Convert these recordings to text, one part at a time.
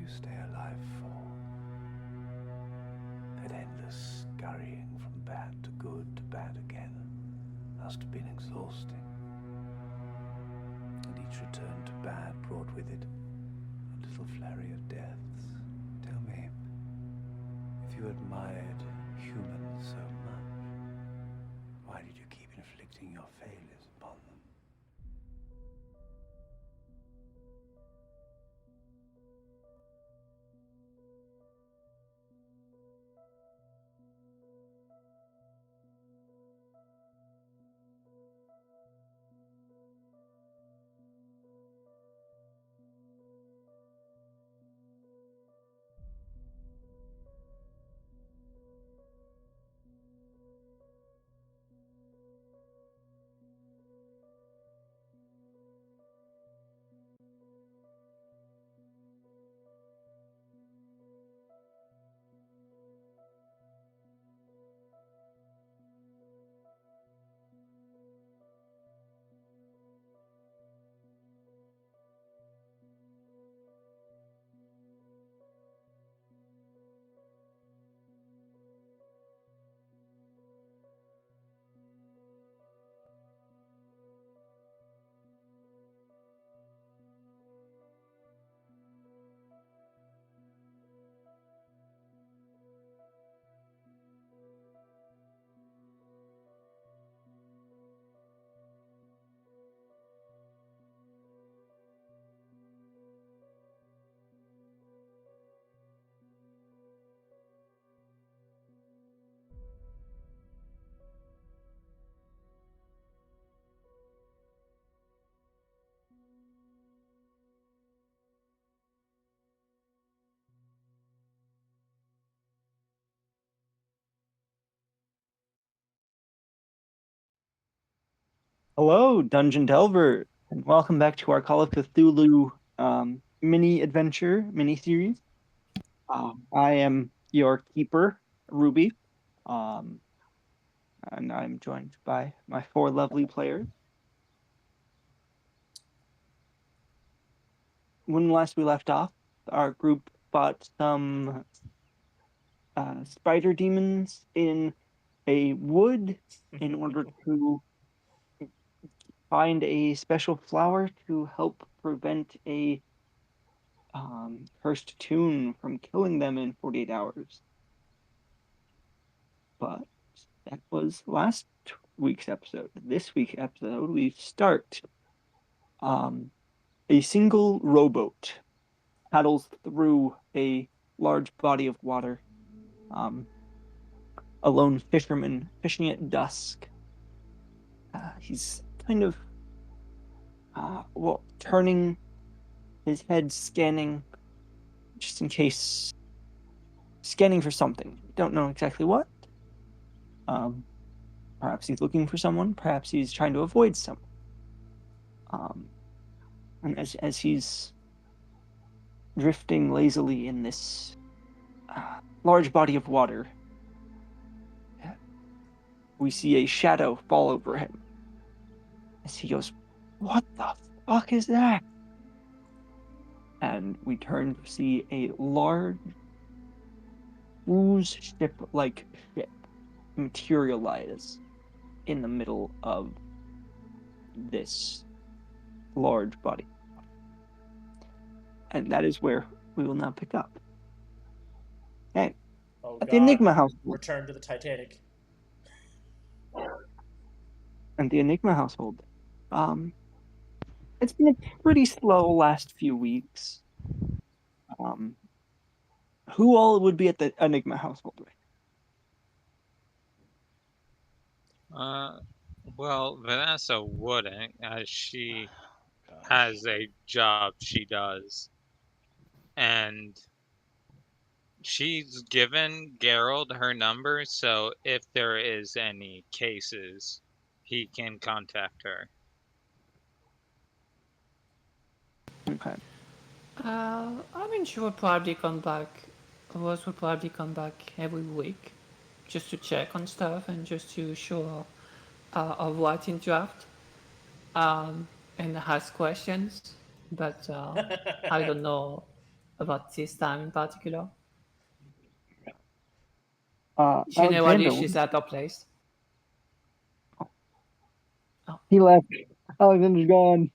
stay alive for? That endless scurrying from bad to good to bad again must have been exhausting. And each return to bad brought with it a little flurry of deaths. Tell me, if you admired humans so much, why did you keep inflicting your failures upon them? Hello, Dungeon Delver, and welcome back to our Call of Cthulhu mini series. I am your keeper, Ruby, um, and I'm joined by my four lovely players. When last we left off, our group fought some spider demons in a wood in order to find a special flower to help prevent a cursed tune from killing them in 48 hours. But that was last week's episode. This week's episode, we start. A single rowboat paddles through a large body of water. A lone fisherman fishing at dusk. He's kind of, turning his head, scanning, just in case, scanning for something. Don't know exactly what. Perhaps he's looking for someone. Perhaps he's trying to avoid someone. And as he's drifting lazily in this large body of water, we see a shadow fall over him. As he goes, "What the fuck is that?" And we turn to see a large cruise ship-like ship materialize in the middle of this large body. And that is where we will now pick up. Okay. Oh At the God! Enigma household. Return to the Titanic. And the Enigma household. It's been a pretty slow last few weeks. Um, who all would be at the Enigma household? Uh, well, Vanessa wouldn't, as she Gosh. has a job she does. And she's given Gerald her number, so if there is any cases, he can contact her. Okay. I mean, she would probably come back. Rose would probably come back every week, just to check on stuff and just to show a writing draft, and ask questions. But I don't know. about this time in particular? Alexander, Generally, she's at our place. he left. Alexander's gone.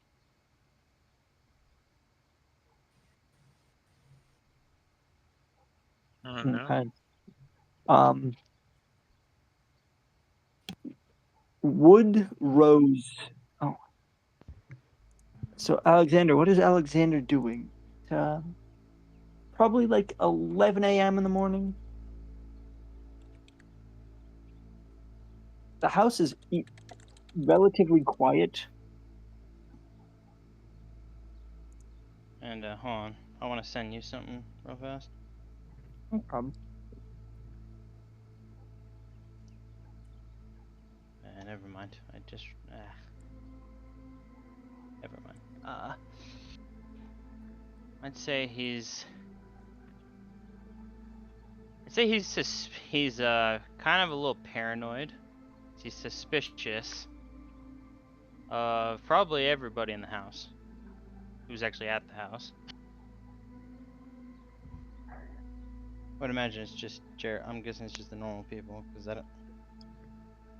Oh no. Okay. Wood Rose. Oh. So Alexander, what is Alexander doing? Probably like 11 a.m. in the morning. The house is relatively quiet. And hold on, I want to send you something real fast. No problem. Never mind. I just never mind. I'd say he's kind of a little paranoid. He's suspicious of probably everybody in the house who's actually at the house. I would imagine it's just Jared. I'm guessing it's just the normal people, because that.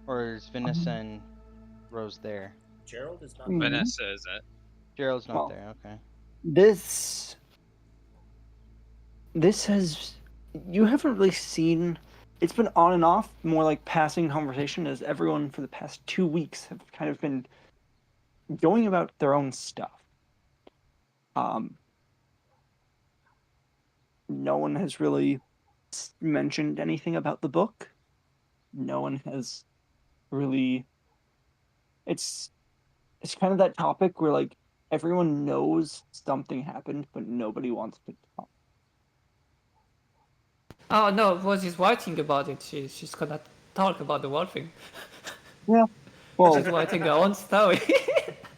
Or is Vanessa and Rose there? Gerald is not. Vanessa is it? Gerald's not Well, there. Okay. This has, you haven't really seen. It's been on and off, more like passing conversation, as everyone for the past 2 weeks have kind of been going about their own stuff. No one has really mentioned anything about the book. No one has really. It's kind of that topic where like everyone knows something happened, but nobody wants to talk. Oh no, Rose is writing about it. She's gonna talk about the whole thing. Yeah. Well, She's writing her own story.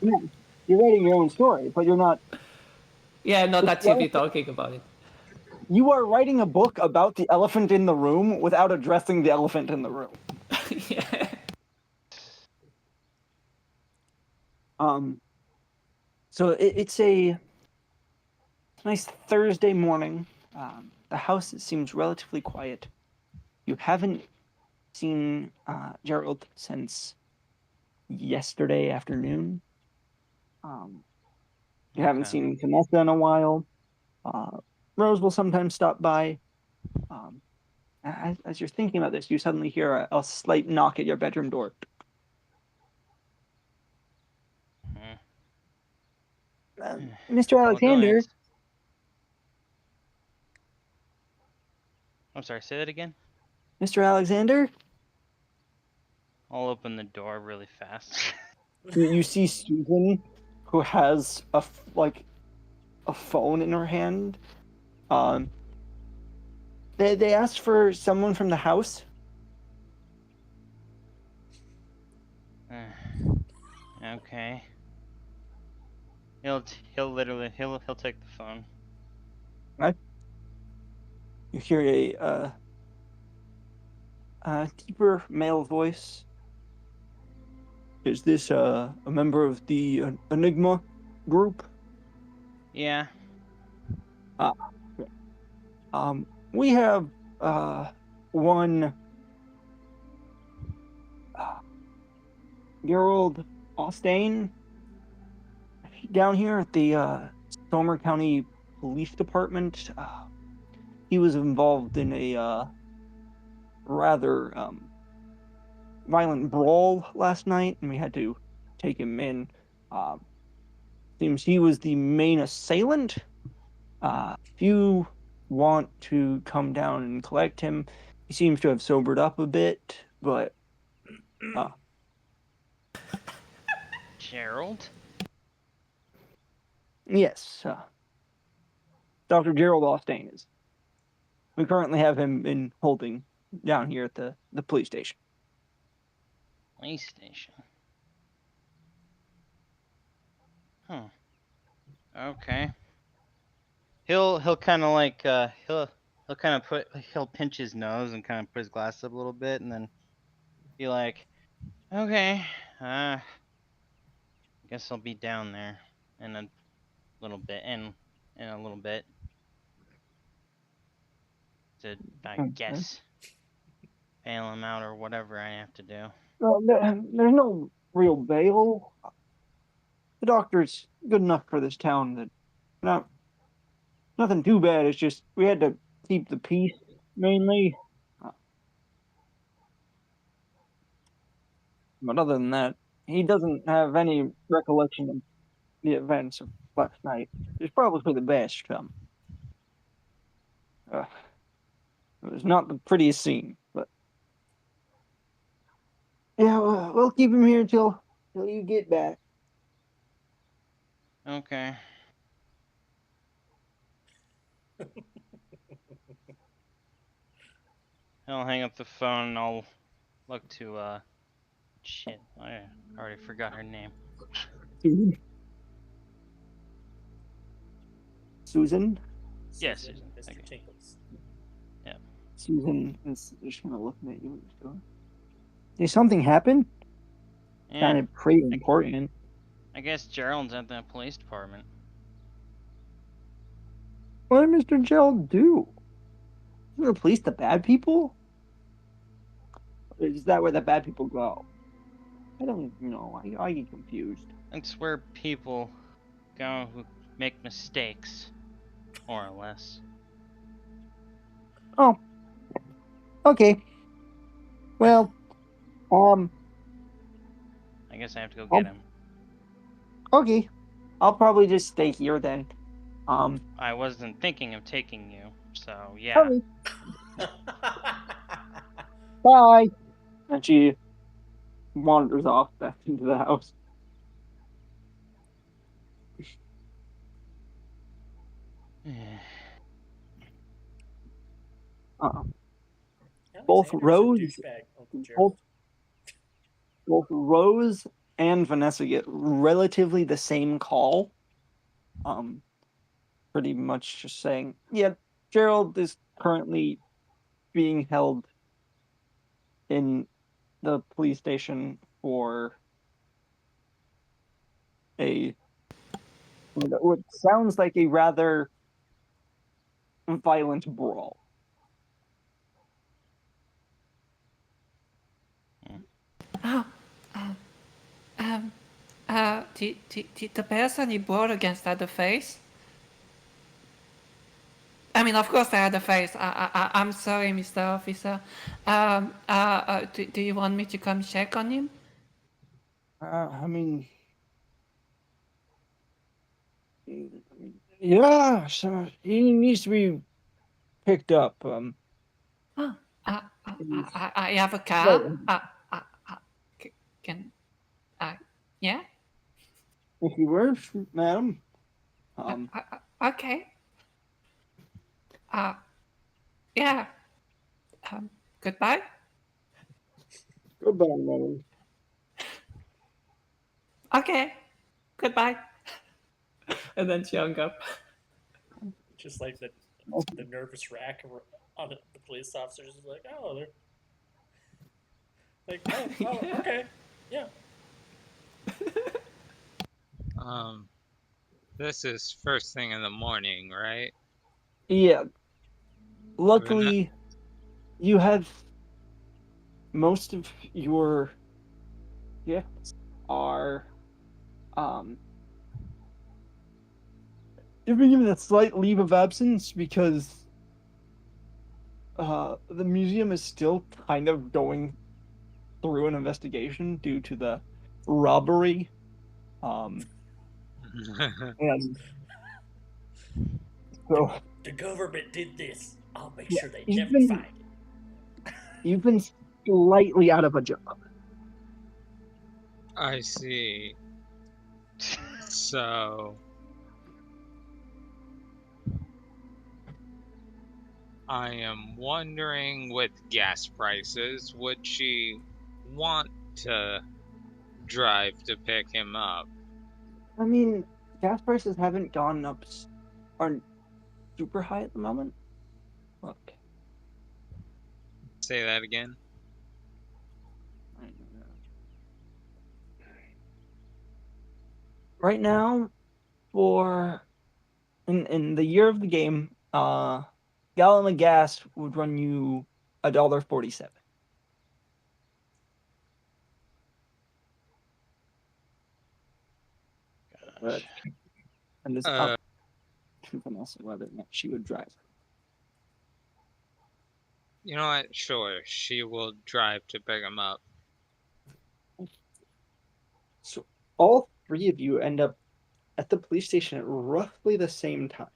yeah, you're writing your own story, but you're not. Yeah, not actively talking about it. You are writing a book about the elephant in the room without addressing the elephant in the room. Yeah. So it's a nice Thursday morning. The house seems relatively quiet. You haven't seen Gerald since yesterday afternoon. You haven't Okay. seen Vanessa in a while. Rose will sometimes stop by. As you're thinking about this, you suddenly hear a slight knock at your bedroom door. Mr. Alexander. I'm sorry, say that again? Mr. Alexander? I'll open the door really fast. You see Susan, who has a phone in her hand. They asked for someone from the house. Okay. He'll take the phone. Right? You hear a deeper male voice. Is this a member of the Enigma group? Yeah. We have one Gerald Austin down here at the Somer County Police Department. He was involved in a rather violent brawl last night, and we had to take him in. Seems he was the main assailant. If you want to come down and collect him, he seems to have sobered up a bit, but Gerald? yes, Dr. Gerald Austin is. We currently have him in holding down here at the police station. Police station. Huh. Okay. He'll kind of like he'll pinch his nose and kind of put his glass up a little bit, and then be like, okay, I guess I'll be down there in a little bit. to, I Okay. guess, bail him out or whatever I have to do. Well, there's no real bail. The doctor's good enough for this town. That not nothing too bad. It's just we had to keep the peace mainly. But other than that, he doesn't have any recollection of the events of last night. It's probably for the best. Uh, it was not the prettiest scene, but yeah, we'll keep him here till you get back. Okay. I'll hang up the phone and I'll look to, shit, I already forgot her name. Susan. Susan. Yeah, Susan, Susan. Mr. Okay. Tinkles. Susan is just kind of looking at you. Did something happen? Yeah, Sounded pretty important. I guess Gerald's at the police department. What did Mr. Gerald do? Isn't the police the bad people? Or is that where the bad people go? I don't know. I get confused. That's where people go who make mistakes, more or less. Oh, okay. Well, I guess I have to go Oh. get him. okay. I'll probably just stay here then. I wasn't thinking of taking you, so yeah. Okay. Bye. And she wanders off back into the house. Uh, both Alexander's a Rose, douchebag, Uncle both, Gerald. both Rose and Vanessa get relatively the same call. Pretty much just saying, yeah, Gerald is currently being held in the police station for what sounds like a rather violent brawl. Oh, um, did the person he brought against had a face? I mean, of course I had a face. I'm sorry, Mr. Officer. Do you want me to come check on him? I mean, yeah, so he needs to be picked up. Oh, He's- I have a car. well, Can, yeah? if you wish, madam. Okay. Yeah. Goodbye. Goodbye, madam. Okay. Goodbye. And then she hung up. Just like the nervous rack on the police officers is like, oh, they're like, oh, okay, yeah. This is first thing in the morning, right? Yeah. Luckily, you have most of your gifts are you've been given a slight leave of absence because the museum is still kind of going through an investigation due to the robbery. And so The government did this. I'll make yeah, sure they you've never been find it. you've been slightly out of a job. I see. So I am wondering, with gas prices, would she want to drive to pick him up? I mean, gas prices haven't gone up, aren't super high at the moment. Look, Say that again. right now, for in the year of the game, gallon of gas would run you $1.47. Gosh. And it's up to Vanessa whether or not she would drive. You know what? Sure, she will drive to pick him up. So all three of you end up at the police station at roughly the same time.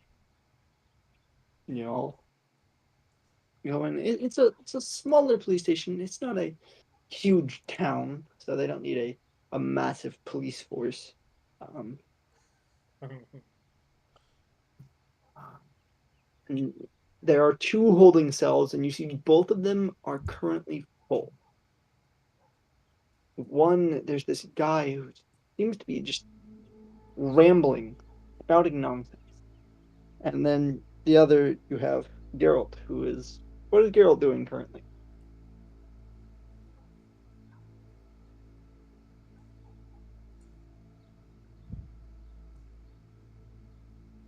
You know, and it's a smaller police station. It's not a huge town, so they don't need a massive police force. And there are 2 holding cells, and you see both of them are currently full. One, there's this guy who seems to be just rambling, spouting nonsense. And then the other, you have Geralt, who is. What is Geralt doing currently?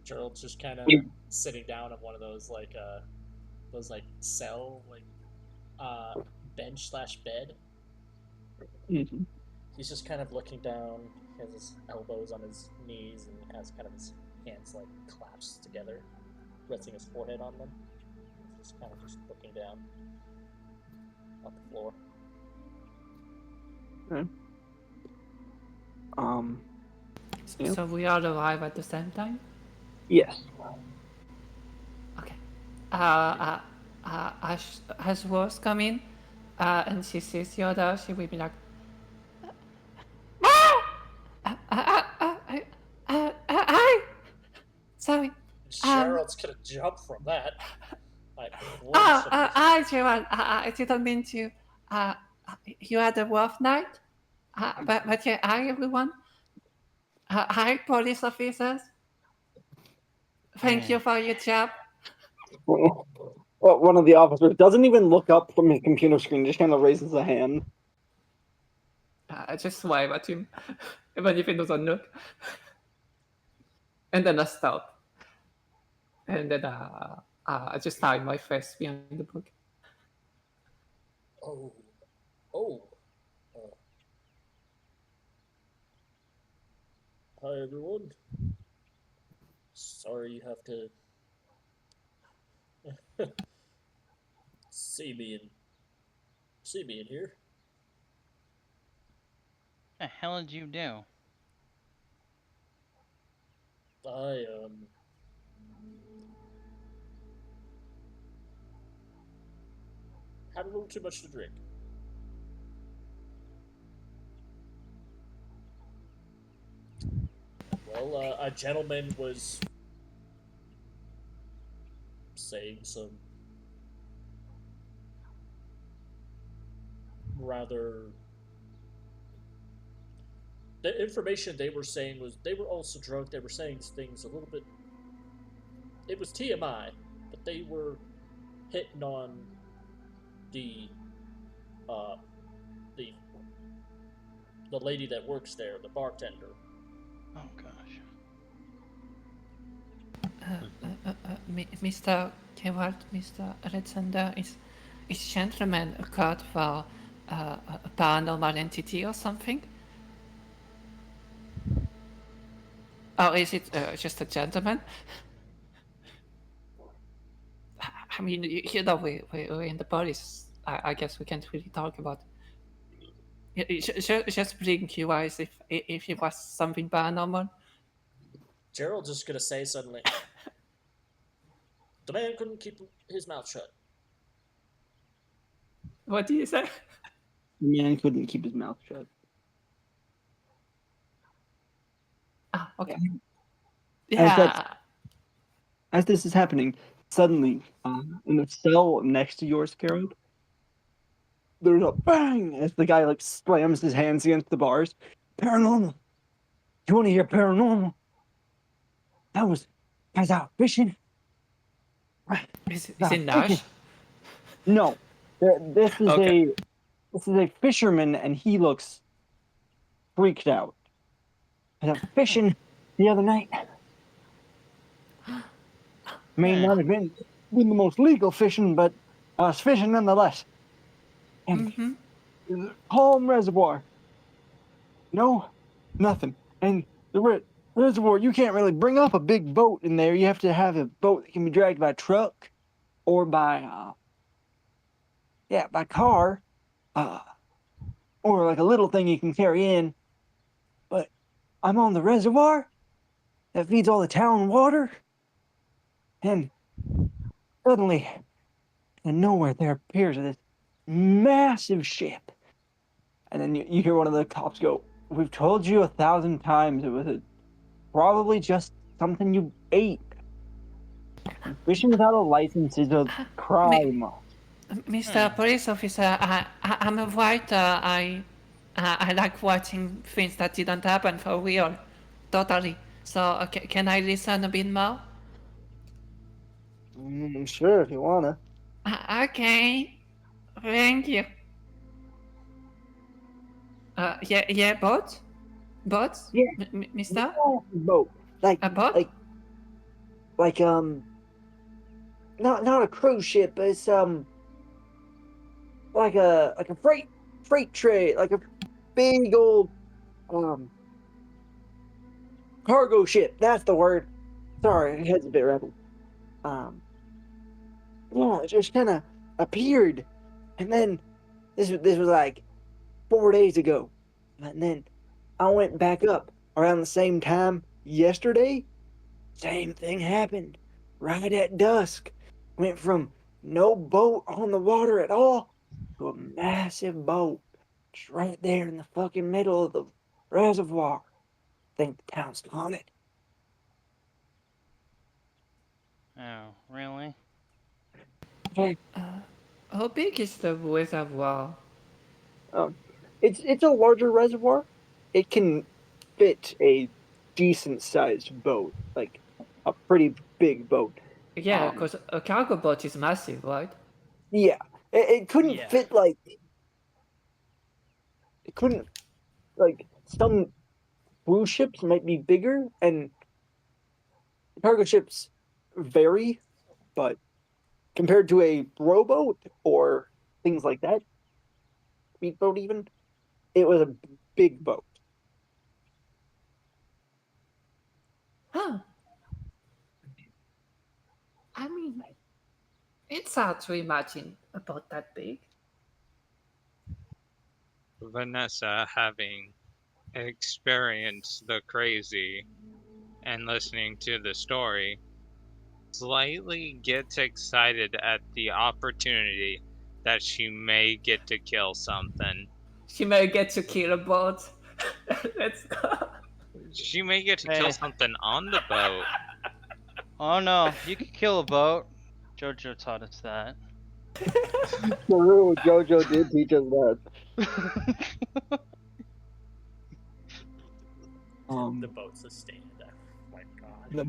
Gerald's just kind of sitting down on one of those cell bench / bed. Mm-hmm. He's just kind of looking down. He has his elbows on his knees and has kind of his hands like clasped together, resting his forehead on them. He's just kind of just looking down on the floor. Okay. Yep. So we all arrive at the same time? Yes. Okay. As Rose come in, and she sees Yoda, she will be like, sorry. Gerald's gonna jump from that. Like, Hi, Gerald. I didn't mean to. You had a rough night? But yeah, hi, everyone. Hi, police officers. Thank you for your job. Well, one of the officers doesn't even look up from his computer screen, just kind of raises a hand. I just wave at him, even if he doesn't look. And then I stop. And then I just hide my face behind the book. Oh. Hi, everyone. Sorry you have to see me in here. What the hell did you do? I had a little too much to drink. Well, a gentleman was saying some rather. The information they were saying was they were also drunk. They were saying things a little bit. It was TMI, but they were hitting on the the lady that works there, the bartender. Oh gosh. Mr. Kewalt, Mr. Alexander, is gentleman a code for a paranormal entity or something? Or is it just a gentleman? I mean, you know, we're in the police. I guess we can't really talk about it. Just bring you eyes if it was something paranormal. Gerald's just gonna say suddenly, the man couldn't keep his mouth shut. What do you say? The man couldn't keep his mouth shut. Ah, okay. Yeah. As this is happening, suddenly, in the cell next to yours, Carol, there's a bang as the guy slams his hands against the bars. Paranormal. You want to hear paranormal? That was guys out fishing. Is it Nash? No, this is a fisherman, and he looks freaked out. I was out fishing the other night. May not have been been the most legal fishing, but I was fishing nonetheless. And calm reservoir. Nothing. And the reservoir, you can't really bring up a big boat in there. You have to have a boat that can be dragged by truck or by car, or like a little thing you can carry in. But I'm on the reservoir that feeds all the town water, and suddenly, and nowhere, there appears this massive ship. And then you hear one of the cops go, "We've told you 1,000 times it was probably just something you ate. Fishing without a license is a crime." Mr. Police Officer, I'm a writer. I like watching things that didn't happen for real. Totally. So, can I listen a bit more? Sure, if you wanna. Okay. Thank you. Yeah, boat? Boat? Yeah. Mister? Boat. Like, A boat? like, not a cruise ship, but it's, like a freight train, like a big old, um, cargo ship. That's the word. Sorry, my head's a bit rattled. Um, yeah, it just kind of appeared. And then this was like 4 days ago. And then I went back up around the same time yesterday. Same thing happened. Right at dusk. Went from no boat on the water at all to a massive boat. Just right there in the fucking middle of the reservoir. Think the town's haunted. Oh, really? Okay. How big is the reservoir? Um, it's a larger reservoir. It can fit a decent sized boat, like a pretty big boat. Yeah, because a cargo boat is massive, right? Yeah, it couldn't Yeah. fit like it couldn't like some cruise ships might be bigger and cargo ships vary, but compared to a rowboat or things like that, speedboat even, it was a big boat. Huh. I mean, it's hard to imagine a boat that big. Vanessa, having experienced the crazy and listening to the story, slightly gets excited at the opportunity that she may get to kill something. She may get to kill a boat. Let's go. She may get to kill Hey. something on the boat. Oh no, you could kill a boat. Jojo taught us that. True, Jojo did teach us that. The boat's a stand. Oh my The-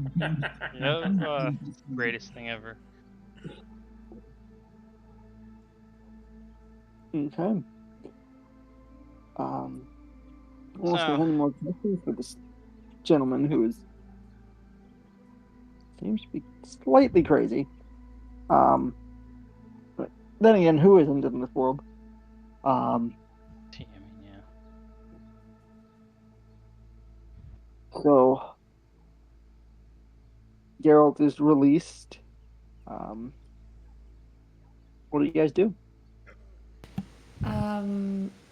god. Yep, greatest thing ever. Okay. Unless So- there's any more questions for this gentleman who seems to be slightly crazy. But then again, who isn't in this world? I mean, yeah. So Geralt is released. What do you guys do?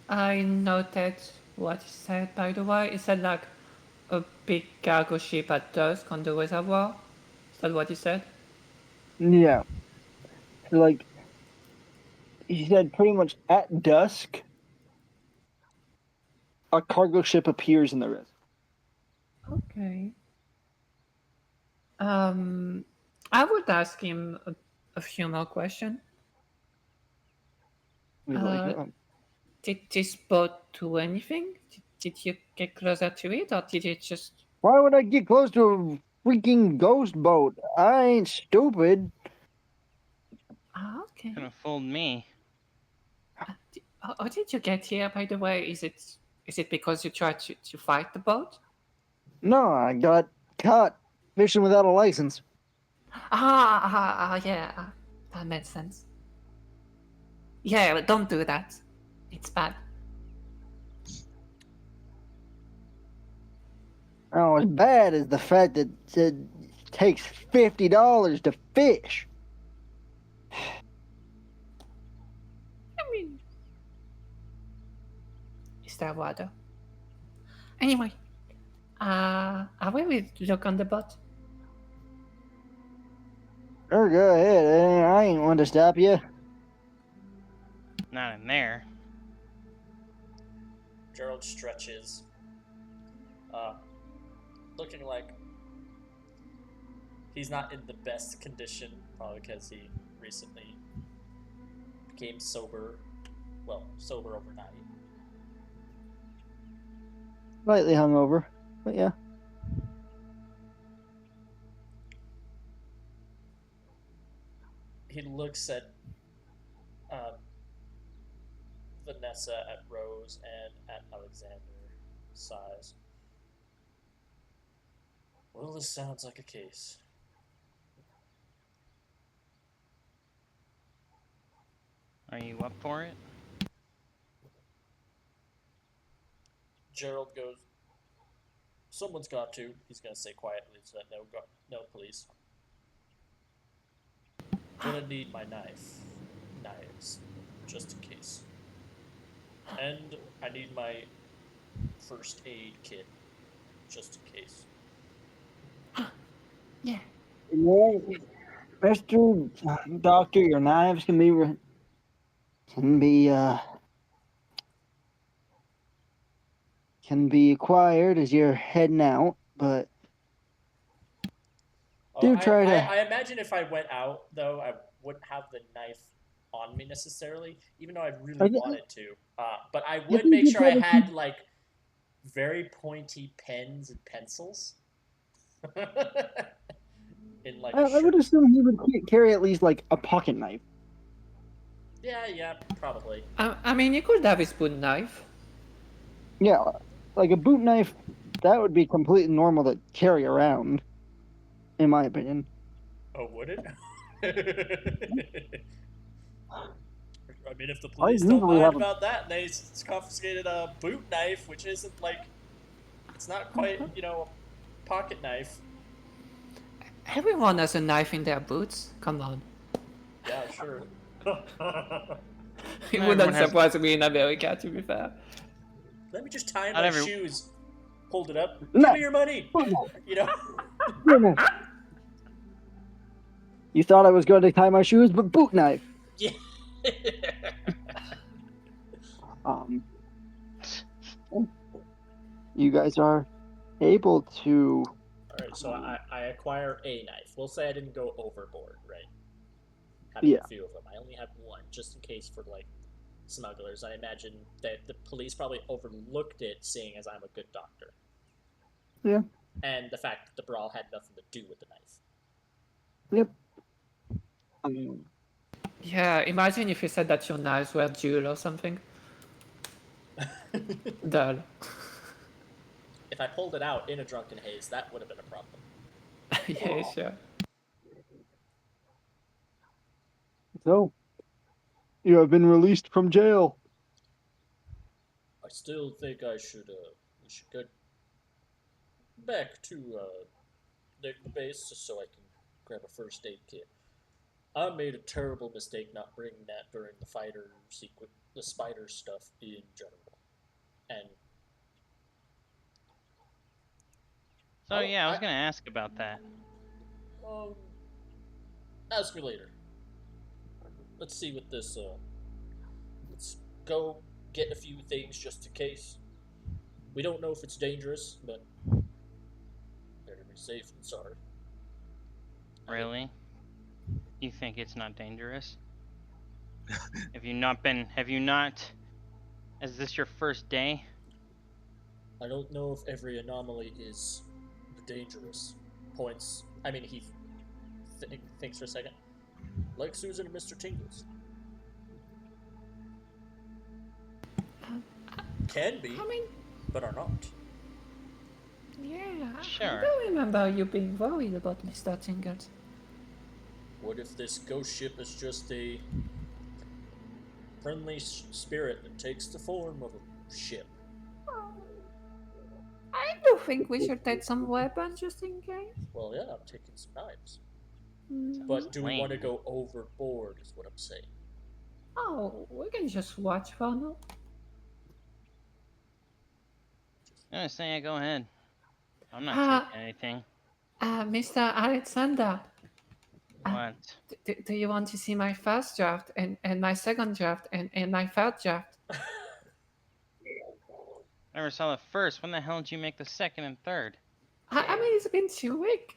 I noted what he said, by the way. He said like a big cargo ship at dusk on the reservoir. Is that what he said? Yeah, like he said, pretty much at dusk, a cargo ship appears in the river. Okay. I would ask him a few more questions. Did this boat do anything? Did you get closer to it, or did it just... Why would I get close to a freaking ghost boat? I ain't stupid. Okay. Couldn't have fooled me. How did you get here, by the way? Is it because you tried to fight the boat? No, I got caught fishing without a license. Yeah. That makes sense. Yeah, but don't do that. It's bad. Oh, as bad as the fact that it takes $50 to fish. I mean, is that water? Anyway, I will look on the boat. Sure, go ahead. I ain't one to stop you. Not in there. Gerald stretches, looking like he's not in the best condition, probably because he recently became sober. Well, sober overnight. Slightly hungover, but yeah. He looks at Vanessa, at Rose, and at Alexander. Sighs. Well, this sounds like a case. Are you up for it? Gerald goes, someone's got to. He's going to say quietly so that no police. Gonna need my knives, just in case. And I need my first aid kit, just in case. Yeah. Mr. Doctor, your knives can be acquired as you're heading out, but Oh, do try to. I imagine if I went out, though, I wouldn't have the knife on me necessarily, even though I really wanted to. But I would make sure I had, like, very pointy pens and pencils. In, like, I would assume he would carry at least like a pocket knife. Yeah, probably. I mean, you could have a spoon knife. Yeah, like a boot knife, that would be completely normal to carry around, in my opinion. Oh, would it? I mean, if the I police don't usually mind have about that, and they confiscated a boot knife, which isn't like, it's not quite, a pocket knife. Everyone has a knife in their boots. Come on. Yeah, sure. It Not wouldn't everyone has- surprise me in America, to be fair. Let me just tie Not my every- shoes. Hold it up. No. Give me your money. You know. You thought I was going to tie my shoes, but boot knife. Yeah. You guys are able to. All right, so I acquire a knife. We'll say I didn't go overboard, right? Having Yeah. a few of them. I only have one, just in case for like smugglers. I imagine that the police probably overlooked it, seeing as I'm a good doctor. Yeah. And the fact that the brawl had nothing to do with the knife. Yep. Yeah, imagine if you said that your knives were dual or something. Dull. If I pulled it out in a drunken haze, that would have been a problem. Yeah, sure. So, you have been released from jail. I still think we should go back to the base just so I can grab a first aid kit. I made a terrible mistake not bringing that during the the spider stuff in general. And So yeah, I was gonna ask about that. Ask me later. Let's see what this. Let's go get a few things just in case. We don't know if it's dangerous, but better be safe than sorry. Really? You think it's not dangerous? Have you not? Is this your first day? I don't know if every anomaly is dangerous. Points. I mean, he thinks for a second. Like Susan and Mr. Tingles. Can be, I mean, but are not. yeah. Sure. I don't remember you being worried about Mr. Tingles. What if this ghost ship is just a friendly spirit that takes the form of a ship? I do think we should take some weapons just in case. Well, yeah, I'm taking some knives. Mhm. But do we want to Lame. go overboard, is what I'm saying. Oh, we can just watch for now. I say, go ahead. I'm not Uh, taking anything. Mr. Alexander, What? do you want to see my first draft and my second draft and my third draft? Never saw the first. When the hell did you make the second and third? I mean, it's been 2 weeks.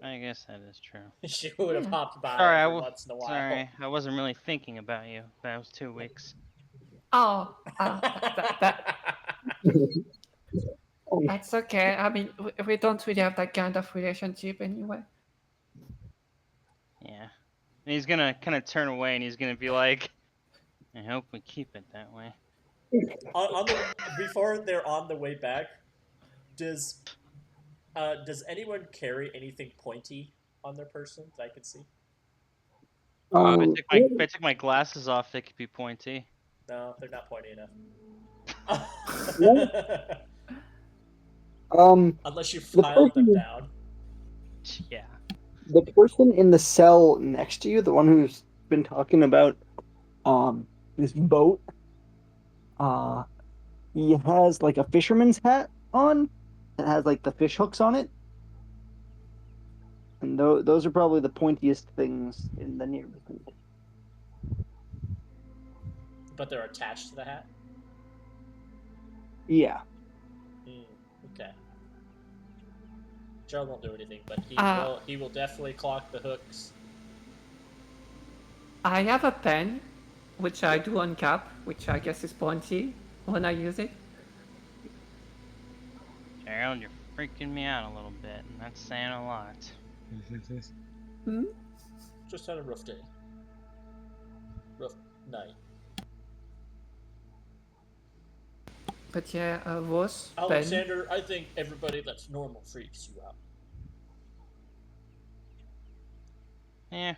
I guess that is true. She would have Yeah. popped by Sorry, every once in a while. sorry, I wasn't really thinking about you. That was 2 weeks. Oh, that's okay. I mean, we don't really have that kind of relationship anyway. Yeah. And he's gonna kind of turn away, and he's gonna be like, "I hope we keep it that way." Before they're on the way back, does anyone carry anything pointy on their person that I can see? If I took my glasses off, they could be pointy. No, they're not pointy enough. Unless you filed them down. Yeah. The person in the cell next to you, the one who's been talking about this boat, he has like a fisherman's hat on that has like the fish hooks on it. And those are probably the pointiest things in the near vicinity. But they're attached to the hat? Yeah. Okay. Gerald won't do anything, but he will definitely clock the hooks. I have a pen, which I do uncap, which I guess is pointy when I use it. Gerald, you're freaking me out a little bit, and that's saying a lot. Just had a rough day. Rough night. But yeah, Ross, Alexander, I think everybody that's normal freaks you out. Yeah.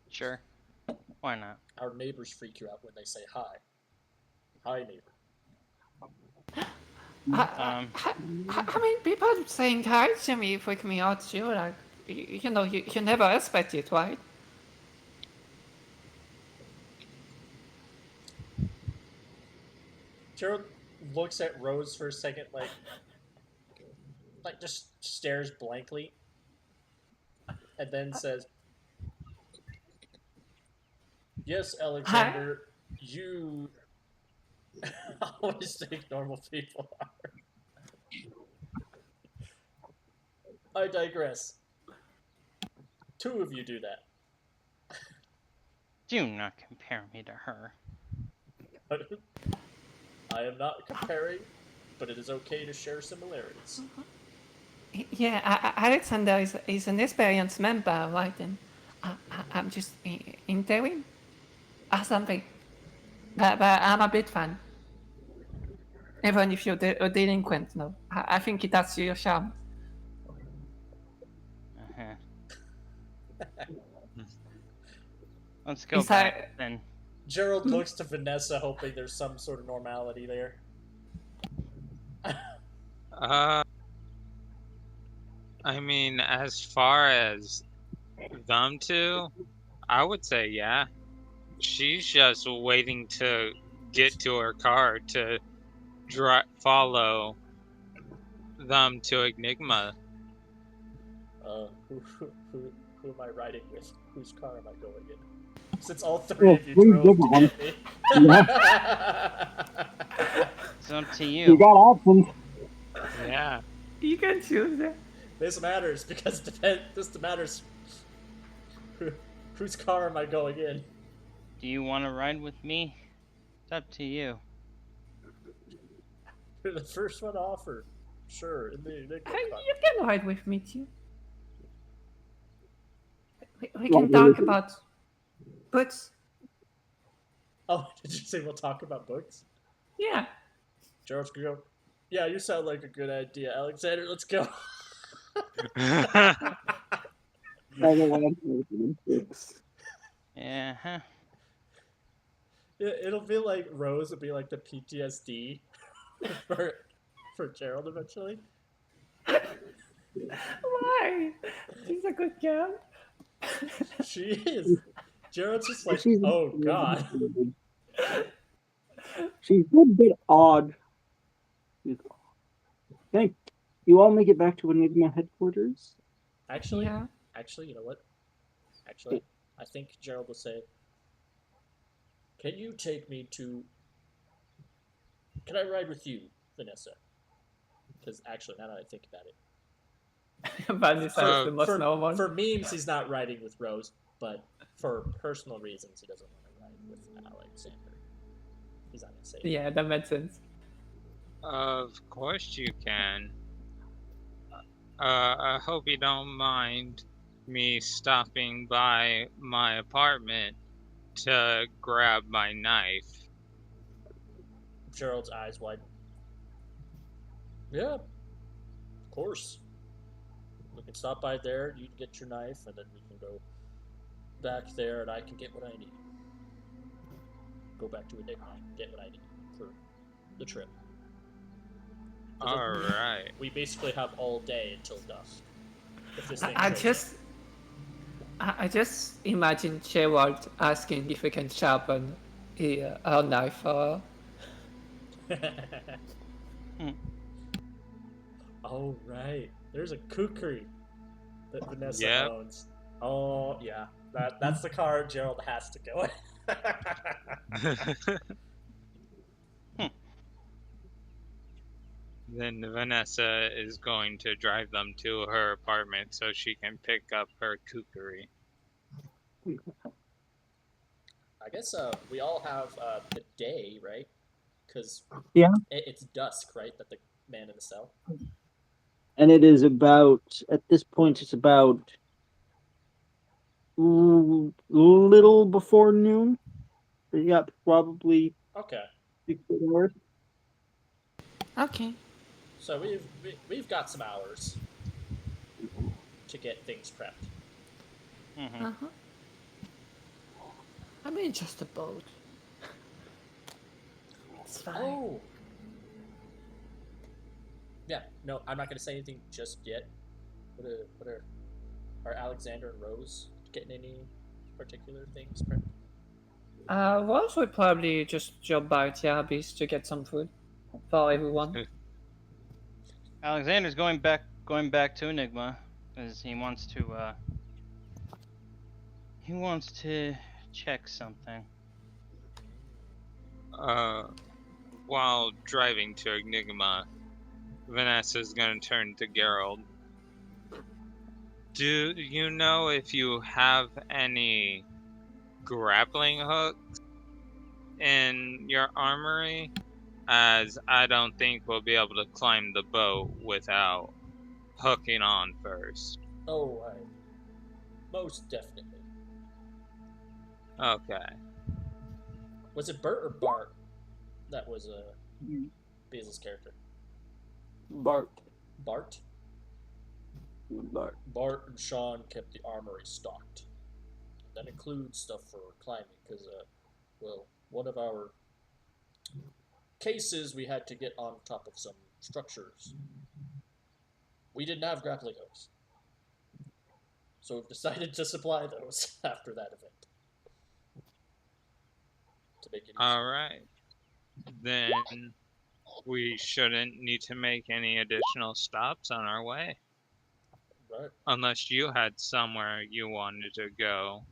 Sure. Why not? Our neighbors freak you out when they say hi. Hi, neighbor. I mean, people saying hi to me freak me out too. Like, you know, you never expect it, right? Gerald looks at Rose for a second, like just stares blankly, and then says, "Yes, Alexander, you always think normal people are." I digress. 2 of you do that. Do not compare me to her. I am not comparing, but it is okay to share similarities. Yeah, Alexander is an experienced member, right? And I'm just interim or something. But I'm a big fan. Even if you're a delinquent, no. I think it adds to your charm. Let's go back then. Gerald looks to Vanessa, hoping there's some sort of normality there. I mean, as far as them two, I would say yeah. She's just waiting to get to her car to follow them to Enigma. Who am I riding with? Whose car am I going in? Since all 3 of you drove to get me. It's up to you. You got options. Yeah. You can choose it. This matters because this matters. Whose car am I going in? Do you want to ride with me? It's up to you. You're the first one offered. Sure, in the Enigma car. You can ride with me too. We can talk about books. Oh, did you say we'll talk about books? Yeah. Gerald's gonna go, yeah, you sound like a good idea, Alexander. Let's go. All the lines are open and fixed. Yeah. Huh. It'll be like Rose will be like the PTSD for Gerald eventually. Why? She's a good girl. She is. Gerald's just like, She's oh god. she's a bit odd. Thank you. All make it back to Enigma headquarters. Actually, Yeah. you know what? Actually, I think Gerald will say, "Can you take me to? Can I ride with you, Vanessa?" Because actually, now that I think about it, Vanessa is the most normal. for memes, he's not riding with Rose, but for personal reasons, he doesn't want to ride with Alexander. He's not gonna say it. Yeah, that makes sense. Of course you can. I hope you don't mind me stopping by my apartment to grab my knife. Gerald's eyes widen. Yeah, of course. We can stop by there. You can get your knife, and then we can go back there, and I can get what I need. Go back to Enigma and get what I need for the trip. All right. We basically have all day until dusk. If this thing I shows just, I just imagine Gerald asking if we can sharpen our knife for up. Hmm. Oh right, there's a kukri that Vanessa Yep. owns. Oh yeah, that's the car Gerald has to go in. Then Vanessa is going to drive them to her apartment so she can pick up her kookery. I guess we all have the day, right? Because Yeah, it's dusk, right? That the man in the cell. and it is about at this point. It's about little before noon. Yeah, probably Okay, 6 hours. Okay. so we've got some hours to get things prepped. Mm-hmm. Uh huh. I mean, just a boat. It's fine. Oh, yeah. No, I'm not going to say anything just yet. Are Alexander and Rose getting any particular things prepped? Rose would probably just jump by to Abby's to get some food for everyone. Alexander's going back to Enigma because he wants to check something. While driving to Enigma, Vanessa's going to turn to Gerald. Do you know if you have any grappling hooks in your armory? As I don't think we'll be able to climb the boat without hooking on first. Oh, most definitely. Okay. Was it Bert or Bart that was Basil's character? Bart. Bart? Bart. Bart and Sean kept the armory stocked. That includes stuff for climbing, because, well, one of our cases we had to get on top of some structures. We didn't have grappling hooks. So we've decided to supply those after that event. To make it easy. All right. Then we shouldn't need to make any additional stops on our way. Right. Unless you had somewhere you wanted to go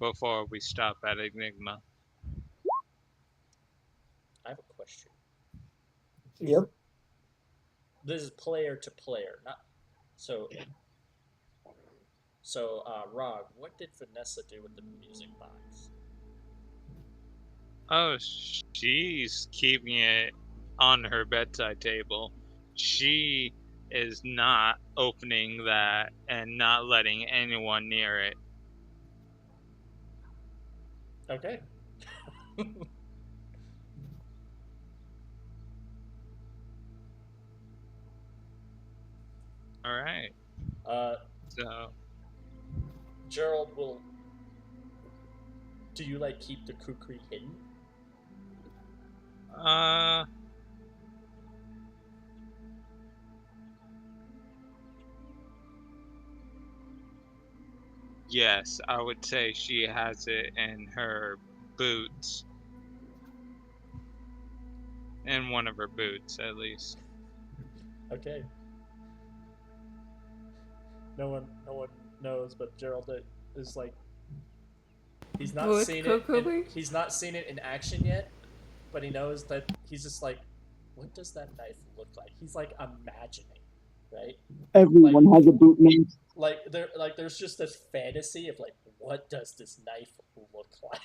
before we stop at Enigma. I have a question. Yep. This is player to player, not so. So, Rog, what did Vanessa do with the music box? Oh, she's keeping it on her bedside table. She is not opening that and not letting anyone near it. Okay. All right. uh, So Gerald will. Do you like keep the kukri hidden? Yes, I would say she has it in her boots. In one of her boots, at least. Okay. No one knows, but Gerald is like he's not Boot seen it. kukri? He's not seen it in action yet, but he knows that he's just like, what does that knife look like? He's like imagining, right? Everyone has a boot name. There's just this fantasy of like, what does this knife look like?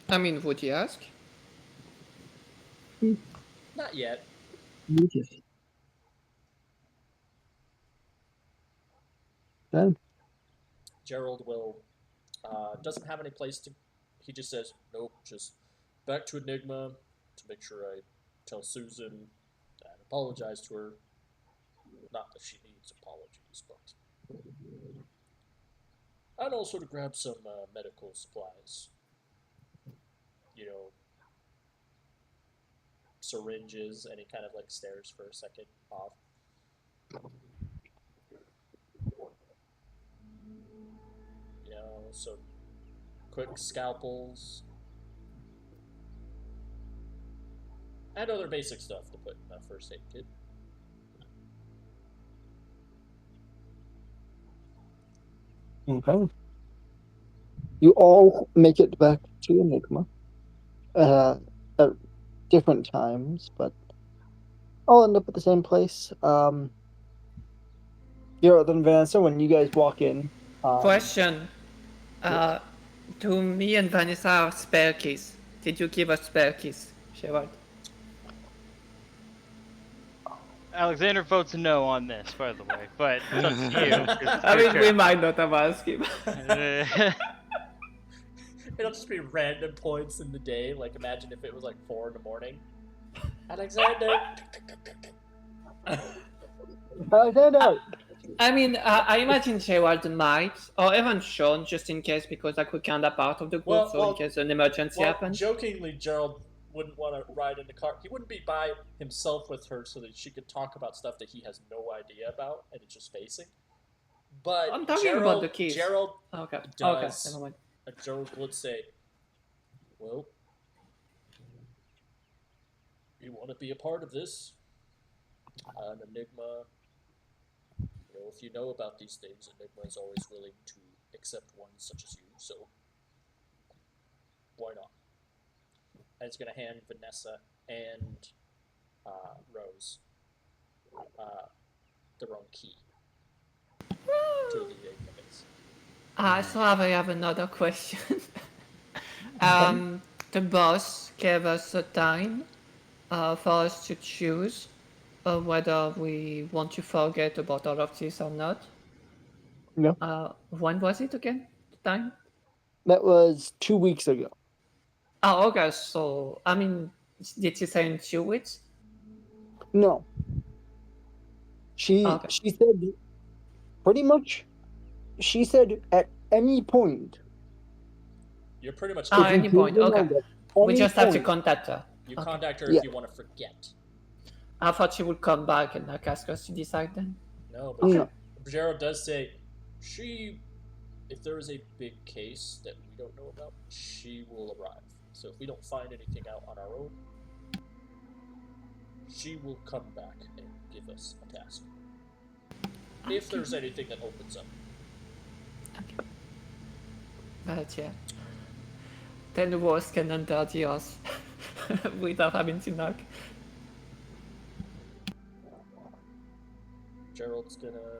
I mean, would you ask? Not yet. Okay. Gerald will doesn't have any place to. He just says, nope, just back to Enigma to make sure I tell Susan and apologize to her. Not that she needs apologies, but. And also to grab some medical supplies. You know, syringes, and he kind of like stares for a second off. You know, some quick scalpels. And other basic stuff to put in a first aid kit. Okay. You all make it back to Enigma at different times, but all end up at the same place. Gerald and Vanessa, when you guys walk in, Question. Do me and Vanessa have spare keys? Did you give us spare keys, Sherrod? Alexander votes no on this, by the way, but it's up to you. I mean, we might not have asked him. It'll just be random points in the day. Like, imagine if it was like 4 in the morning. Alexander! Alexander. I mean, I imagine Gerald might, or even Sean, just in case, because like we're kind of part of the group, in case an emergency happens. Jokingly, Gerald wouldn't want to ride in the car. He wouldn't be by himself with her so that she could talk about stuff that he has no idea about and it's just facing. But I'm talking about the keys. Gerald okay, never mind. Gerald would say, well, you want to be a part of this? An Enigma. You know, if you know about these things, Enigma is always willing to accept one such as you, so why not? And it's going to hand Vanessa and Rose their own key to the Enigma base. So I have another question. The boss gave us a time for us to choose whether we want to forget about all of this or not. No. When was it again? The time? That was 2 weeks ago. Oh, okay. So, I mean, did she say in 2 weeks? No. She said pretty much. She said at any point. You're pretty much. At any point. Okay. We just have to contact her. You contact her if you want to forget. I thought she would come back and ask us to decide then. No, but Gerald does say if there is a big case that we don't know about, she will arrive. So if we don't find anything out on our own, she will come back and give us a task. Okay. If there's anything that opens up. Okay. But yeah. Then the worst can enter the house without having to knock. Gerald's gonna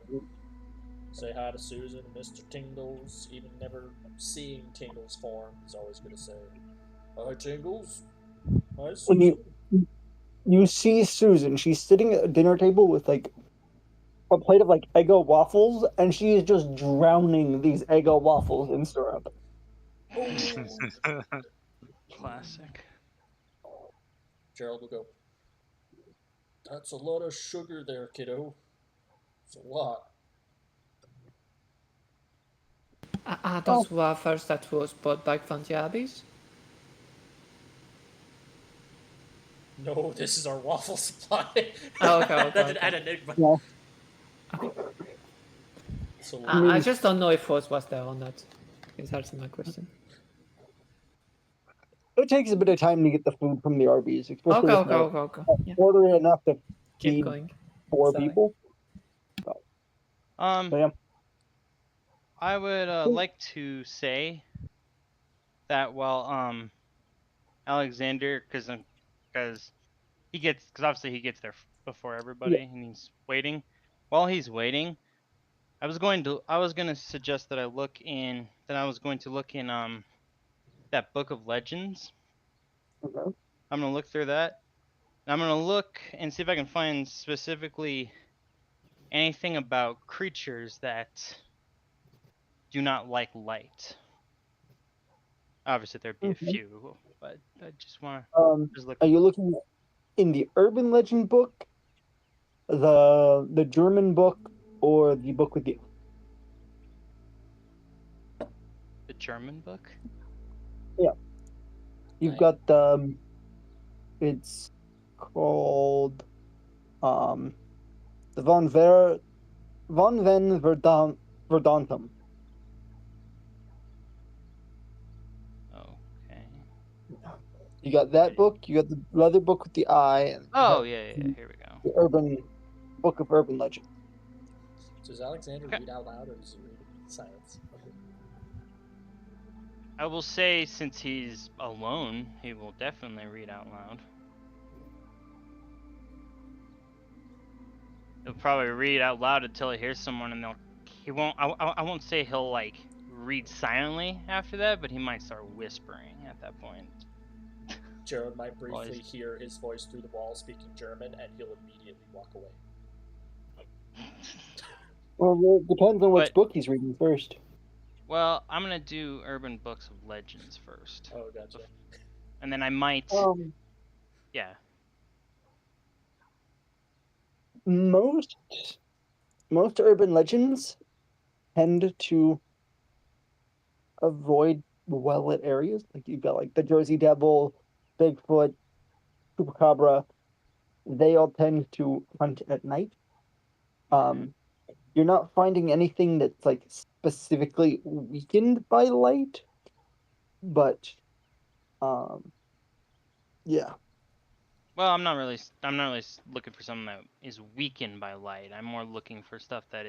say hi to Susan and Mr. Tingles, even never seeing Tingles' form. He's always gonna say, hi Tingles. Hi Susan. When you see Susan, she's sitting at a dinner table with like a plate of like Eggo waffles, and she is just drowning these Eggo waffles in syrup. Classic. Gerald will go, That's a lot of sugar there, kiddo. It's a lot. Are Oh. those wafers that was bought back from the Abbeys? No, this is our waffle supply. Oh, okay. That didn't add enigma. Yeah. So I mean- I just don't know if Foz was there or not. Is that's my question. It takes a bit of time to get the food from the Arby's, especially Okay. Yeah, ordering enough to keep feed going. 4 Sorry. people. Um, So yeah. I would like to say that while Alexander, because obviously he gets there before everybody and he's waiting. While he's waiting, I was going to suggest that I was going to look in that book of legends. Okay. I'm gonna look through that. And I'm gonna look and see if I can find specifically anything about creatures that do not like light. Obviously, there'd be a Mhm. few, but I just want to look. Are you looking in the urban legend book, the German book, or the book with the? The German book. Yeah, you've got it's called the Von Ven Verdantum. Okay. You got that book. You got the other book with the eye. And you Oh have yeah. Here we go. the urban book of urban legend. does Alexander Okay. read out loud or does he read in silence? I will say, since he's alone, he will definitely read out loud. He'll probably read out loud until he hears someone, and he won't. I won't say he'll like read silently after that, but he might start whispering at that point. Gerald might briefly hear his voice through the wall speaking German, and he'll immediately walk away. Well, it depends on which But- book he's reading first. Well, I'm gonna do Urban Books of Legends first, Oh, gotcha. and then I might. Yeah. Most urban legends tend to avoid well-lit areas. Like you've got like the Jersey Devil, Bigfoot, Chupacabra. They all tend to hunt at night. You're not finding anything that's like specifically weakened by light, but yeah. Well, I'm not really looking for something that is weakened by light. I'm more looking for stuff that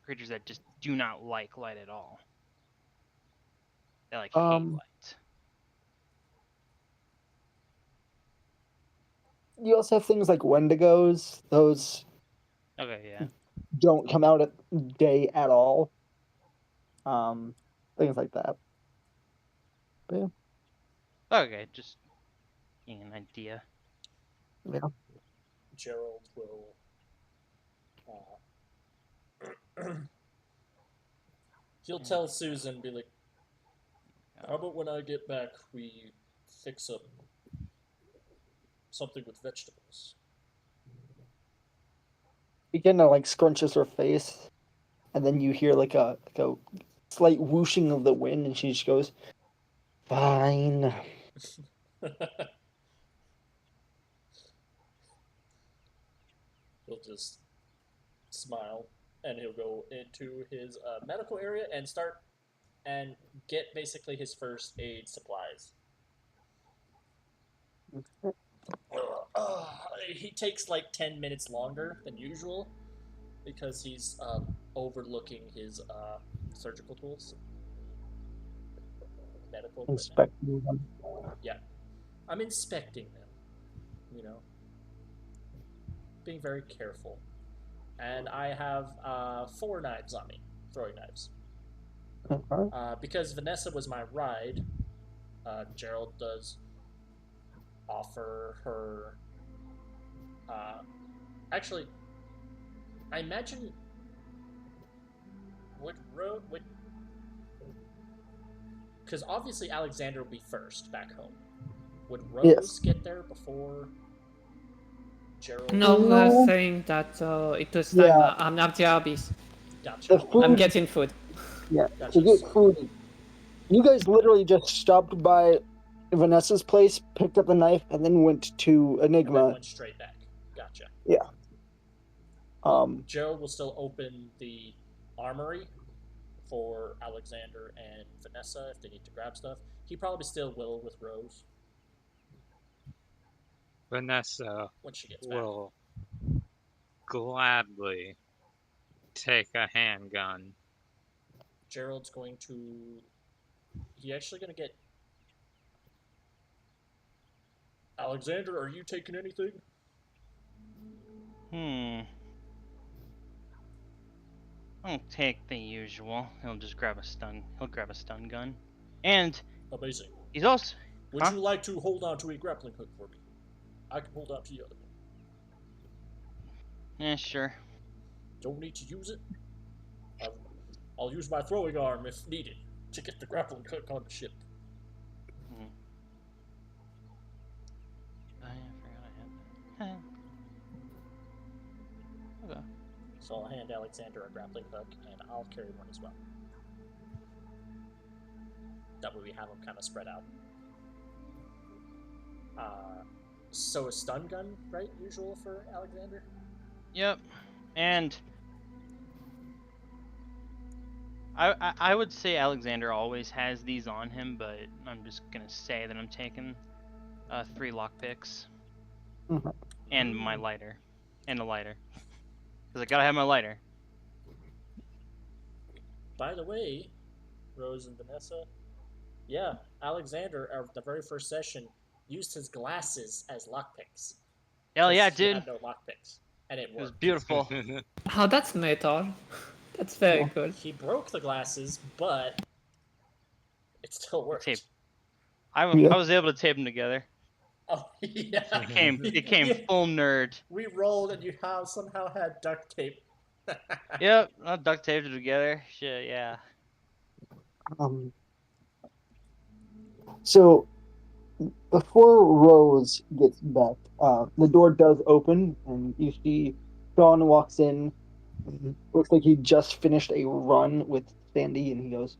creatures that just do not like light at all. They like hate light. You also have things like Wendigos. Those Okay, yeah. don't come out at day at all. Things like that. But yeah. Okay, just getting an idea. Yeah. Gerald will he'll tell Susan, be like, how about when I get back we fix up something with vegetables? He kind of like scrunches her face, and then you hear like a slight whooshing of the wind, and she just goes, "Fine." He'll just smile and he'll go into his medical area and start and get basically his first aid supplies. He takes like 10 minutes longer than usual because he's overlooking his surgical tools, medical equipment. Inspecting them. Yeah, I'm inspecting them, you know, being very careful. And I have 4 knives on me, throwing knives. Because Vanessa was my ride, Gerald does offer her. Actually, I imagine would because obviously Alexander will be first back home. Would Rose get there before? Gerald. No, No. saying that it was time. Yeah. I'm not Jarvis. Gotcha. The food. I'm getting food. Yeah. Gotcha. To get food. You guys literally just stopped by Vanessa's place, picked up the knife, and then went to And then Enigma. went straight back. Gotcha. Yeah. Gerald will still open the armory for Alexander and Vanessa if they need to grab stuff. He probably still will with Rose Vanessa when she gets back. will gladly take a handgun. Gerald's going to. He actually going to get. Alexander, are you taking anything? I'll take the usual. He'll grab a stun gun. And Amazing. he's also Would you like to hold on to a grappling hook for me? I can hold on to the other one. Yeah, sure. Don't need to use it. I'll use my throwing arm if needed to get the grappling hook on the ship. I forgot I had that. Okay. So I'll hand Alexander a grappling hook, and I'll carry one as well. That way we have them kind of spread out. So a stun gun, right? Usual for Alexander? Yep. And I would say Alexander always has these on him, but I'm just gonna say that I'm taking 3 lockpicks and my lighter, and a lighter, because I gotta have my lighter. By the way, Rose and Vanessa, yeah, Alexander, at the very first session, used his glasses as lockpicks. Hell yeah, He dude. had no lockpicks, and it worked. It was beautiful. Oh, that's metal. That's very good. He broke the glasses, but it still worked. Tape. I was able to tape them together. Oh yeah. It came Yeah. full nerd. We rolled, and you somehow had duct tape. Yep, I duct taped it together. Shit, yeah. So before Rose gets back, the door does open, and you see Sean walks in. Looks like he just finished a run with Sandy, and he goes,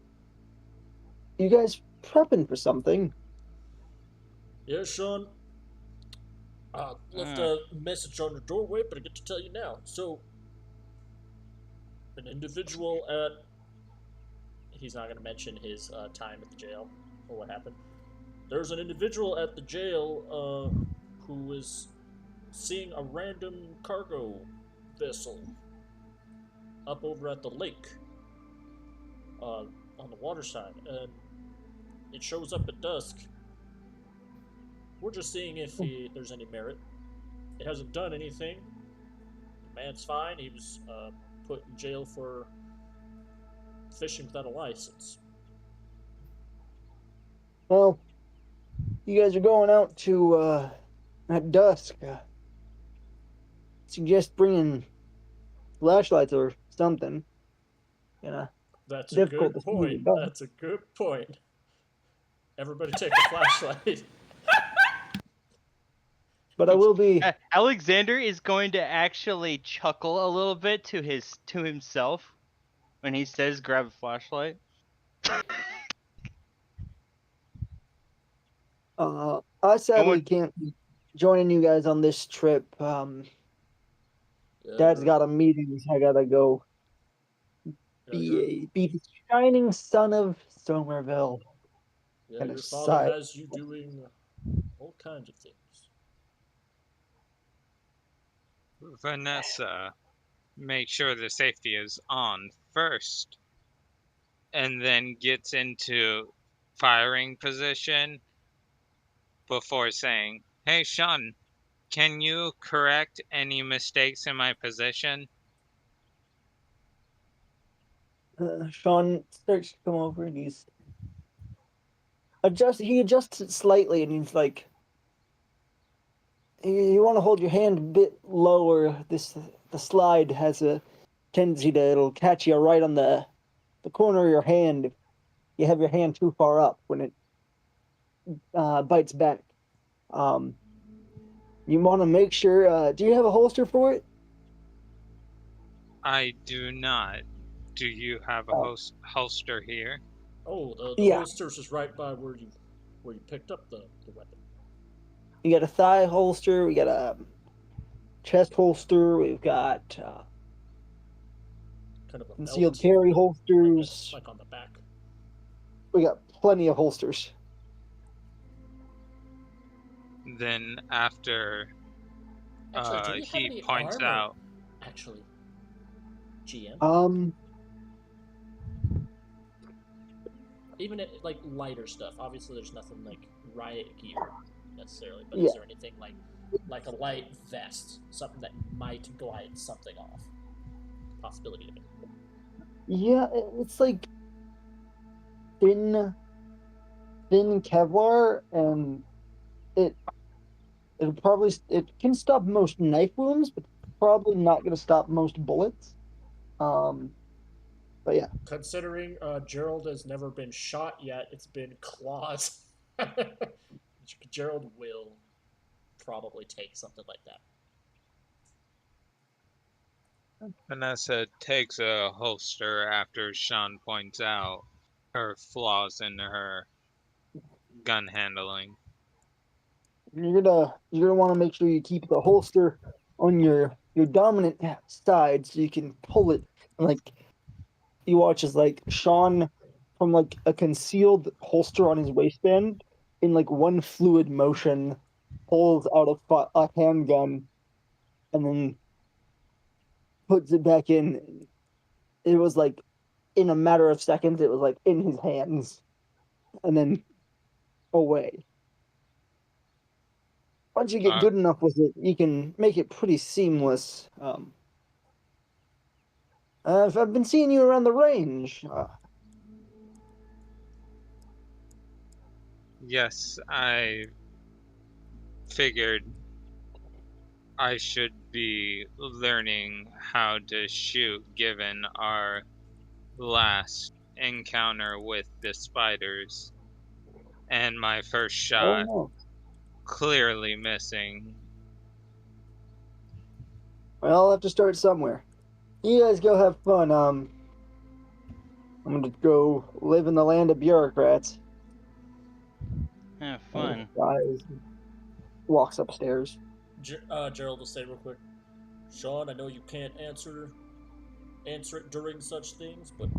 "You guys prepping for something?" Yeah, Sean. Left a message on the doorway, but I get to tell you now. So, an individual at. He's not going to mention his time at the jail or what happened. There's an individual at the jail who was seeing a random cargo vessel up over at the lake on the water side, and it shows up at dusk. We're just seeing if there's any merit. It hasn't done anything. The man's fine. He was put in jail for fishing without a license. Well, you guys are going out to at dusk. Suggest bringing flashlights or something. That's a Difficult good to see in the point. dark. That's a good point. Everybody take a flashlight. But I will be. Alexander is going to actually chuckle a little bit to himself when he says grab a flashlight. I sadly can't be joining you guys on this trip. Dad's got a meeting. I gotta go. Be the shining sun of Somerville. Yeah, your father has you doing all kinds of things. Vanessa, make sure the safety is on first, and then gets into firing position before saying, "Hey, Sean, can you correct any mistakes in my position?" Sean starts to come over and he adjusts it slightly and he's like, you want to hold your hand a bit lower. The slide has a tendency to it'll catch you right on the corner of your hand if you have your hand too far up when it bites back. You want to make sure. Do you have a holster for it? I do not. Do you have a holster here? Oh, the Yeah. holsters is right by where you picked up the weapon. We got a thigh holster. We got a chest holster. We've got Kind of a concealed belt, carry like holsters. like on the back. We got plenty of holsters. Then after Actually, do we have he any points armor? out, Actually, GM. Even like lighter stuff. Obviously, there's nothing like riot gear necessarily, but Yeah. is there anything like a light vest, something that might glide something off? Possibility of it. Yeah, it's like thin Kevlar, and it it can stop most knife wounds, but probably not going to stop most bullets. But yeah, Considering Gerald has never been shot yet, it's been claws. Gerald will probably take something like that. Vanessa takes a holster after Sean points out her flaws in her gun handling. you're gonna want to make sure you keep the holster on your dominant side so you can pull it. And like you watch as like Sean from like a concealed holster on his waistband in like one fluid motion pulls out a handgun and then puts it back in. It was like in a matter of seconds, it was like in his hands and then away. Once you get good enough with it, you can make it pretty seamless. I've been seeing you around the range. Yes, I figured I should be learning how to shoot given our last encounter with the spiders and my first shot no. clearly missing. Well, I'll have to start somewhere. You guys go have fun. I'm gonna go live in the land of bureaucrats. Have fun. Guys walks upstairs. Gerald will say real quick, Sean, I know you can't answer it during such things, but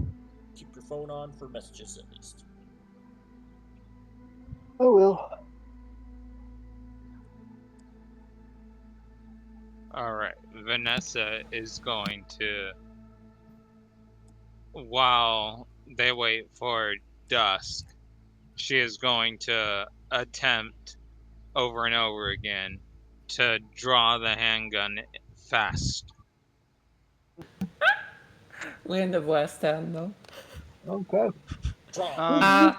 keep your phone on for messages at least. I will. Alright, Vanessa is going to, while they wait for dusk, she is going to attempt over and over again to draw the handgun fast. We're in the West End, no? Okay. Draw.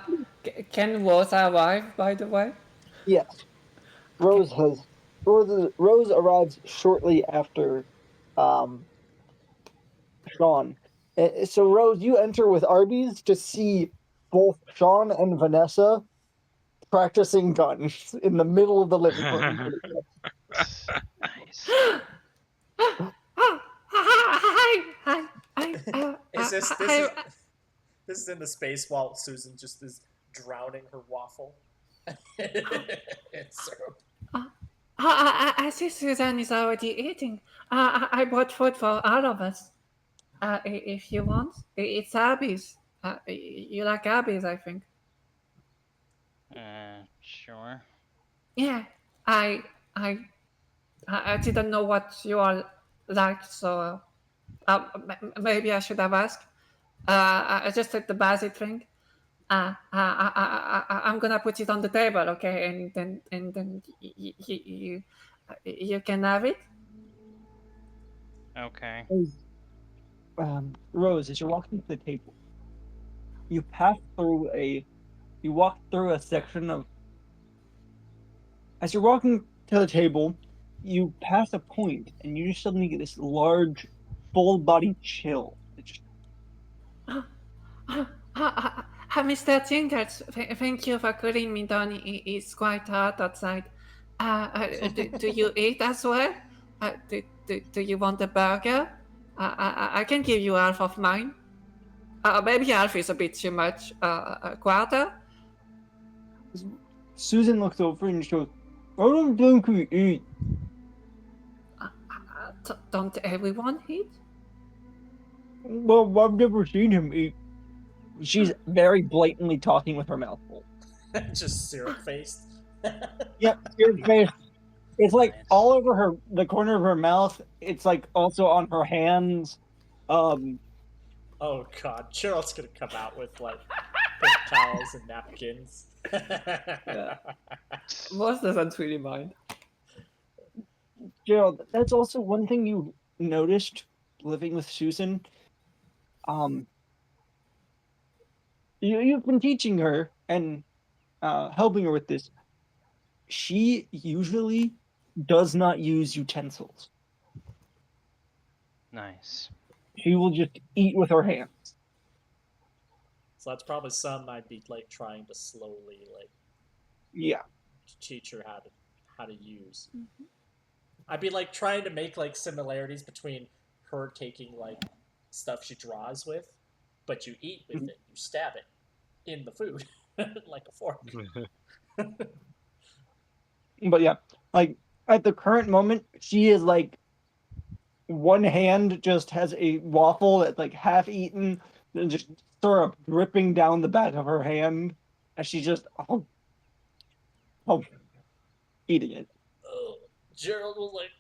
Can Rose arrive, by the way? Yes. Okay. Rose arrives shortly after um Sean. So Rose, you enter with Arby's to see both Sean and Vanessa practicing guns in the middle of the living room. Nice. This is in the space while Susan just is drowning her waffle in syrup. I see Suzanne is already eating. I brought food for all of us. If you want, it's Abby's. You like Abby's, I think. Sure. Yeah, I I I didn't know what you all liked, so maybe I should have asked. I just took the basic thing. I'm gonna put it on the table, okay, and then you can have it. Okay. Rose, as you're walking to the table, you walk through a section of. As you're walking to the table, you pass a point, and you just suddenly get this large, full-body chill. It just Mr. Tinkers, thank you for cooling me down. It's quite hot outside. Do you eat as well? Do you want a burger? I can give you half of mine. Maybe half is a bit too much. A quarter? Susan looks over and she goes, I don't think we eat. Don't everyone eat? Well, I've never seen him eat. She's very blatantly talking with her mouth full. Just syrup faced. Yep, your face. It's like Nice. all over the corner of her mouth. It's like also on her hands. Oh god, Gerald's gonna come out with like paper towels and napkins. Yeah. Most doesn't really mind. Gerald, that's also one thing you noticed living with Susan. You've been teaching her and helping her with this. She usually does not use utensils. Nice. She will just eat with her hands. So that's probably something I'd be like trying to slowly like Yeah. teach her how to use. I'd be like trying to make like similarities between her taking like stuff she draws with, but you eat with it. You stab it in the food like a fork. But yeah, like at the current moment, she is like one hand just has a waffle that's like half eaten, and just syrup dripping down the back of her hand as she's just eating it. Gerald will like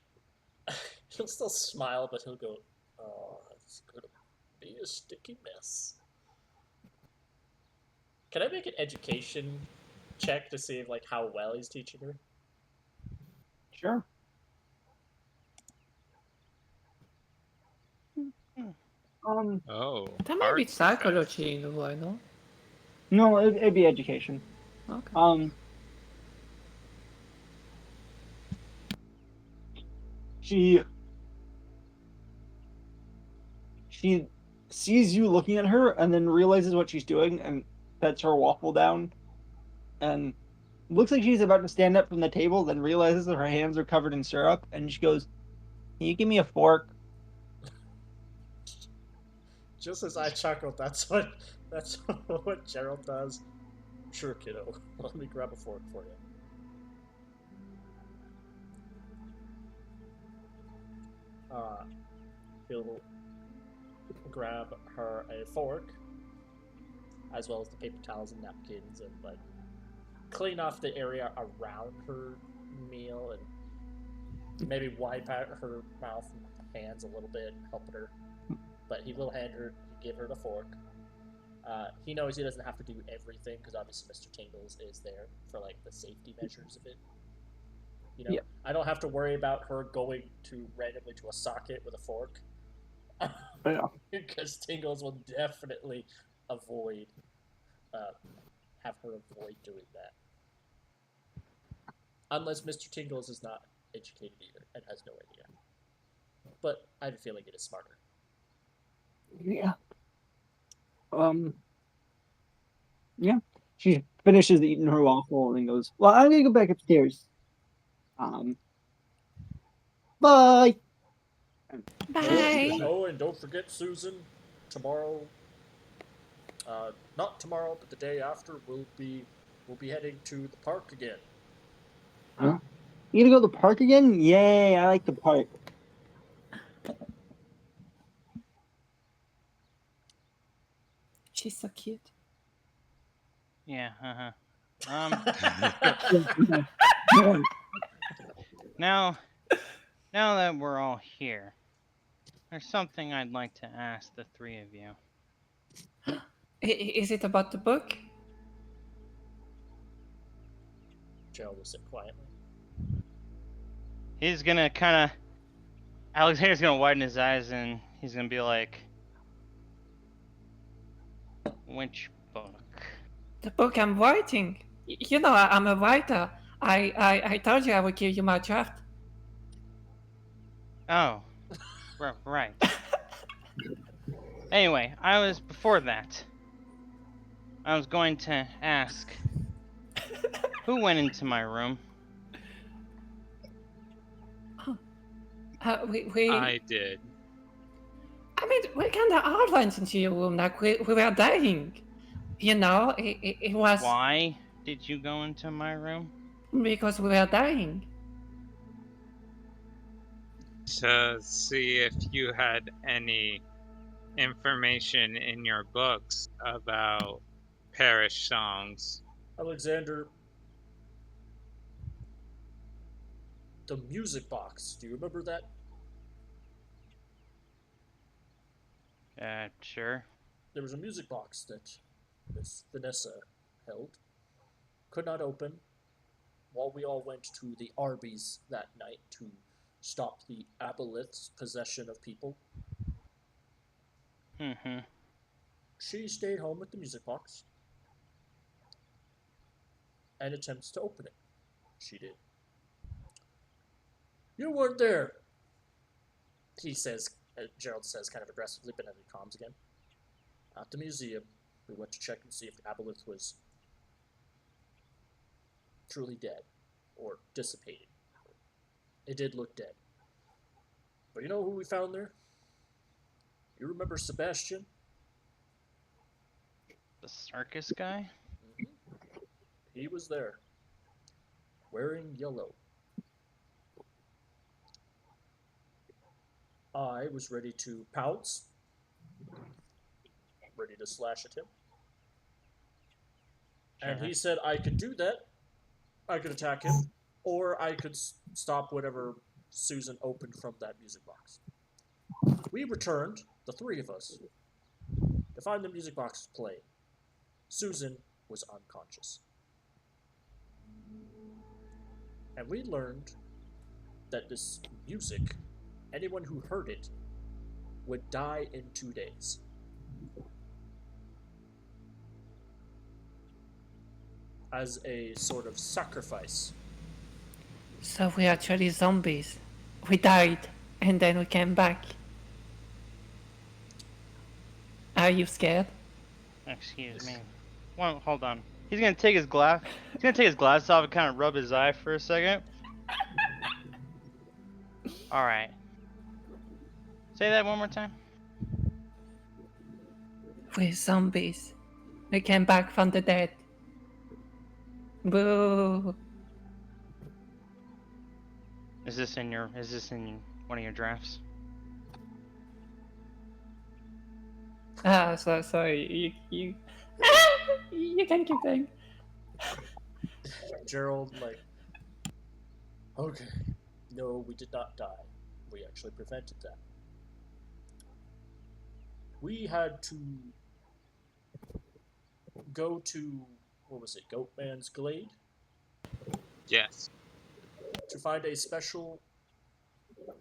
he'll still smile, but he'll go, "Oh, it's gonna be a sticky mess." Can I make an education check to see like how well he's teaching her? Sure. Oh, That might be arts psychology in a way, no? No, it'd be education. Okay. She sees you looking at her and then realizes what she's doing and sets her waffle down and looks like she's about to stand up from the table, then realizes that her hands are covered in syrup and she goes, "Can you give me a fork?" Just as I chuckled, that's what what Gerald does. Sure, kiddo. Let me grab a fork for you. He'll grab her a fork, as well as the paper towels and napkins, and like clean off the area around her meal, and maybe wipe out her mouth and hands a little bit, helping her. But he will give her the fork. He knows he doesn't have to do everything because obviously Mr. Tingles is there for like the safety measures of it. You know, Yeah. I don't have to worry about her going to randomly to a socket with a fork. Yeah. Because Tingles will definitely avoid have her avoid doing that. Unless Mr. Tingles is not educated either and has no idea. But I have a feeling it is smarter. Yeah. Yeah. She finishes eating her waffle and then goes, "Well, I'm gonna go back upstairs. Bye." Bye. Oh, and don't forget, Susan, tomorrow, not tomorrow, but the day after, we'll be heading to the park again. Huh? You gonna go to the park again? Yay! I like the park. She's so cute. Yeah. Now that we're all here, there's something I'd like to ask the three of you. Is it about the book? Gerald will sit quietly. He's gonna kind of. Alexander's gonna widen his eyes and he's gonna be like, "Which book?" The book I'm writing. You know, I'm a writer. I told you I would give you my draft. Oh, right. Anyway, before that, I was going to ask, who went into my room? We I did. I mean, we kind of all went into your room like we were dying. You know, it was Why did you go into my room? because we were dying. To see if you had any information in your books about parish songs. Alexander, the music box. Do you remember that? Sure. There was a music box that Miss Vanessa held, could not open, while we all went to the Arby's that night to stop the aboleth's possession of people. Mm-hmm. She stayed home with the music box and attempts to open it. She did. You weren't there, he says, Gerald says kind of aggressively, but then he calms again. At the museum, we went to check and see if the aboleth was truly dead or dissipated. It did look dead. But you know who we found there? You remember Sebastian? The circus guy? Mm-hmm. He was there, wearing yellow. I was ready to pounce, ready to slash at him. And Sure. he said I could do that. I could attack him, or I could stop whatever Susan opened from that music box. We returned, the three of us, to find the music box playing. Susan was unconscious. And we learned that this music, anyone who heard it, would die in 2 days. As a sort of sacrifice. So we actually zombies. We died and then we came back. Are you scared? Excuse me. Well, hold on. He's gonna take his glass. He's gonna take his glasses off and kind of rub his eye for a second. All right. Say that one more time. We're zombies. We came back from the dead. Boo. Is this in one of your drafts? So sorry, you you can keep going. Gerald, like, okay, no, we did not die. We actually prevented that. We had to go to, what was it, Goatman's Glade? Yes. To find a special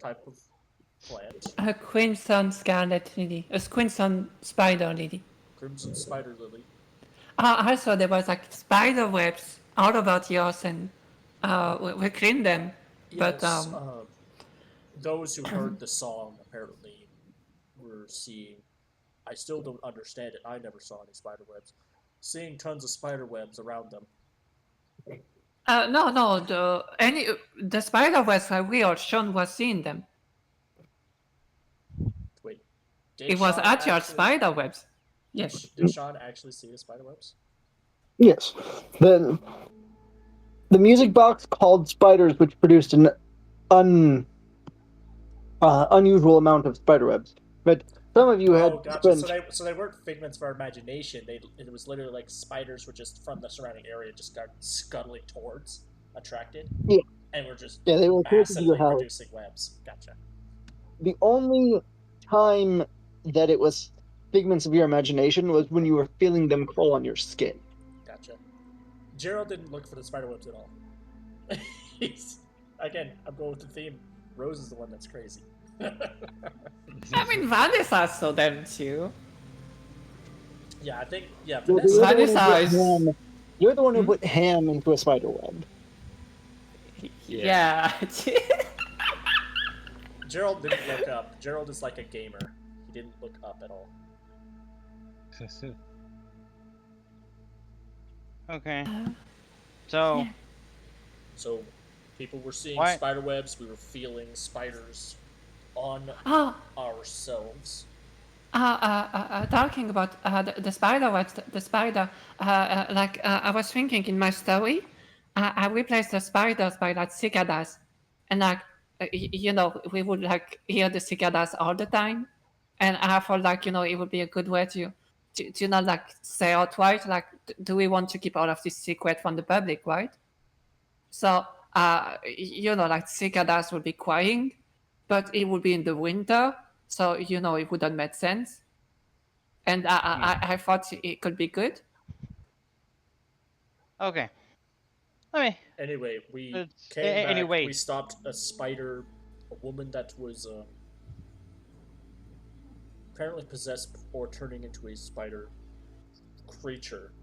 type of plant, A crimson scarlet lily, a crimson spider lily. Crimson Spider Lily. Also, there was like spider webs all about yours, and we cleaned them. But Yes, those who heard the song apparently were seeing. I still don't understand it. I never saw any spider webs. Seeing tons of spider webs around them. no, the spider webs are real. Sean was seeing them. Wait, did It was Sean actual actually? spider webs. Yes. Did Sean actually see the spider webs? Yes. The music box called spiders, which produced an unusual amount of spider webs. But some of you had gotcha. spent. So they weren't figments of our imagination. It was literally like spiders were just from the surrounding area just got scuttling towards, attracted, Yeah, and were just yeah, they were close to your massively house. producing webs. Gotcha. The only time that it was figments of your imagination was when you were feeling them crawl on your skin. Gotcha. Gerald didn't look for the spider webs at all. He's, again, I'm going with the theme. Rose is the one that's crazy. I mean, Vanessa saw them too. Yeah, I think Well, Vanessa. you're the one who put ham into a spider web. Yeah. Gerald didn't look up. Gerald is like a gamer. He didn't look up at all. Okay. So. Yeah. So, people were seeing Why- spider webs. We were feeling spiders on Oh, ourselves. talking about the spider, the spider? I was thinking in my story, I replaced the spiders by like cicadas, and we would like hear the cicadas all the time, and I thought like it would be a good way to not like say outright like, do we want to keep all of this secret from the public, right? So like cicadas would be crying, but it would be in the winter, so it wouldn't make sense. And I thought it could be good. Okay. Let me. Anyway, we It's, came back. anyway. We stopped a spider, a woman that was apparently possessed or turning into a spider creature.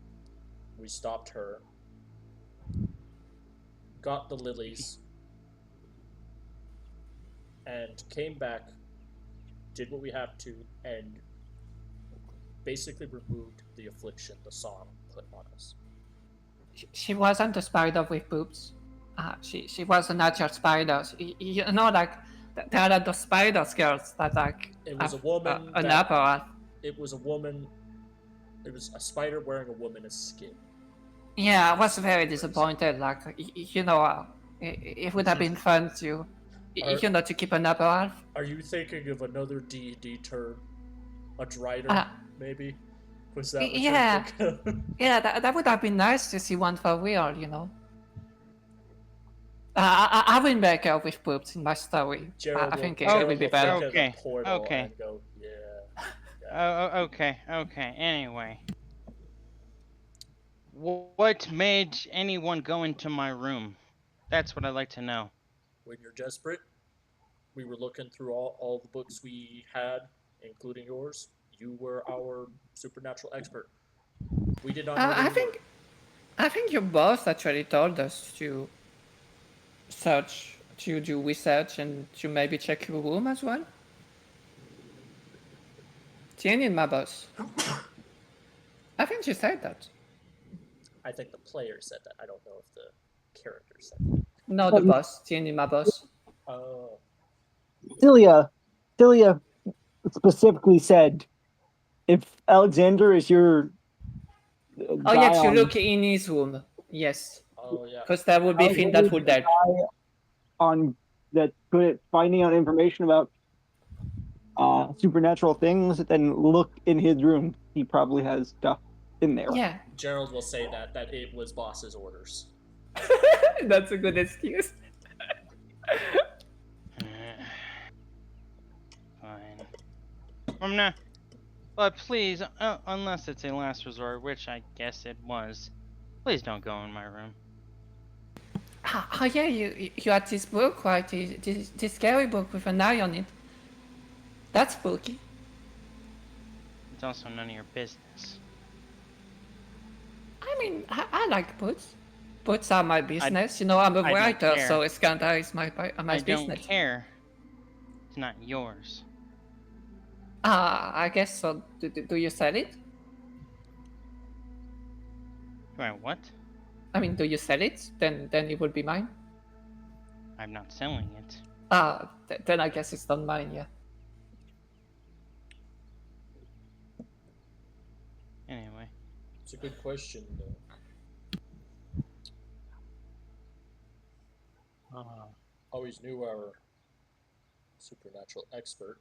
We stopped her, got the lilies, and came back, did what we have to, and basically removed the affliction the song put on us. She wasn't a spider with boobs. She was a natural spider. Like there are the spider girls that like It was have a woman. an upper. It was a woman. It was a spider wearing a woman's skin. Yeah, I was very disappointed. Like it would have been fun to to keep an upper half. Are you thinking of another D&D term? A drider, maybe? Was that what yeah. you're thinking of? Yeah, that would have been nice to see one for real. I will make her with boobs in my story. I think it would be better. Okay. Okay. And go, yeah. Okay. Anyway. What made anyone go into my room? That's what I'd like to know. When you're desperate, we were looking through all the books we had, including yours. You were our supernatural expert. We did not know I think your boss actually told us to do research and to maybe check your room as well. Tianyin, my boss. I think she said that. I think the player said that. I don't know if the character said that. No, the boss. Tianyin, my boss. Oh. Celia specifically said, if Alexander is your Oh yeah, to look in his room. Yes. Oh yeah. Because that would be a thing that would dead. On that good at finding out information about supernatural things, then look in his room. He probably has stuff in there. Yeah. Gerald will say that it was boss's orders. That's a good excuse. Fine. I'm not. But please, unless it's a last resort, which I guess it was, please don't go in my room. Oh yeah, you had this book, right? This scary book with an eye on it. That's spooky. It's also none of your business. I mean, I like books. Books are my business. I'm a writer, so it's kind of my business. I don't care. It's not yours. I guess so. Do you sell it? Do I what? I mean, do you sell it? Then it would be mine. I'm not selling it. Then I guess it's not mine, yeah. Anyway. It's a good question, though. Always knew our supernatural expert.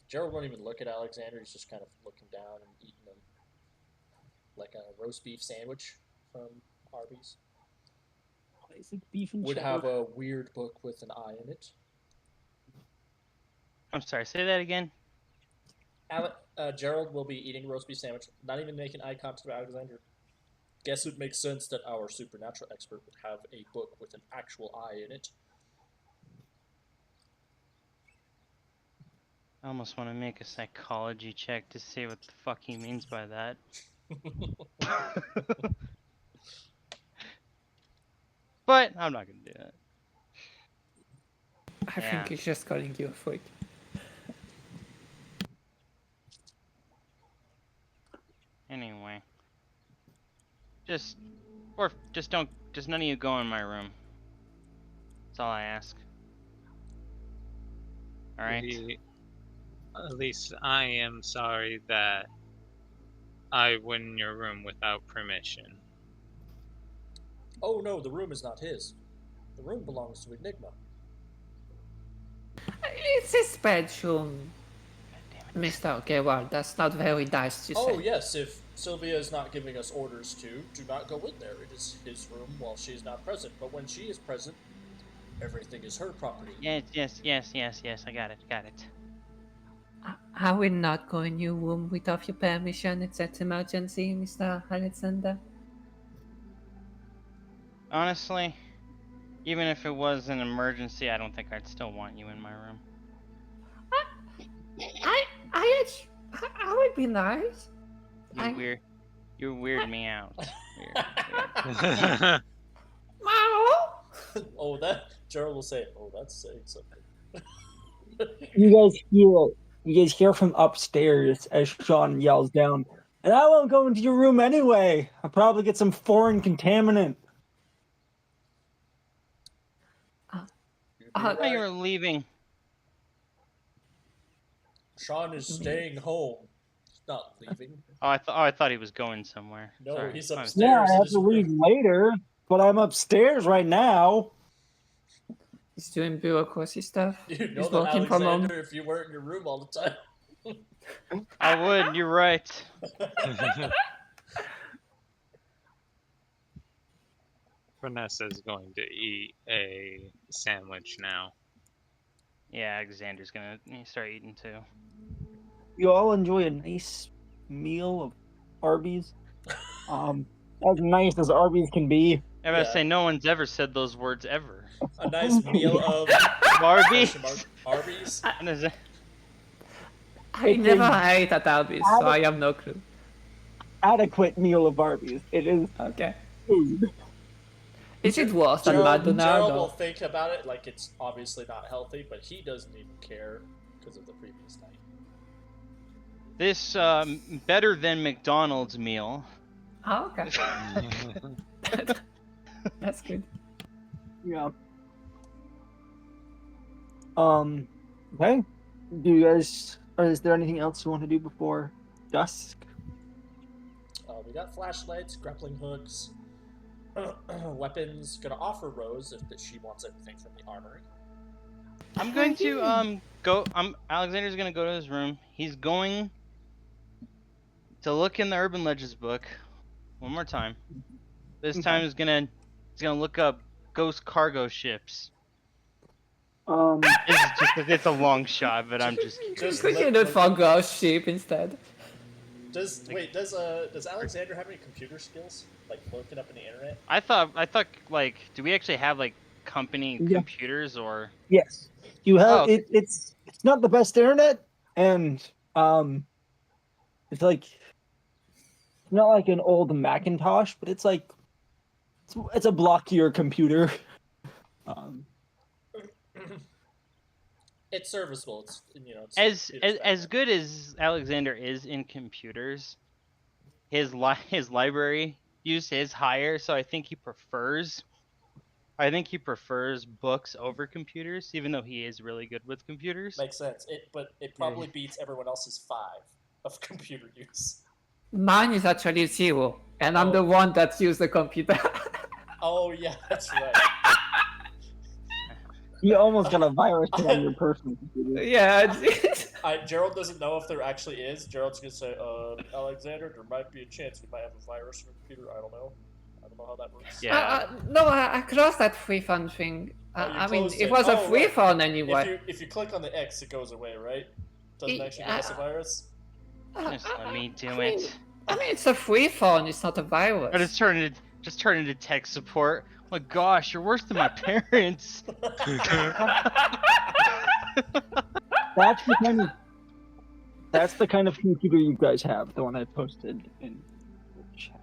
Gerald won't even look at Alexander. He's just kind of looking down and eating them like a roast beef sandwich from Arby's. Classic beef and Would cheddar. have a weird book with an eye in it. I'm sorry, say that again? Gerald will be eating a roast beef sandwich, not even making eye contact with Alexander. Guess it makes sense that our supernatural expert would have a book with an actual eye in it. I almost want to make a psychology check to see what the fuck he means by that. But I'm not going to do that. I think he's just calling you a freak. Anyway. Just none of you go in my room. That's all I ask. All right. At least I am sorry that I went in your room without permission. Oh no, the room is not his. The room belongs to Enigma. It's his bedroom, Mr. Gerard. That's not very nice to Oh say. yes, if Sylvia is not giving us orders to, do not go in there. It is his room while she is not present. But when she is present, everything is her property. Yes. I got it. I will not go in your room without your permission. It's an emergency, Mr. Alexander. Honestly, even if it was an emergency, I don't think I'd still want you in my room. I would be nice. You weird me out. Weird. Oh, that Gerald will say. Oh, that's saying something. You guys hear from upstairs as Sean yells down, and I won't go into your room anyway. I'll probably get some foreign contaminant. You'd be Oh, Oh, you right. were leaving. Sean is staying home. He's not leaving. Oh, I thought he was going somewhere. No, Sorry. he's My upstairs. mistake. Yeah, I in have his to leave room. later, but I'm upstairs right now. He's doing bureaucracy stuff. You know He's that, working from home. Alexander, if you weren't in your room all the time. I would. You're right. Vanessa's going to eat a sandwich now. Yeah, Alexander's gonna start eating too. You all enjoy a nice meal of Arby's. As nice as Arby's can be. I was Yeah. say no one's ever said those words ever. A nice meal of Arby's. Arby's. And is it- I It never is ate at Arby's, so I have no clue. Adequate meal of Arby's. It is Okay. food. Is it worse than Gerald will McDonald's? think about it like it's obviously not healthy, but he doesn't even care because of the previous night. This better than McDonald's meal. Oh, okay. That's good. Yeah. Okay. Do you guys? Or is there anything else you want to do before dusk? We got flashlights, grappling hooks, weapons. Gonna offer Rose if she wants anything from the armory. I'm going to go. Alexander's gonna go to his room. He's going to look in the Urban Legends book one more time. This time he's gonna look up ghost cargo ships. It's a long shot, but I'm just curious. We can do it for ghost sheep instead. Does Alexander have any computer skills? Like looking up in the internet? I thought like, do we actually have like company Yeah. computers or? Yes. You have Oh, okay. It's not the best internet, and it's like it's not like an old Macintosh, but it's like it's a blockier computer. It's serviceable. It's As good as Alexander is in computers, his library use is higher, so I think he prefers books over computers, even though he is really good with computers. makes sense. But it probably beats everyone else's 5 of computer use. Mine is actually 0, and I'm the one that used the computer. Oh yeah, that's right. You almost got a virus on your personal computer. Yeah. Gerald doesn't know if there actually is. Gerald's gonna say, Alexander, there might be a chance we might have a virus on your computer. I don't know how that works. Yeah. No, I closed that free phone thing. I mean, closed it it. was a Oh, free right. phone anyway. If you click on the X, it goes away, right? Doesn't actually give us a virus. Just let me do I mean, it. I mean, it's a free phone. It's not a virus. Or just turn into tech support. Oh my gosh, you're worse than my parents. That's the kind of computer you guys have. The one I posted in the chat.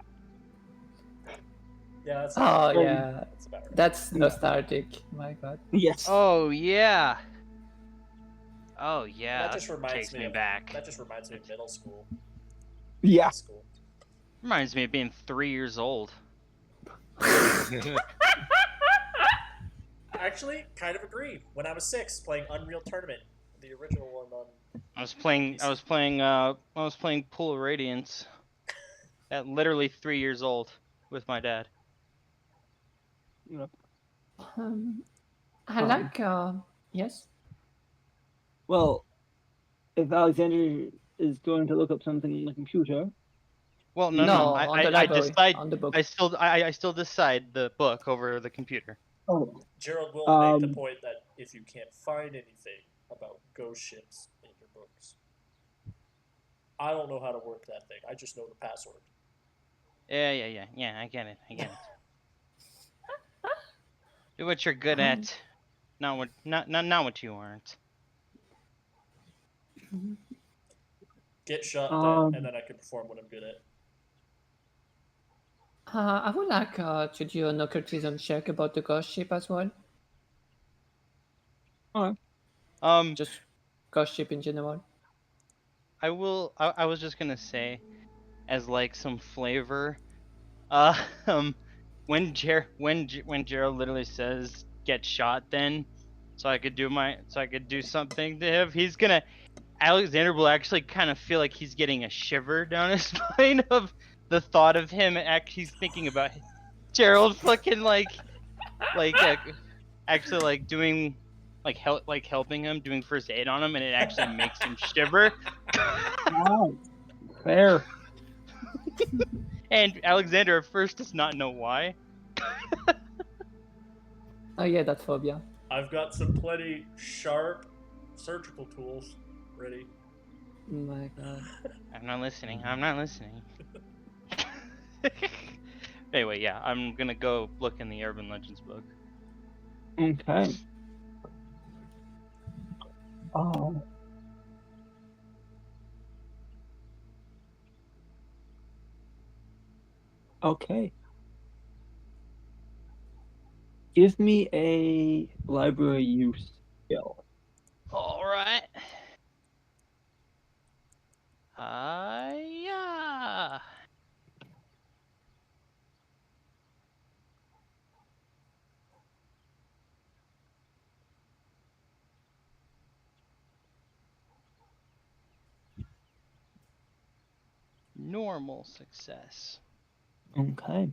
Yeah, that's yeah. that's about right. That's nostalgic. My God. Yes. Oh yeah. Oh yeah. That just reminds takes me me of back. That just reminds me of middle school. Yeah. High school. Reminds me of being 3 years old. Actually, kind of agree. When I was 6, playing Unreal Tournament the original one on. I was playing Pool of Radiance at literally 3 years old with my dad. Yep. I like. Yes. Well, if Alexander is going to look up something on the computer, Well, No, no. on the I library, decide. on the book. I still decide the book over the computer. oh, Gerald will make the Um, point that if you can't find anything about ghost ships in your books, I don't know how to work that thing. I just know the password. Yeah. I get it. Do what you're good Um, at, not what you aren't. Get shot then, and um, then I can perform what I'm good at. I would like to do an occultism check about the ghost ship as well. alright. Just ghost ship in general. I was just gonna say, as like some flavor, um, when Gerald literally says get shot, then, so I could do something to him. Alexander will actually kind of feel like he's getting a shiver down his spine of the thought of him. He's thinking about Gerald fucking actually doing helping him, doing first aid on him, and it actually makes him shiver. Alright. Fair. And Alexander at first does not know why. Oh yeah, that phobia. I've got some plenty sharp surgical tools ready. Oh my god. I'm not listening. Anyway, yeah, I'm gonna go look in the Urban Legends book. Okay. Oh. Okay. Give me a library use skill. All right. Yeah. Normal success. Okay.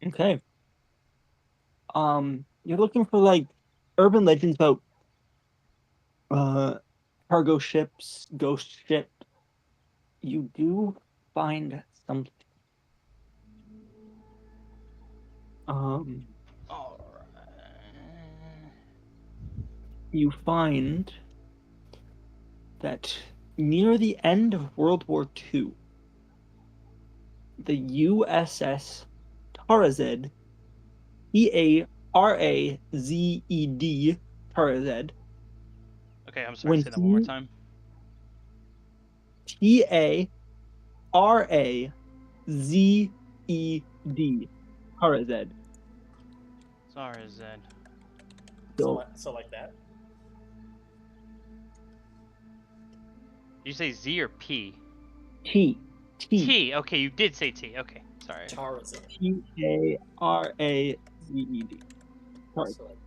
Okay. You're looking for like urban legends about cargo ships, ghost ships. You do find something. All right. You find that near the end of World War II, the USS Tarazed, Tarazed, Tarazed, Okay, I'm sorry. when Say that one more time. Tarazed, Tarazed. Sorry, Zed. So like that. Did you say Z or P? T. T. Okay, you did say T. Okay, sorry. Tarazed. Tarazed. So like,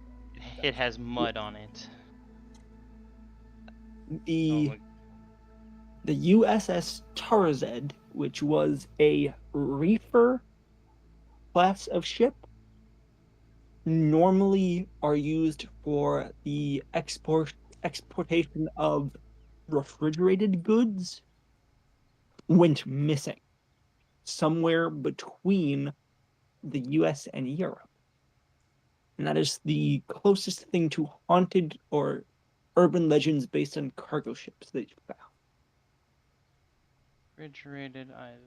It has mud on it. The USS Tarazed, which was a reefer class of ship, normally are used for the exportation of refrigerated goods, went missing somewhere between the US and Europe. And that is the closest thing to haunted or urban legends based on cargo ships that you found. Refrigerated item.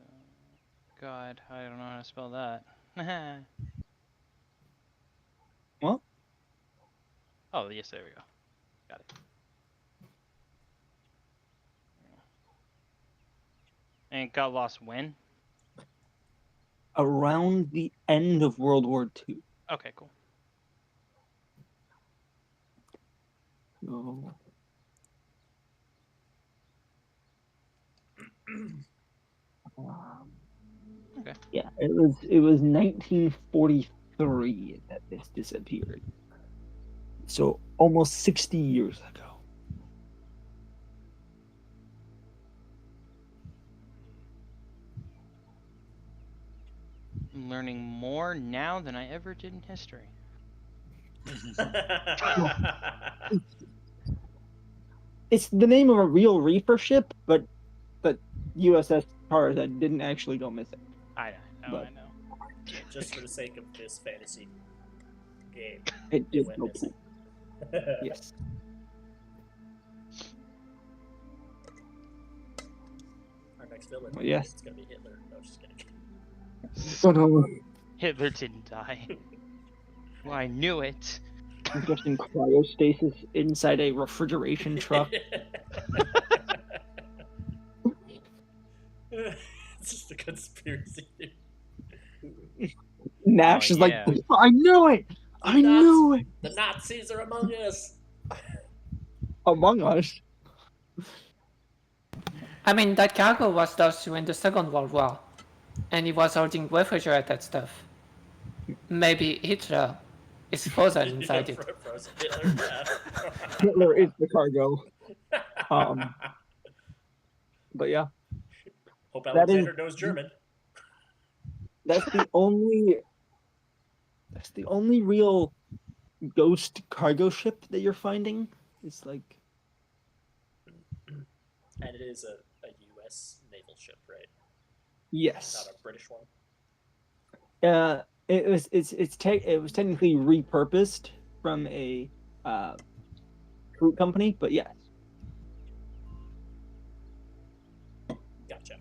God, I don't know how to spell that. Well, Oh, yes, there we go. Got it. And it got lost when? around the end of World War II. Okay, cool. So, It was 1943 that this disappeared. So almost 60 years ago. I'm learning more now than I ever did in history. It's the name of a real reefer ship, but the USS Tarzan didn't actually go missing. I know. But- I know. Just for the sake of this fantasy game, It it did went go missing. Yes. Our next villain. Well, yes. It's gonna be Hitler. No, just kidding. Oh no, Hitler didn't die. Well, I knew it. I'm just in cryostasis inside a refrigeration truck. It's just a conspiracy theory. Nash Oh, is yeah. like, I knew it! I knew it! The Nazis are among us. Among Us. I mean, that cargo was lost during the Second World War, and he was holding refrigerated stuff. Maybe Hitler is frozen inside it. Frozen Hitler. Yeah. Hitler is the cargo. But yeah, Hope that Alexander is- knows German. that's the only real ghost cargo ship that you're finding. It's like, And it is a U.S. naval ship, right? yes. Not a British one. It was technically repurposed from a fruit company, but yes. Gotcha.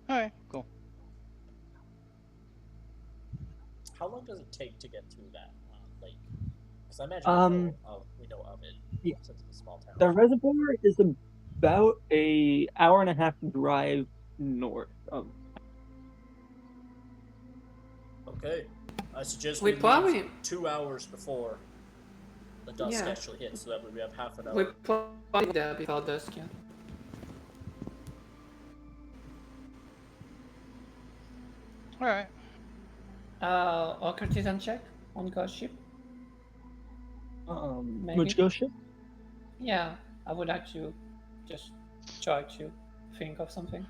All right, cool. How long does it take to get through that lake? Because I imagine we know of it yeah. since it's a small town. The reservoir is about a hour and a half drive north of. Okay. I suggest We we probably- leave 2 hours before the dusk Yeah. actually hits, so that way we have half an hour. We probably there before dusk, yeah. All right. Occultism check on ghost ship. Maybe. Which ghost ship? Yeah, I would like to just try to think of something.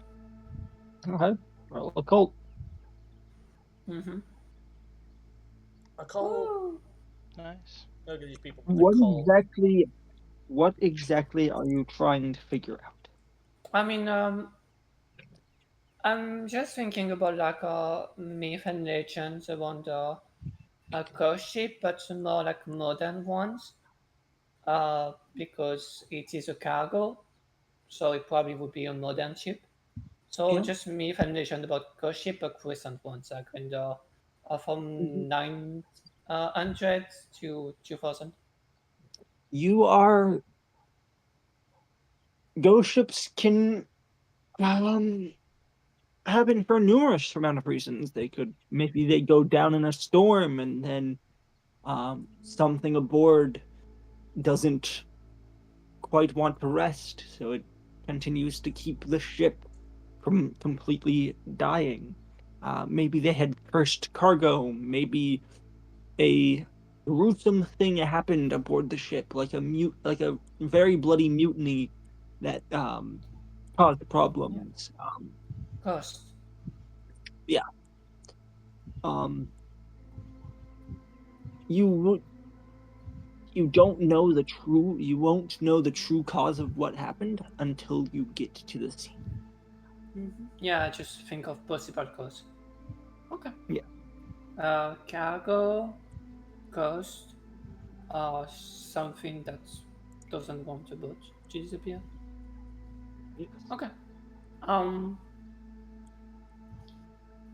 Okay. Well, occult. Mm-hmm. A call. Nice. Look at these people. What exactly are you trying to figure out? I mean, I'm just thinking about like myth and legends around a ghost ship, but some more like modern ones. Because it is a cargo, so it probably would be a modern ship. So Yeah. just myth and legend about ghost ship, but recent ones, like in the from 900 to 2000. You are. Ghost ships can happen for numerous amount of reasons. They go down in a storm, and then something aboard doesn't quite want to rest, so it continues to keep the ship from completely dying. Maybe they had cursed cargo. Maybe a gruesome thing happened aboard the ship, like a very bloody mutiny that caused problems. Ghost. You don't know you won't know the true cause of what happened until you get to the scene. Yeah, just think of possible cause. Okay. Yeah. Cargo, ghost, something that doesn't want to boat to disappear. Yes. Okay.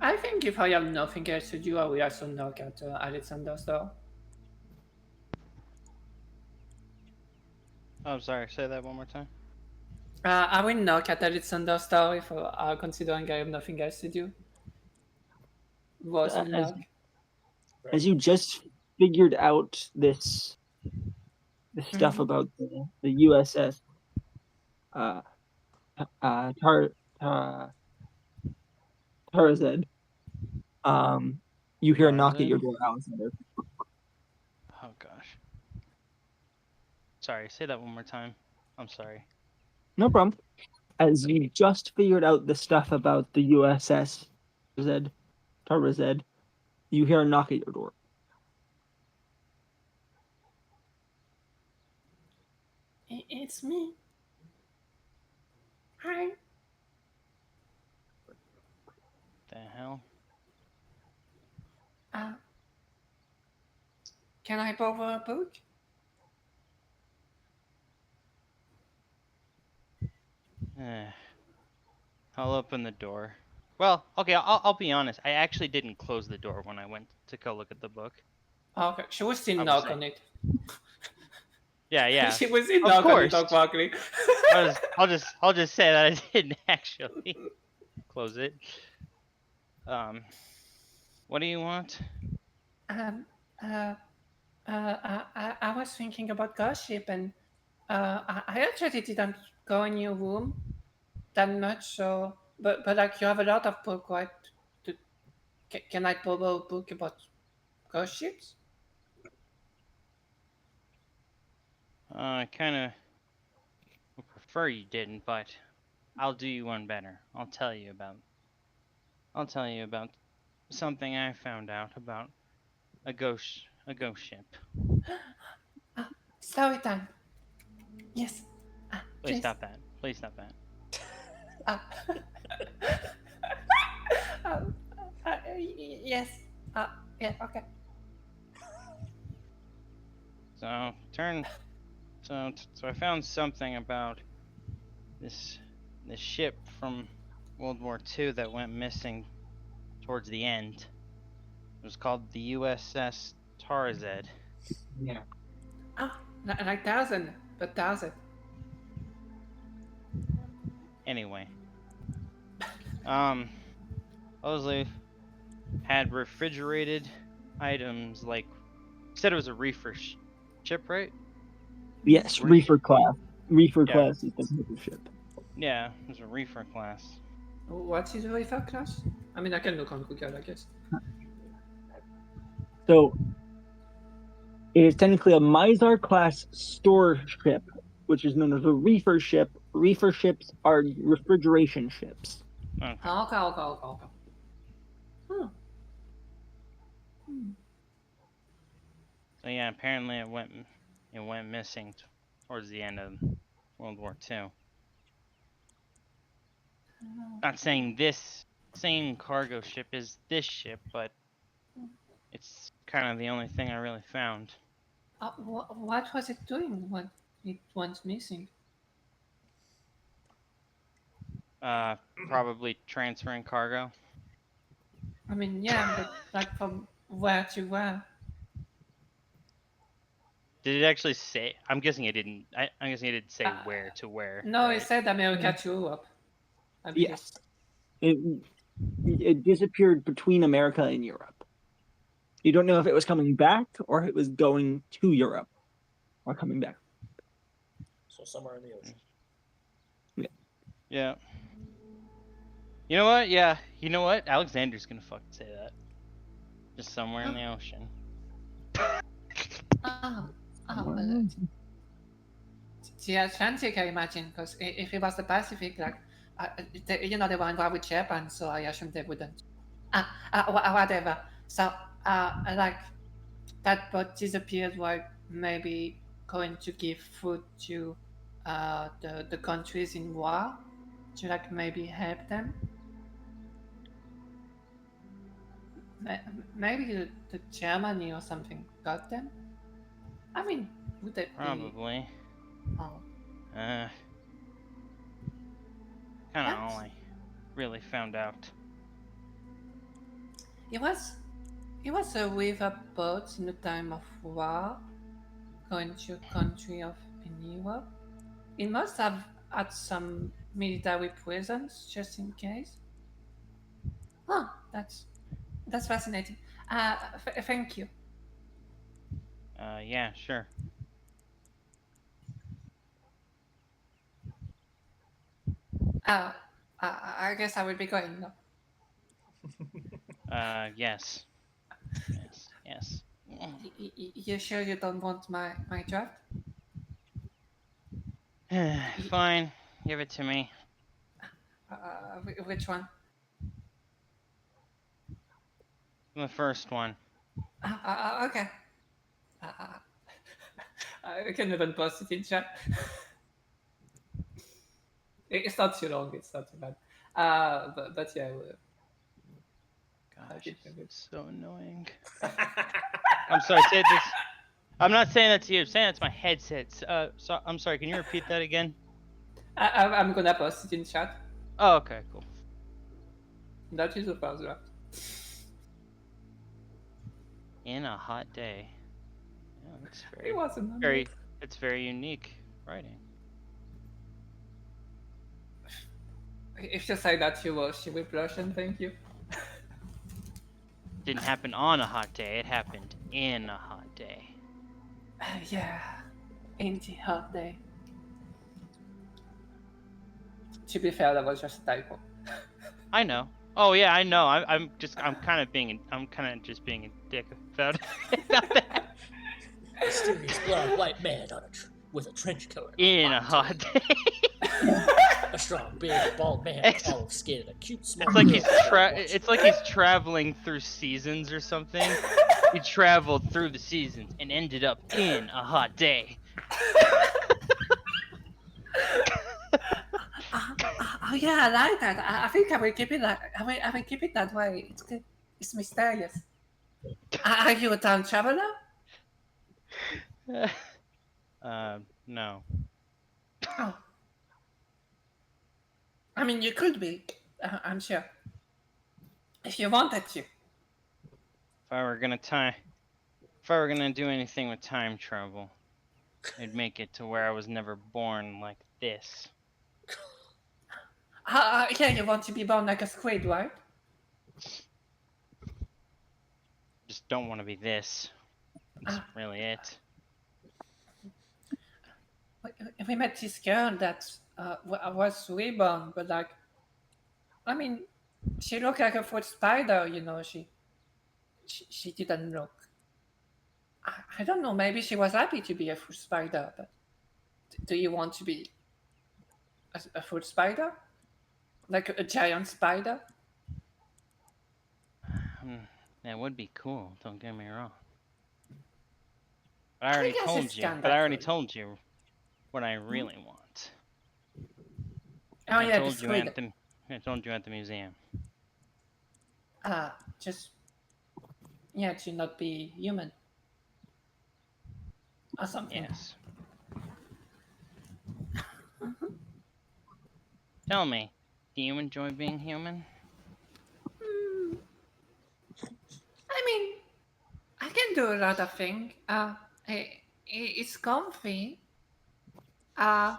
I think if I have nothing else to do, I will also knock at Alexander's door. Oh, I'm sorry. Say that one more time. I will knock at Alexander's door if considering I have nothing else to do. Was a knock. As you just figured out this stuff about the USS Tarzed. You hear a knock at Tarzed? your door, Alexander. Oh gosh. Sorry, say that one more time. I'm sorry. No problem. As you just figured out the stuff about the USS Tarzed, you hear a knock at your door. It's me. Hi. The hell? Can I borrow a book? I'll open the door. Well, okay, I'll be honest. I actually didn't close the door when I went to go look at the book. Okay, she was still I would knock say. on it. Yeah, yeah. She was still Of knock on course. it, Barkley. I'll just say that I didn't actually close it. What do you want? I was thinking about gossip, and I actually didn't go in your room that much. So, but like you have a lot of book, right? Can I borrow a book about gossips? I kind of would prefer you didn't, but I'll do you one better. I'll tell you about something I found out about a ghost ship. Story time. Yes. Please Please. stop that. Please stop that. Yes. Yeah. Okay. So I found something about this ship from World War II that went missing towards the end. It was called the USS Tarzed. Yeah. Like thousand, but thousand. Anyway, Osley had refrigerated items like you said it was a reefer ship, right? Yes, reefer class. Reefer Yeah. class is the type of ship. Yeah, it was a reefer class. What is a reefer class? I mean, I can look on Google, I guess. So it is technically a Mizar class store ship, which is known as a reefer ship. Reefer ships are refrigeration ships. Okay. Okay. So yeah, apparently it went missing towards the end of World War II. Not saying this same cargo ship is this ship, but it's kind of the only thing I really found. What was it doing when it went missing? Probably transferring cargo. I mean, yeah, but like from where to where? Did it actually say? I'm guessing it didn't. I'm guessing it didn't say where to where. No, right? it said America to Europe. I believe. Yes. It disappeared between America and Europe. You don't know if it was coming back or if it was going to Europe or coming back. So somewhere in the ocean. Yeah. You know what? Yeah. You know what? Alexander's gonna fucking say that. Just somewhere in the ocean. Well, it's the Atlantic, I imagine, because if it was the Pacific, like, they were involved with Japan, so I assume they wouldn't. Whatever. So, like, that boat disappeared while maybe going to give food to the countries in war to, like, maybe help them. Maybe the Germany or something got them. I mean, would that Probably. be? Oh. Kind of all I really found out. It was a river boat in the time of war, going to a country of in Europe. It must have had some military presence just in case. Huh, that's fascinating. Thank you. Yeah, sure. I guess I will be going now. Yes. Yes. You sure you don't want my draft? Fine. Give it to me. Which one? The first one. Okay. I can even post it in chat. It's not too long. It's not too bad. But yeah. Gosh, it's so annoying. I'm sorry. Say this. I'm not saying that to you. I'm saying that's my headset. So I'm sorry. Can you repeat that again? I'm gonna post it in chat. Oh, okay, cool. That is the first draft. In a hot day. Yeah, that's It wasn't very. It's very unique writing. If you say that, she will blush and thank you. Didn't happen on a hot day. It happened in a hot day. Yeah, in the hot day. To be fair, that was just a typo. I know. Oh yeah, I know. I'm kind of just being a dick about that. Mysterious blonde white man with a trench coat. In a hot day. A strong, big, bald man with olive skin and a cute, small. It's like he's traveling through seasons or something. He traveled through the seasons and ended up in a hot day. Oh yeah, I like that. I think I will keep it that. I will keep it that way. It's good. It's mysterious. Are you a time traveler? No. Oh. I mean, you could be. I'm sure. If you wanted to. If I were gonna do anything with time travel, I'd make it to where I was never born like this. Yeah, you want to be born like a squid, right? Just don't want to be this. That's really it. We met this girl that was reborn, but like, I mean, she looked like a fruit spider, you know. She didn't look. I don't know. Maybe she was happy to be a fruit spider, but do you want to be a fruit spider, like a giant spider? That would be cool. Don't get me wrong. But I already told you what I really want. Oh yeah, I told you at the museum. Just to not be human or something. Yes. Tell me, do you enjoy being human? I mean, I can do a lot of things. It's comfy. I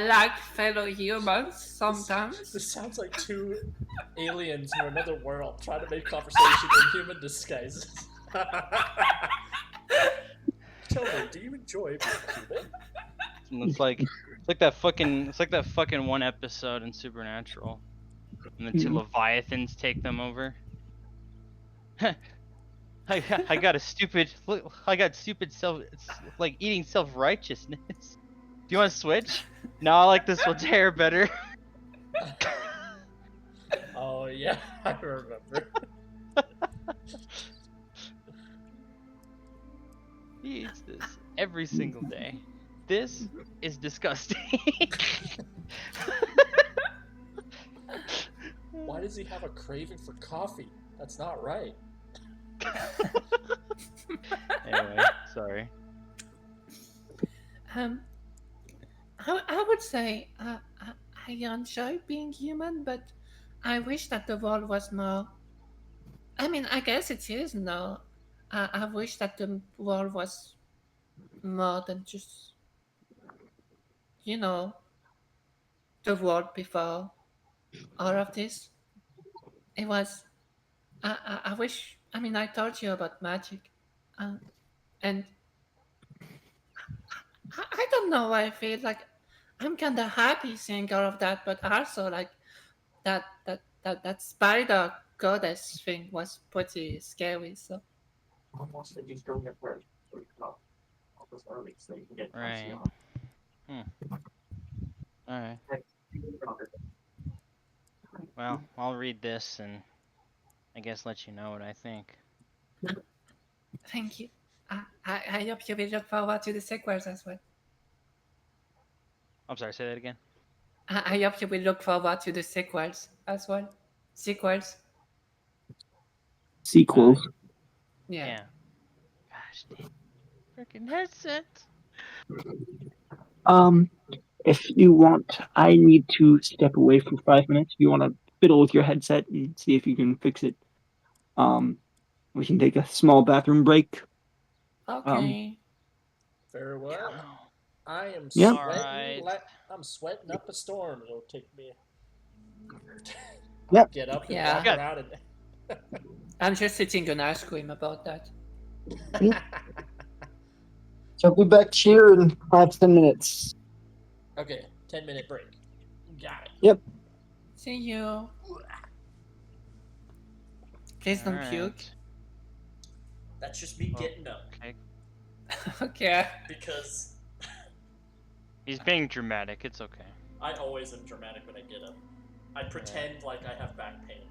like fellow humans sometimes. This sounds like two aliens from another world trying to make conversation in human disguises. Tell me, do you enjoy being human? It's like that fucking one episode in Supernatural, and the two Leviathans take them over. I got stupid like eating self-righteousness. Do you want to switch? No, I like this one tear better. Oh yeah, I remember. He eats this every single day. This is disgusting. Why does he have a craving for coffee? That's not right. Anyway, sorry. I would say I enjoy being human, but I wish that the world was more. I mean, I guess it is now. I wish that the world was more than just, the world before all of this. It was. I wish. I mean, I told you about magic, and I don't know why I feel like I'm kind of happy seeing all of that, but also like that spider goddess thing was pretty scary. So Right. Hmm. All right. Well, I'll read this and I guess let you know what I think. thank you. I hope you will look forward to the sequels as well. I'm sorry. Say that again. I hope you will look forward to the sequels as well. Sequels. Sequels. Yeah. Yeah. Gosh dang. Freaking headset. Um, if you want, I need to step away for 5 minutes. If you want to fiddle with your headset and see if you can fix it, um, we can take a small bathroom break. Okay. Very well. Oh. I am Yep. sweating. Alright. I'm sweating up a storm. It'll take me. Yep. Get up and Yeah. walk Good. around and. I'm just sitting on ice cream about that. So I'll be back here in 5 to 10 minutes. Okay, 10-minute break. Got it. Yep. See you. Please don't puke. Alright. That's just me getting up Okay. Okay. because He's being dramatic. It's okay. I always am dramatic when I get up. I pretend like I have back pain.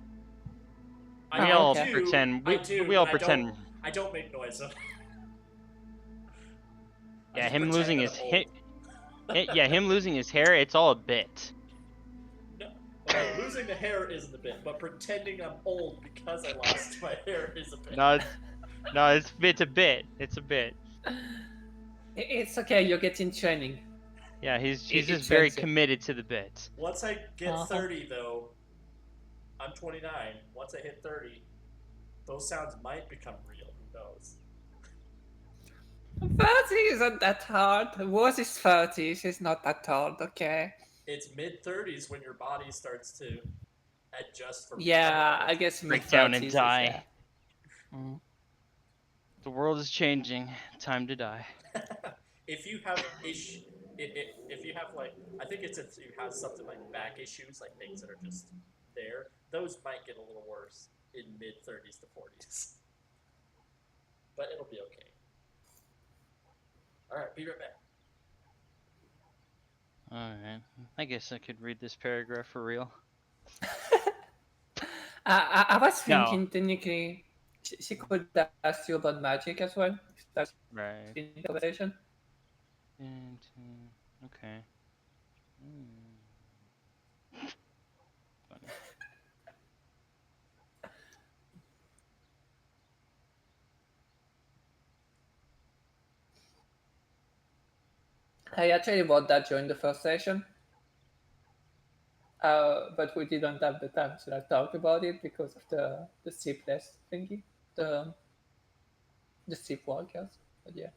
We Oh, all okay. pretend. I do, We all but pretend. I don't make noise. I Yeah, just him pretend losing that his I'm old. yeah, him losing his hair. It's all a bit. No, okay, losing the hair isn't a bit, but pretending I'm old because I lost my hair is a bit. No, it's a bit. It's a bit. It's okay. You're getting training. Yeah, he's It just very trains you. committed to the bit. Once I get Uh-huh. 30, though, I'm 29. Once I hit 30, those sounds might become real. Who knows? 30 isn't that hard. What is 30s? It's not that hard, okay? It's mid 30s when your body starts to adjust for Yeah, I retirement. guess mid Break down 30s and is, die. Mm. The world is changing. Time to die. If you have if you have like, I think it's if you have something like back issues, like things that are just there, those might get a little worse in mid 30s to 40s. But it'll be okay. All right, be right back. Alright. I guess I could read this paragraph for real. I was No. thinking technically she could ask you about magic as well. If that's Right. in the conversation. Okay. Funny. I actually wrote that during the first session. But we didn't have the time to like talk about it because of the sleepless thingy. The sleep walkers. But yeah.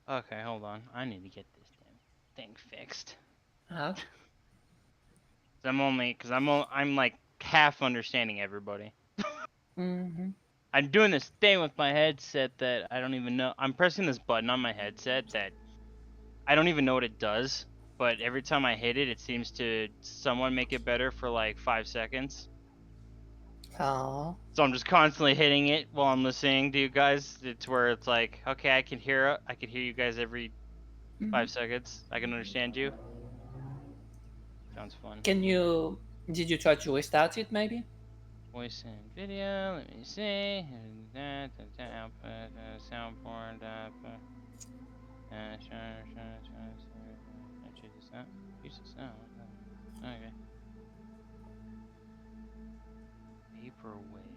Okay, hold on. I need to get this damn thing fixed. Uh-huh. I'm like half understanding everybody. Mm-hmm. I'm doing this thing with my headset that I don't even know. I'm pressing this button on my headset that I don't even know what it does, but every time I hit it, it seems to someone make it better for like 5 seconds. Oh. So I'm just constantly hitting it while I'm listening to you guys. It's where it's like, okay, I can hear you guys every 5 seconds. I can understand you. Sounds fun. Did you try to restart it maybe? Voice and video. Let me see. Output, soundboard. Choose the sound. Choose the sound. Okay. Vaporwave.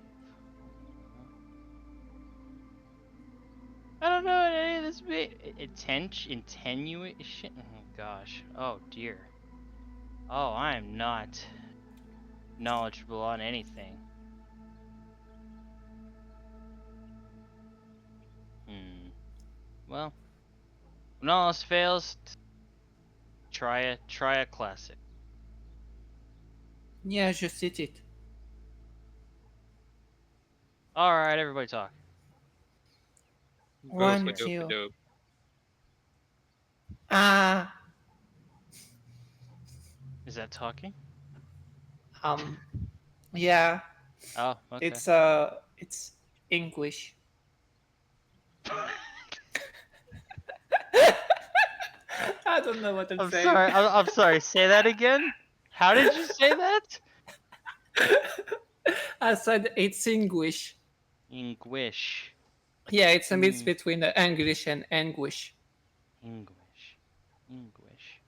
I don't know what any of this means. Attenuation. Oh gosh. Oh dear. Oh, I am not knowledgeable on anything. Well, when all else fails, try a classic. Yeah, just hit it. All right, everybody talk. One, Goopa doopa two. doop. Ah. Is that talking? Um. Yeah. Oh, okay. It's English. I don't know what I'm I'm saying. sorry. I'm sorry. Say that again. How did you say that? I said it's English. English. Yeah, it's a mix Hmm. between English and anguish. English. English.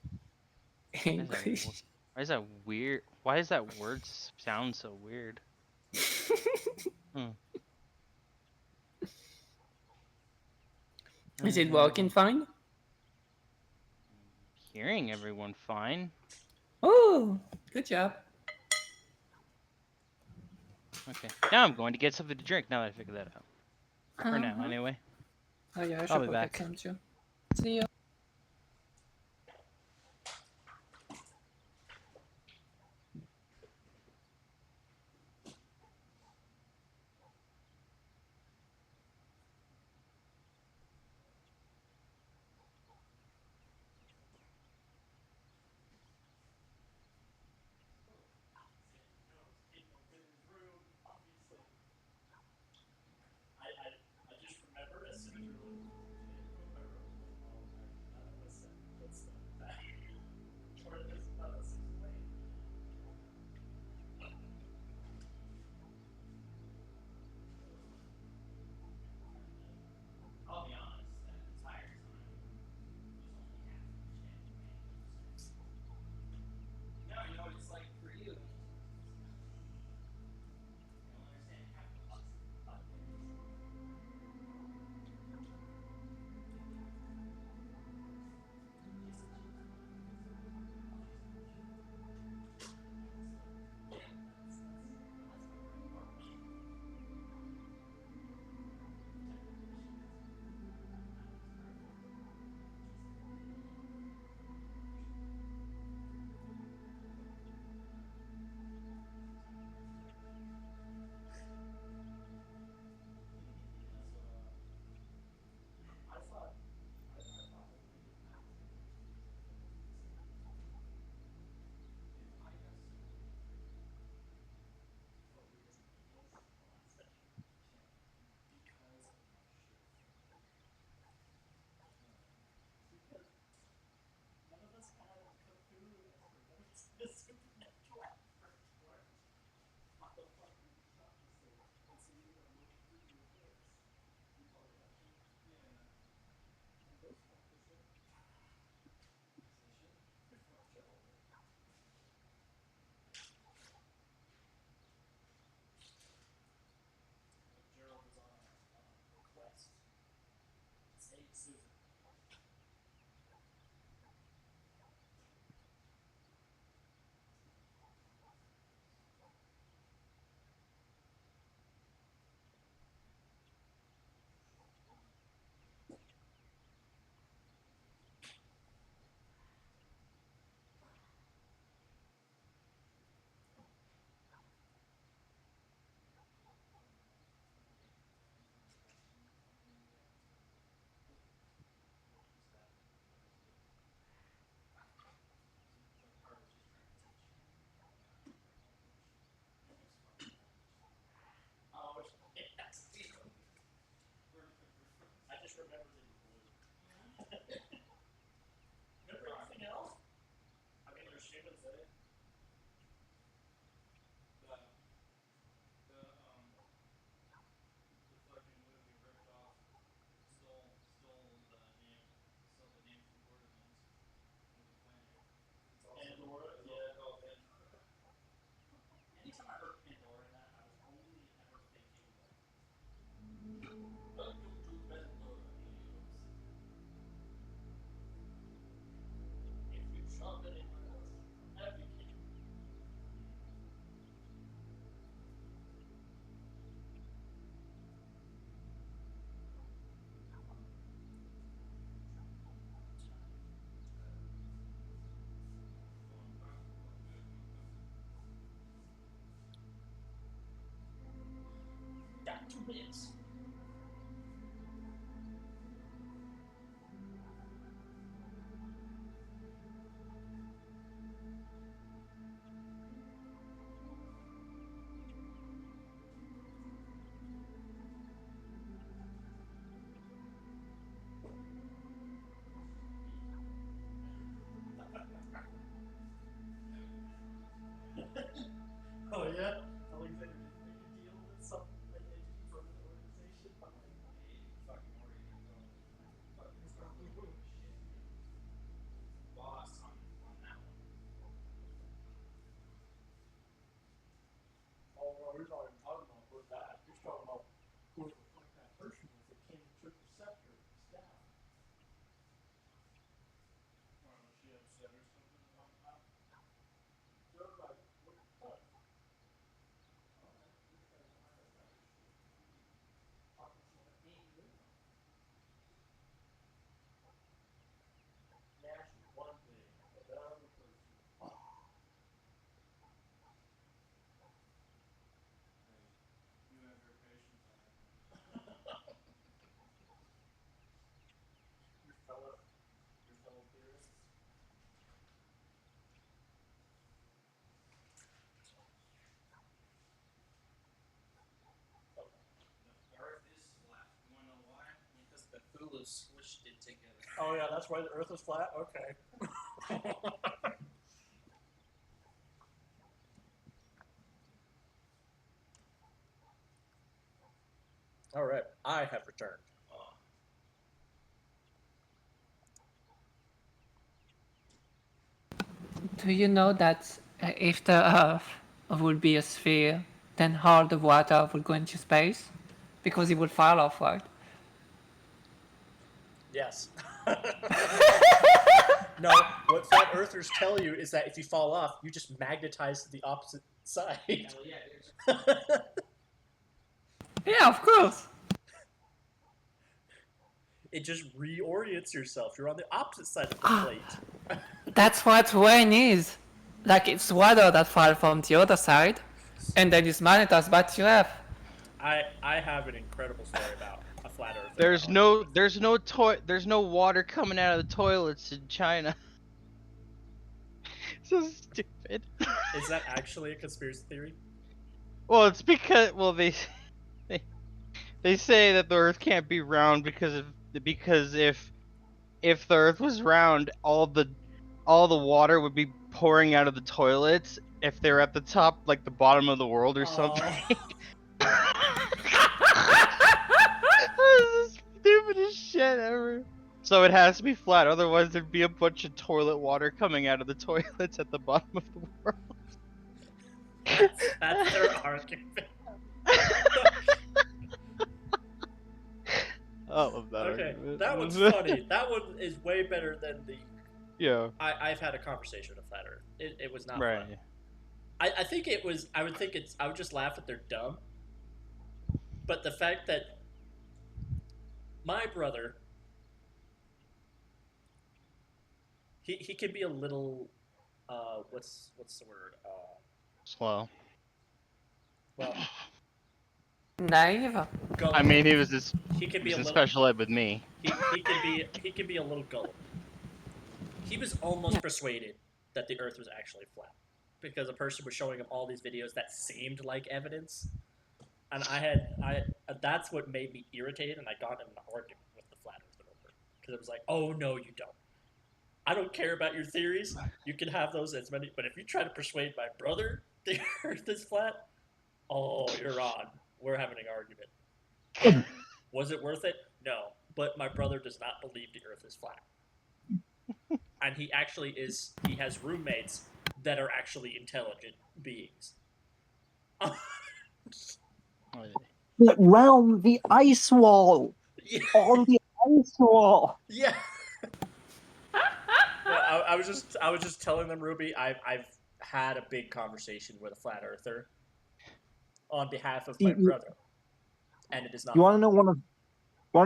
Why is that? English. Why is that weird? Why does that word sound so weird? Hmm. Is it working fine? Hearing everyone fine. Oh, good job. Okay. Now I'm going to get something to drink. Now that I figured that out. For now, Uh-huh. anyway. Oh yeah, I I'll should be go get back. some too. See you. I just remembered as soon as you were like, "Jane wrote my room," I'm like, oh man, none of us said good stuff back. Or at least none of us explained. I'll be honest, that entire time was only half understanding anything you said. Now I know what it's like for you. I only understand half of what you said. None of us had Cthulhu expert. None of us had a supernatural expert. What the fuck are you trying to say? And so we were looking through your books. You probably have them. Yeah. And those fuckers are. As they should. Fuck Gerald. But Gerald is on a quest to save Susan. Oh, yes. I just remembered that he's blue. Remember anything else? I mean, there's humans in it. The fucking movie ripped off, stole the name from Borderlands with the planet. It's also Pandora? it's Yeah. all Pandora. Anytime I heard Pandora in that, I was only ever thinking like, welcome to Pandora, heroes. If you sharpen in my horse, navigate. Got 2 minutes. is squished in together. Oh yeah, that's why the Earth is flat. Okay. All right, I have returned. Do you know that if the Earth would be a sphere, then all the water would go into space? Because it would fall off, right? Yes. No, what flat earthers tell you is that if you fall off, you just magnetize to the opposite side. Hell yeah, dude. Yeah, of course. It just reorients yourself. You're on the opposite side of the plate. That's what rain is. Like it's water that falls from the other side, and then it's magnetized back to Earth. I have an incredible story about a flat earther. There's no water coming out of the toilets in China. So stupid. Is that actually a conspiracy theory? Well, it's because they say that the Earth can't be round because if the Earth was round, all the water would be pouring out of the toilets if they were at the top, like the bottom of the world or something. This is the stupidest shit ever. So it has to be flat, otherwise there'd be a bunch of toilet water coming out of the toilets at the bottom of the world. That's their argument. I love that Okay, argument. that one's funny. That one is way better than the. Yeah. I've had a conversation with a flat Earth. It was not Right. fun. I think it was. I would just laugh at their dumb. But the fact that my brother, he can be a little, what's the word? Slow. Well, Naive. gullible. I mean, he was He can be in a little. special ed with me. He can be a little gullible. He was almost persuaded that the Earth was actually flat because a person was showing him all these videos that seemed like evidence, and that's what made me irritated, and I got in an argument with the flat Earther over because it was like, oh no, you don't. I don't care about your theories. You can have those as many, but if you try to persuade my brother the Earth is flat, oh, you're on. We're having an argument. Was it worth it? No, but my brother does not believe the Earth is flat. And he actually is. He has roommates that are actually intelligent beings. But round the ice wall. Yeah. On the ice wall. Yeah. Well, I was just telling them, Ruby. I've had a big conversation with a flat earther on behalf of my brother, and it is not. You want to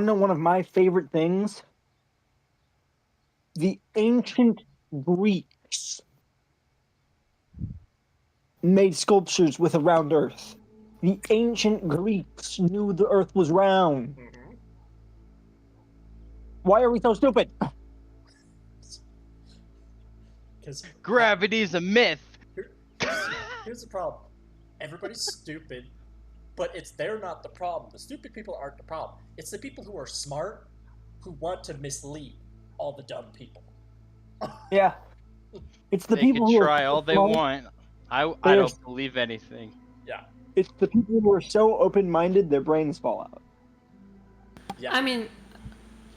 know one of my favorite things? The ancient Greeks made sculptures with a round Earth. The ancient Greeks knew the Earth was round. Mm-hmm. Why are we so stupid? Because gravity's a myth. Here's the problem. Everybody's stupid, but they're not the problem. The stupid people aren't the problem. It's the people who are smart who want to mislead all the dumb people. Yeah. It's the They people can who try are all they smart. want. I They're- don't believe anything. Yeah. It's the people who are so open-minded their brains fall out. Yeah. I mean,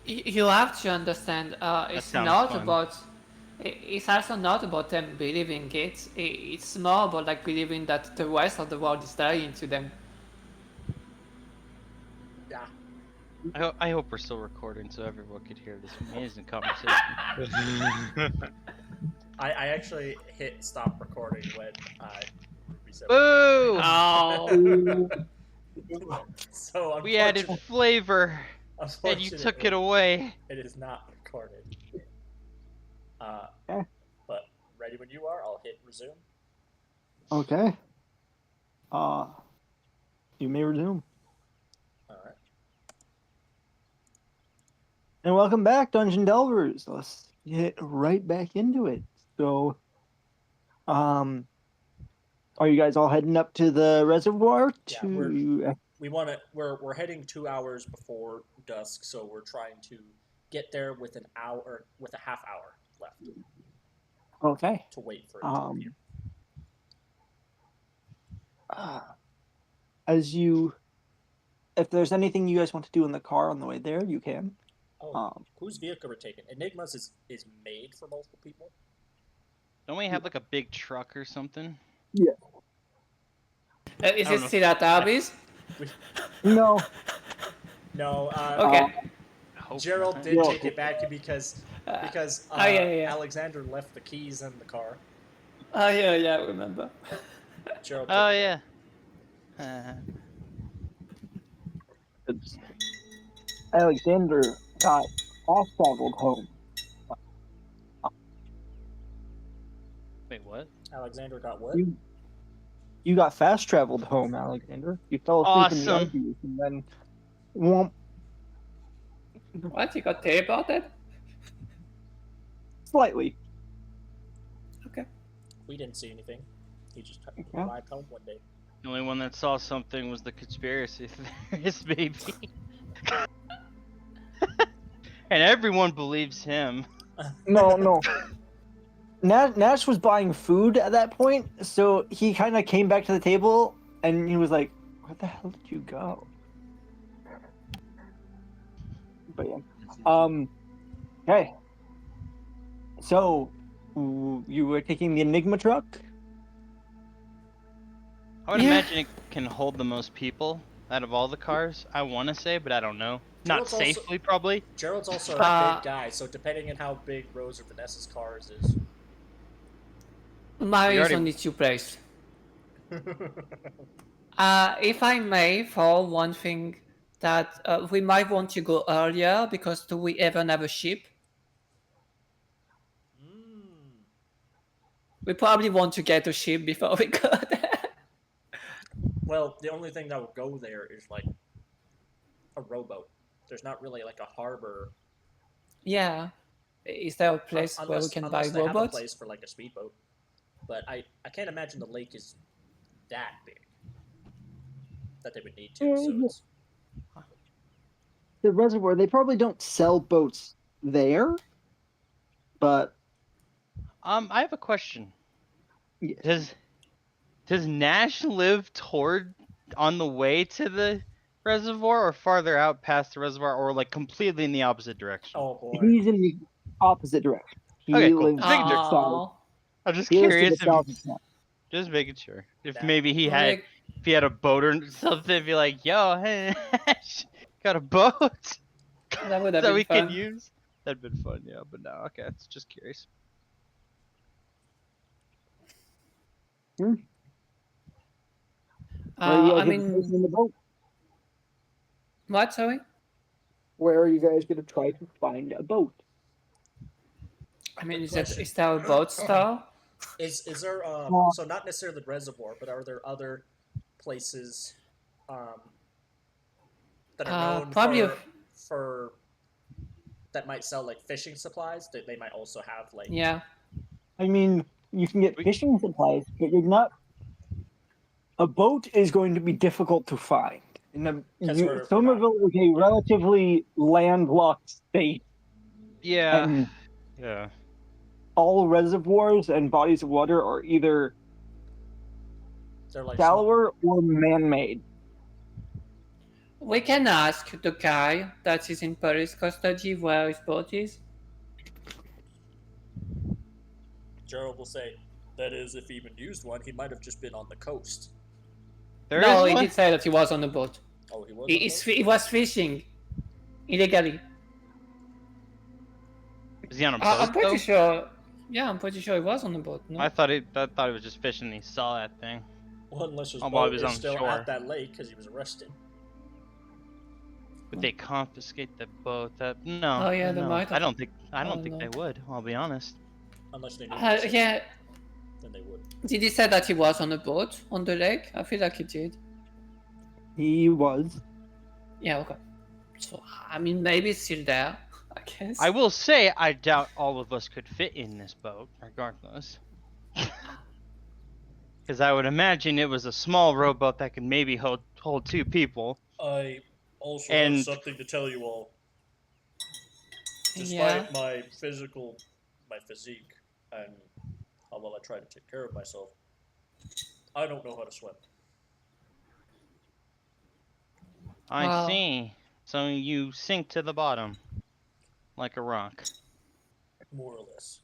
you have to understand. It's sounds not fun. about. It's also not about them believing it. It's more about like believing that the rest of the world is lying to them. Yeah. I hope we're still recording so everyone could hear this amazing conversation. I actually hit stop recording when Ruby said. Boo! Oh. So We added flavor, and you took it away. It is not recorded. Okay. But ready when you are, I'll hit resume. Okay. You may resume. All right. And welcome back, Dungeon Delvers. Let's get right back into it. So, are you guys all heading up to the reservoir Yeah, to we're heading 2 hours before dusk, so we're trying to get there with a half hour left Okay. to wait for it to appear. If there's anything you guys want to do in the car on the way there, you can. Whose vehicle we're taking? Enigma's is made for multiple people. Don't we have like a big truck or something? Yeah. Is it still at Arby's? No. No. Okay. Gerald did take it back because Alexander left the keys in the car. Oh yeah, I remember. Gerald. Oh yeah. Alexander got fast traveled home. Wait, what? Alexander got what? You got fast traveled home, Alexander. You fell asleep in the Awesome. Arby's and then whoomp. What? You got teleported? Slightly. Okay. We didn't see anything. He just Yeah. arrived home one day. The only one that saw something was the conspiracy theorist, baby. And everyone believes him. No. Nash was buying food at that point, so he kind of came back to the table and he was like, "Where the hell did you go?" But yeah. Okay. So, you were taking the Enigma truck? I would Yeah. imagine it can hold the most people out of all the cars. I want to say, but I don't know. Gerald's Not safely, probably. Gerald's also a big guy, so depending on how big Rose or Vanessa's cars is. Mario is already- only 2 place. If I may, for one thing, that we might want to go earlier because do we even have a ship? We probably want to get a ship before we go there. Well, the only thing that would go there is like a rowboat. There's not really like a harbor. Yeah. Is there a place where we can buy unless they have a robots? place for like a speedboat. But I can't imagine the lake is that big that they would need to. So it's... The reservoir, they probably don't sell boats there, but I have a question. yeah. Does Nash live on the way to the reservoir, or farther out past the reservoir, or like completely in the opposite direction? Oh boy. He's in the opposite direction. He Okay, cool. lives Just making sure. south. I'm just He lives to the curious. south of town. Just making sure. If That- maybe he Like, had a boat or something, be like, "Yo, hey, Nash, got a boat that would have that been we fun. can use." That'd been fun, yeah. But no, okay, it's just curious. Where are you guys I gonna mean, place in the boat? what? Sorry. Where are you guys going to try to find a boat? I mean, Good is question. there a boat store? Is there so not necessarily the reservoir, but are there other places that are known probably for that might sell like fishing supplies that they might also have like Yeah. I mean, you can get fishing supplies, but you're not. A boat is going to be difficult to find. Somerville is a relatively landlocked state, Yeah. and Yeah. all reservoirs and bodies of water are either they're like shallower or man-made. We can ask the guy that is in police custody where his boat is. Gerald will say, that is, if he even used one, he might have just been on the coast. There No, is he one? did say that he was on the boat. Oh, he was. He was fishing illegally. Is he on a boat? I'm pretty though? sure. Yeah, I'm pretty sure he was on the boat. No? I thought he was just fishing. And he saw that thing. Well, unless his while boat he was is on still shore. at that lake because he was arrested. Would they confiscate the boat? No. Oh, yeah, they no. might I have. don't think No. they would. I'll be honest. Unless they knew. Yeah. Then they would. Did he say that he was on a boat on the lake? I feel like he did. He was. Yeah, okay. So, I mean, maybe it's still there, I guess. I will say I doubt all of us could fit in this boat, regardless. Because I would imagine it was a small rowboat that could maybe hold hold 2 people. I also And- have something to tell you all. Yeah. Despite my physique, and how well I try to take care of myself, I don't know how to swim. I Wow. see. So you sink to the bottom like a rock. More or less.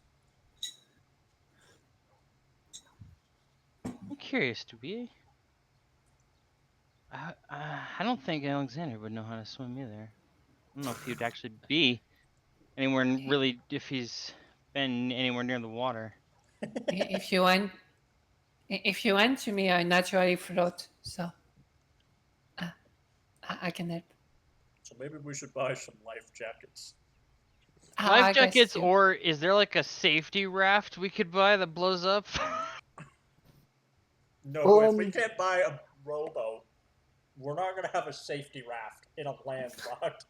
I'm curious, do we? I don't think Alexander would know how to swim either. I don't know if he'd actually be anywhere really if he's been anywhere near the water. If you want, to me, I naturally float, so I can help. So maybe we should buy some life jackets. Life I guess jackets, you- or is there like a safety raft we could buy that blows up? No, if we can't buy a rowboat, we're not gonna have a safety raft in a landlocked.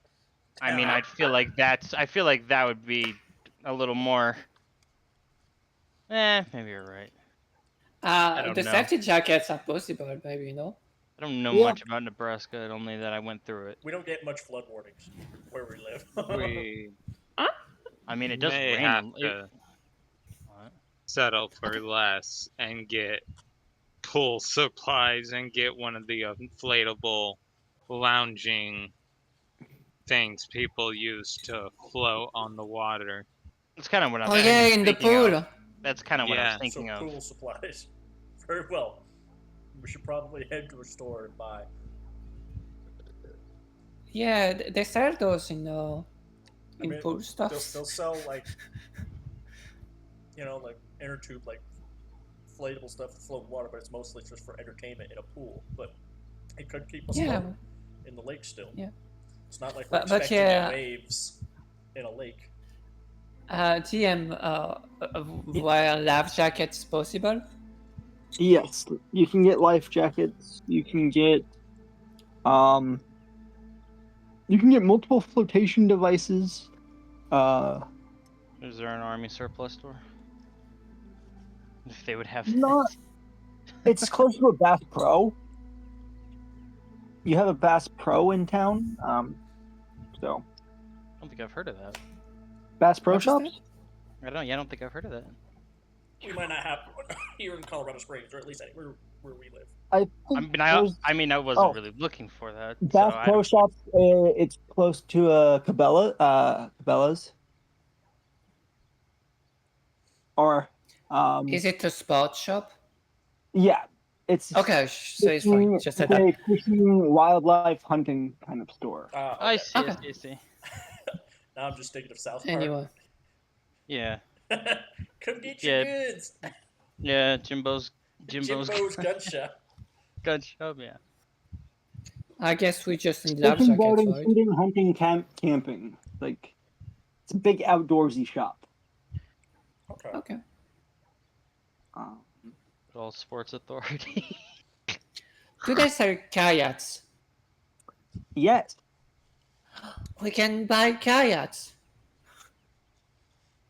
I mean, I feel like that would be a little more. Maybe you're right. don't the know. safety jackets are possible, maybe, no? I don't know Yeah. much about Nebraska, only that I went through it. We don't get much flood warnings where we live. We I mean, it does may rain. have It, to what? settle for less and get pool supplies and get one of the inflatable lounging things people use to float on the water. That's kind of what I Oh was yeah, in the thinking of. pool. That's kind of what I was Yeah. thinking So of. pool supplies. Very well. We should probably head to a store and buy. Yeah, they sell those in I mean, pool stuff. they'll sell like, like inner tube, like inflatable stuff to float in water, but it's mostly just for entertainment in a pool. But it could keep us Yeah. floating in the lake still. Yeah. It's not like we're But expecting yeah. waves in a lake. TM, were life jackets possible? Yes, you can get life jackets. You can get multiple flotation devices. Is there an army surplus store? If they would have Not. that. It's close to a Bass Pro. You have a Bass Pro in town. So I don't think I've heard of that. Bass Pro What is shops. I don't know. Yeah, I don't think I've heard of that. We might not have one here in Colorado Springs, or at least anywhere where we live. I think I wasn't Oh. really looking for that. Bass so I Pro don't- shops. It's close to Cabela's. Or Is it a sports shop? yeah, it's Okay, so it's fine. Just said it's that. a fishing, wildlife, hunting kind of store. I Okay. see. Okay. I see. Now I'm just thinking of South Park. Anyway, Yeah. Come get your Yeah. goods. Yeah. Jimbo's Jimbo's gun shop. gun shop. Yeah. I guess we just need life Fishing, jackets, boating, right? shooting, hunting, camping. Like it's a big outdoorsy shop. Okay. Okay. All Sports Authority. Do they sell kayaks? Yes. We can buy kayaks.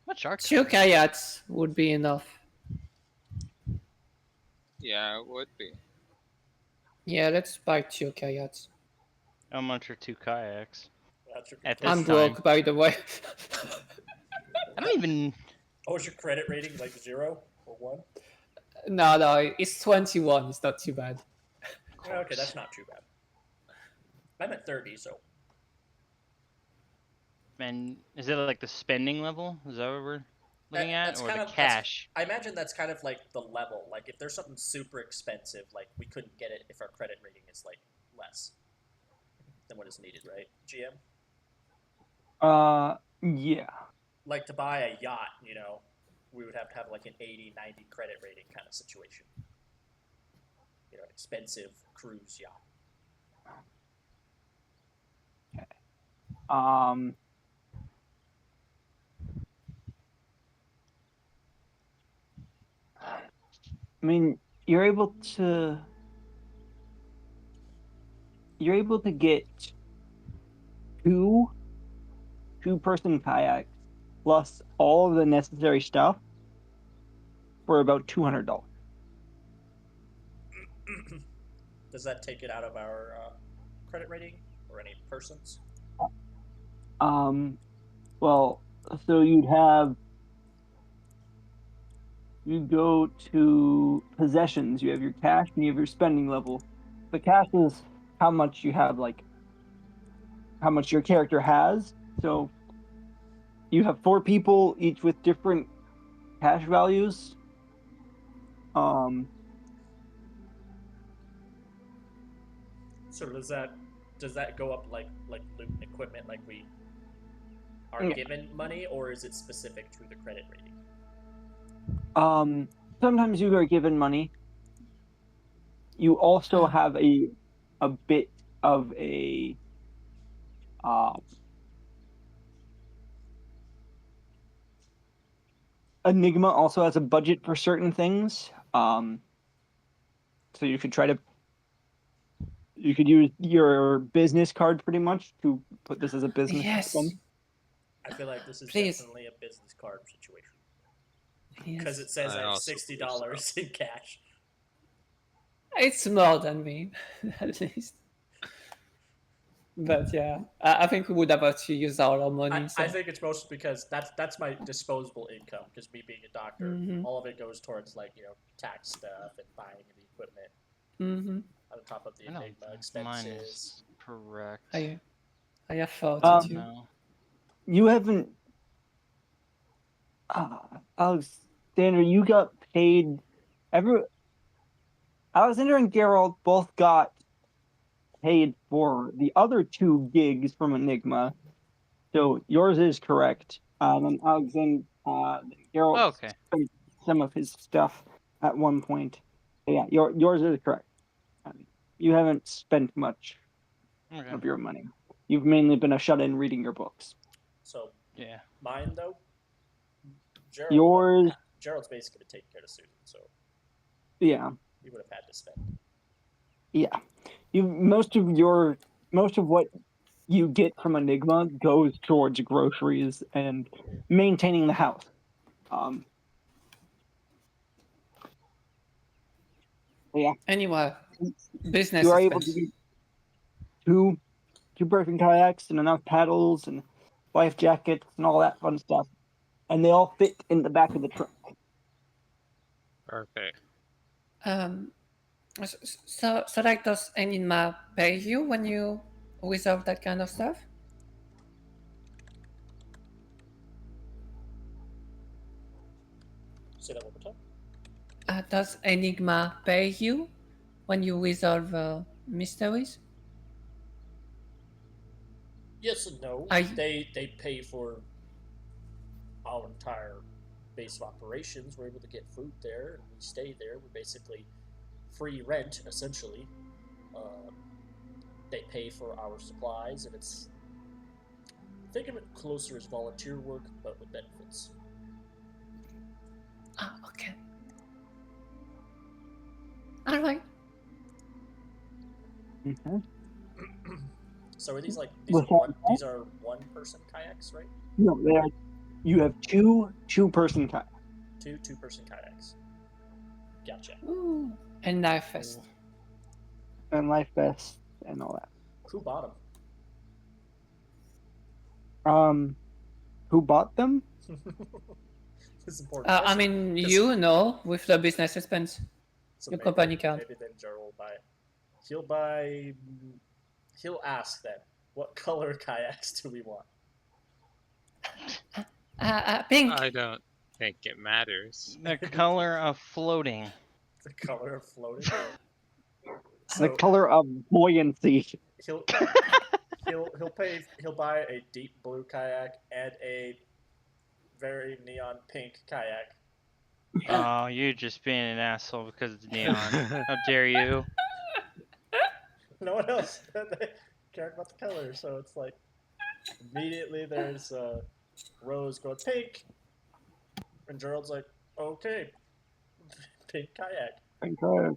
Much are 2 kayaks would be enough. Yeah, it would be. Yeah, let's buy 2 kayaks. How much are 2 kayaks? That's your At I'm this broke, time. by the way. I don't even. Oh, is your credit rating like 0 or 1? No, it's 21. It's not too bad. Yeah, okay, that's not too bad. I'm at 30, so. And is it like the spending level? Is that what we're looking at, That's or kind the of- cash? I imagine that's kind of like the level. Like, if there's something super expensive, like, we couldn't get it if our credit rating is, like, less than what is needed, right, GM? Yeah. Like, to buy a yacht, we would have to have, like, an 80, 90 credit rating kind of situation. An expensive cruise yacht. I mean, you're able to get two-person kayaks plus all of the necessary stuff for about $200. Does that take it out of our credit rating or any persons? Well, so you go to possessions. You have your cash and you have your spending level. The cash is how much you have, like how much your character has. So you have 4 people, each with different cash values. Um, So does that go up like loot and equipment, like we are Yeah. given money, or is it specific to the credit rating? Sometimes you are given money. You also have a bit of a uh, Enigma also has a budget for certain things. So you could use your business card pretty much to put this as a business expense. Yes, I feel like this is Please. definitely a business card situation yes. because it says I I have also believe so. $60 in cash. It's more than me, at least. But yeah, I think we would have to use our money. I think it's mostly because that's my disposable income. Because me being a doctor, all of it goes towards like tax stuff and buying the equipment. On top of the I don't Enigma think mine expenses. is correct. I have thought Um, it too. No. You haven't, Alexander. You got paid. Alexander and Geralt both got paid for the other 2 gigs from Enigma. So yours is correct. And Alexander, Geralt Okay. spent some of his stuff at one point. So yeah, yours is correct. You haven't spent much Okay. of your money. You've mainly been a shut-in reading your books. So Yeah. mine though, Yours, Gerald's basically been taking care of Susan, so yeah, he would have had to spend. yeah. Most of what you get from Enigma goes towards groceries and maintaining the house. Yeah, Anyway, business you are able to expense. get two perfect kayaks and enough paddles and life jackets and all that fun stuff, and they all fit in the back of the truck. Perfect. So like, does Enigma pay you when you reserve that kind of stuff? Say that one more time. Does Enigma pay you when you resolve mysteries? Yes and no. I- They pay for our entire base of operations. We're able to get food there, and we stay there. We're basically free rent, essentially. They pay for our supplies, and it's think of it closer as volunteer work, but with benefits. Okay. All right. Okay. So are these like these are one person kayaks, right? No, you have two-person kayaks. Two person kayaks. Gotcha. Ooh, and knife fest. And life vests and all that. Who bought Who bought them? them? This is important. I mean, you know, with the business expense, So your company card. Maybe then Joe will buy it. He'll ask then, what color kayaks do we want? Pink. I don't think it matters. The color of floating. The color of floating. The color of buoyancy. He'll buy a deep blue kayak and a very neon pink kayak. Oh, you're just being an asshole because it's neon. How dare you? No one else cared about the color, so it's like immediately there's Rose going pink, and Gerald's like, okay, pink kayak. Okay.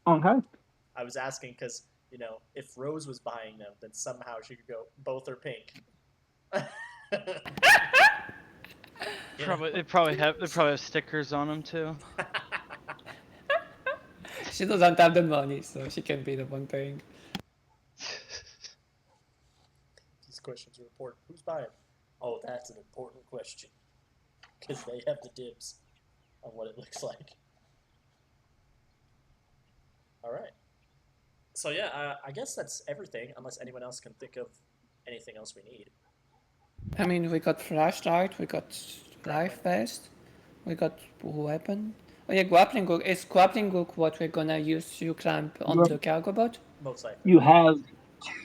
Okay. I was asking because if Rose was buying them, then somehow she could go both are pink. They probably have stickers on them too. She doesn't have the money, so she can be the one paying. These questions are important. Who's buying? Oh, that's an important question. Because they have the dibs on what it looks like. All right. So yeah, I guess that's everything. Unless anyone else can think of anything else we need. I mean, we got flashlight, we got Grappling. life vest, we got weapon. Oh yeah, grappling hook. Is grappling hook what we're gonna use to climb on the cargo boat? Most likely. You have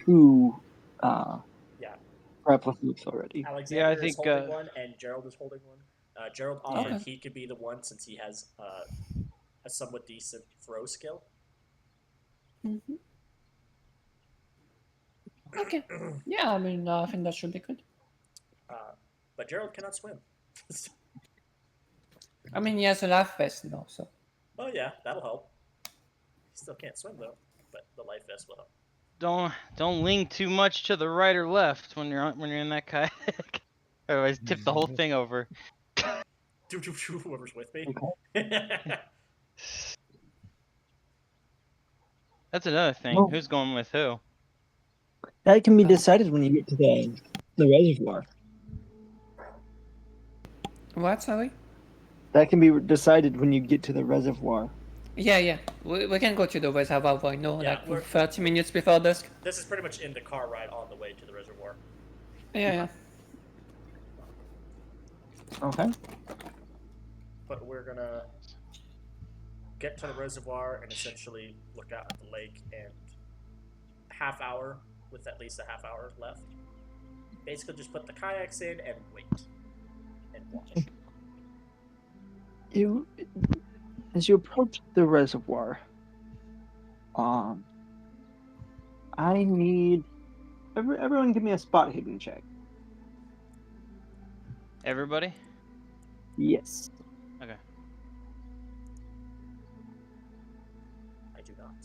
2 Yeah. grappling hooks already. Alexander Yeah, I is think, holding one, and Gerald is holding one. Gerald offered Okay. he could be the one since he has a somewhat decent throw skill. Mm-hmm. Okay. Yeah, I mean, I think that should be good. But Gerald cannot swim. I mean, he has a life vest now, so. Oh yeah, that'll help. He still can't swim though, but the life vest will help. Don't lean too much to the right or left when you're in that kayak. Otherwise, tip the whole thing over. Whoever's with me. Okay. That's another thing. Well- Who's going with who? That can be decided when you get to the reservoir. What, sorry? That can be decided when you get to the reservoir. Yeah. We can go to the reservoir right now, Yeah, like we're- 30 minutes before dusk. This is pretty much in the car ride on the way to the reservoir. Yeah. Okay. But we're gonna get to the reservoir and essentially look out at the lake and half hour with at least a half hour left. Basically just put the kayaks in and wait. And watch. As you approach the reservoir, I need everyone give me a spot hidden check. Everybody? Yes. Okay. I do not.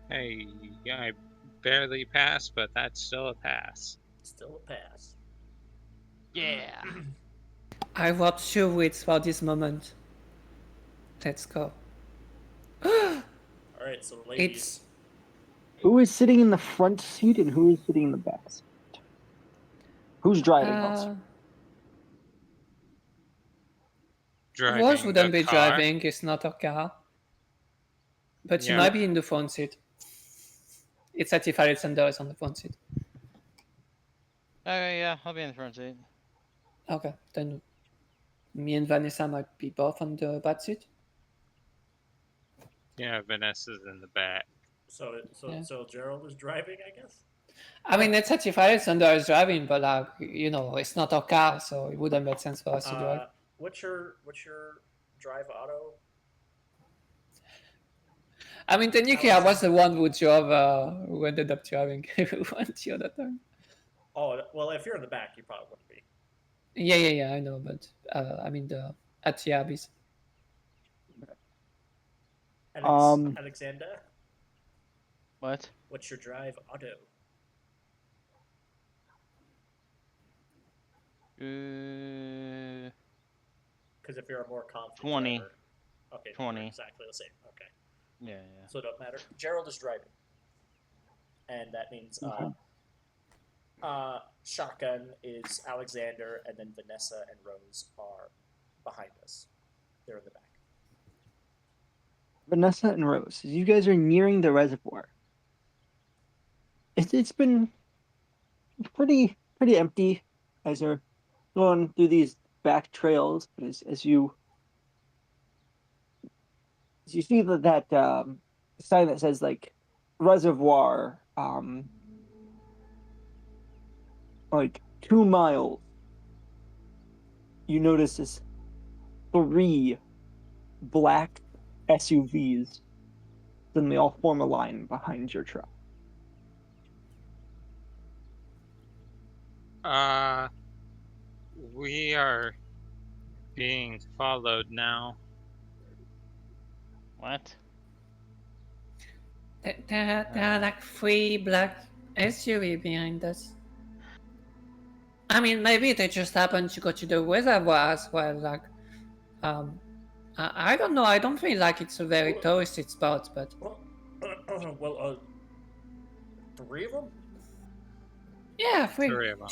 Hey, I barely passed, but that's still a pass. Still a pass. Yeah. I worked 2 weeks for this moment. Let's go. Alright, so ladies. It's Who is sitting in the front seat and who is sitting in the back seat? Who's driving also? Driving Rose wouldn't the be car. driving, it's not her car. But she Yeah. might be in the front seat. It's at if Alexander is on the front seat. Okay, yeah, I'll be in the front seat. Okay, then me and Vanessa might be both on the back seat. Yeah, Vanessa's in the back. So Yeah. Gerald is driving, I guess? I mean, it's at if Alexander is driving, but like, you know, it's not our car, so it wouldn't make sense for us to drive. What's your drive auto? I mean, technically, I was the one who drove, who ended up driving everyone the other time. Oh, well, if you're in the back, you probably wouldn't be. Yeah, I know, but I mean, at the Abbey's. Alexander, What? what's your drive auto? Because if you're a more confident 20. driver, okay, 20. we're exactly the same. Okay, Yeah. so it don't matter. Gerald is driving, and that means shotgun is Alexander, and then Vanessa and Rose are behind us. They're in the back. Vanessa and Rose, as you guys are nearing the reservoir, it's been pretty empty as you're going through these back trails. But as you see that sign that says like reservoir, like 2 miles, you notice this 3 black SUVs. Then they all form a line behind your truck. We are being followed now. What? There are like 3 black SUV behind us. I mean, maybe they just happened to go to the reservoir as well. Like, I don't know. I don't feel like it's a very touristy spot, but Well, 3 of them? yeah, free. 3 of them.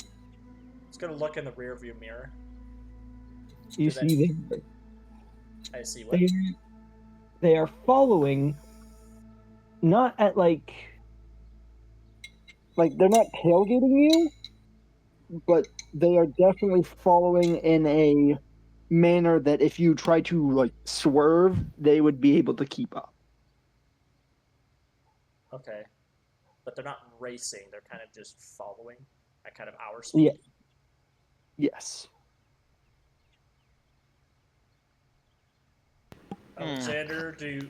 Let's go to look in the rear view mirror. You Do that- see I see what? they are following, not at like they're not tailgating you, but they are definitely following in a manner that if you try to like swerve, they would be able to keep up. Okay. But they're not racing, they're kind of just following at kind of our speed. Yeah. Yes. Alexander, do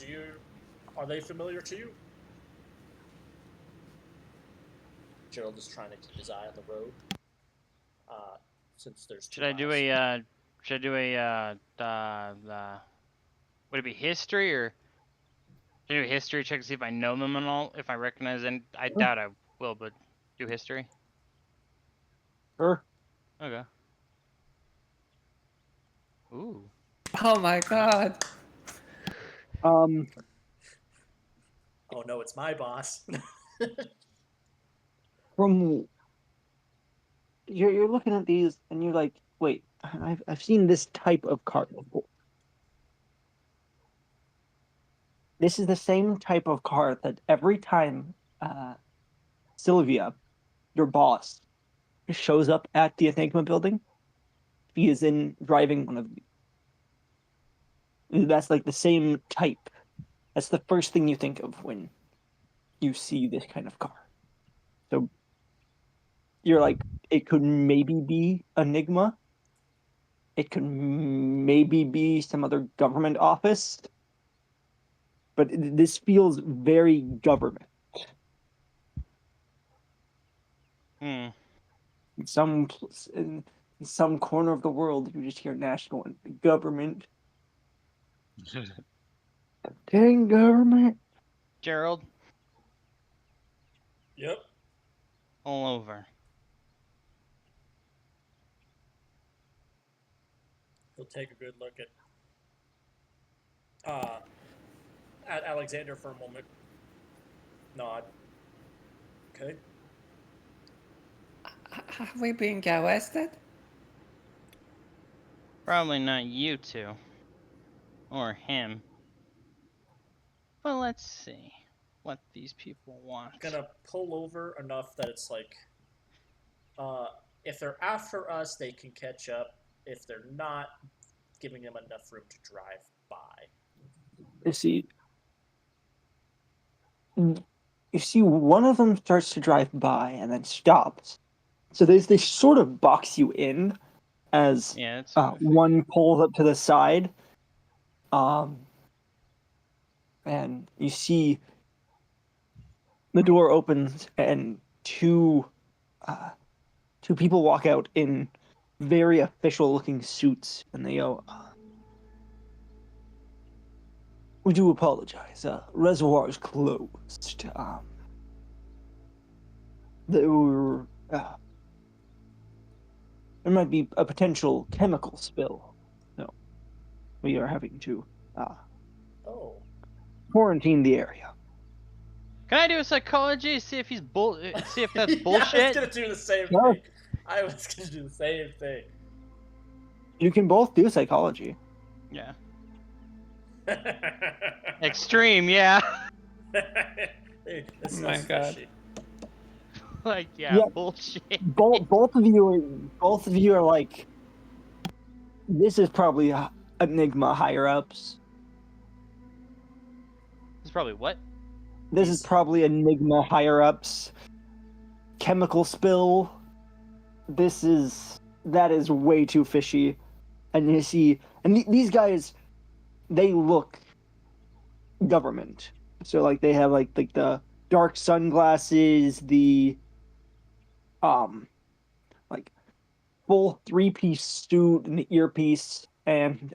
you are they familiar to you? Gerald is trying to keep his eye on the road. Since there's 2 Should I do miles. would it be history or should I do a history check to see if I know them and all, if I recognize them? I doubt I will, but do history. Sure. Okay. Ooh. Oh my god. Um, Oh no, it's my boss. from you're looking at these and you're like, wait, I've seen this type of car before. This is the same type of car that every time Sylvia, your boss, shows up at the Enigma building, he is in driving one of these. That's like the same type. That's the first thing you think of when you see this kind of car. So you're like, it could maybe be Enigma. It could maybe be some other government office. But this feels very government. Hmm. In some corner of the world, you just hear national and government. Dang government. Gerald, Yep. all over. He'll take a good look at Alexander for a moment. Nod. Okay. Have we been arrested? Probably not you two. Or him. Well, let's see what these people want. Gonna pull over enough that it's like, if they're after us, they can catch up. If they're not, giving them enough room to drive by. You see one of them starts to drive by and then stops. So they sort of box you in as Yeah, that's what I figured. one pulls up to the side. And you see the door opens and two people walk out in very official looking suits, and they go, we do apologize. Reservoir is closed. There might be a potential chemical spill. So we are having to Oh. quarantine the area. Can I do a psychology? See if he's see if that's Yeah, bullshit. I was gonna do the same Sure. thing. I was gonna do the same thing. You can both do psychology. Yeah. Extreme, yeah. Hey, this Oh my sounds God. fishy. Like, yeah, Yeah. bullshit. Both of you are like, this is probably Enigma higher ups. This is probably what? This is probably Enigma higher ups. Chemical spill. That is way too fishy. And you see, and these guys, they look government. So like they have like the dark sunglasses, the like full 3-piece suit and the earpiece, and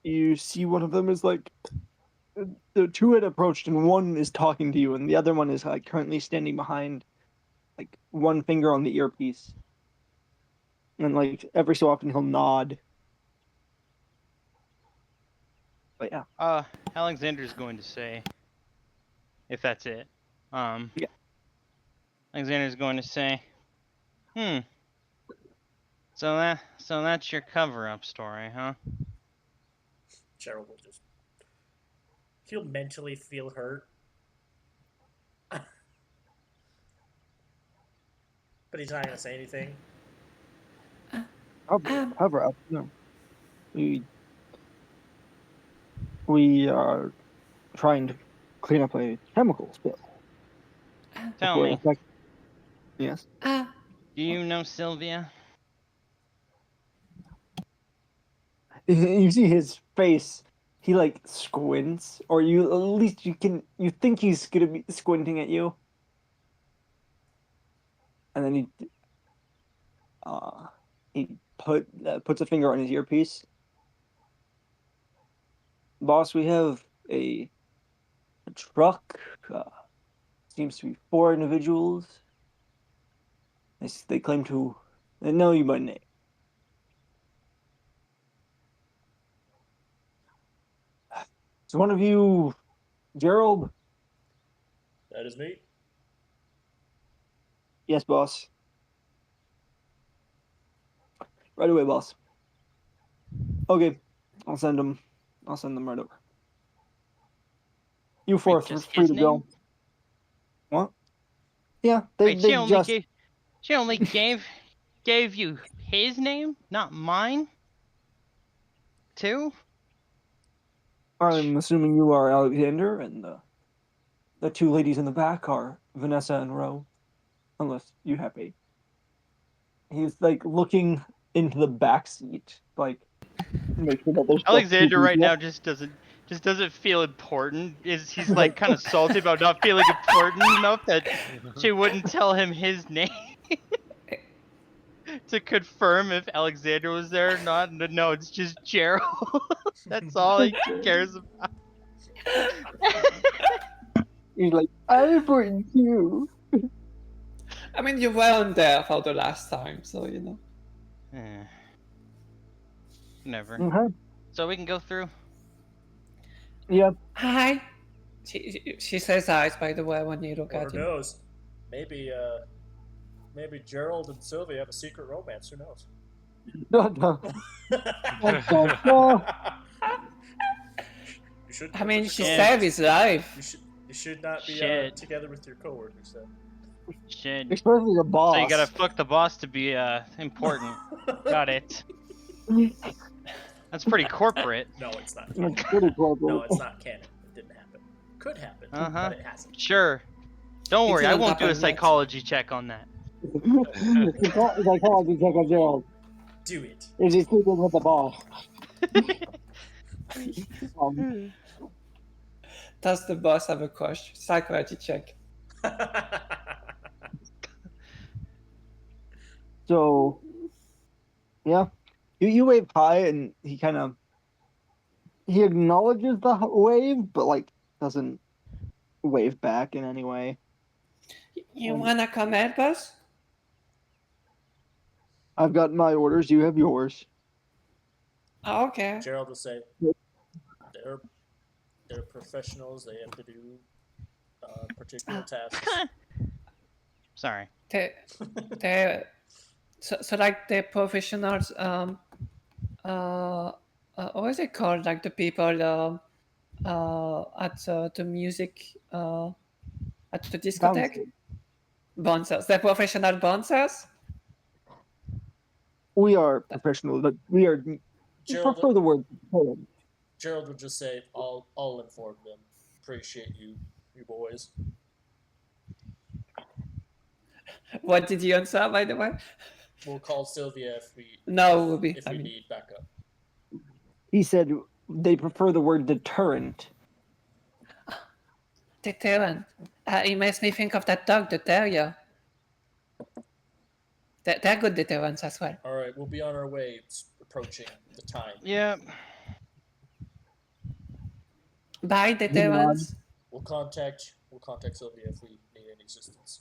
you see one of them is like, the two had approached and one is talking to you and the other one is like currently standing behind like one finger on the earpiece, and like every so often he'll nod. But yeah, Alexander's going to say, if that's it. Yeah. Alexander's going to say, so that's your cover-up story, huh? Gerald will just. He'll mentally feel hurt. But he's not going to say anything. cover up. No, we are trying to clean up a chemical spill. Tell me, Yes. Ah, do you know Sylvia? You see his face. He like squints, or you at least you think he's gonna be squinting at you, and then he puts a finger on his earpiece. Boss, we have a truck. Seems to be 4 individuals. They claim to know you by name. Is one of you Gerald? That is me. Yes, boss. Right away, boss. Okay, I'll send them. I'll send them right over. You four Wait, just free his to name? go. What? Yeah, they Wait, she only just. gave you his name, not mine. Too? I'm assuming you are Alexander, and the 2 ladies in the back are Vanessa and Ro. Unless you have a. He's like looking into the back seat, like make sure that there's just 2 Alexander right people. now just doesn't feel important. He's like kind of salty about not feeling important enough that she wouldn't tell him his name to confirm if Alexander was there or not. No, it's just Gerald. That's all he cares about. He's like, I'm important too. I mean, you weren't there for the last time, so you know. Whatever. Okay. So we can go through. Yeah. Hi. She says eyes, by the way, when you look Or at who him. knows? Maybe Gerald and Sylvia have a secret romance. Who knows? You should. I mean, with she your Shit. saved coworkers. his life. You should not be Shit. together with your coworkers. Then. Shit. Especially the boss. So you gotta fuck the boss to be important. Got it. That's pretty corporate. No, it's not. It's Canon. pretty corporate. No, it's not canon. It didn't happen. Could happen, but it hasn't. Sure. Don't It worry, I didn't won't do a happen yet. psychology check on that. Psychology check on Gerald. Do it. Is he sleeping with the boss? Does the boss have a crush? Psychology check. So, yeah, you wave hi, and he acknowledges the wave, but like doesn't wave back in any way. You wanna come help us? I've got my orders. You have yours. Oh, okay. Gerald will say, they're professionals. They have to do particular tasks. Sorry. So like the professionals. What is it called? Like the people at the music at the discotheque. Bouncers. They're professional bouncers. We are professional, but we are. Gerald, Prefer the word. Gerald would just say, "I'll inform them. Appreciate you boys." What did you answer, by the way? We'll call Sylvia if we need backup. He said they prefer the word deterrent. Deterrent. It makes me think of that dog, the terrier. They're good deterrents as well. All right, we'll be on our way. It's approaching the time. Yeah. Bye, deterrents. We'll contact Sylvia if we need any assistance.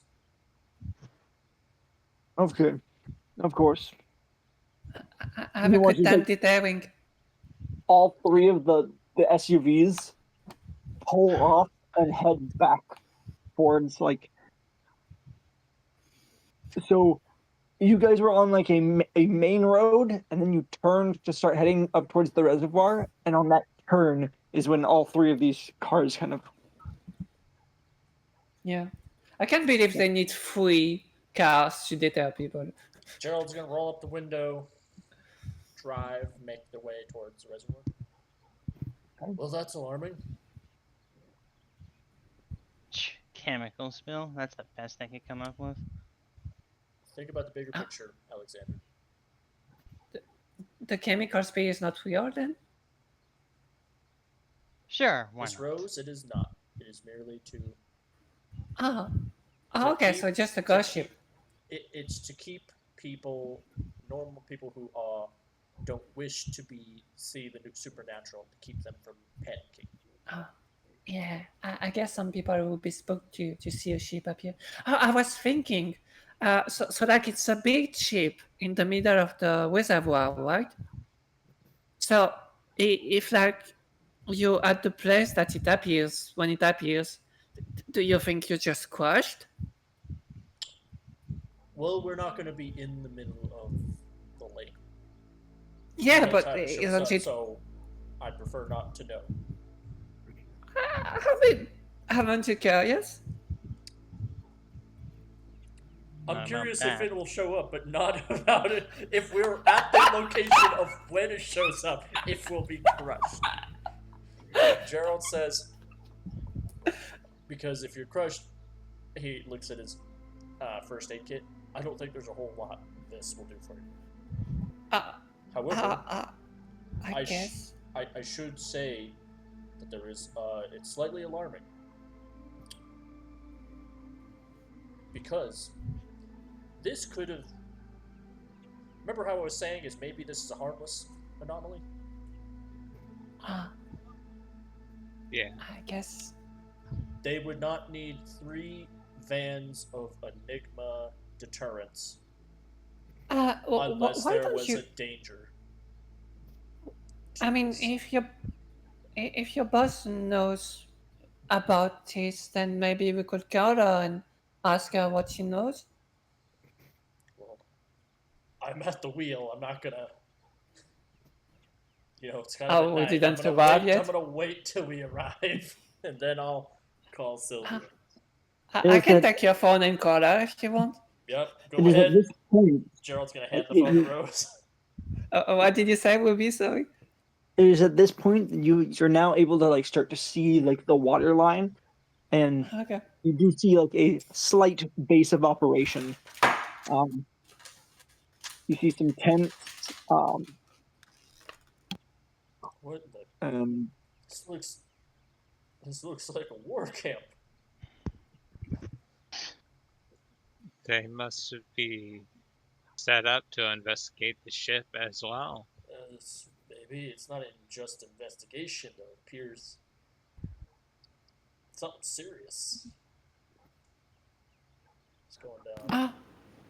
Okay, of course. Have You a want good to time take detailing. all three of the SUVs, pull off, and head back towards like. So you guys were on like a main road, and then you turned to start heading up towards the reservoir, and on that turn is when all three of these cars kind of. Yeah. I can't believe they need 3 cars to detail people. Gerald's gonna roll up the window, drive, make their way towards the reservoir. Well, that's alarming. Chemical spill? That's the best I could come up with. Think about the bigger picture, Alexander. The chemical spill is not real then? Sure, why Miss not? Rose, it is not. It is merely to Oh. To Okay, keep- so just a to ghost keep- ship. It's to keep people, normal people who don't wish to see the supernatural, to keep them from panicking. Oh. Yeah, I guess some people would be spooked to see a ship appear. I was thinking, so like it's a big ship in the middle of the reservoir, right? So if like you at the place that it appears, when it appears, do you think you're just crushed? Well, we're not going to be in the middle of the lake Yeah, when the but time shows isn't up, it? so I'd prefer not to know. Haven't you curious? I'm Not about curious that. if it will show up, but not about it. If we're at the location of when it shows up, if we'll be crushed. Gerald says, because if you're crushed, he looks at his first aid kit. I don't think there's a whole lot this will do for you. However, I guess. I should say that there is, it's slightly alarming. Because this could have. Remember how I was saying is maybe this is a harmless anomaly? Yeah. I guess. They would not need 3 vans of Enigma deterrents unless Why there don't was you? a danger. I mean, if your boss knows about this, then maybe we could call her and ask her what she knows. Well, I'm at the wheel. I'm not gonna. It's kind of Oh, at we night. didn't survive yet? I'm gonna wait till we arrive, and then I'll call Sylvia. I can take your phone and call her if you want. Yep, go It is at ahead. this point. Gerald's gonna hand the phone to Rose. What did you say, Ruby? Sorry. It is at this point that you're now able to like start to see like the water line, and Okay. you do see like a slight base of operation. You see some tents. What the? This looks like a war camp. They must be set up to investigate the ship as well. Maybe it's not just investigation though. It appears something serious. It's going down.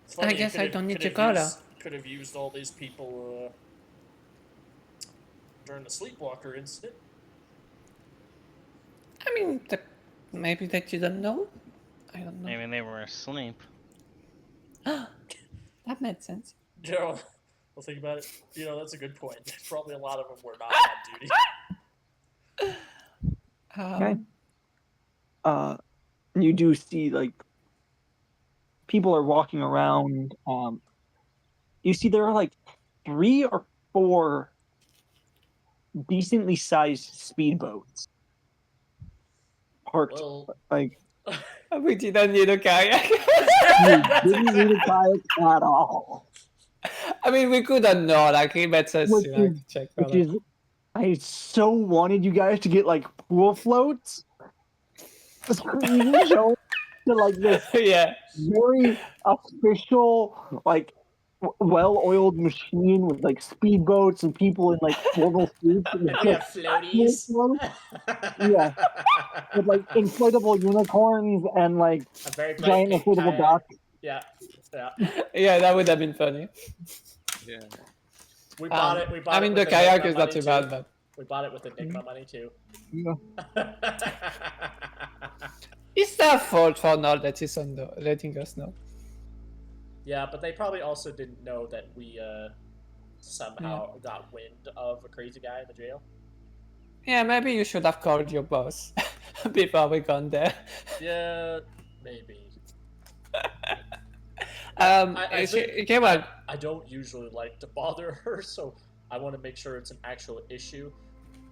It's funny, I guess I don't need to call her. Could have used all these people during the sleepwalker incident. I mean, maybe they didn't know. I don't know. Maybe they were asleep. That made sense. Gerald, well, think about it. That's a good point. Probably a lot of them were not on duty. Okay. You do see like people are walking around. You see there are like 3 or 4 decently sized speedboats parked. Well, like we didn't need a kayak. you didn't need a kayak at all. I mean, we could have known. Like he met us. Check. Which is, I so wanted you guys to get like pool floats. You show to like this very official, like well-oiled machine with like speedboats and people in like formal suits. And we have floaties. Yeah, with like inflatable unicorns and like a very giant pink inflatable kayak. ducks. Yeah, Yeah. Yeah, that would have been funny. Yeah. We bought it. We bought I mean, it the with kayak Enigma is not money too too. bad, but We bought it with Enigma money too. Yeah. it's their fault for not letting us know. Yeah, but they probably also didn't know that we somehow got wind of a crazy guy in the jail. Yeah, maybe you should have called your boss before we gone there. Yeah, maybe. Okay, well, I don't usually like to bother her, so I want to make sure it's an actual issue.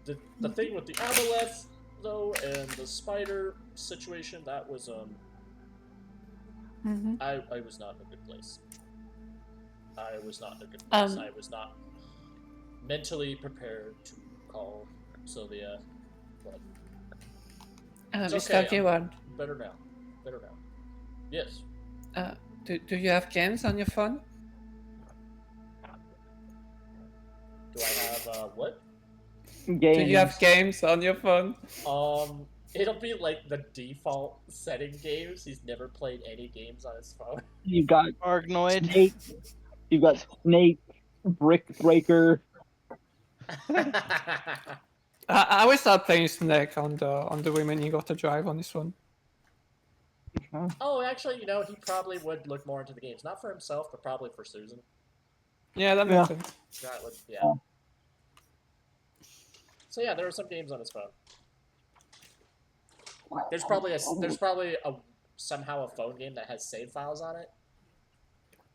The thing with the aboleth, though, and the spider situation, that was I was not in a good place. I was not in a good place. I was not mentally prepared to call Sylvia. But it's Mr. okay. Kewan, Better now. Better now. Yes. do you have games on your phone? Do I have what? Games. Do you have games on your phone? It'll be like the default setting games. He's never played any games on his phone. You got Orgnoid. Snake. You got Snake, Brick Breaker. I will start playing Snake on the women you got to drive on this one. Oh, actually, he probably would look more into the games. Not for himself, but probably for Susan. Yeah, that makes sense. That would, yeah. So yeah, there were some games on his phone. There's probably somehow a phone game that has save files on it,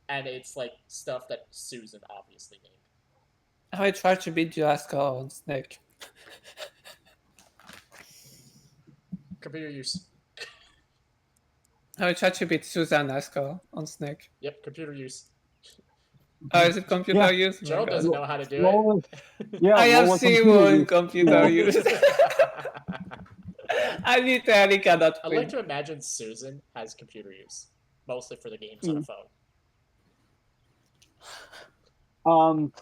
and it's like stuff that Susan obviously named. I tried to beat Jurassica on Snake. Computer use. I tried to beat Susan Ascar on Snake. Yep, computer use. Oh, is it computer use? Gerald doesn't know how to do Roll it. Yeah, I roll have a zero in computer. computer use. I literally cannot I'd win. like to imagine Susan has computer use, mostly for the games on a phone.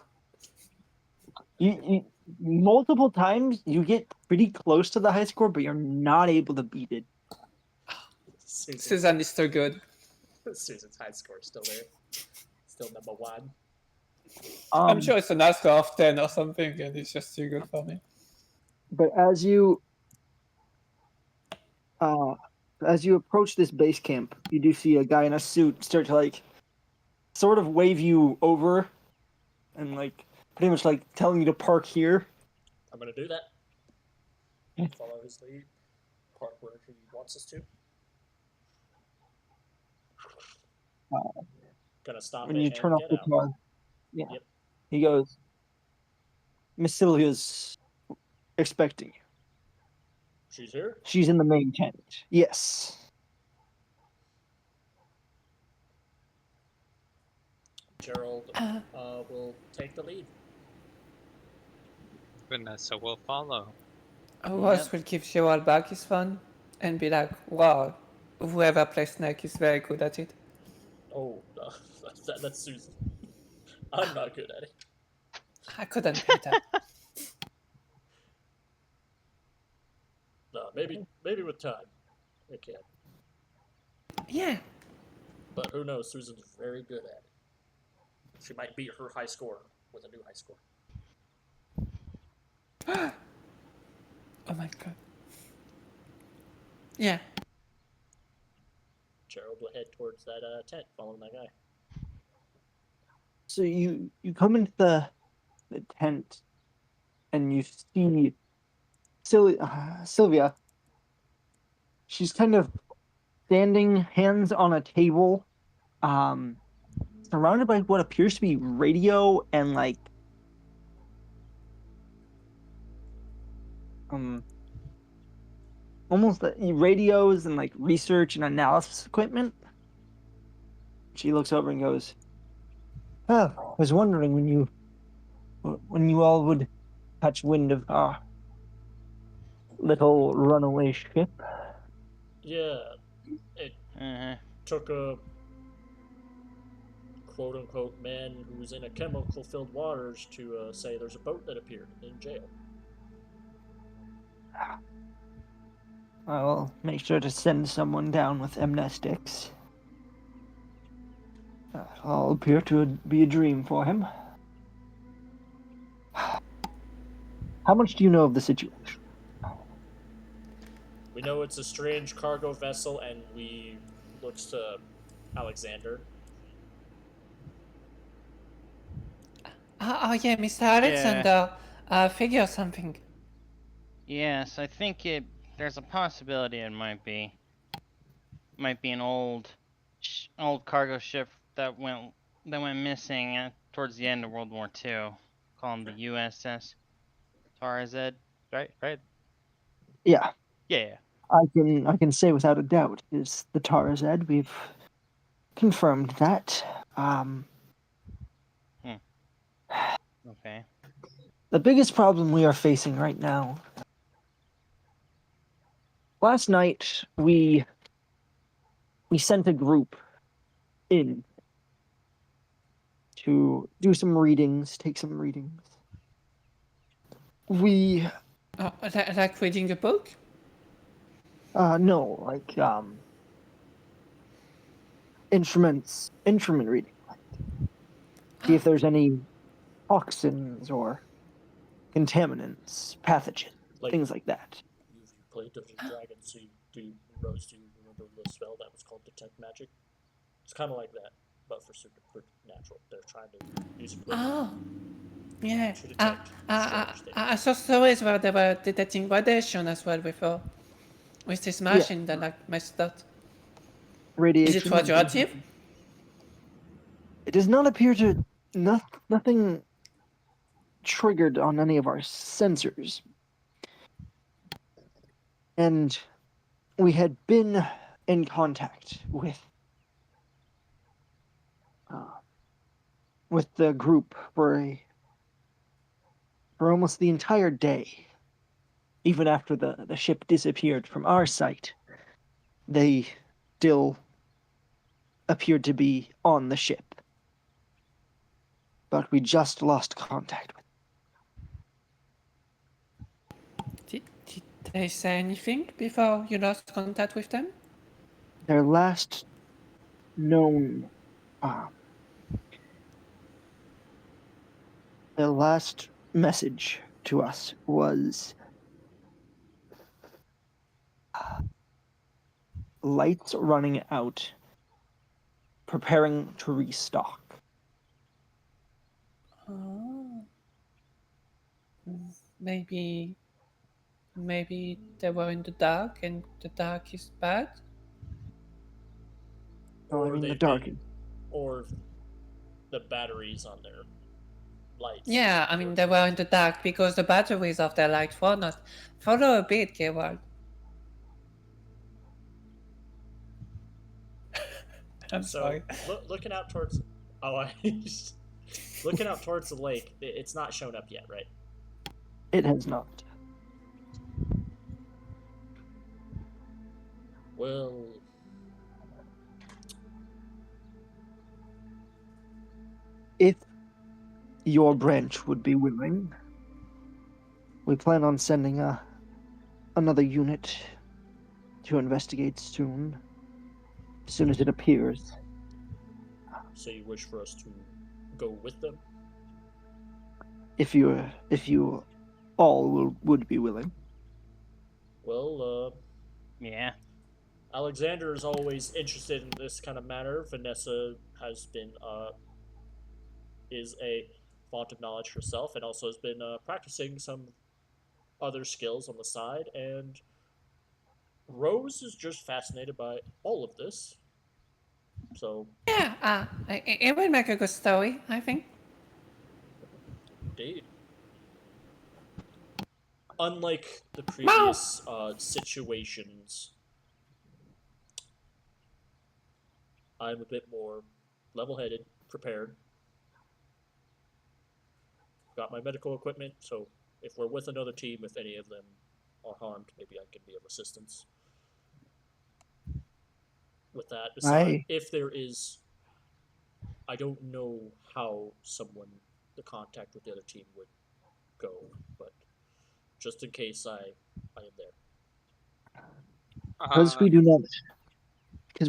You multiple times you get pretty close to the high score, but you're not able to beat it. Susan is still good. Susan's high score is still there. Still number one. I'm sure it's a NASCAR of 10 or something, and it's just too good for me. But as you approach this base camp, you do see a guy in a suit start to sort of wave you over, and pretty much telling you to park here. I'm gonna do that. Follow his lead. Park where he wants us to. Gonna stop When it you and turn off get the out. car. Yeah. Yep. He goes, Miss Sylvia's expecting you. She's here? She's in the main tent. Yes. Gerald will take the lead. Vanessa will follow. Ross will give Gerald back his phone and be like, wow, whoever plays Snake is very good at it. Oh, no. That's Susan. I'm not good at it. I couldn't beat that. No, maybe with time. I can. Yeah. But who knows? Susan's very good at it. She might beat her high score with a new high score. Oh my god. Yeah. Gerald will head towards that tent, following that guy. So you come into the tent, and you see Sylvia. She's kind of standing, hands on a table, surrounded by what appears to be radio and almost radios and research and analysis equipment. She looks over and goes, "Oh, I was wondering when you all would catch wind of our little runaway ship." Yeah, it took a quote-unquote man who's in a chemical-filled waters to say there's a boat that appeared in jail. I will make sure to send someone down with amnestics. All appear to be a dream for him. How much do you know of the situation? We know it's a strange cargo vessel, and we looks to Alexander. Oh, yeah, Mr. Alexander, figure something. Yes, I think there's a possibility it might be an old cargo ship that went missing towards the end of World War II. Call them the USS Tarzed, right? Yeah, Yeah. I can say without a doubt is the Tarzed. We've confirmed that. Okay. The biggest problem we are facing right now. Last night we sent a group in to do some readings, take some readings. We Oh, like reading a book? no, like instrument reading. See if there's any toxins or contaminants, pathogens, Like things like that. you played Dungeons and Dragons, so Rose, do you remember the spell that was called Detect Magic? It's kind of like that, but for supernatural. They're trying to use equipment Oh, yeah. to detect strange things. I saw stories where they were detecting radiation as well before. With this Yeah, machine that like messed up. Is it radiation and things like radioactive? that. It does not appear to nothing triggered on any of our sensors. And we had been in contact uh, with the group for almost the entire day. Even after the ship disappeared from our sight, they still appeared to be on the ship. But we just lost contact with Did they say anything before you lost contact with them? their last known uh, their last message to us was lights running out, preparing to restock. Oh. Maybe they were in the dark and the dark is bad? Oh, I Or mean the they've dark. been, or the batteries on their lights. Yeah, I mean they were in the dark because the batteries of their lights were not. Follow a bit, Gewalt. I'm So sorry. looking out towards, oh, I looking out towards the lake. It's not shown up yet, right? It has not. Well, If your branch would be willing, we plan on sending another unit to investigate soon. As soon as it appears. so you wish for us to go with them? If you all would be willing. Well, Yeah. Alexander is always interested in this kind of matter. Vanessa has been is a font of knowledge herself, and also has been practicing some other skills on the side. And Rose is just fascinated by all of this. So, Yeah, it will make a good story, I think. indeed, unlike the Wow. previous situations, I'm a bit more level-headed, prepared. Got my medical equipment, so if we're with another team, if any of them are harmed, maybe I can be of assistance. With that aside, I if there is, I don't know how the contact with the other team would go, but just in case I am there. because Uh, we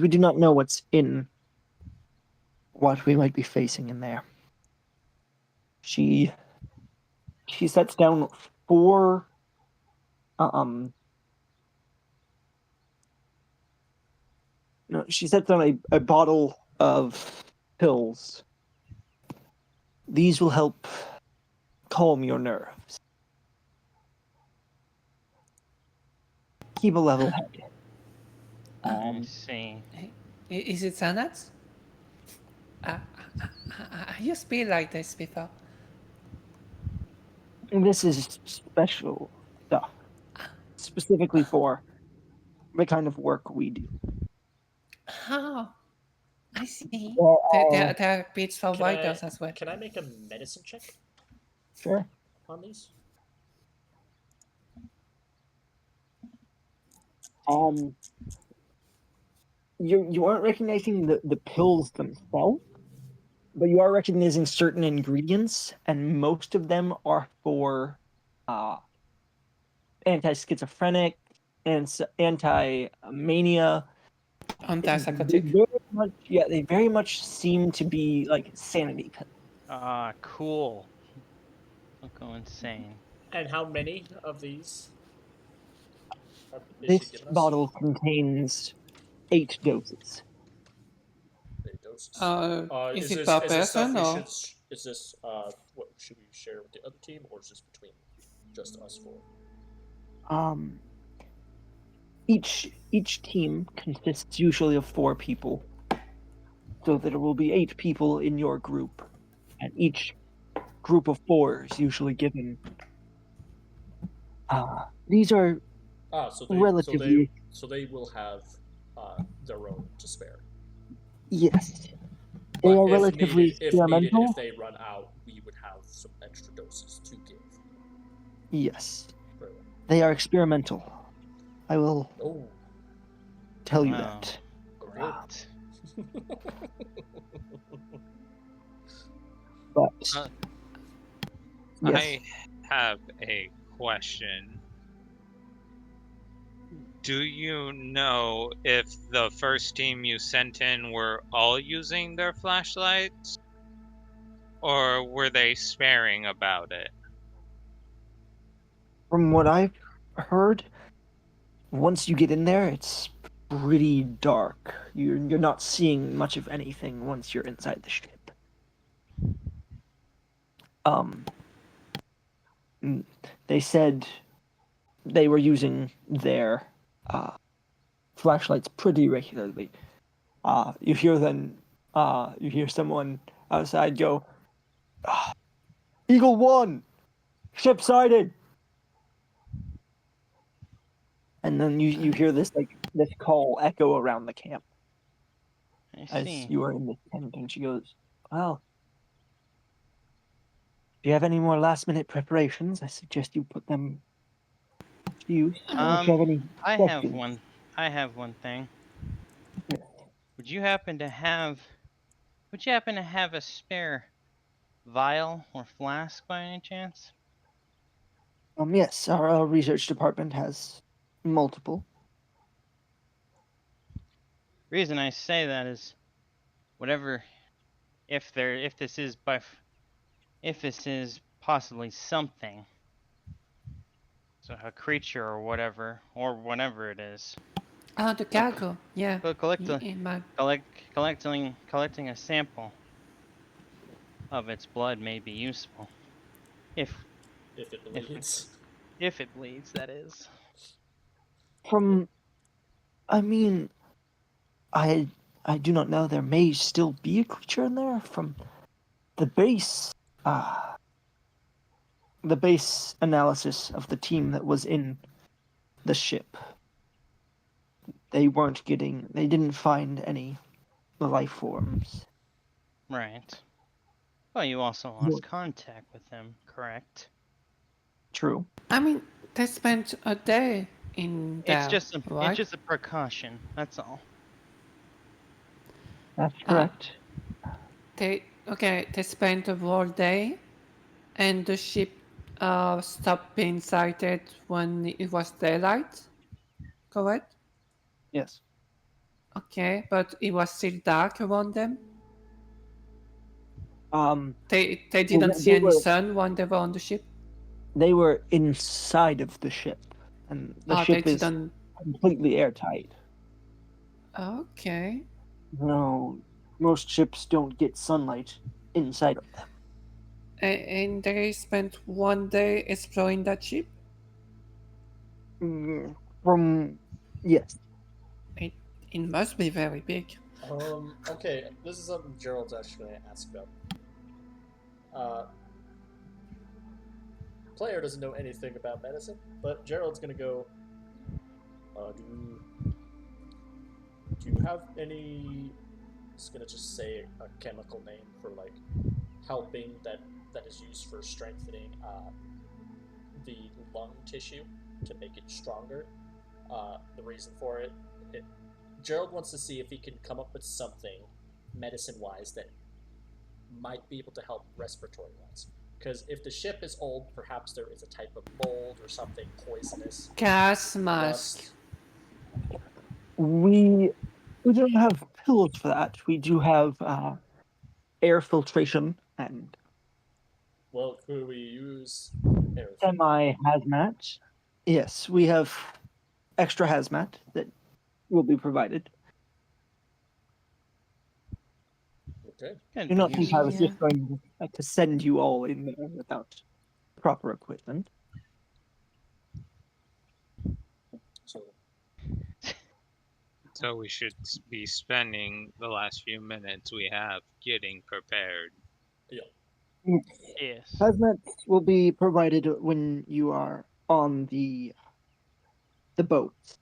do not know what's in what we might be facing in there. She sets down 4 no, she sets down a bottle of pills. These will help calm your nerves. Keep a level head. I see. Is it Xanax? I used to be like this before. This is special stuff, specifically for the kind of work we do. Oh, I see. There There are bits for Can writers I as well. can I make a medicine check Sure. on these? You aren't recognizing the pills themselves, but you are recognizing certain ingredients, and most of them are for anti-schizophrenic and anti-mania. Antipsychotic. They very much seem to be like sanity pills. Ah, cool. Don't go insane. And how many of these is This she giving us? bottle contains 8 doses. 8 doses. Is it per person or? Is this what should we share with the other team, or is this between just us 4? Each team consists usually of 4 people, so that it will be 8 people in your group, and each group of 4 is usually given. These are relatively so they will have their own to spare. yes. They But are if relatively needed, experimental. if they run out, we would have some extra doses to give. Yes, Very well. they are experimental. I will Oh, tell you Wow. that. Great. But yes, I have a question. Do you know if the first team you sent in were all using their flashlights? Or were they sparing about it? from what I've heard, once you get in there, it's pretty dark. You're not seeing much of anything once you're inside the ship. They said they were using their flashlights pretty regularly. You hear someone outside go, "Eagle 1, ship sighted," and then you hear this call echo around the camp I as see. you are in the tent, and she goes, "Well, do you have any more last-minute preparations? I suggest you put them to use. Or if you have any I questions." have one thing. Yes. Would you happen to have a spare vial or flask by any chance? Yes, our research department has multiple. Reason I say that is whatever if this is possibly something, so a creature or whatever it is. Oh, the cargo. Yeah. Collecting a sample of its blood may be useful. If it bleeds. If it bleeds, that is. I mean, I do not know. There may still be a creature in there. From the base, the base analysis of the team that was in the ship, they didn't find any life forms. Right. Well, you also lost contact with them, correct? True. I mean, they spent a day in there, It's right? just a precaution. That's all. That's correct. They spent a whole day, and the ship stopped being sighted when it was daylight. Correct? Yes. Okay, but it was still dark around them. They Well, didn't see they any were- sun when they were on the ship. They were inside of the ship, and the They ship is didn't. completely airtight. Okay. No, most ships don't get sunlight inside of them. And they spent one day exploring that ship. From yes, It it must be very big. Okay, this is something Gerald's actually going to ask about. Player doesn't know anything about medicine, but Gerald's going to go. Do you have any? It's going to just say a chemical name for like helping that is used for strengthening the lung tissue to make it stronger. The reason for it, Gerald wants to see if he can come up with something medicine-wise that might be able to help respiratory-wise. Because if the ship is old, perhaps there is a type of mold or something poisonous. Gas mask. Rust. we don't have pills for that. We do have air filtration and Well, could we use air? semi-hazmat. Yes, we have extra hazmat that will be provided. Okay. Do not think I was Yeah. just going to send you all in there without proper equipment. So So we should be spending the last few minutes we have getting prepared. Yes. Hazmat will be provided when you are on the boats.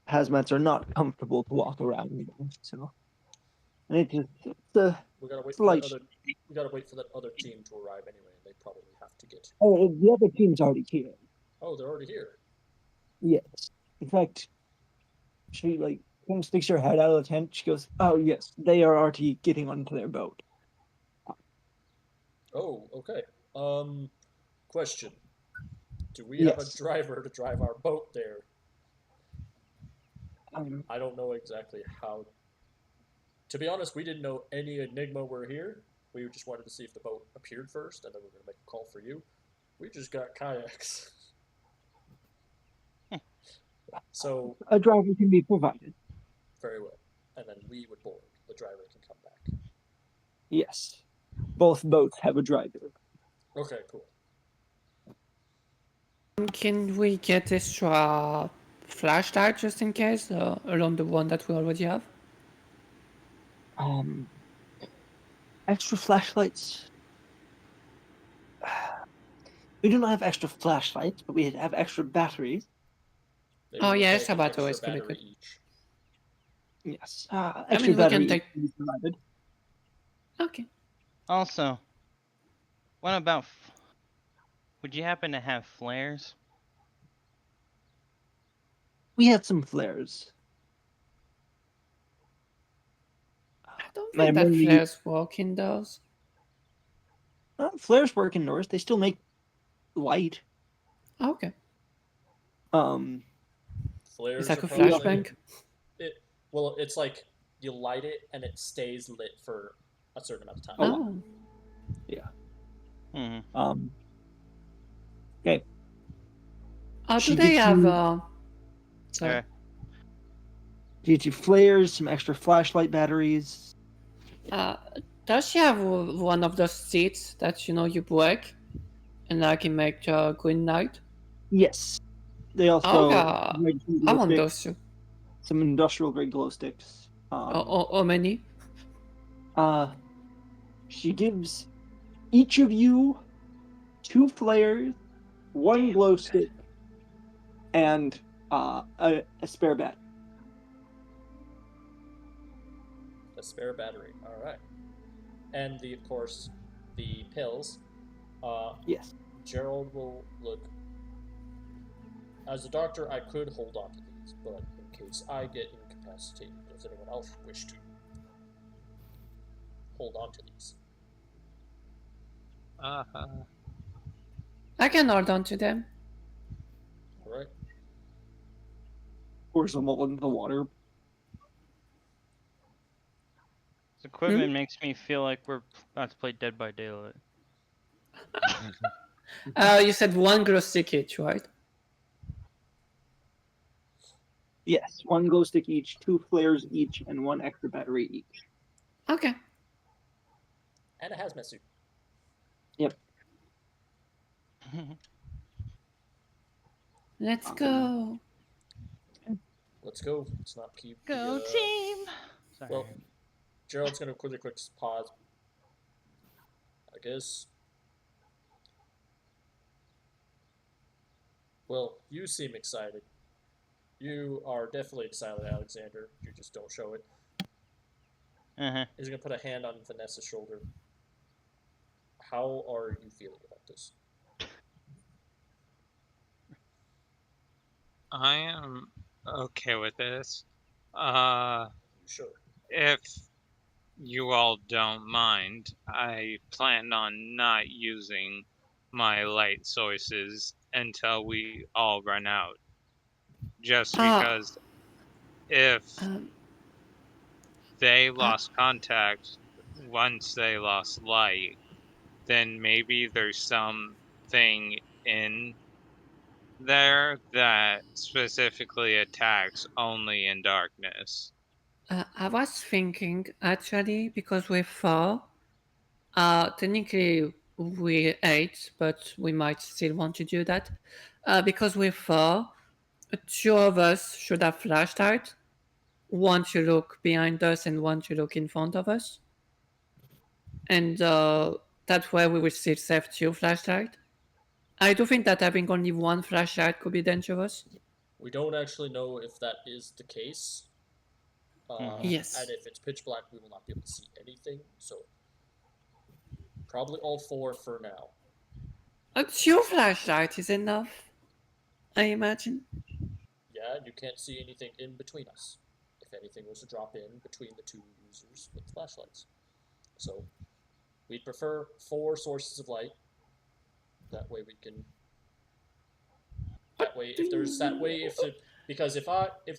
Hazmats are not comfortable to walk around in, so and it's a we gotta wait for slight. that other. We gotta wait for that other team to arrive anyway. They probably have to get. Oh, the other team's already here. Oh, they're already here. Yes, in fact, she like sticks her head out of the tent. She goes, "Oh yes, they are already getting onto their boat." Oh, okay. Question: do we have a Yes. driver to drive our boat there? Um, I don't know exactly how. To be honest, we didn't know any Enigma were here. We just wanted to see if the boat appeared first, and then we were going to make a call for you. We just got kayaks. So, a driver can be provided. very well. And then we would board. The driver can come back. Yes, both boats have a driver. Okay, cool. Can we get extra flashlight just in case, along the one that we already have? Extra flashlights. We do not have extra flashlights, but we have extra batteries. Maybe Oh we'll yeah, take extra an battery extra is pretty battery good. each. Yes, I extra mean, we can battery take. can be provided. Okay. Also, what about? Would you happen to have flares? We have some flares. I don't My think that memory- flares work indoors. Flares work indoors. They still make light. Okay. Flares It's like are a probably flashbang. well, it's like you light it and it stays lit for a certain amount of time. Oh. Oh. Yeah. Mm-hmm. Okay. Do She they gets have? you- Sorry. Okay. She gets you flares, some extra flashlight batteries. Does she have one of those seats that you break, and I can make green light? Yes. They also Okay. make some I glow want sticks, those too. some industrial grade glow sticks. How many? She gives each of you 2 flares, 1 glow stick, and a spare battery. A spare battery. All right. And of course, the pills. Yes. Gerald will look. As a doctor, I could hold on to these, but in case I get incapacitated, does anyone else wish to hold on to these? Uh-huh. I can hold on to them. All right. Pours them all into the water. So Equipment makes me feel like we're about to play Dead by Daylight. You said one glow stick each, right? Yes, one glow stick each, 2 flares each, and 1 extra battery each. Okay. And a hazmat suit. Yep. Let's go. Let's go. Let's not keep Go the. team! Sorry. Well, Gerald's gonna quick pause. I guess. Well, you seem excited. You are definitely excited, Alexander. You just don't show it. Uh-huh. He's gonna put a hand on Vanessa's shoulder. How are you feeling about this? I am okay with this. You sure? If you all don't mind, I plan on not using my light sources until we all run out. Just because if they lost contact once they lost light, then maybe there's something in there that specifically attacks only in darkness. I was thinking, actually, because we're four, technically we're 8, but we might still want to do that. Because we're 4, 2 of us should have flashlight. 1 to look behind us and 1 to look in front of us. And that way we will still save 2 flashlight. I do think that having only 1 flashlight could be dangerous. We don't actually know if that is the case. Yes. And if it's pitch black, we will not be able to see anything. So probably all 4 for now. A 2 flashlight is enough, I imagine. Yeah, you can't see anything in between us. If anything was to drop in between the 2 users with flashlights. So we'd prefer 4 sources of light. That way we can. That way, if there's that way, because if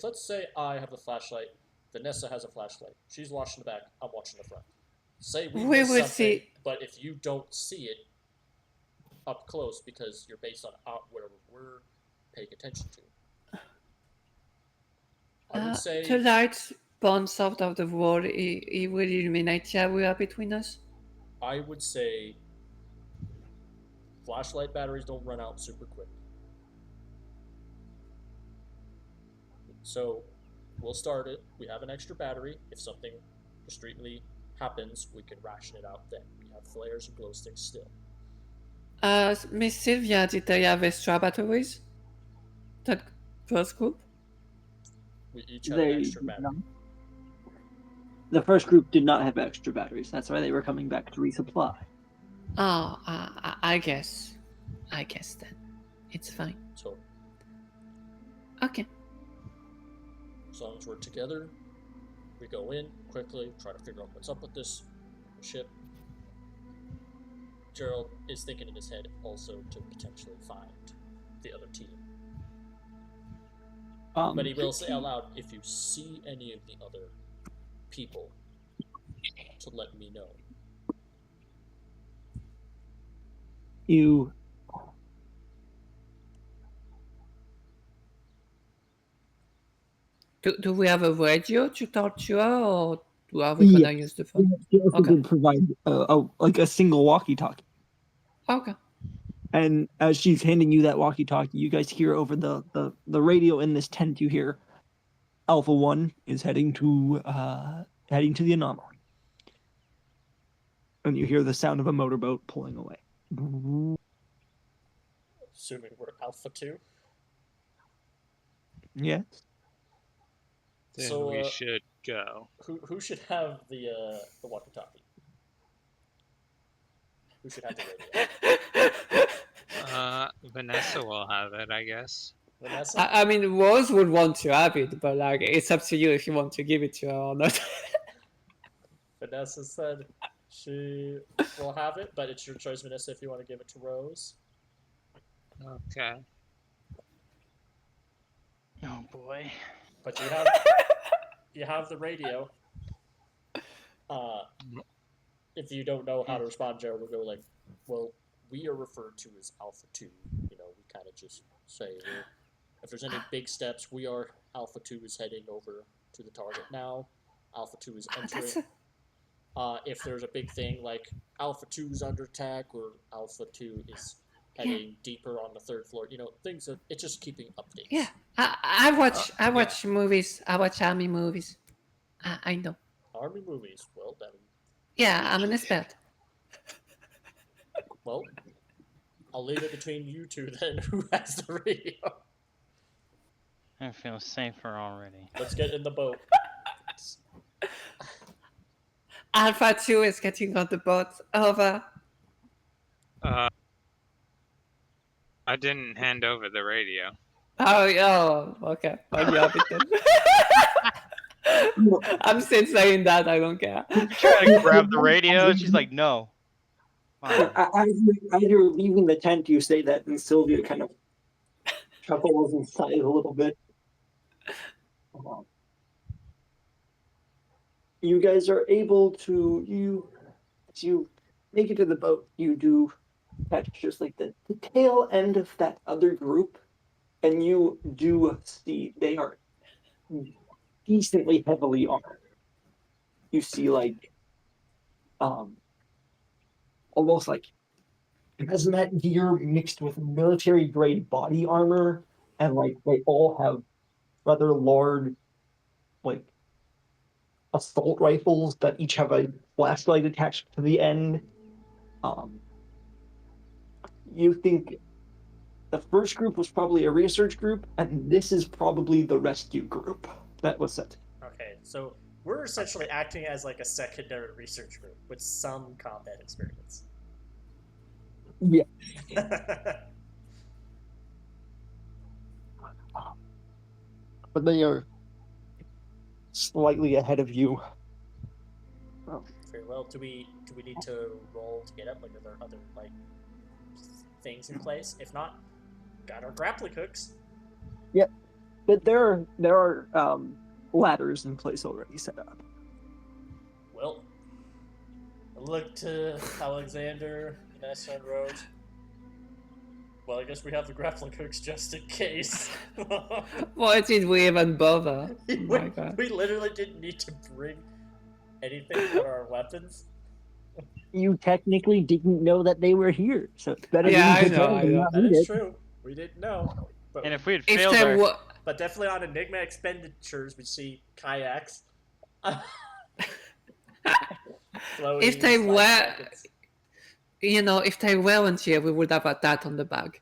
let's say I have a flashlight, Vanessa has a flashlight. She's watching the back. I'm watching the front. Say we We miss will something, see. but if you don't see it up close because you're based on whatever we're paying attention to, I would say The light bounce out of the wall. It will illuminate the area between us. I would say flashlight batteries don't run out super quick. So we'll start it. We have an extra battery. If something extremely happens, we can ration it out then. We have flares and glow sticks still. Miss Sylvia, did they have extra batteries? That first group? We each have an They extra did battery. not. The first group did not have extra batteries. That's why they were coming back to resupply. Oh, I guess. I guess then. It's fine. So Okay. as long as we're together, we go in quickly, try to figure out what's up with this ship. Gerald is thinking in his head also to potentially find the other team. But he will say out loud, if you see any of the other people, to let me know. You Do we have a radio to talk to her, or are we gonna use the phone? She also Okay. did provide a single walkie-talkie. Okay. And as she's handing you that walkie-talkie, you guys hear over the radio in this tent. You hear Alpha 1 is heading to the anomaly, and you hear the sound of a motorboat pulling away. Assuming we're Alpha 2. Yes. Then So, we should go. Who should have the walkie-talkie? Who should have the radio? Vanessa will have it, I guess. Vanessa? I mean, Rose would want to have it, but like, it's up to you if you want to give it to her or not. Vanessa said she will have it, but it's your choice, Vanessa, if you want to give it to Rose. Okay. Oh boy. But you have the radio. If you don't know how to respond, Gerald will go like, well, we are referred to as Alpha 2. You know, we kind of just say, if there's any big steps, we are Alpha 2 is heading over to the target now. Alpha 2 is entering. If there's a big thing like Alpha 2 is under attack or Alpha 2 is heading deeper on the third floor, you know, things that it's just keeping updates. Yeah, I watch movies. I watch army movies. I know. Army movies. Well, then. Yeah, I'm an expert. Well, I'll leave it between you two then. Who has the radio? I feel safer already. Let's get in the boat. Alpha 2 is getting on the boat. Over. I didn't hand over the radio. Oh, okay. Oh, you have it then. I'm still saying that. I don't care. Trying to grab the radio. She's like, no. Fine. As you're leaving the tent, you say that, and Sylvia kind of chuckles and sighs a little bit. You guys are able to, as you make it to the boat, you do catch just like the tail end of that other group, and you do see they are decently heavily armed. You see like almost like hazmat gear mixed with military grade body armor, and like they all have rather large like assault rifles that each have a flashlight attached to the end. You think the first group was probably a research group, and this is probably the rescue group that was sent. Okay, so we're essentially acting as like a secondary research group with some combat experience. Yeah. But they are slightly ahead of you. Very well. Do we need to roll to get up? Like, are there other like things in place? If not, got our grappling hooks. Yep, but there are ladders in place already set up. Well, I look to Alexander, Vanessa, and Rose. Well, I guess we have the grappling hooks just in case. Why did we even bother? Oh my God. We literally didn't need to bring anything but our weapons. You technically didn't know that they were here, so it's better Yeah, than I know. That is true. We didn't know. But, And if we had If failed there our... were, but definitely on Enigma expenditures, we see kayaks. if they were, if they weren't here, we would have had that on the bag.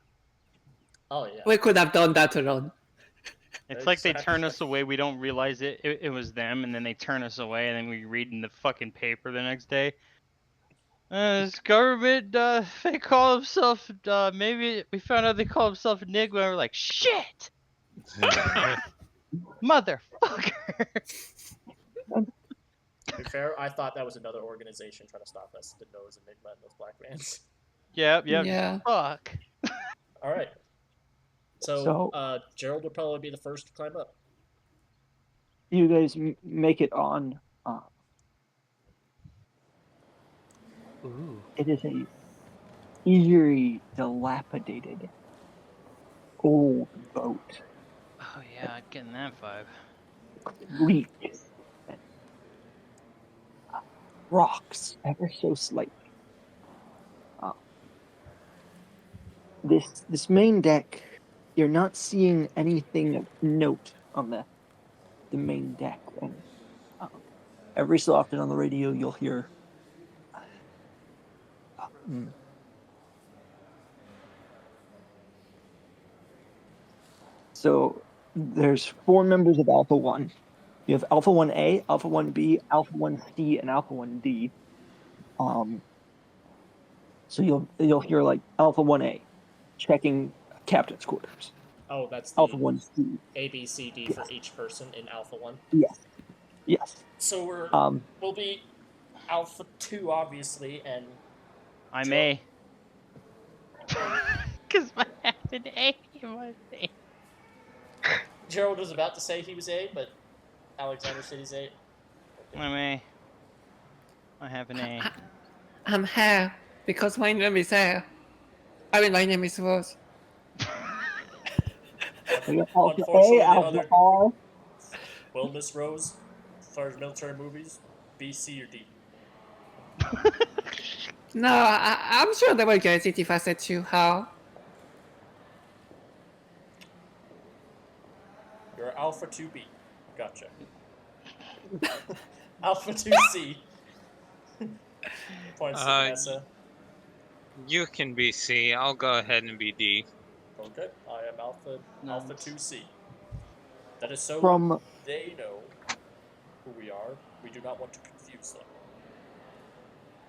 Oh yeah. We could have done that alone. It's like they turn us away, we don't realize it was them, and then they turn us away, and then we read in the fucking paper the next day. This government, they call themselves, maybe we found out they call themselves Enigma, and we're like, shit! Motherfucker! To be fair, I thought that was another organization trying to stop us. Didn't know it was Enigma and those black vans. Yep, Yeah. fuck. Alright. So, Gerald would probably be the first to climb up. You guys make it on. Ooh. It is a eerie, dilapidated, old boat. Oh yeah, I'm getting that vibe. Leaks and rocks ever so slightly. This main deck, you're not seeing anything of note on the main deck, and every so often on the radio you'll hear So there's 4 members of Alpha 1. You have Alpha 1A, Alpha 1B, Alpha 1C, and Alpha 1D. So you'll hear like Alpha 1A checking captain's quarters. Oh, that's the Alpha 1C. A, B, C, D for each person in Alpha 1. Yes. So we'll be Alpha 2, obviously, and... I'm A. Because I have an A in my name. Gerald was about to say he was A, but Alexander said he's A. I'm A. I have an A. I'm Hare, because my name is Hare. I mean, my name is Rose. We got Alpha A, Unfortunately, the Alpha other. R. Well, Miss Rose, as far as military movies, B, C, or D? No, I'm sure they will get it if I said to how. You're Alpha 2B. Gotcha. Alpha 2C. Points to Uh, Vanessa. you can be C. I'll go ahead and be D. Okay, I am Alpha Nice. 2C. That is so From they know who we are. We do not want to confuse them.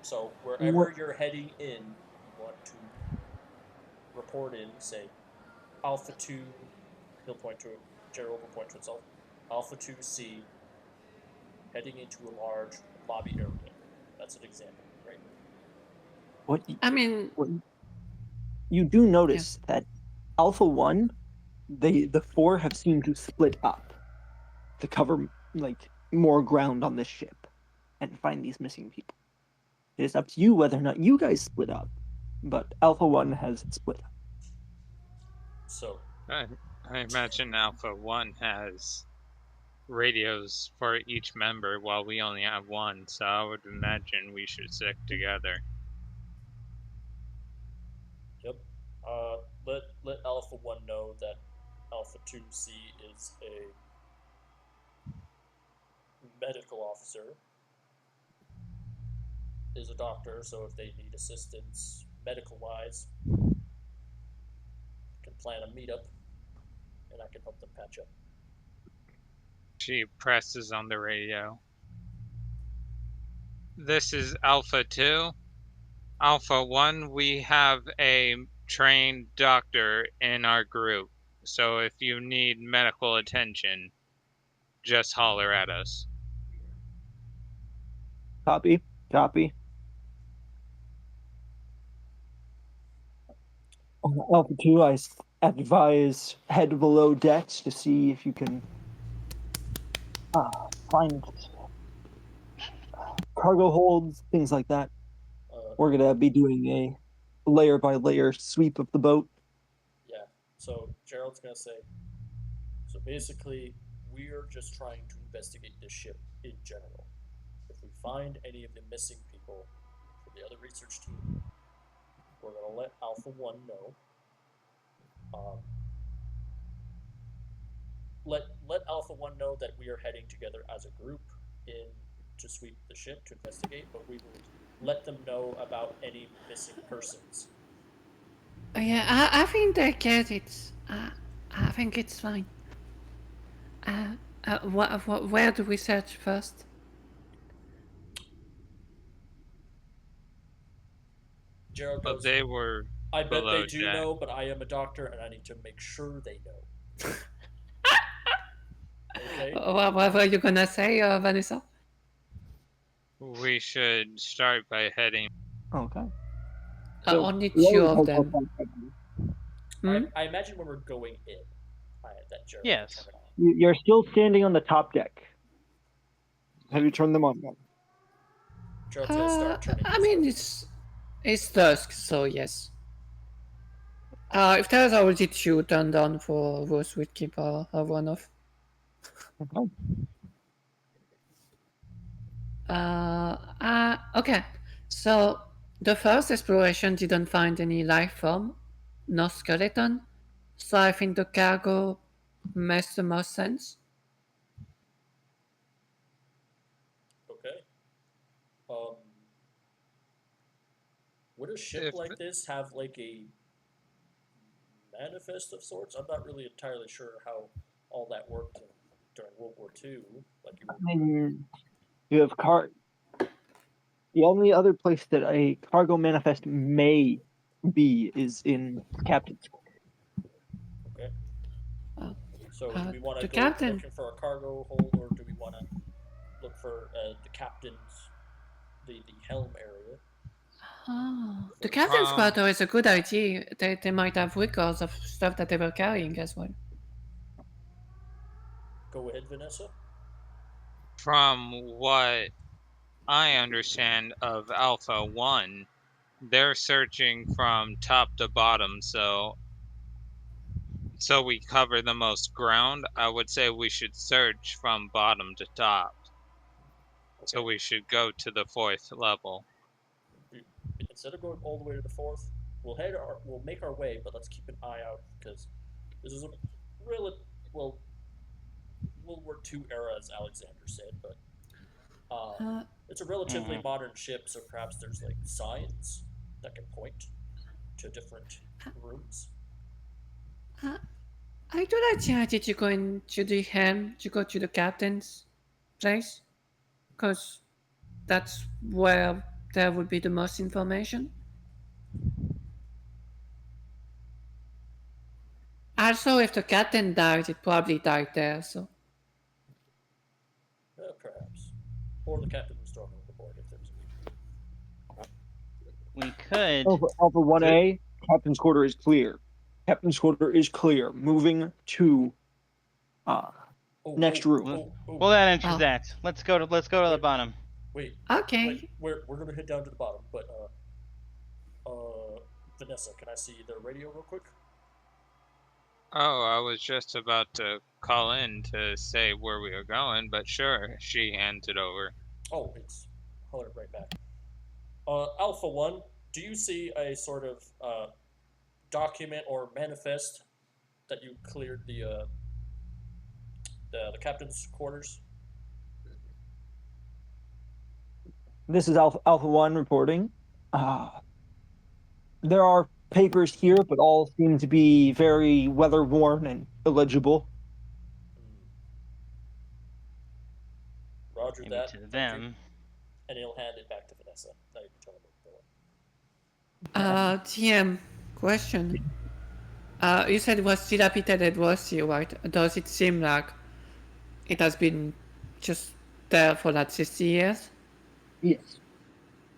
So what? wherever you're heading in, you want to report in, say Alpha 2, he'll point to Gerald will point to himself. Alpha 2C heading into a large lobby area. That's an example, right? What? I mean, What you do notice that Alpha One, the four have seemed to split up to cover like more ground on this ship and find these missing people. It is up to you whether or not you guys split up, but Alpha One has split up. So I imagine Alpha 1 has radios for each member while we only have one, so I would imagine we should stick together. yep. Let Alpha 1 know that Alpha 2C is a medical officer, is a doctor, so if they need assistance medical wise, can plan a meetup and I can help them patch up. She presses on the radio. This is Alpha 2. Alpha 1, we have a trained doctor in our group, so if you need medical attention, just holler at us. Copy. Copy. Alpha Two, I advise head below decks to see if you can find cargo holds, things like that. We're gonna be doing a layer by layer sweep of the boat. Yeah. So Gerald's gonna say. So basically, we're just trying to investigate this ship in general. If we find any of the missing people for the other research team, we're gonna let Alpha One know. Um, let Alpha One know that we are heading together as a group in to sweep the ship to investigate, but we will let them know about any missing persons. yeah, I think they get it. I think it's fine. Where do we search first? Gerald But goes, they were I bet below they do deck. know, but I am a doctor and I need to make sure they know. Okay? What were you gonna say, Vanessa? We should start by heading. Okay. Only two of them. Hmm? I imagine when we're going in, that Gerald will Yes. turn it on. You're still standing on the top deck. Have you turned them on yet? Gerald's gonna start turning I his mean, it's dusk, so yes. If there's already two turned on for Rose, we'd keep one off. Okay. Okay. So the first exploration didn't find any life form, no skeleton. So I think the cargo makes the most sense. Okay. Um, would a ship If like this have like a manifest of sorts? I'm not really entirely sure how all that worked during World War II. Like you I were, mean, you have the only other place that a cargo manifest may be is in captain's quarters. okay. Uh, So do we want to the go captain. looking for a cargo hold, or do we want to look for the captain's the helm area? The captain's From quarter is a good idea. They might have records of stuff that they were carrying as well. Go ahead, Vanessa. from what I understand of Alpha 1, they're searching from top to bottom, so we cover the most ground. I would say we should search from bottom to top. So we should go to the 4th level. Instead of going all the way to the 4th, we'll make our way, but let's keep an eye out because this is a really well World War II era, as Alexander said, but it's a relatively modern ship, so perhaps there's like signs that can point to different rooms. I thought I chatted you going to the helm to go to the captain's place, because that's where there would be the most information. Also, if the captain died, it probably died there, so. Perhaps. Or the captain was thrown overboard if there's a We could. Alpha 1A, Captain's quarter is clear. Captain's quarter is clear. Moving to next room. Well, that answers that. Let's go to the bottom. Wait. Okay. We're gonna head down to the bottom, but Vanessa, can I see the radio real quick? Oh, I was just about to call in to say where we were going, but sure, she hands it over. Oh, it's hold it right back. Alpha 1, do you see a sort of document or manifest that you cleared the captain's quarters? This is Alpha 1 reporting. There are papers here, but all seem to be very weather-worn and illegible. Roger Maybe that. to them. And he'll hand it back to Vanessa. Now you can tell him TM, question. You said it was dilapidated Rossi, right? Does it seem like it has been just there for like 60 years? Yes.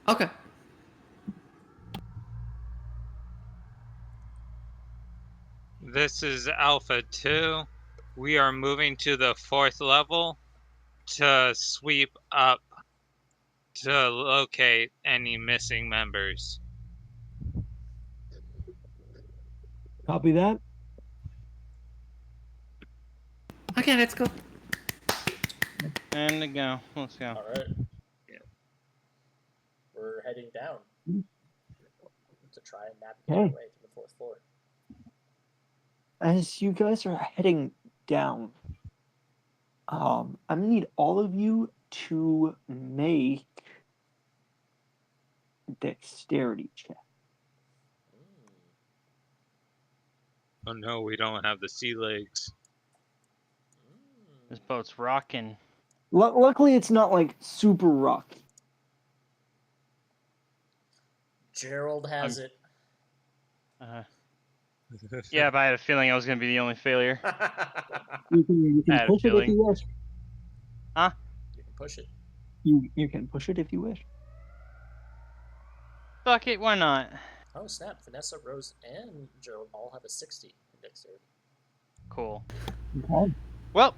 Okay. This is Alpha 2. We are moving to the 4th level to sweep up to locate any missing members. Copy that. Okay, let's go. And to go. Let's go. All right. Yeah. We're heading down to try and navigate our way to the 4th floor. As you guys are heading down, I'm gonna need all of you to make dexterity check. Oh no, we don't have the sea legs. This boat's rocking. Luckily, it's not like super rocky. Gerald has it. Yeah, but I had a feeling I was going to be the only failure. You can push it if you wish. Huh? You can push it. You can push it if you wish. Fuck it, why not? Oh snap! Vanessa, Rose, and Gerald all have a 60 in dexterity. Cool. Okay. Well,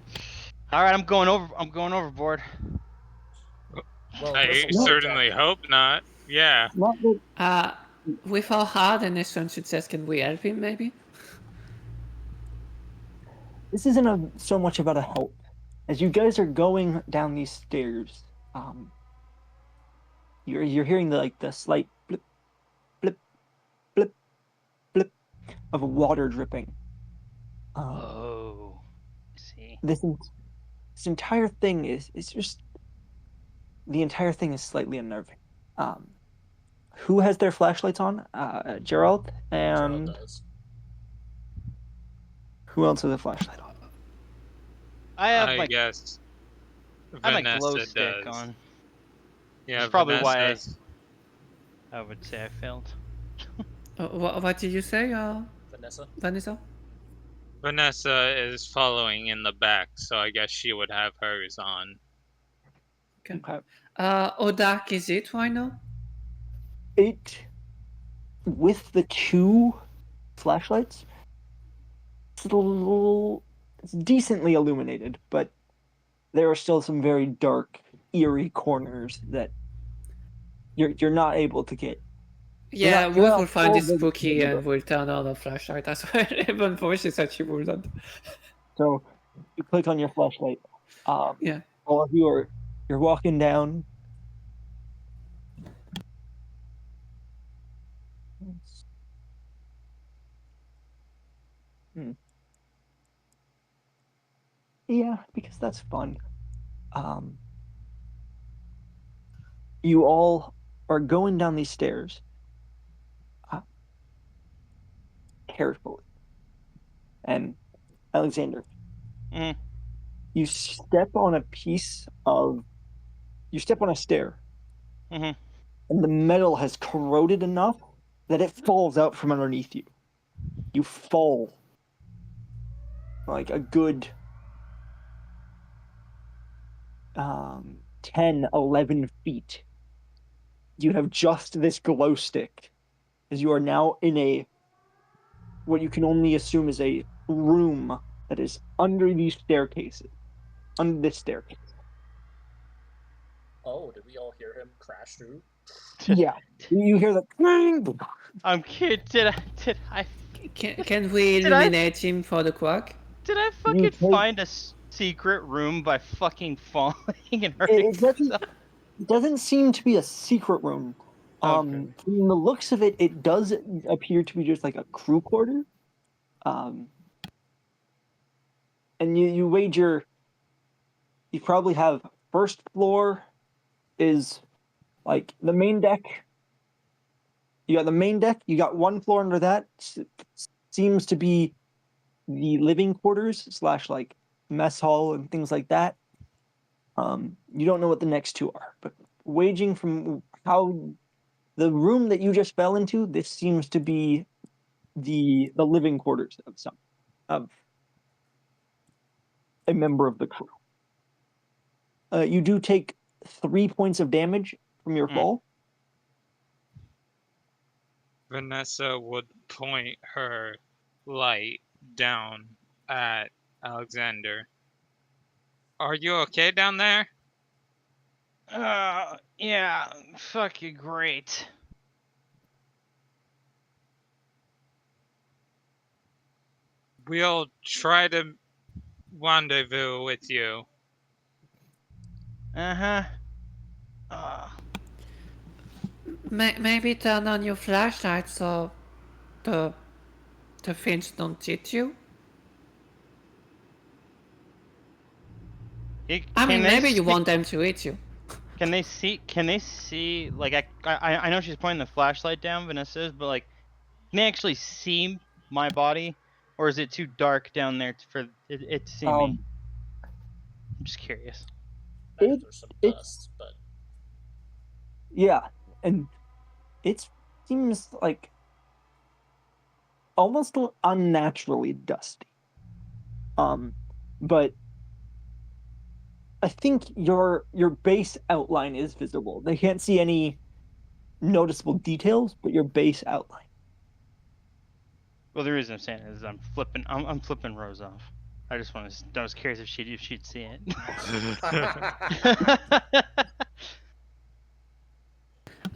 all right, I'm going overboard. Well, I certainly hope not. Yeah. Not that With how hard and excellent success can we help him, maybe? this isn't so much about a help. As you guys are going down these stairs, you're hearing the slight blip, blip, blip, blip of water dripping. Oh, I see. This entire thing is just the entire thing is slightly unnerving. Who has their flashlights on? Gerald and Gerald does. Who else has a flashlight on? I guess I have my Vanessa glow stick does. on. Yeah, That's probably Vanessa's... why I would say I failed. What did you say, Vanessa? Vanessa is following in the back, so I guess she would have hers on. Okay. How dark is it right now? It, with the two flashlights, it's decently illuminated, but there are still some very dark eerie corners that you're not able to get. Yeah, you're Wolf not will find all it the- spooky and will turn on a flashlight as well, even though she said she wouldn't. So you click on your flashlight. Yeah. All of you are you're walking down. Yeah, because that's fun. You all are going down these stairs carefully. And Alexander, Mhm. you step on a stair, Mhm. and the metal has corroded enough that it falls out from underneath you. You fall like a good 10, 11 feet. You have just this glow stick, as you are now in what you can only assume is a room that is under these staircases, under this staircase. Oh, did we all hear him crash through? Yeah, you hear the clang. I'm kidding. Did I Can we Did I- illuminate him for the quack? did I You fucking take- find a secret room by fucking falling and hurting It doesn't. myself? It doesn't seem to be a secret room. Okay. From the looks of it, it does appear to be just like a crew quarter. And you wager you probably have first floor is like the main deck. You got the main deck. You got one floor under that. Seems to be the living quarters / like mess hall and things like that. You don't know what the next two are, but waging from how the room that you just fell into, this seems to be the living quarters of a member of the crew. You do take 3 points of damage from your fall. Vanessa would point her light down at Alexander. Are you okay down there? Yeah, fucking great. We'll try to rendezvous with you. Uh-huh. Maybe turn on your flashlight so the fins don't hit you. I mean, maybe you want them to hit you. Can they see? Like, I know she's pointing the flashlight down, Vanessa is, but like, can they actually see my body, or is it too dark down there for it to see me? I'm just curious. There's some dust, but Yeah, and it seems like almost unnaturally dusty. But I think your base outline is visible. They can't see any noticeable details, but your base outline. Well, the reason I'm saying it is I'm flipping Rose off. I was curious if she'd see it.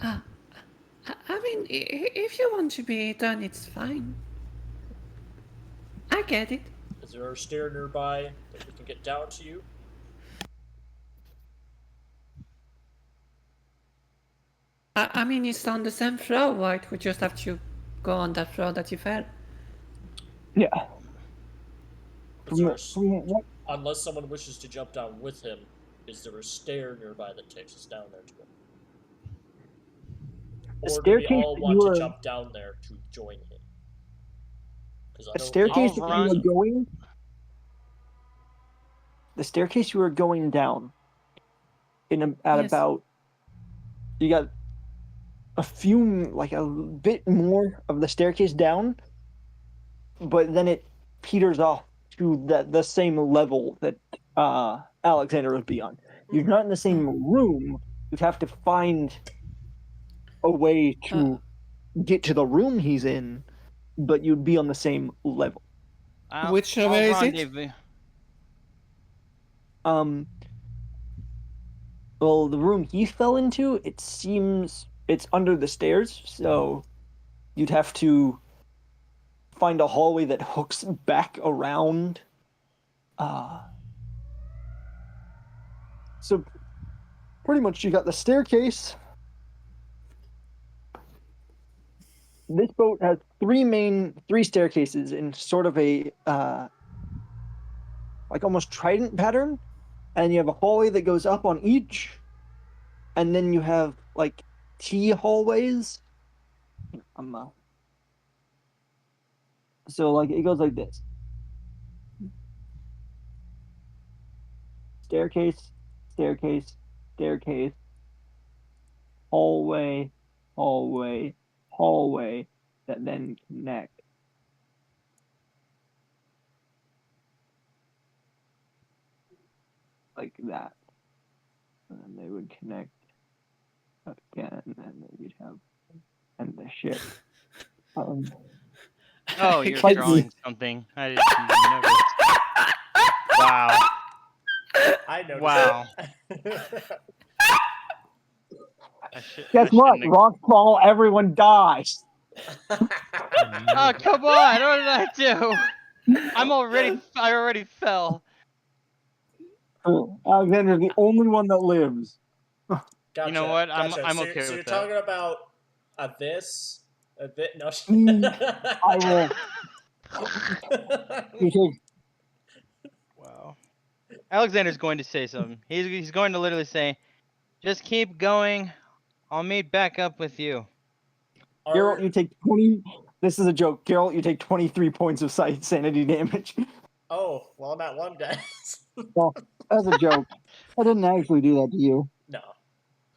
I mean, if you want to be done, it's fine. I get it. is there a stair nearby that we can get down to you? I mean, it's on the same floor, right? We just have to go on that floor that you fell. Yeah. Unless someone wishes to jump down with him, is there a stair nearby that takes us down there to him? Or do we all want to jump down there to join him? The staircase you were going. The staircase you were going down. About. You got a bit more of the staircase down, but then it peters off to the same level that Alexander would be on. You're not in the same room. You'd have to find a way to get to the room he's in, but you'd be on the same level. Which level is it? Well, the room he fell into, it seems it's under the stairs, so you'd have to find a hallway that hooks back around. So pretty much you got the staircase. This boat has three staircases in sort of a like almost trident pattern, and you have a hallway that goes up on each, and then you have like T hallways. So like it goes like this: staircase, staircase, staircase, hallway, hallway, hallway that then connect. Like that. And then they would connect again, and then you'd have and the ship. Oh, you're Like- drawing something. I didn't even notice. Wow. I noticed. Wow. It. Guess what? Rocks fall, everyone dies. Oh, come on! What did I do? I already fell. Alexander's the only one that lives. Gotcha, You know what? Gotcha. I'm so okay so with you're that. talking about this, no. I will. You take Wow. Alexander's going to say something. He's going to literally say, "Just keep going. I'll meet back up with you." Geralt, you take 20. This is a joke. Geralt, you take 23 points of sanity damage. Oh, well, I'm at 1, guys. Well, that's a joke. I didn't actually do that to you. No.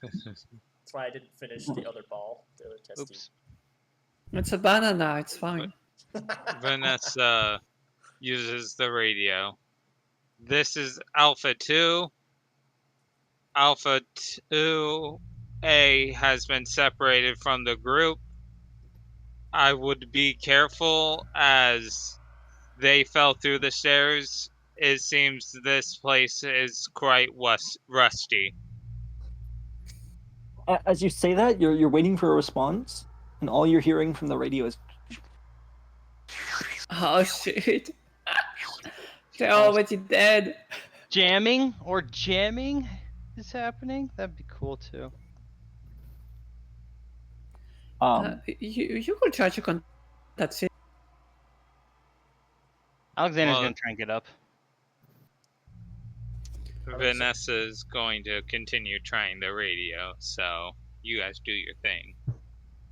That's why I didn't finish the other ball, the other testy. Oops. It's a banana. It's fine. Vanessa uses the radio. This is Alpha 2. Alpha 2A has been separated from the group. I would be careful as they fell through the stairs. It seems this place is quite rusty. As you say that, you're waiting for a response, and all you're hearing from the radio is Oh shit! They're already dead. Jamming or jamming is happening. That'd be cool too. You could try to contact it. Alexander's Well- gonna try and get up. Vanessa's going to continue trying the radio, so you guys do your thing.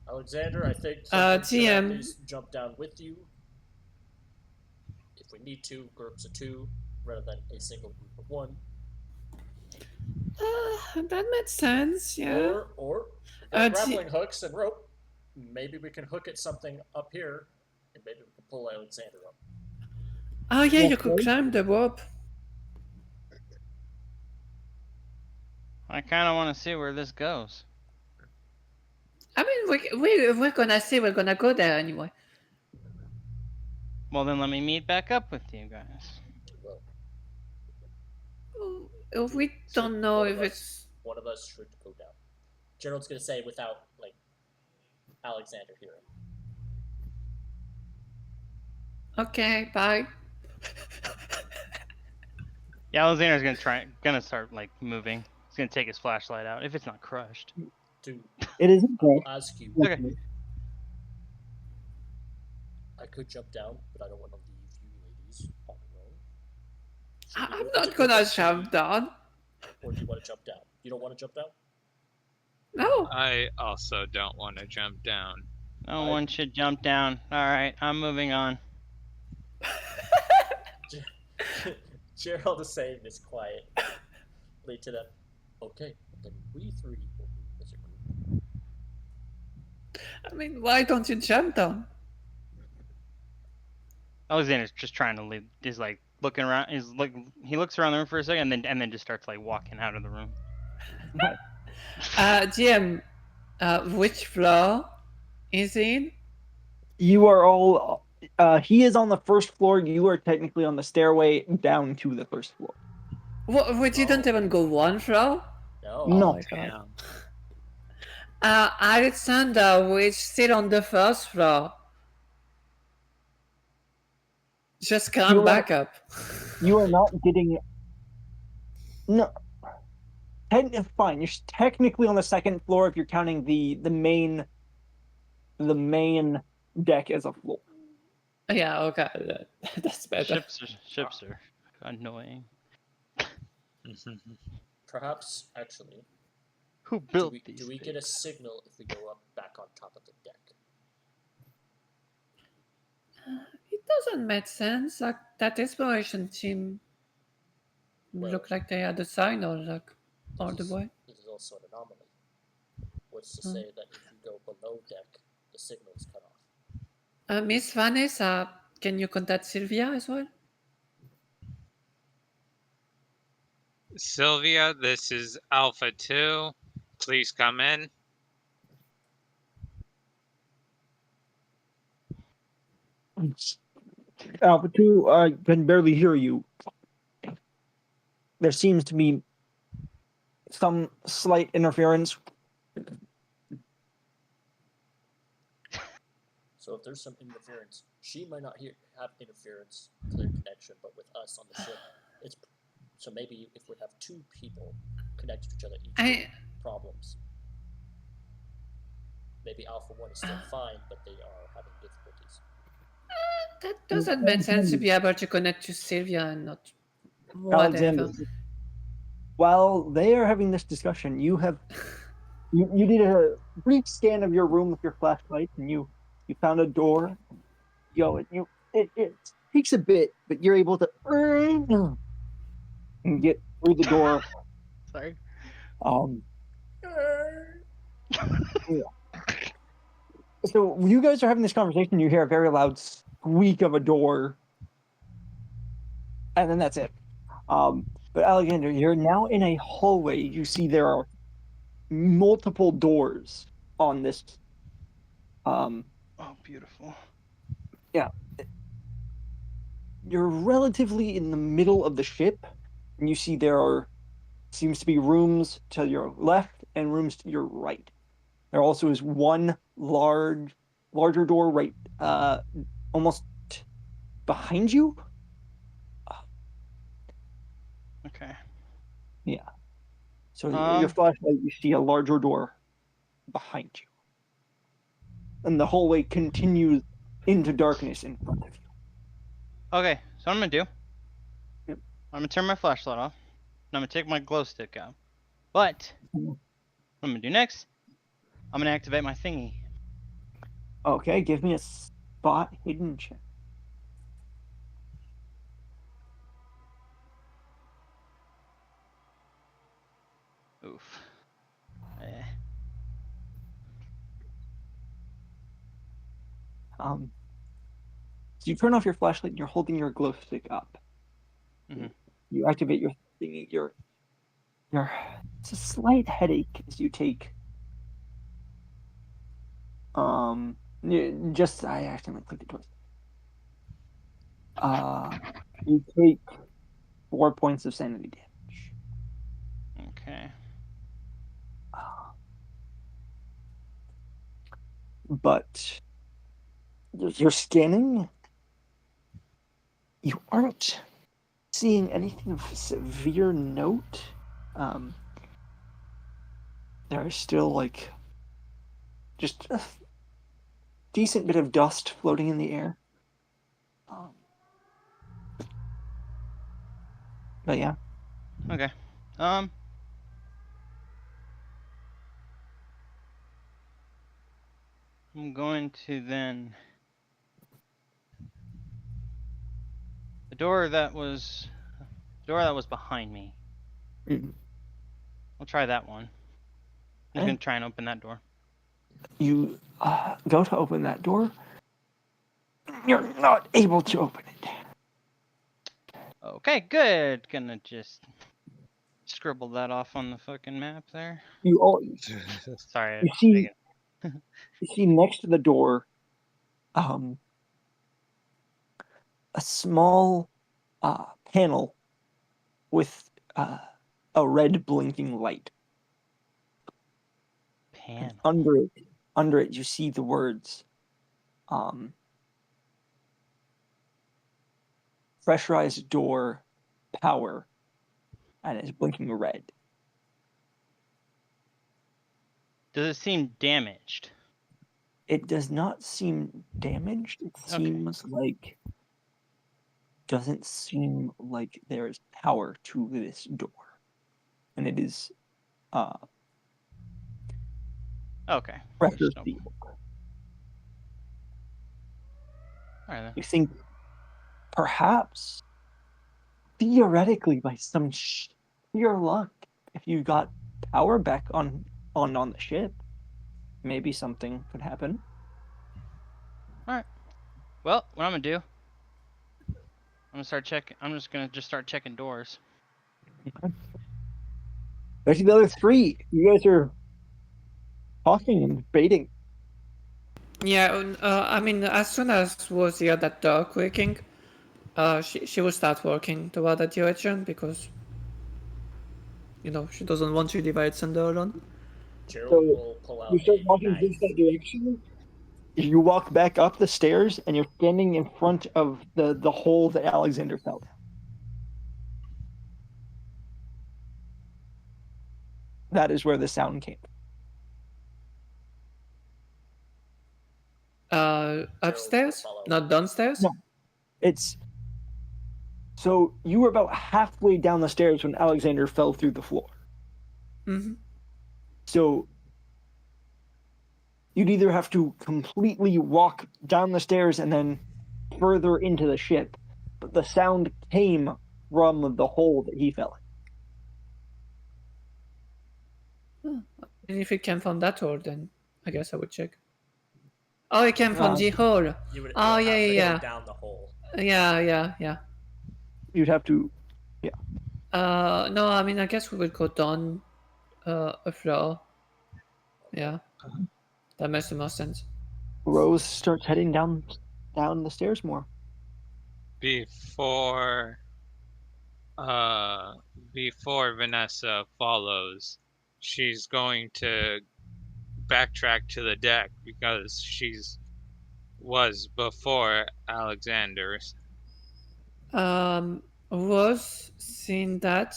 Alexander, I think someone should at TM. least jump down with you. If we need to, groups of 2, rather than a single group of 1. That makes sense. Yeah. Or grappling hooks and rope. Maybe we can hook it something up here, and maybe we can pull Alexander up. Oh yeah, you could climb the rope. I kind of want to see where this goes. I mean, we're gonna see. We're gonna go there anyway. Well, then let me meet back up with you guys. Well, We don't know one if of us- it's. One of us should go down. Gerald's gonna say without, like, Alexander hearing. Okay, bye. Yeah, Alexander's gonna start like moving. He's gonna take his flashlight out if it's not crushed. Dude, it isn't I'll great. ask you. Okay. I could jump down, but I don't want to leave you ladies on your own. So I'm either not we gonna can jump down. Or do you want to jump down? You don't want to jump down? No. I also don't want to jump down. No one should jump down. All right, I'm moving on. Gerald is saying this quietly to them. Okay, then we 3 will move as a group. I mean, why don't you jump down? Alexander's just trying to leave. He's like looking around. He looks around the room for a second, and then just starts like walking out of the room. GM, which floor is in? You are all. He is on the first floor. You are technically on the stairway down to the first floor. We didn't even go one floor. No. No. Oh my god. Damn. Alexander, we're still on the first floor. Just climb You're back up. You are not getting. No. Fine. You're technically on the second floor if you're counting the main deck as a floor. Yeah, okay. That's better. Ships are annoying. Perhaps, actually, Who do built we, these do we things? get a signal if we go up back on top of the deck? It doesn't make sense. Like that exploration team Well, looked like they had a signal like all the way. This is also an anomaly. What's to Hmm. say that if we go below deck, the signal is cut off? Miss Vanessa, can you contact Sylvia as well? Sylvia, this is Alpha 2. Please come in. Alpha 2, I can barely hear you. There seems to be some slight interference. So if there's some interference, she might not have interference, clear connection, but with us on the ship, it's so maybe if we have two people connected to each other, each I- with problems. Maybe Alpha 1 is still fine, but they are having difficulties. That doesn't make sense to be able to connect to Sylvia and not Alexander, whatever. while they are having this discussion, you did a brief scan of your room with your flashlight, and you found a door. It takes a bit, but you're able to and get through the door. Sorry. Yeah. So when you guys are having this conversation, you hear a very loud squeak of a door, and then that's it. But Alexander, you're now in a hallway. You see there are multiple doors on this. Oh, beautiful. Yeah, you're relatively in the middle of the ship, and you see seems to be rooms to your left and rooms to your right. There also is one larger door right, almost behind you. Okay. Yeah. So your flashlight, you see a larger door behind you, and the hallway continues into darkness in front of you. Okay, so what I'm gonna do. Yep. I'm gonna turn my flashlight off. And I'm gonna take my glow stick out. But what I'm gonna do next, I'm gonna activate my thingy. Okay, give me a spot hidden check. Oof. Eh. So you turn off your flashlight and you're holding your glow stick up. Mhm. You activate your thingy. It's a slight headache as you take. I accidentally clicked it twice. You take 4 points of sanity damage. Okay. But you're scanning. You aren't seeing anything of severe note. There is still just a decent bit of dust floating in the air. But yeah. Okay. I'm going to then the door that was behind me. Mhm. I'll try that one. I'm just Okay. gonna try and open that door. You go to open that door. You're not able to open it. Okay, good. Gonna just scribble that off on the fucking map there. Sorry, You see Megan. you see next to the door a small panel with a red blinking light. Panel. Under it, you see the words, pressurized door, power, and it's blinking red. Does it seem damaged? It does not seem damaged. It doesn't seem like there is power to this door, and it is Okay. pressure There's no- sealed. All right then. You think perhaps, theoretically, by some sheer luck, if you got power back on the ship, maybe something could happen. Well, what I'm gonna do? I'm just gonna start checking doors. Actually, the other three, you guys are talking and debating. Yeah, I mean, as soon as was hear that door creaking, she will start working toward that direction because, she doesn't want to leave Alexander alone. Gerald So, will pull out You start a walking knife. just that direction. You walk back up the stairs, and you're standing in front of the hole that Alexander fell down. That is where the sound came. Upstairs, follow. not downstairs. No. It's so you were about halfway down the stairs when Alexander fell through the floor. Mm-hmm. So you'd either have to completely walk down the stairs and then further into the ship, but the sound came from the hole that he fell in. And if it came from that hole, then I guess I would check. Oh, it came from the hole. You would Oh, have to yeah. go down the hole. Yeah. You'd have to, No, I mean, I guess we would go down a floor. Yeah. That makes the most sense. Rose starts heading down the stairs more. Before Vanessa follows, she's going to backtrack to the deck because was before Alexander's. Rose, seeing that,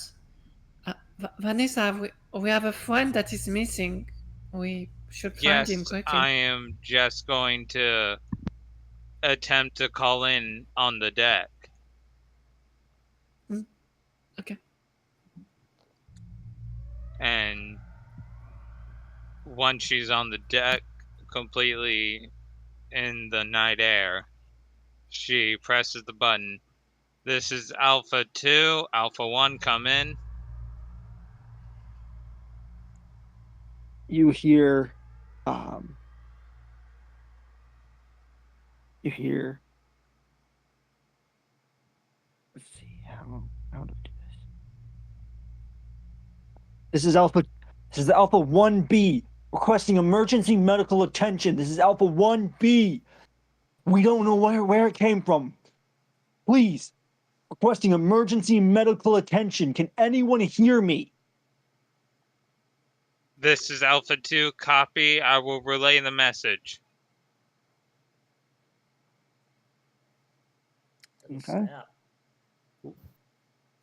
Vanessa, we have a friend that is missing. We should find him Yes, quickly. I am just going to attempt to call in on the deck. Okay. And once she's on the deck, completely in the night air, she presses the button. This is Alpha 2, Alpha 1, come in. You hear, let's see, how do I do this? This is Alpha 1B, requesting emergency medical attention. This is Alpha 1B. We don't know where it came from. Please, requesting emergency medical attention. Can anyone hear me? This is Alpha 2, copy. I will relay the message. Okay. Snap.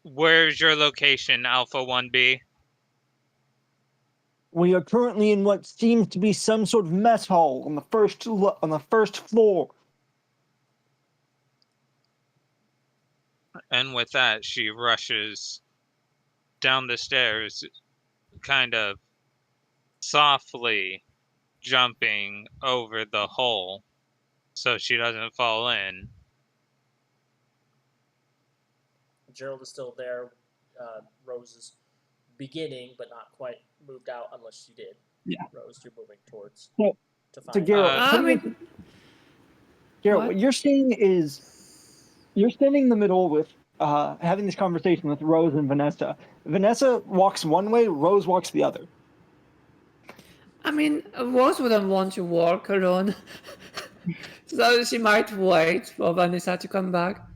Where's your location, Alpha 1B? We are currently in what seems to be some sort of mess hall on the first floor. And with that, she rushes down the stairs, kind of softly jumping over the hole so she doesn't fall in. Gerald is still there. Rose is beginning, but not quite moved out unless she did. Yeah. Rose, you're moving towards. So, to so find Garrett, Garrett, what you're saying is you're standing in the middle with having this conversation with Rose and Vanessa. Vanessa walks one way, Rose walks the other. I mean, Rose wouldn't want to walk alone. So she might wait for Vanessa to come back.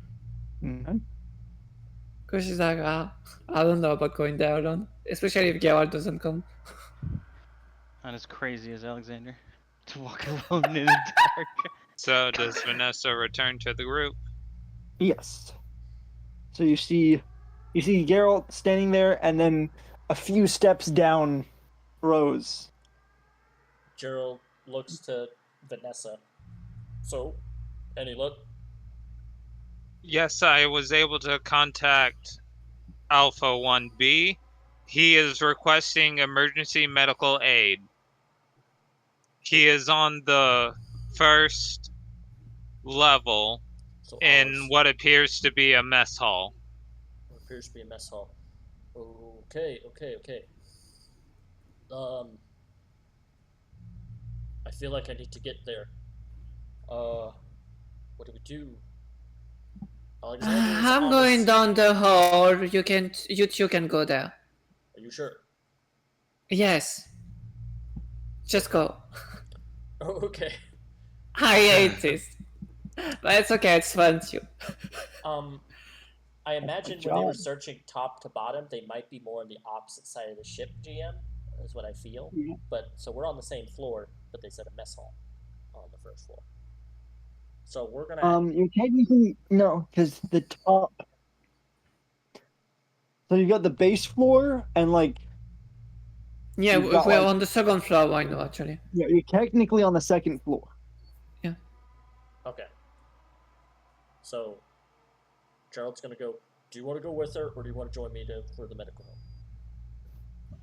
Mm-hmm. Because she's like, I don't know about going there alone. Especially if Geralt doesn't come. Not as crazy as Alexander. To walk alone in the dark. So does Vanessa return to the group? Yes. So you see Geralt standing there, and then a few steps down, Rose. Gerald looks to Vanessa. So, any luck? Yes, I was able to contact Alpha 1B. He is requesting emergency medical aid. He is on the first level So in ours what appears to be a mess hall. appears to be a mess hall. Okay. I feel like I need to get there. What do we do? Alexander is I'm on going his... down the hall. You two can go there. Are you sure? Yes. Just go. Oh, okay. I hate this. But it's okay, it's fun too. I imagine Good when they were job. searching top to bottom, they might be more on the opposite side of the ship, GM, is what I feel. Yeah. But, so we're on the same floor, but they said a mess hall on the first floor. So we're gonna... You're technically no, because the top. So you've got the base floor, and like Yeah, you've got we're like on the second floor right now, actually. yeah, you're technically on the second floor. Yeah. Okay. So, Gerald's gonna go... Do you want to go with her, or do you want to join me for the medical home?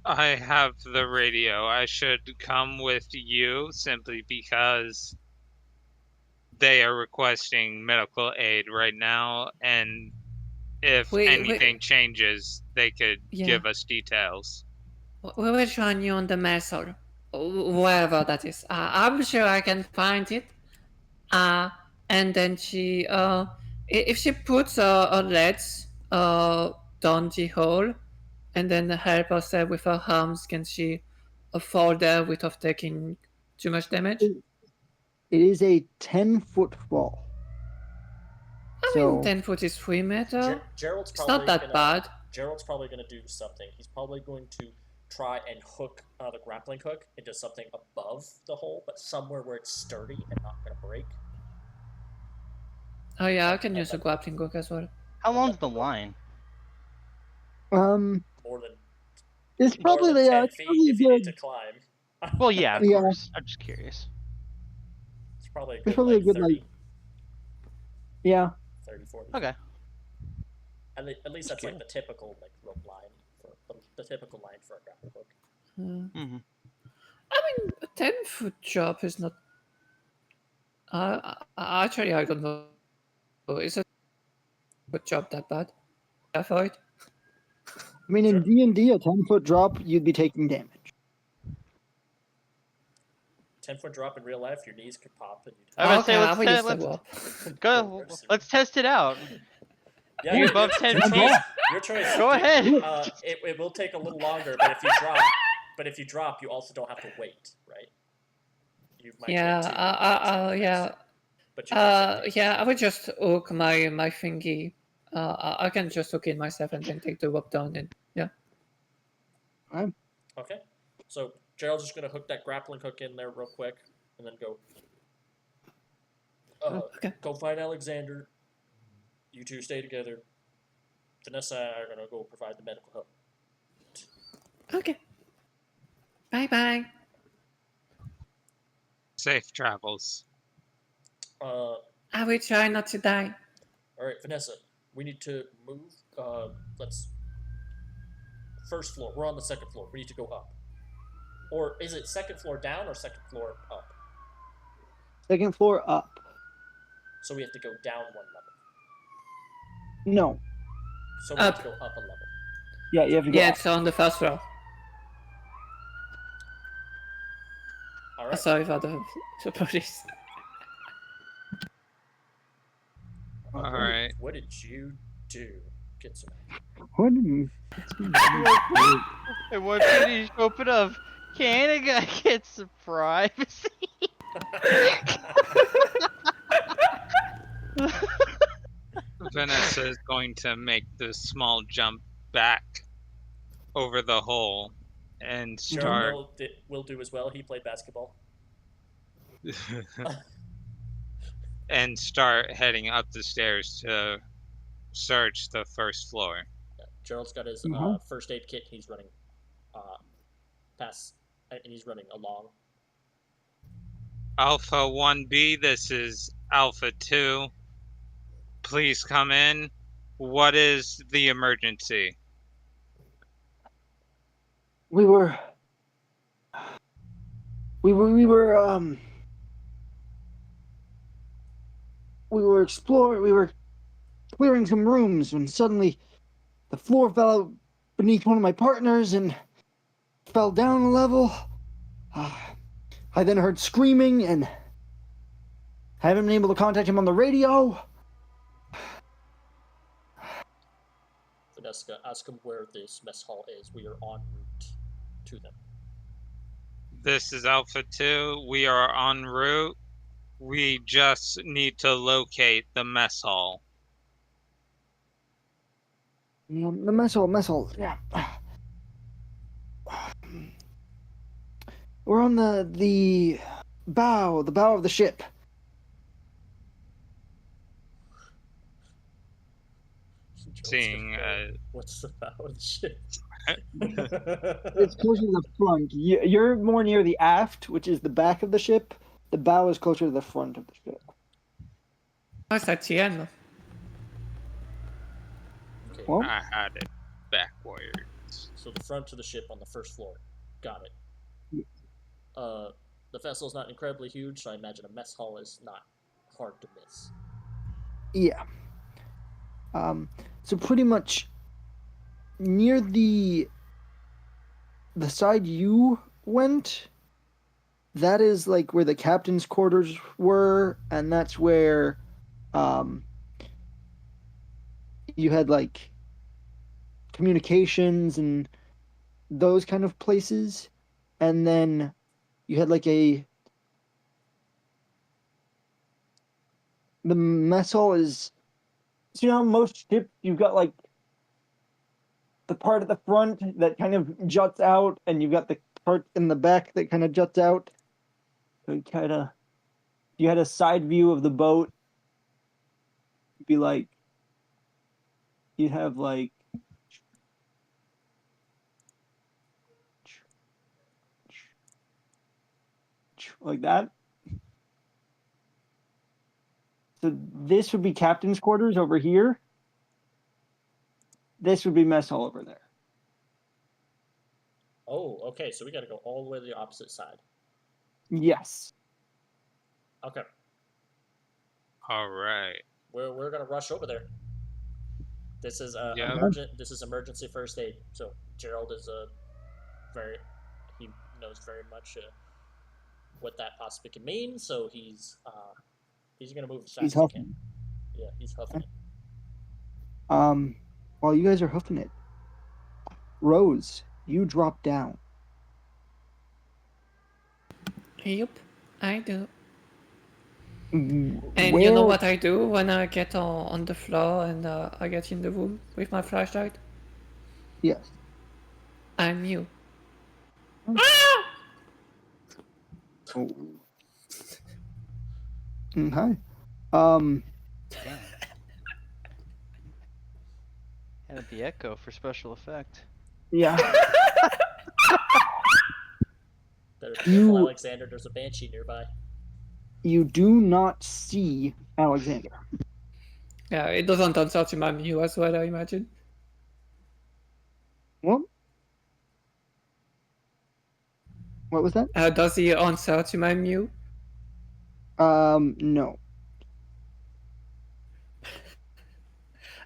I have the radio. I should come with you simply because they are requesting medical aid right now, and if anything changes, they could give us details. We will join you on the method, wherever that is. I'm sure I can find it. And then she, if she puts her legs down the hole, and then help herself with her arms, can she fall there without taking too much damage? It is a 10-foot fall. I So mean, 10 foot is 3 meters. Gerald's It's probably not that bad. Gerald's probably gonna do something. He's probably going to try and hook the grappling hook into something above the hole, but somewhere where it's sturdy and not gonna break. Oh yeah, I can use a grappling hook as well. How long's the line? More than it's more probably than 10 it's feet probably if you need to good. climb. Well, yeah, of Yeah. course. I'm just curious. It's probably a It's good, probably like, a good 30, like yeah. 30, 40. Okay. At least that's like the typical like rope line for the typical line for a grappling hook. Mm-hmm. I mean, a 10-foot drop is not. Actually, I don't know. Is a good job that bad? I thought. I mean, in D&D, a 10-foot drop, you'd be taking damage. 10-foot drop in real life, your knees could pop and you'd... I would Okay, I will use the warp. Let's test it out. Yeah, You above 10 feet? Your choice. Go ahead. It will take a little longer, but if you drop, you also don't have to wait, right? You might wait too. But you yeah, I would just hook my thingy. I can just hook it myself and then take the rope down and yeah. Okay. So Gerald's just gonna hook that grappling hook in there real quick, and then go. Okay. Go find Alexander. You two stay together. Vanessa and I are gonna go provide the medical help. Okay. Bye. Safe travels. I will try not to die. All right, Vanessa. We need to move. Let's. First floor. We're on the second floor. We need to go up. Or is it second floor down or second floor up? Second floor up. So we have to go down one level. No. So we have to go up a level. Yeah, you have to go up. It's on the first floor. All right. Sorry for the police. All right. What did you do? Get some. What did you... And what did he open up? Can a guy get some privacy? Vanessa is going to make the small jump back over the hole and Gerald start will do as well. He played basketball. and start heading up the stairs to search the first floor. Yeah, Gerald's got his Mhm. first aid kit. He's running past, and he's running along. Alpha 1B, this is Alpha 2. Please come in. What is the emergency? We were we were exploring. We were clearing some rooms when suddenly the floor fell out beneath one of my partners and fell down a level. I then heard screaming and haven't been able to contact him on the radio. Vanessa, ask him where this mess hall is. We are en route to them. This is Alpha 2. We are en route. We just need to locate the mess hall. The mess hall. Yeah. We're on the bow of the ship. Seeing What's the bow of the ship? It's closer to the front. You're more near the aft, which is the back of the ship. The bow is closer to the front of the ship. Oh, c'est at the end. Okay, Well, I had it backwards. so the front of the ship on the first floor. Got it. The vessel's not incredibly huge, so I imagine a mess hall is not hard to miss. yeah. So pretty much near the side you went, that is like where the captain's quarters were, and that's where you had like communications and those kind of places, and then you had like the mess hall is, so you know how most ships you've got like the part at the front that kind of juts out, and you've got the part in the back that kind of juts out. So you had a side view of the boat, it'd be like you'd have like that. So this would be captain's quarters over here. This would be mess hall over there. Oh, okay, so we gotta go all the way to the opposite side. Yes. Okay, All right. we're gonna rush over there. This is Yep. This is emergency first aid. So Gerald is he knows very much what that possibly can mean. So he's gonna move as He's fast as he can. huffing. Yeah, he's huffing it. While you guys are huffing it, Rose, you drop down. Yep, I do. Where? And you know what I do when I get on the floor and I get in the room with my flashlight? Yes. I'm you. Oh. Hi. Damn. Added the echo for special effect. Yeah. Better be careful, Alexander. There's a banshee nearby. You do not see Alexander. Yeah, it doesn't answer to my Mew as well, I imagine. What? What was that? Does he answer to my Mew? No.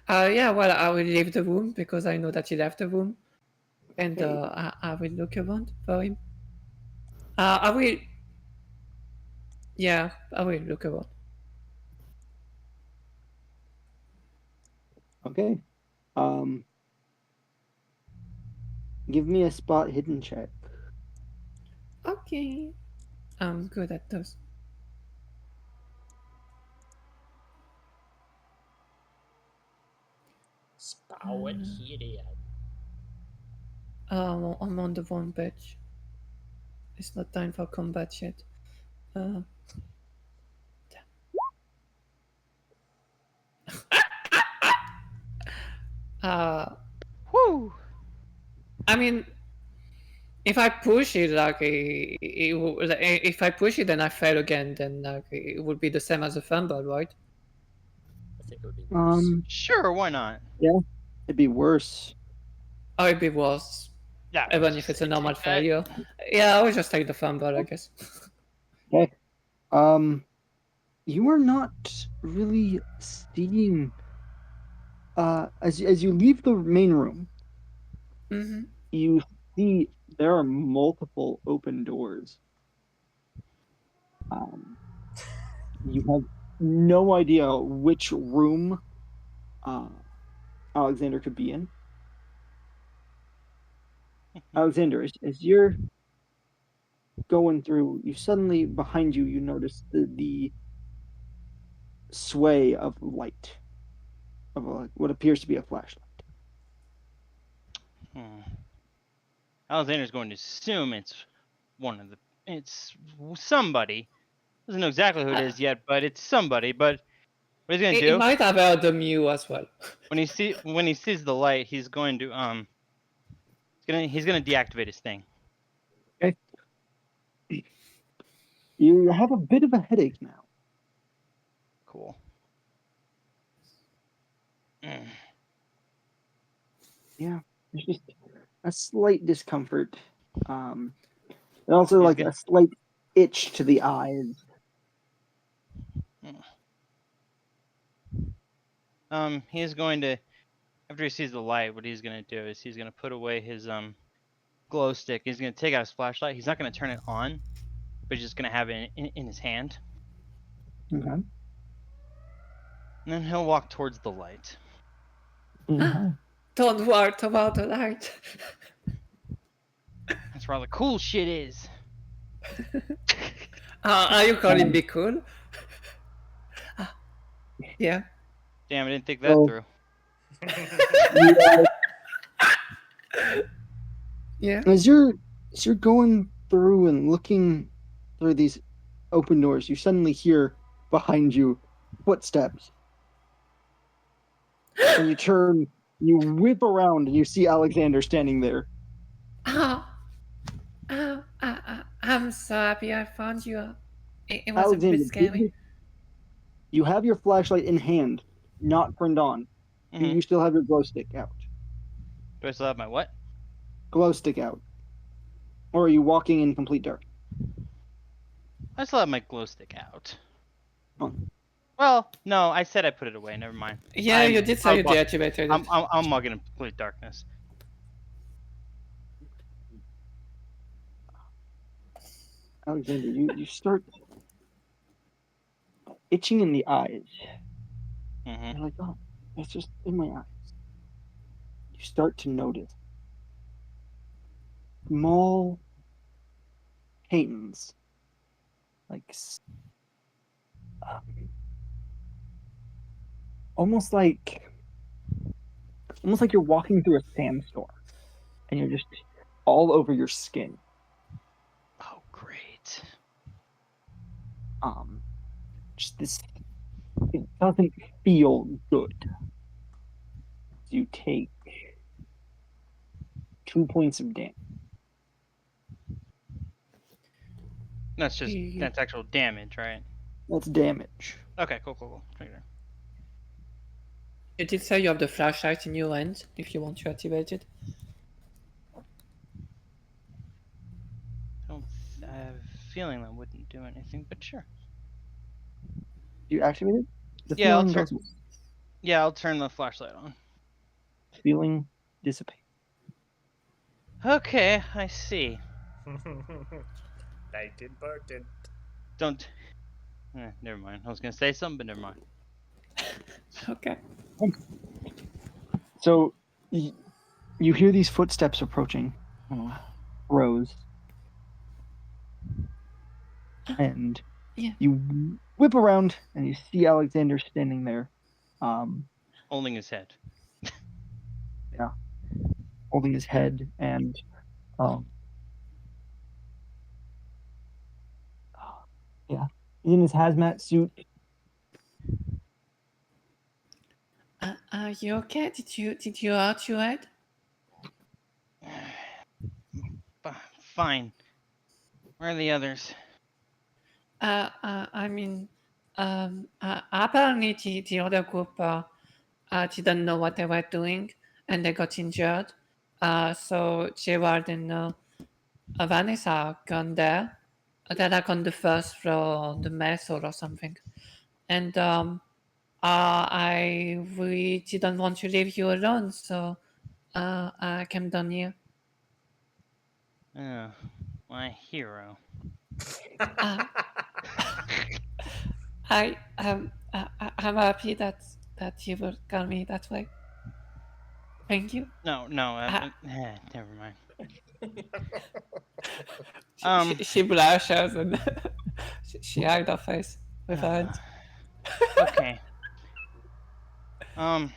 Yeah, well, I will leave the room because I know that he left the room. And Okay. I will look around for him. I will... Yeah, I will look around. Okay. Give me a spot hidden check. Okay. I'm good at those. Spot hidden. I'm on the wrong page. It's not time for combat yet. Whew. I mean, if I push it, like, if I push it and I fail again, then like it would be the same as a fumble, right? I think it would be worse. Sure, why not? Yeah, it'd be worse. Or it'd be worse, Yeah, even if it's a normal take that. failure. Yeah, I would just take the fumble, I guess. Okay. You are not really seeing. As you leave the main room, Mm-hmm. you see there are multiple open doors. You have no idea which room Alexander could be in. Alexander, as you're going through, you suddenly behind you, you notice the sway of light of what appears to be a flashlight. Alexander's going to assume it's somebody. Doesn't know exactly who it is yet, but it's somebody. But what he's gonna It do might have heard the Mew as well. when he sees the light, he's going to he's gonna deactivate his thing. Okay. You have a bit of a headache now. Cool. Yeah, there's just a slight discomfort, and also like a slight itch to the eyes. He's going to, after he sees the light, what he's gonna do is he's gonna put away his glow stick. He's gonna take out his flashlight. He's not gonna turn it on, but he's just gonna have it in his hand. Okay. And then he'll walk towards the light. Don't walk toward the light. That's where all the cool shit is. Are you calling me cool? Yeah. Damn, I didn't think that through. Yeah. As you're going through and looking through these open doors, you suddenly hear behind you footsteps. And you turn, you whip around, and you see Alexander standing there. I'm so happy I found you. It was Alexander, a bit scary. you have your flashlight in hand, not turned on. Do you still have your glow stick out? Do I still have my what? Glow stick out. Or are you walking in complete dark? I still have my glow stick out. Oh. Well, no, I said I put it away. Never mind. Yeah, you did say you deactivated it. I'm mugging in complete darkness. Alexander, you start itching in the eyes. You're like, oh, it's just in my eyes. You start to notice small pains, like almost like you're walking through a sandstorm, and you're just all over your skin. Oh, great. Just this. It doesn't feel good. You take 2 points of damage. That's actual damage, right? That's damage. Okay, cool. Right there. You did say you have the flashlight in your hand if you want to activate it. I have a feeling that wouldn't do anything, but sure. You activate it? The Yeah, I'll turn the flashlight on. Feeling dissipate. Okay, I see. Night important. Don't. Never mind. I was gonna say something, but never mind. Okay. So you hear these footsteps approaching, Rose, and you whip around and you see Alexander standing there, holding his head. Yeah. holding his head, and yeah, he's in his hazmat suit. Are you okay? Did you hurt your head? Fine. Where are the others? I mean, apparently the other group didn't know what they were doing and they got injured. So Gerard and Vanessa are gone there. They're like on the first floor on the mess hall or something. And we didn't want to leave you alone, so I came down here. Oh, my hero. I'm happy that you will call me that way. Thank you. No, Ah. never mind. She blushes and she hides her face with her hands. Okay. Um,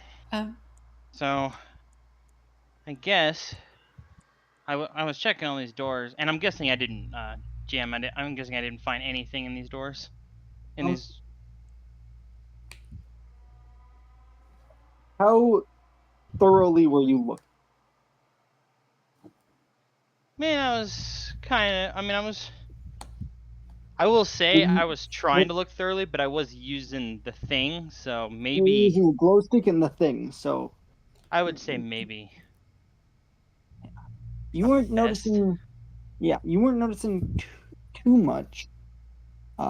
So I guess I was checking all these doors, and I'm guessing I didn't jam. I'm guessing I didn't find anything in these doors. In Um, these, How thoroughly were you looking? man, I was kind of. I mean, I will say I was trying to look thoroughly, but I was using the thing, so You're maybe using the glow stick and the thing, so I would say maybe. you weren't Best. noticing. Yeah, you weren't noticing too much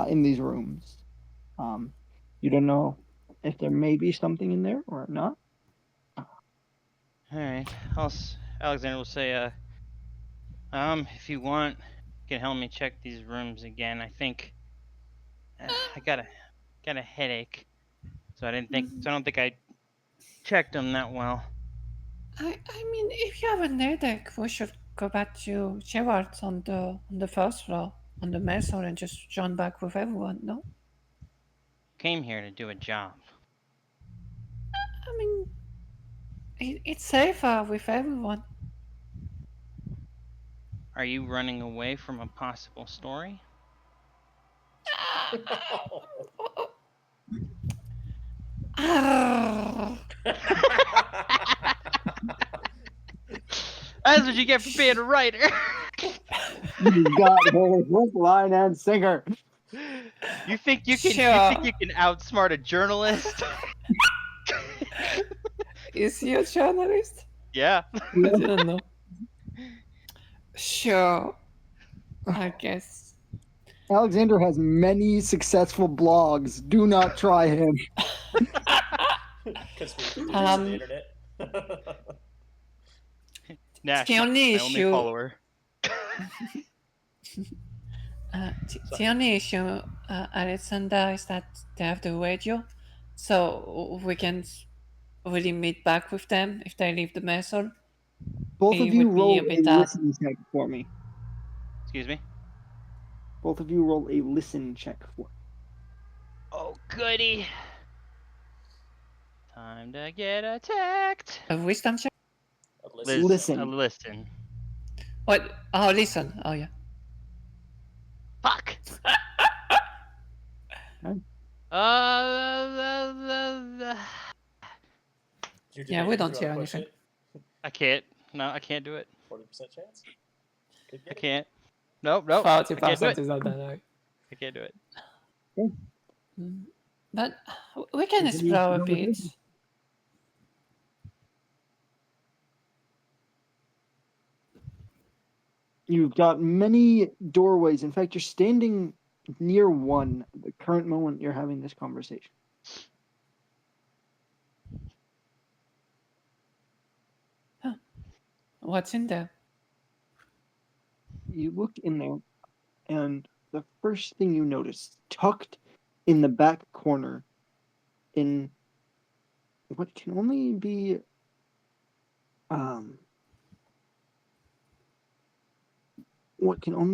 in these rooms. You don't know if there may be something in there or not. All right. Alexander will say, if you want, you can help me check these rooms again. I think I got a headache, so I don't think I checked them that well. I mean, if you have a headache, we should go back to Gerard's on the first floor on the mess hall and just join back with everyone. No, Came here to do a job. I mean, it's safer with everyone. Are you running away from a possible story? That's what you get for being a writer. You got her hook, line, and sinker. You think you can outsmart a journalist? Is he a journalist? Yeah. I didn't know. Sure, I guess. Alexander has many successful blogs. Do not try him. Conspiracy theories on the internet. Nash, The only my only issue. follower. The only issue, Alexander, is that they have the radio, so we can really meet back with them if they leave the mess hall. Both It of you would be roll a a bit hard. listen check for me. Excuse me? Both of you roll a listen check for me. Oh, goody. Time to get attacked. A wisdom check? Listen. A listen. What? Oh, listen. Oh, yeah. Fuck. Okay. Yeah, we don't hear anything. I can't. No, I can't do it. 40% chance? I can't. Nope. I can't do 40% it. is not that high. I can't do it. Okay. But we can explore a bit. You've got many doorways. In fact, you're standing near one at the current moment you're having this conversation. Huh. What's in there? You look in there, and the first thing you notice, tucked in the back corner, in what can only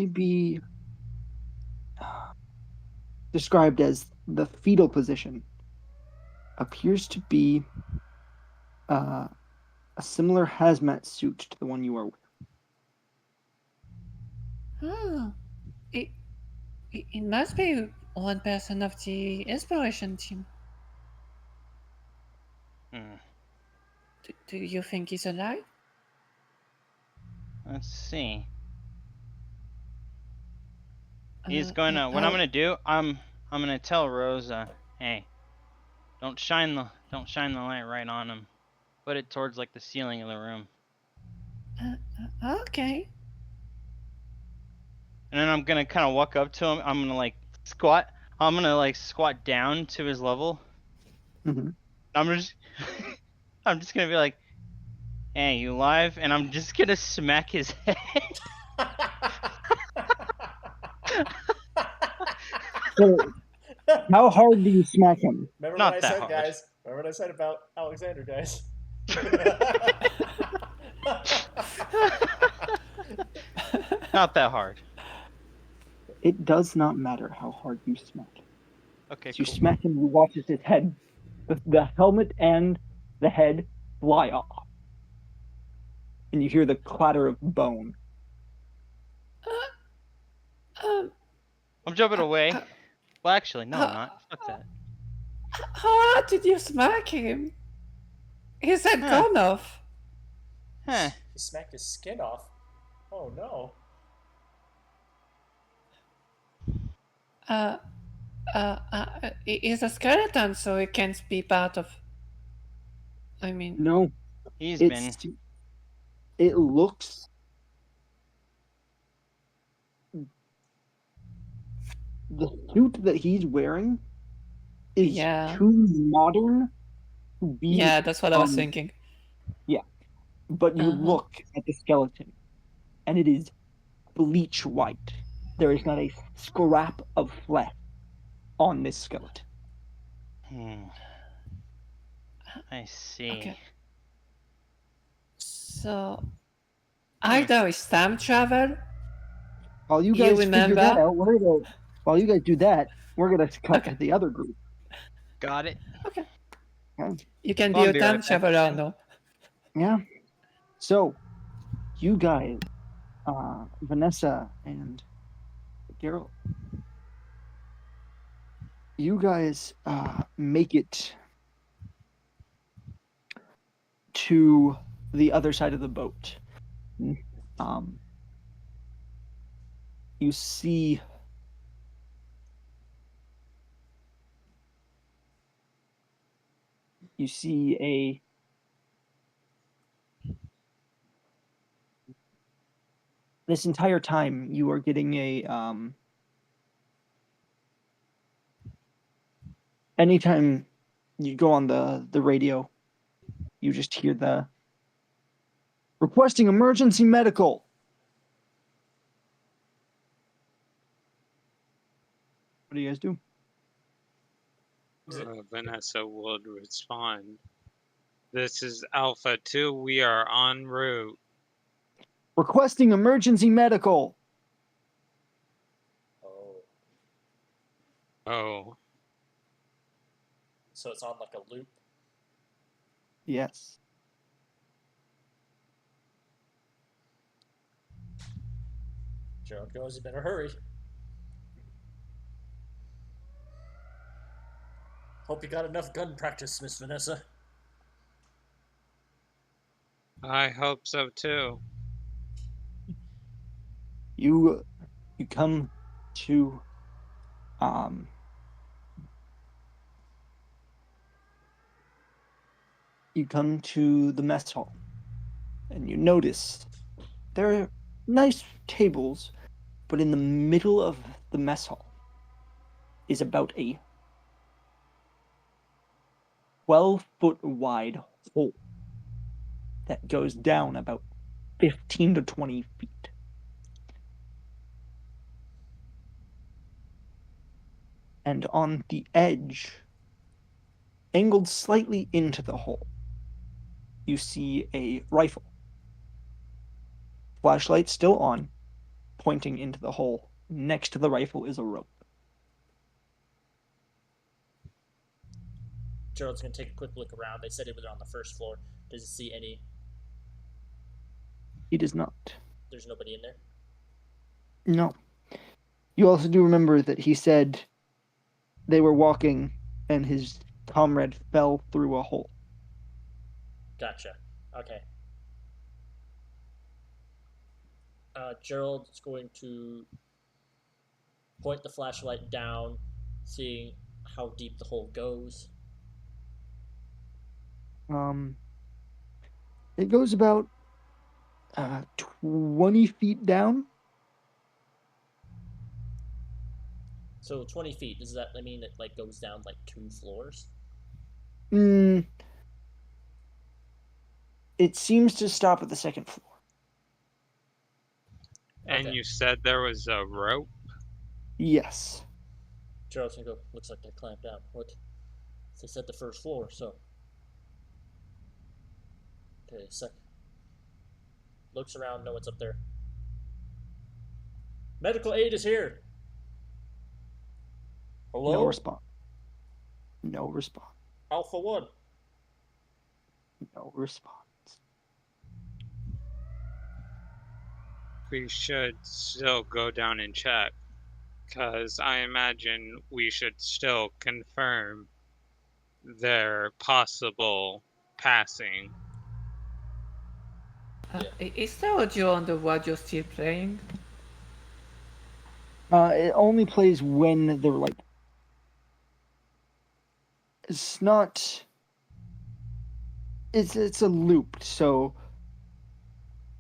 be described as the fetal position, appears to be a similar hazmat suit to the one you are wearing. Oh, it must be one person of the Inspiration team. Hmm. Do you think he's alive? Let's see. He's going to. What I'm I'll- gonna do? I'm gonna tell Rosa, hey, don't shine the light right on him. Put it towards like the ceiling of the room. Okay. And then I'm gonna kind of walk up to him. I'm gonna like squat. I'm gonna like squat down to his level. Mm-hmm. I'm just I'm just gonna be like, hey, you alive? And I'm just gonna smack his head. So, how hard do you smack him? Remember Not what I that said, hard. guys? Remember what I said about Alexander, guys? Not that hard. It does not matter how hard you smack him. Okay, As you cool. smack him, you watch as his head, the helmet and the head fly off. And you hear the clatter of bone. Um, I'm jumping away. Well, actually, no, I'm not. Fuck that. how hard did you smack him? His head Huh. gone off. Huh. He smacked his skin off. Oh no. He's a skeleton, so it can't be part of. I mean, No, He's been. it looks. The suit that he's wearing is Yeah. too modern to be. Yeah, that's what I was thinking. Yeah, but you Uh-huh. look at the skeleton, and it is bleach white. There is not a scrap of flesh on this skeleton. I see. Okay. So, either it's time travel. While you You guys figure that remember? out, while you guys do that, we're gonna cut Okay. to the other group. Got it. Okay. Okay? You can Well, be I'll a be time right back. traveler now. Yeah. So, you guys, Vanessa and Geralt, you guys make it to the other side of the boat. You see a this entire time you are getting a anytime you go on the radio, you just hear the requesting emergency medical. What do you guys do? Vanessa would respond. This is Alpha 2. We are en route. Requesting emergency medical. Oh. Oh, So it's on like a loop. Yes. Gerald goes, you better hurry. Hope you got enough gun practice, Miss Vanessa. I hope so too. You come to the mess hall, and you notice there are nice tables, but in the middle of the mess hall is about a 12-foot wide hole that goes down about 15 to 20 feet. And on the edge, angled slightly into the hole, you see a rifle. Flashlight still on, pointing into the hole. Next to the rifle is a rope. Gerald's gonna take a quick look around. They said it was on the first floor. Does he see any He does not. There's nobody in there. No. You also do remember that he said they were walking and his comrade fell through a hole. Gotcha. Okay. Gerald's going to point the flashlight down, seeing how deep the hole goes. It goes about 20 feet down. So 20 feet. Does that mean it like goes down like 2 floors? It seems to stop at the second floor. And Okay. you said there was a rope? Yes. Gerald's gonna go. Looks like they clamped down. What? They said the first floor. So. Okay. Sec. Looks around. No one's up there. Medical aid is here. Hello? No response. No response. Alpha 1. No response. We should still go down and check, because I imagine we should still confirm their possible passing. Is the audio on the radio still playing? It only plays when they're like. It's not. It's a loop, so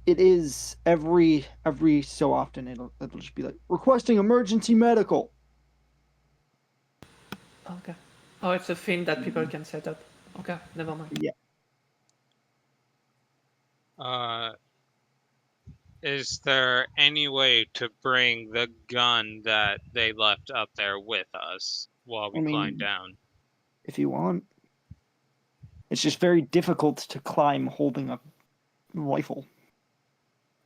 it is every so often it'll just be like requesting emergency medical. Okay. Oh, it's a thing that people can set up. Okay, never mind. Yeah. Is there any way to bring the gun that they left up there with us while we climb down? If you want. It's just very difficult to climb holding a rifle.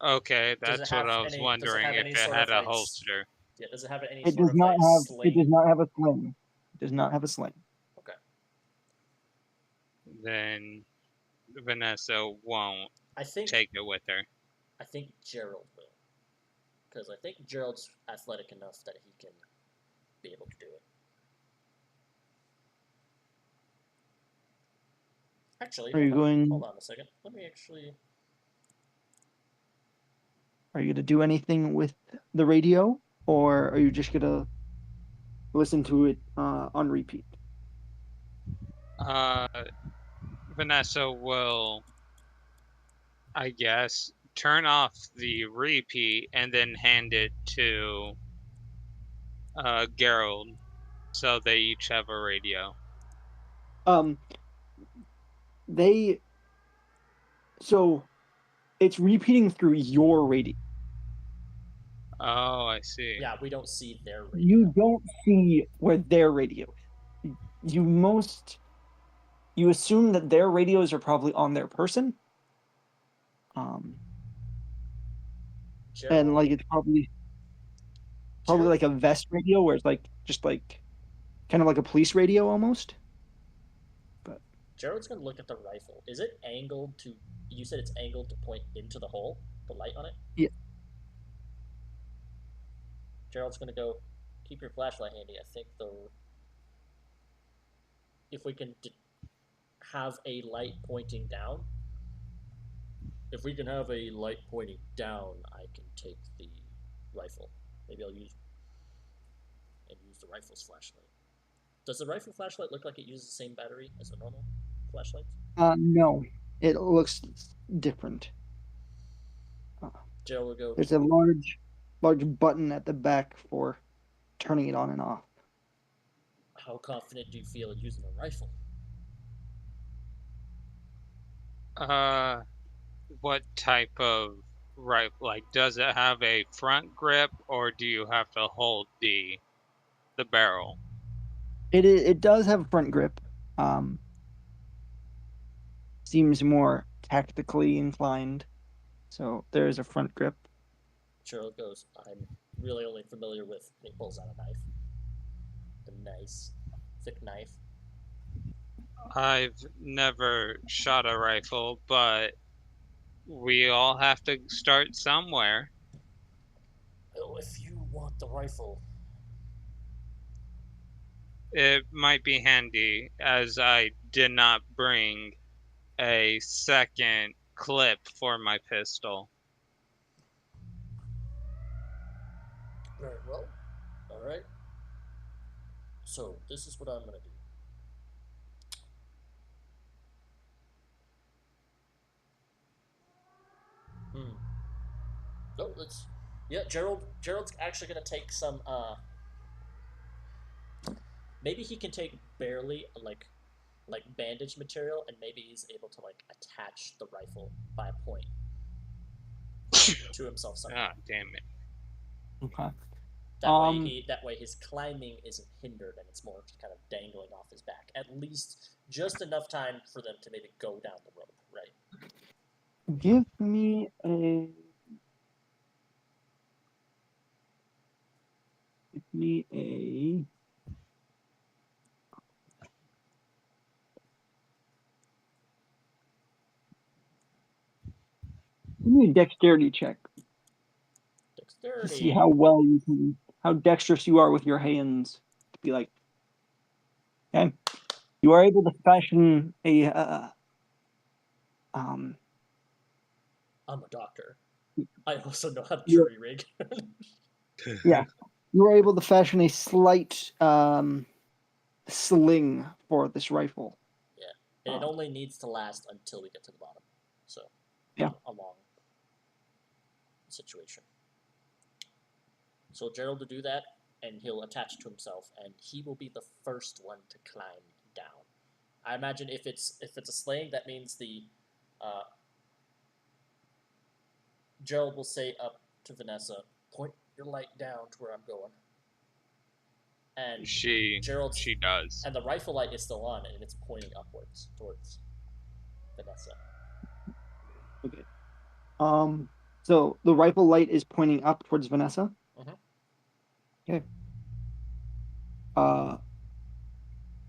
Okay, that's what I was wondering, if it had a holster. Yeah, does it have any It sort does of not like have. sling? It does not have a sling. It does not have a sling. Okay. Then Vanessa won't take it with her. I think Gerald will, because I think Gerald's athletic enough that he can be able to do it. Actually, Are you going? Hold on a second. Let me actually. Are you going to do anything with the radio, or are you just going to listen to it on repeat? Vanessa will, I guess, turn off the repeat and then hand it to Gerald, so they each have a radio. So it's repeating through your radio. Oh, I see. Yeah, we don't see their radio. You don't see where their radio is. You assume that their radios are probably on their person. And like it's probably like a vest radio where it's like just like kind of like a police radio almost. But Gerald's gonna look at the rifle. Is it angled to? You said it's angled to point into the hole, the light on it. Yeah. Gerald's gonna go. Keep your flashlight handy. I think if we can have a light pointing down. If we can have a light pointing down, I can take the rifle. Maybe I'll use the rifle's flashlight. Does the rifle flashlight look like it uses the same battery as a normal flashlight? No, it looks different. Gerald will go. There's a large button at the back for turning it on and off. How confident do you feel in using a rifle? What type of rifle? Like, does it have a front grip, or do you have to hold the barrel? It does have a front grip. Seems more tactically inclined, so there is a front grip. Gerald goes, I'm really only familiar with. He pulls out a knife. The nice, thick knife. I've never shot a rifle, but We all have to start somewhere. Oh, if you want the rifle, It might be handy, as I did not bring a second clip for my pistol. very well. All right. So this is what I'm gonna do. Hmm. No, let's. Yeah, Gerald's actually gonna take some. Maybe he can take barely like bandage material, and maybe he's able to like attach the rifle by a point to himself somehow. Ah, damn it. Okay. That way his climbing isn't hindered, and it's more just kind of dangling off his back. At least just enough time for them to maybe go down the rope, right? Give me a. Give me a. Give me a dexterity check to see how Dexterity. well you can, how dexterous you are with your hands. To be like, okay, you are able to fashion a. Um, I'm a doctor. I also know how to you're, jury rig. yeah, you are able to fashion a slight sling for this rifle. Yeah, and it only needs to last until we get to the bottom. So, Yeah. a long situation. So Gerald will do that, and he'll attach to himself, and he will be the first one to climb down. I imagine if it's a sling, that means the uh, Gerald will say up to Vanessa, "Point your light down to where I'm going," and She Gerald's does. and the rifle light is still on, and it's pointing upwards towards Vanessa. Okay. So the rifle light is pointing up towards Vanessa. Mhm. Okay.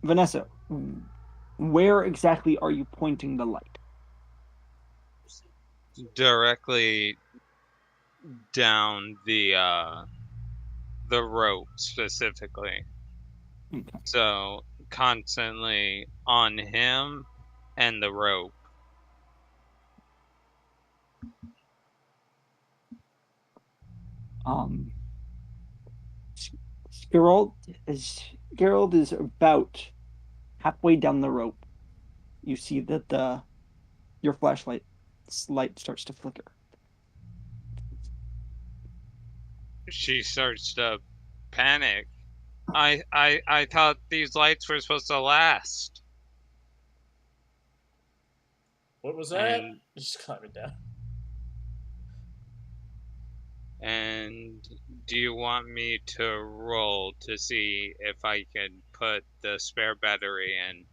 Vanessa, where exactly are you pointing the light? Directly down the rope specifically. Okay. So constantly on him and the rope. Um, Gerald is about halfway down the rope. You see that your flashlight light starts to flicker. She starts to panic. I thought these lights were supposed to last. What was that? And He's just climbing down. and do you want me to roll to see if I can put the spare battery in?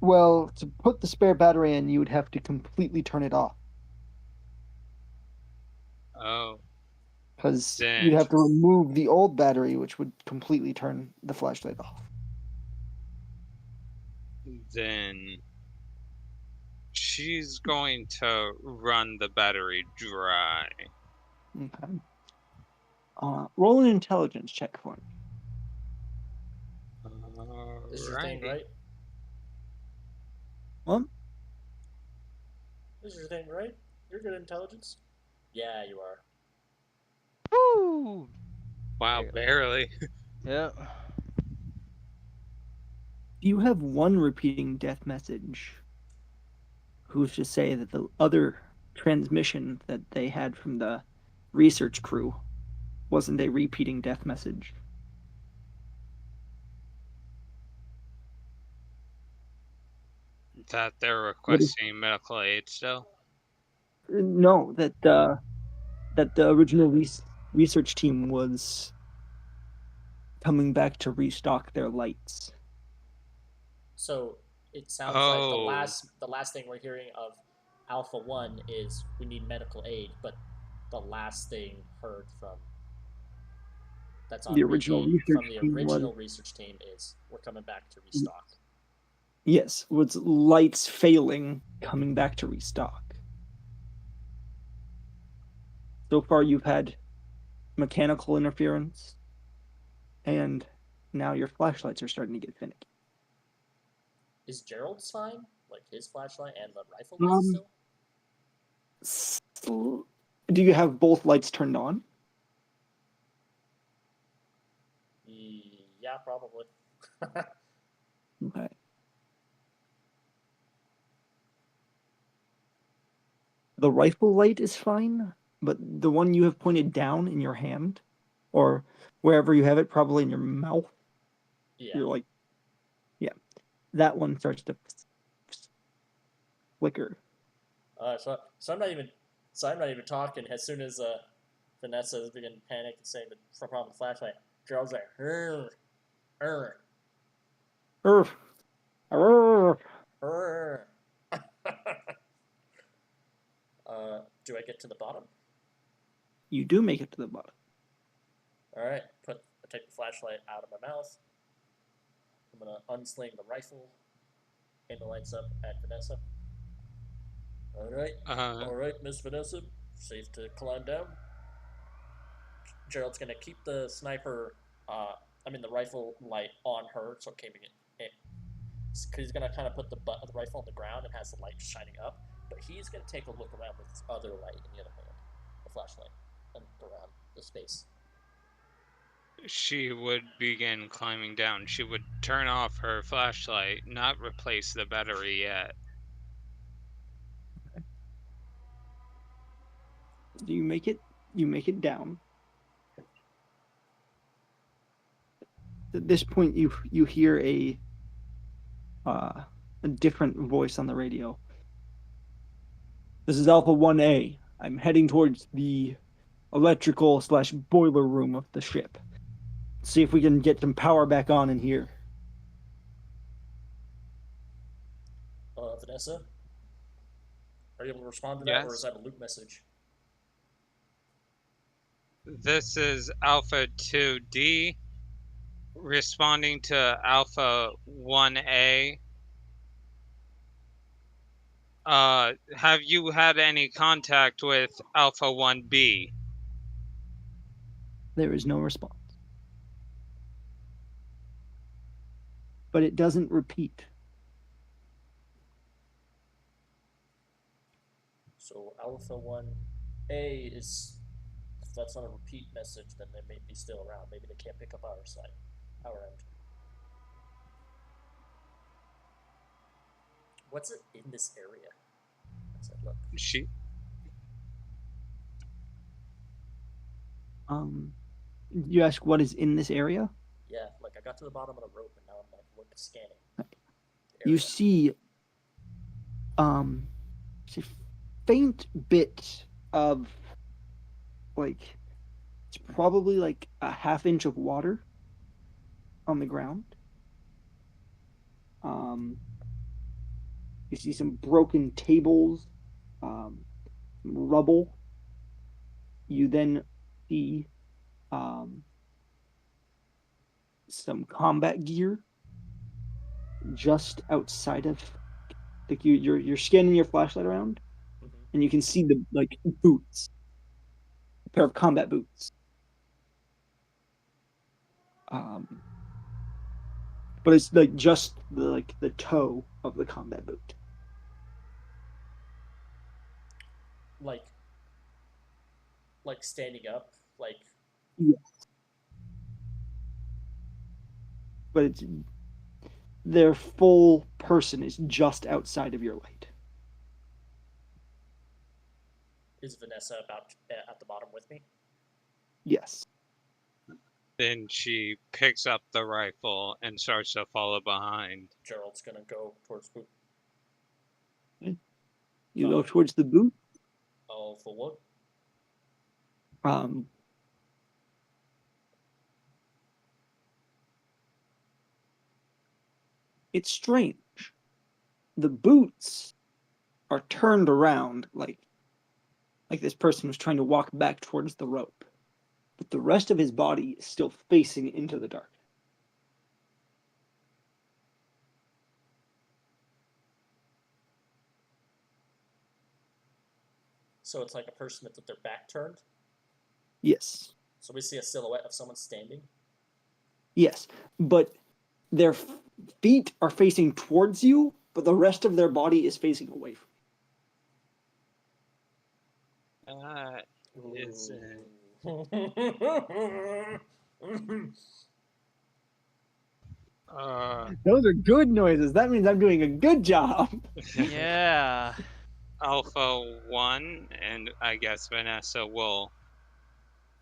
Well, to put the spare battery in, you would have to completely turn it off Oh, because you'd then have to remove the old battery, which would completely turn the flashlight off. then she's going to run the battery dry. Okay. Roll an intelligence check for me. This is your thing, Alrighty. right? Well, This is your thing, right? You're good at intelligence. Yeah, you are. Woo! Wow, barely. Yeah. you have one repeating death message. Who's to say that the other transmission that they had from the research crew wasn't a repeating death message? That they're What is, requesting medical aid still? no, that the original research team was coming back to restock their lights. So it sounds like Oh, the last thing we're hearing of Alpha One is we need medical aid, but the last thing heard from that's on The original repeat from research the team was original research team is we're coming back to restock. Yes, with lights failing, coming back to restock. So far, you've had mechanical interference, and now your flashlights are starting to get finicky. Is Gerald's fine? Like his flashlight and the rifle Um, still? Do you have both lights turned on? Yeah, probably. Okay. The rifle light is fine, but the one you have pointed down in your hand, or wherever you have it, probably in your mouth, Yeah. you're like, yeah, that one starts to flicker. So I'm not even talking. As soon as Vanessa is beginning to panic and saying the problem with the flashlight, Gerald's like, "Hurr, hurr, Urgh. Urgh. hurr." Do I get to the bottom? You do make it to the bottom. All right. I take the flashlight out of my mouth. I'm gonna unsling the rifle. Aim the lights up at Vanessa. All right, Miss Vanessa, safe to climb down. Gerald's gonna keep the the rifle light on her, so keeping it, because he's gonna kind of put the butt of the rifle on the ground and has the light shining up. But he's gonna take a look around with his other light in the other hand, the flashlight, and around the space. She would begin climbing down. She would turn off her flashlight, not replace the battery yet. Do you make it? You make it down. At this point, you hear a different voice on the radio. This is Alpha 1A. I'm heading towards the electrical/boiler room of the ship. See if we can get some power back on in here. Vanessa, are you able to respond to that, or is Yes. that a loop message? This is Alpha 2D responding to Alpha 1A. Have you had any contact with Alpha 1B? There is no response. But it doesn't repeat. So Alpha 1A is, if that's not a repeat message, then they may be still around. Maybe they can't pick up our side, our end. What's it in this area? I said, look. She You ask what is in this area? Yeah, like I got to the bottom of the rope and now I'm like scanning. You see a faint bit of like it's probably like a half inch of water on the ground. You see some broken tables, rubble. You then see some combat gear just outside of like you're scanning your flashlight around, and you can see the like boots, a pair of combat boots. But it's like just the toe of the combat boot. Like standing up, like Yes. But it's their full person is just outside of your light. is Vanessa about at the bottom with me? Yes. Then she picks up the rifle and starts to follow behind. Gerald's gonna go towards boot. You go towards the boot. Oh, for what? It's strange. The boots are turned around like this person was trying to walk back towards the rope, but the rest of his body is still facing into the dark. So it's like a person that's with their back turned. Yes. So we see a silhouette of someone standing. Yes, but their feet are facing towards you, but the rest of their body is facing away from Is you. Those are good noises. That means I'm doing a good job. Yeah. Alpha 1, and I guess Vanessa will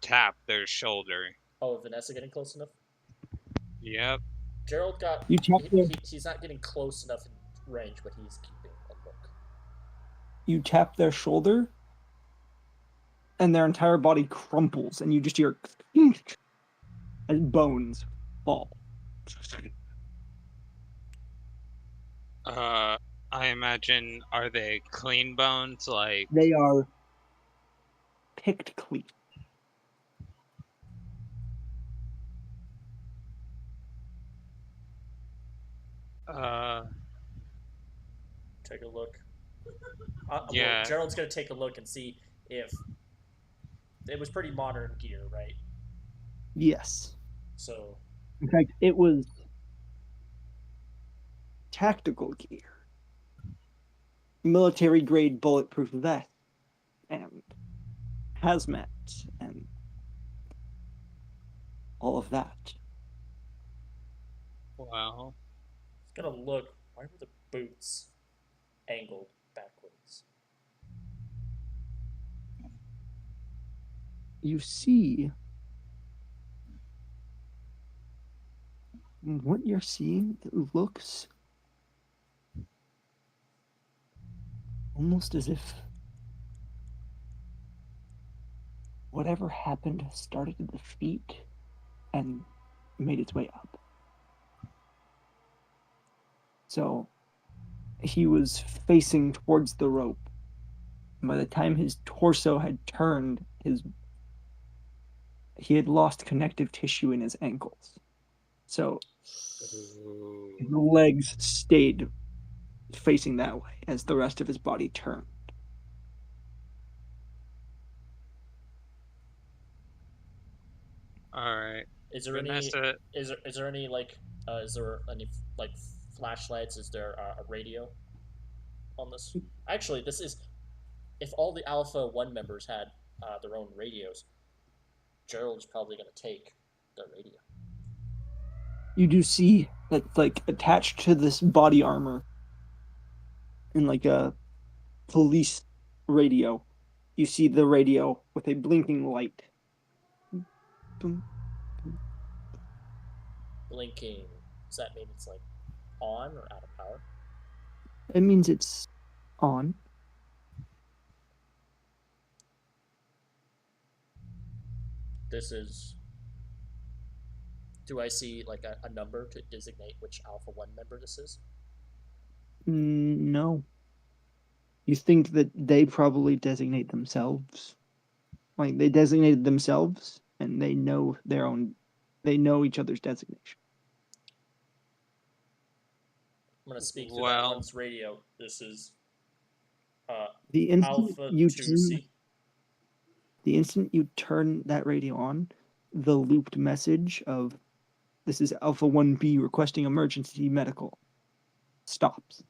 tap their shoulder. Oh, Vanessa getting close enough? Yep. Gerald got. You tap their, He's not getting close enough in range, but he's keeping a look. you tap their shoulder, and their entire body crumples, and you just hear as bones fall. I imagine, are they clean bones? Like, They are picked clean. Take a look. Yeah. Well, Gerald's gonna take a look and see if it was pretty modern gear, right? Yes. So In fact, it was tactical gear, military grade bulletproof vest, and hazmat, and all of that. Well, he's gonna look. Why were the boots angled backwards? You see, what you're seeing, it looks almost as if whatever happened started at the feet and made its way up. So he was facing towards the rope. And by the time his torso had turned, he had lost connective tissue in his ankles. So his legs stayed facing that way as the rest of his body turned. all right. Is there Vanessa, any? Is there any like? Is there any like flashlights? Is there a radio on this? Actually, this is if all the Alpha 1 members had their own radios, Gerald's probably going to take the radio. You do see that, like, attached to this body armor in like a police radio, you see the radio with a blinking light. Boom. Blinking. Does that mean it's like on or out of power? It means it's on. This is. Do I see like a number to designate which Alpha 1 member this is? No. You think that they probably designate themselves. Like, they designated themselves, and they know their own. They know each other's designation. I'm going to speak through that one's radio. This is The instant Alpha you 2C. the instant you turn that radio on, the looped message of "This is Alpha 1B requesting emergency medical" stops.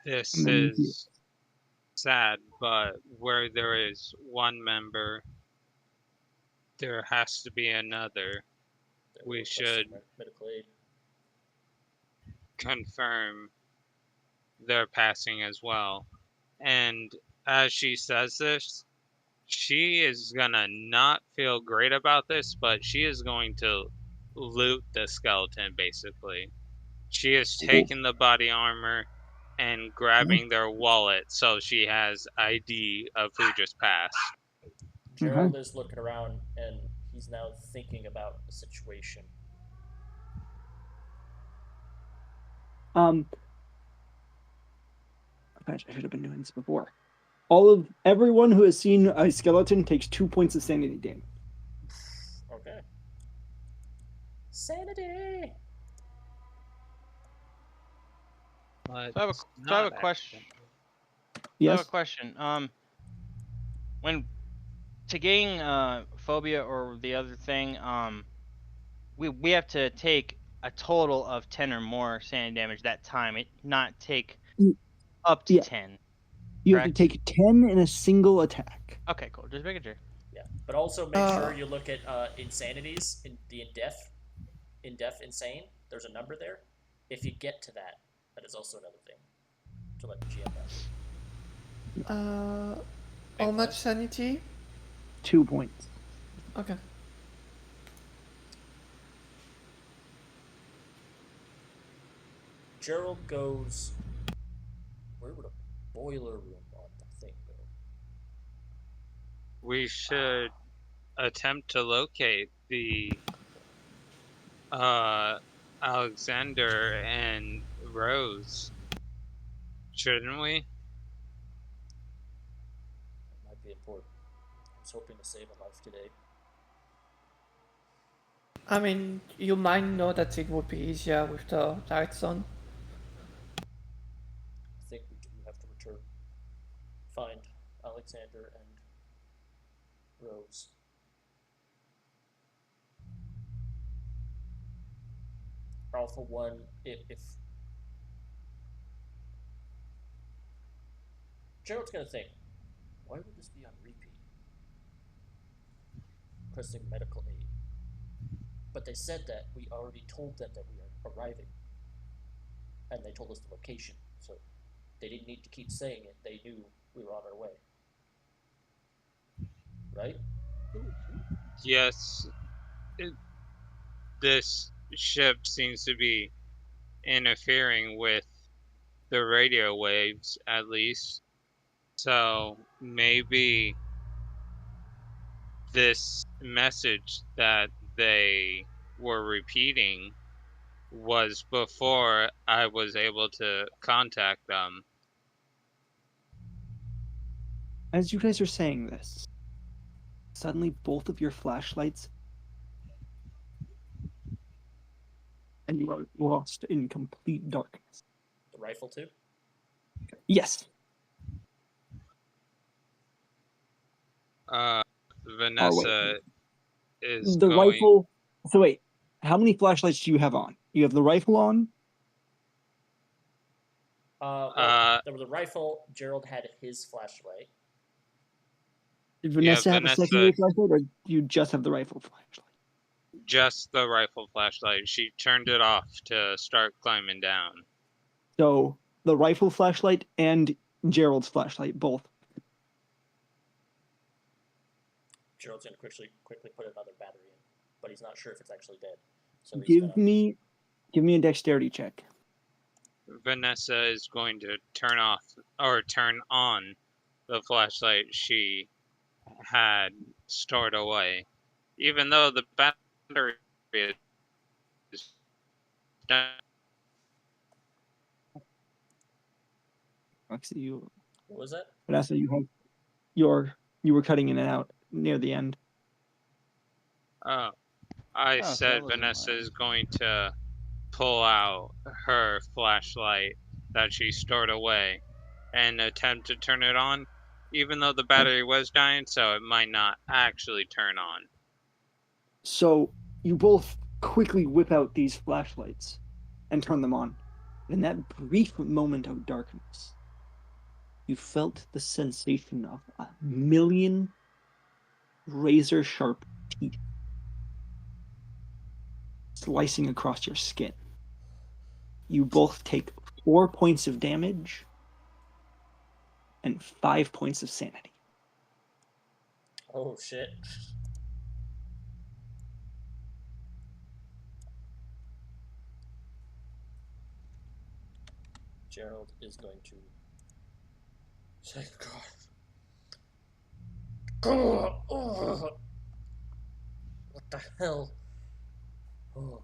this And then you hear, is sad, but where there is one member, there has to be another. We should medical aid. Confirm their passing as well. And as she says this, she is gonna not feel great about this, but she is going to loot the skeleton basically. She is taking the body armor and grabbing their wallet so she has ID of who just passed. Gerald is looking around and he's now thinking about the situation. I should have been doing this before. Everyone who has seen a skeleton takes 2 points of sanity damage. Okay. Sanity. Let's So I have not a question. accident- I have a Yes. question. When to gain phobia or the other thing, we have to take a total of 10 or more sanity damage that time. It not take Mm, up to yeah. 10. You have to Correct? take 10 in a single attack. Okay, cool. Just making sure. Yeah, but also make sure Uh, you look at insanities in the in deaf insane. There's a number there. If you get to that, that is also another thing to let the GM know. how Make much sense? sanity? 2 points. Okay. Gerald goes. Where would a boiler room on the thing go? We should attempt to locate the Alexander and Rose, shouldn't we? That might be important. I was hoping to save a life today. I mean, you might know that it would be easier with the lights on. I think we do have to return. Find Alexander and Rose. Alpha 1, if Gerald's gonna think, why would this be on repeat? Pressing medical aid. But they said that we already told them that we are arriving. And they told us the location, so they didn't need to keep saying it. They knew we were on our way. Right? Yes, this ship seems to be interfering with the radio waves, at least. So maybe this message that they were repeating was before I was able to contact them. As you guys are saying this, suddenly both of your flashlights and you are lost in complete darkness. The rifle too? Yes. Uh, Oh, Vanessa is the going. rifle. So wait, how many flashlights do you have on? You have the rifle on. There was a rifle. Gerald had his flashlight. Did Yeah, Vanessa have a Vanessa, secondary flashlight, or do you just have the rifle flashlight? just the rifle flashlight. She turned it off to start climbing down. So the rifle flashlight and Gerald's flashlight, both. Gerald's gonna quickly put another battery in, but he's not sure if it's actually dead. So he's Give gonna. me a dexterity check. Vanessa is going to turn off or turn on the flashlight she had stored away, even though the battery is done. Actually, you, What was that? Vanessa, you were cutting in and out near the end. I Oh, so said that wasn't Vanessa why. is going to pull out her flashlight that she stored away and attempt to turn it on, even though the battery was dying, so it might not actually turn on. So you both quickly whip out these flashlights and turn them on. In that brief moment of darkness, you felt the sensation of a million razor sharp teeth slicing across your skin. You both take 4 points of damage and 5 points of sanity. Oh shit. Gerald is going to say, God. What the hell? Oh.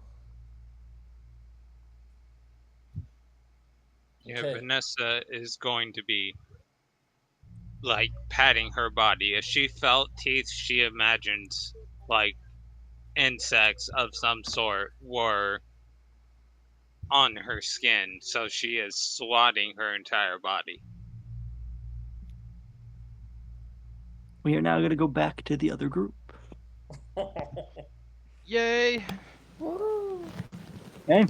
Yeah, Okay. Vanessa is going to be like patting her body. If she felt teeth, she imagines like insects of some sort were on her skin, so she is swatting her entire body. We are now going to go back to the other group. Yay! Woo. Okay.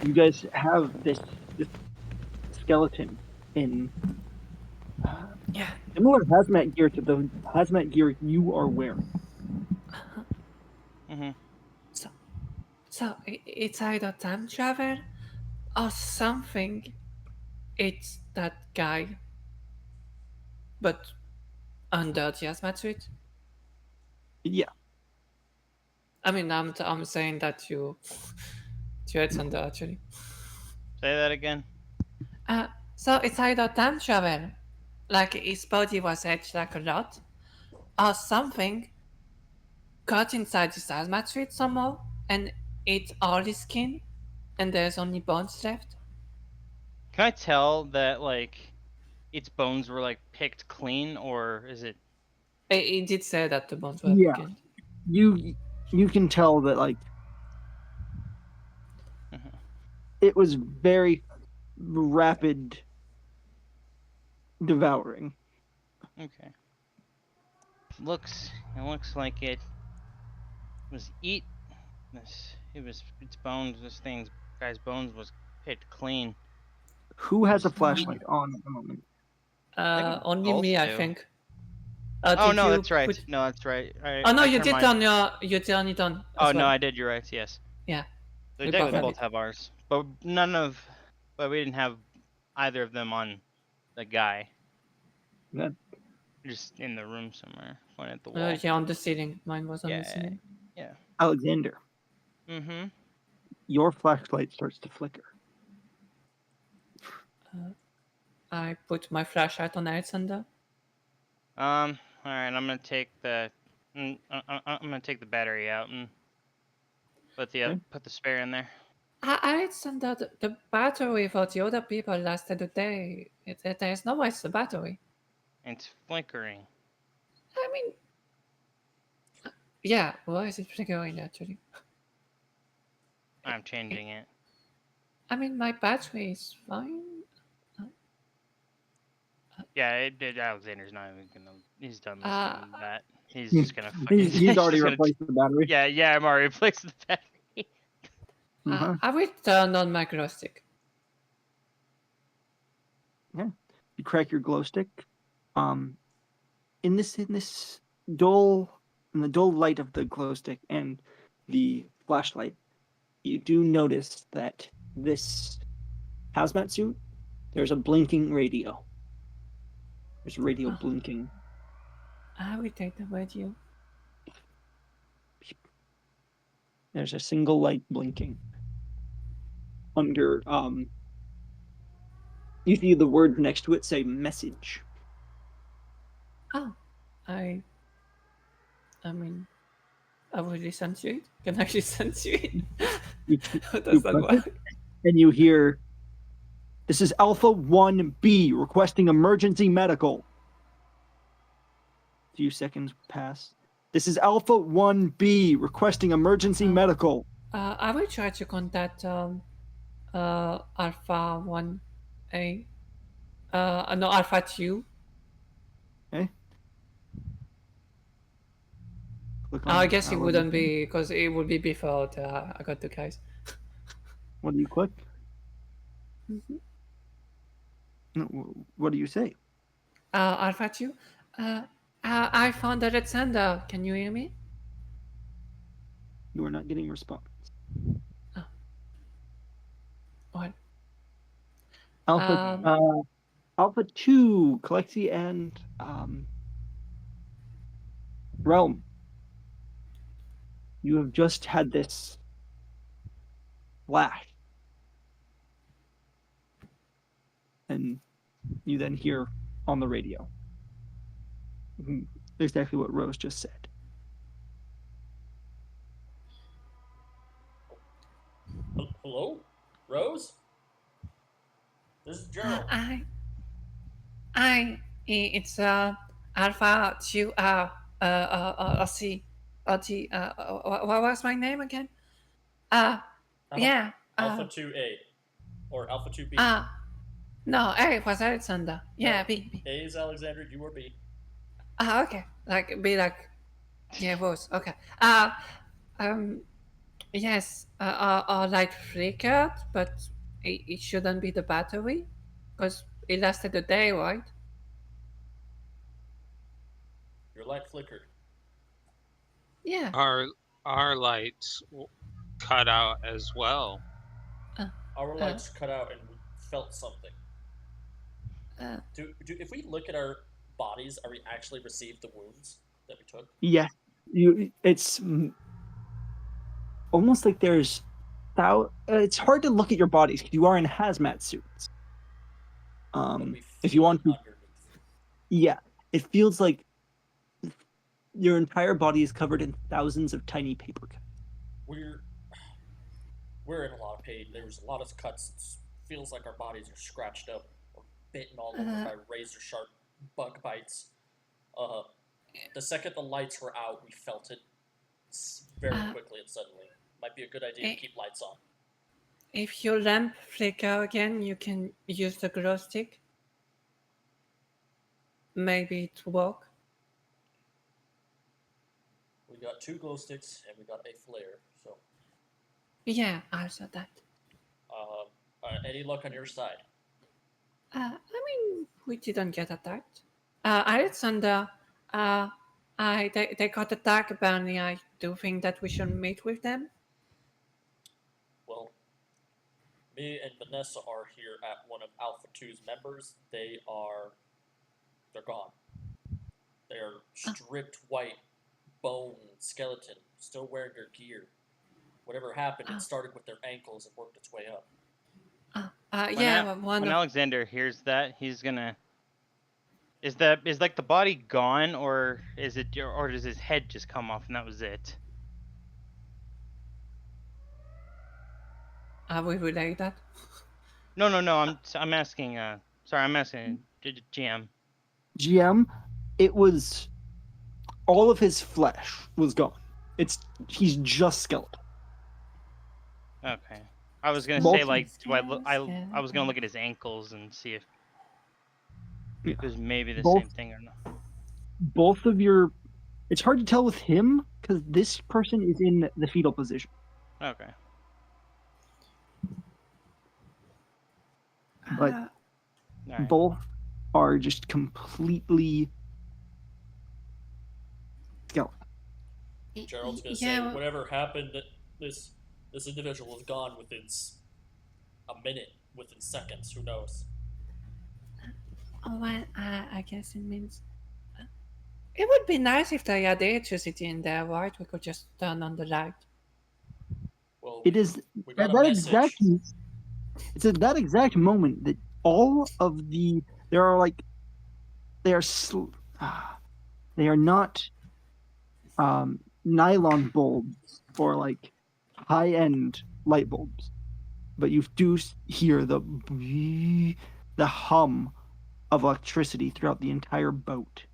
You guys have this skeleton in Yeah. similar hazmat gear to the hazmat gear you are wearing. Mm-hmm. So it's either time travel or something. It's that guy, but under the hazmat suit. Yeah. I mean, I'm saying that you had under actually. Say that again. So it's either time travel, like his body was etched like a lot, or something got inside his hazmat suit somehow and ate all his skin, and there's only bones left. Can I tell that like its bones were like picked clean, or is it? He did say that the bones were Yeah. killed. You can tell that like Mhm. it was very rapid devouring. Okay. It looks like it was eat. Its bones. Guy's bones was picked clean. Who has a flashlight on at the moment? I think Only both me, I do. think. Oh Did no, you that's right. put? No, that's right. Oh no, I you turned did mine. you turn it on Oh as no, well. I did. You're right. Yes. Yeah. So we We technically have both it. have ours, but we didn't have either of them on the guy. Yeah. Just in the room somewhere, pointing at the wall. Yeah, on the ceiling. Mine was on the Yeah, ceiling. yeah. Alexander, Mm-hmm. your flashlight starts to flicker. I put my flashlight on Alexander. All right. I'm gonna take the battery out and Okay. put the spare in there. Alexander, the battery for the other people lasted a day. There's no waste the battery. It's flickering. I mean, yeah. Why is it flickering actually? I'm changing it. I mean, my battery is fine. Yeah, Alexander's not even gonna. He's done Uh, listening to that. He's just gonna fucking. He's already just gonna. replaced the battery. Yeah. I'm already replaced the battery. Uh-huh. I will turn on my glow stick. Yeah. You crack your glow stick. In this dull in the dull light of the glow stick and the flashlight, you do notice that this hazmat suit, there's a blinking radio. There's a radio blinking. I will take the radio. There's a single light blinking. Under you see the words next to it say message. Oh, I mean, I will listen to it. Can I listen to it? How does that press work? it, and you hear, "This is Alpha 1B requesting emergency medical." A few seconds pass. "This is Alpha 1B requesting emergency medical." I will try to contact Alpha 1A. No, Alpha 2. Okay. Click I on guess it however wouldn't you- be because it would be before I got the guys. What do you click? No, what do you say? Alpha 2. I found Alexander. Can you hear me? You are not getting response. What? Alpha Alpha 2, Kalexi and Realm. You have just had this flash. And you then hear on the radio exactly what Rose just said. Hello, Rose. This is Gerald. It's Alpha 2. C. What was my name again? I'm Yeah. Alpha 2A or Alpha 2B. No, A was Alexander. Yeah, No, B. A is Alexander. You are B. Okay. Like B, like yeah, was okay. Yes, our light flickered, but it shouldn't be the battery, because it lasted a day, right? Your light flickered. Yeah. Our lights cut out as well. Our lights cut out and we felt something. If we look at our bodies, are we actually received the wounds that we took? Yeah, it's almost like there's it's hard to look at your bodies because you are in hazmat suits. But we If you feel want it to, underneath. yeah, it feels like your entire body is covered in thousands of tiny paper cuts. We're in a lot of pain. There's a lot of cuts. It feels like our bodies are scratched up or bitten all over by razor sharp bug bites. The second the lights were out, we felt it very quickly and suddenly. Might be a good idea to keep lights on. If your lamp flicker again, you can use the glow stick. Maybe it will work. We got 2 glow sticks and we got a flare. So, Yeah, I saw that. any luck on your side? I mean, we didn't get attacked. Alexander, they got attacked, apparently. I do think that we should meet with them. Well, me and Vanessa are here at one of Alpha 2's members. They're gone. They are stripped white, bone, skeleton, still wearing their gear. Whatever happened, it started with their ankles and worked its way up. When Alexander hears that, he's gonna. Is like the body gone, or is it, or does his head just come off and that was it? Are we relay that? No. I'm asking. Sorry, I'm asking GM. GM, it was all of his flesh was gone. He's just skeleton. Okay. I was gonna say, like, I was gonna look at his ankles and see if it was maybe the same thing or not. Both of your, it's hard to tell with him because this person is in the fetal position. Okay. But both are just completely skeleton. Gerald's gonna say, whatever happened, this individual was gone within a minute, within seconds. Who knows? Oh, well, I guess it means it would be nice if they had electricity in there, right? We could just turn on the light. Well, it is we at that exact. It's at that exact moment that all of they are not nylon bulbs or like high-end light bulbs, but you do hear the hum of electricity throughout the entire boat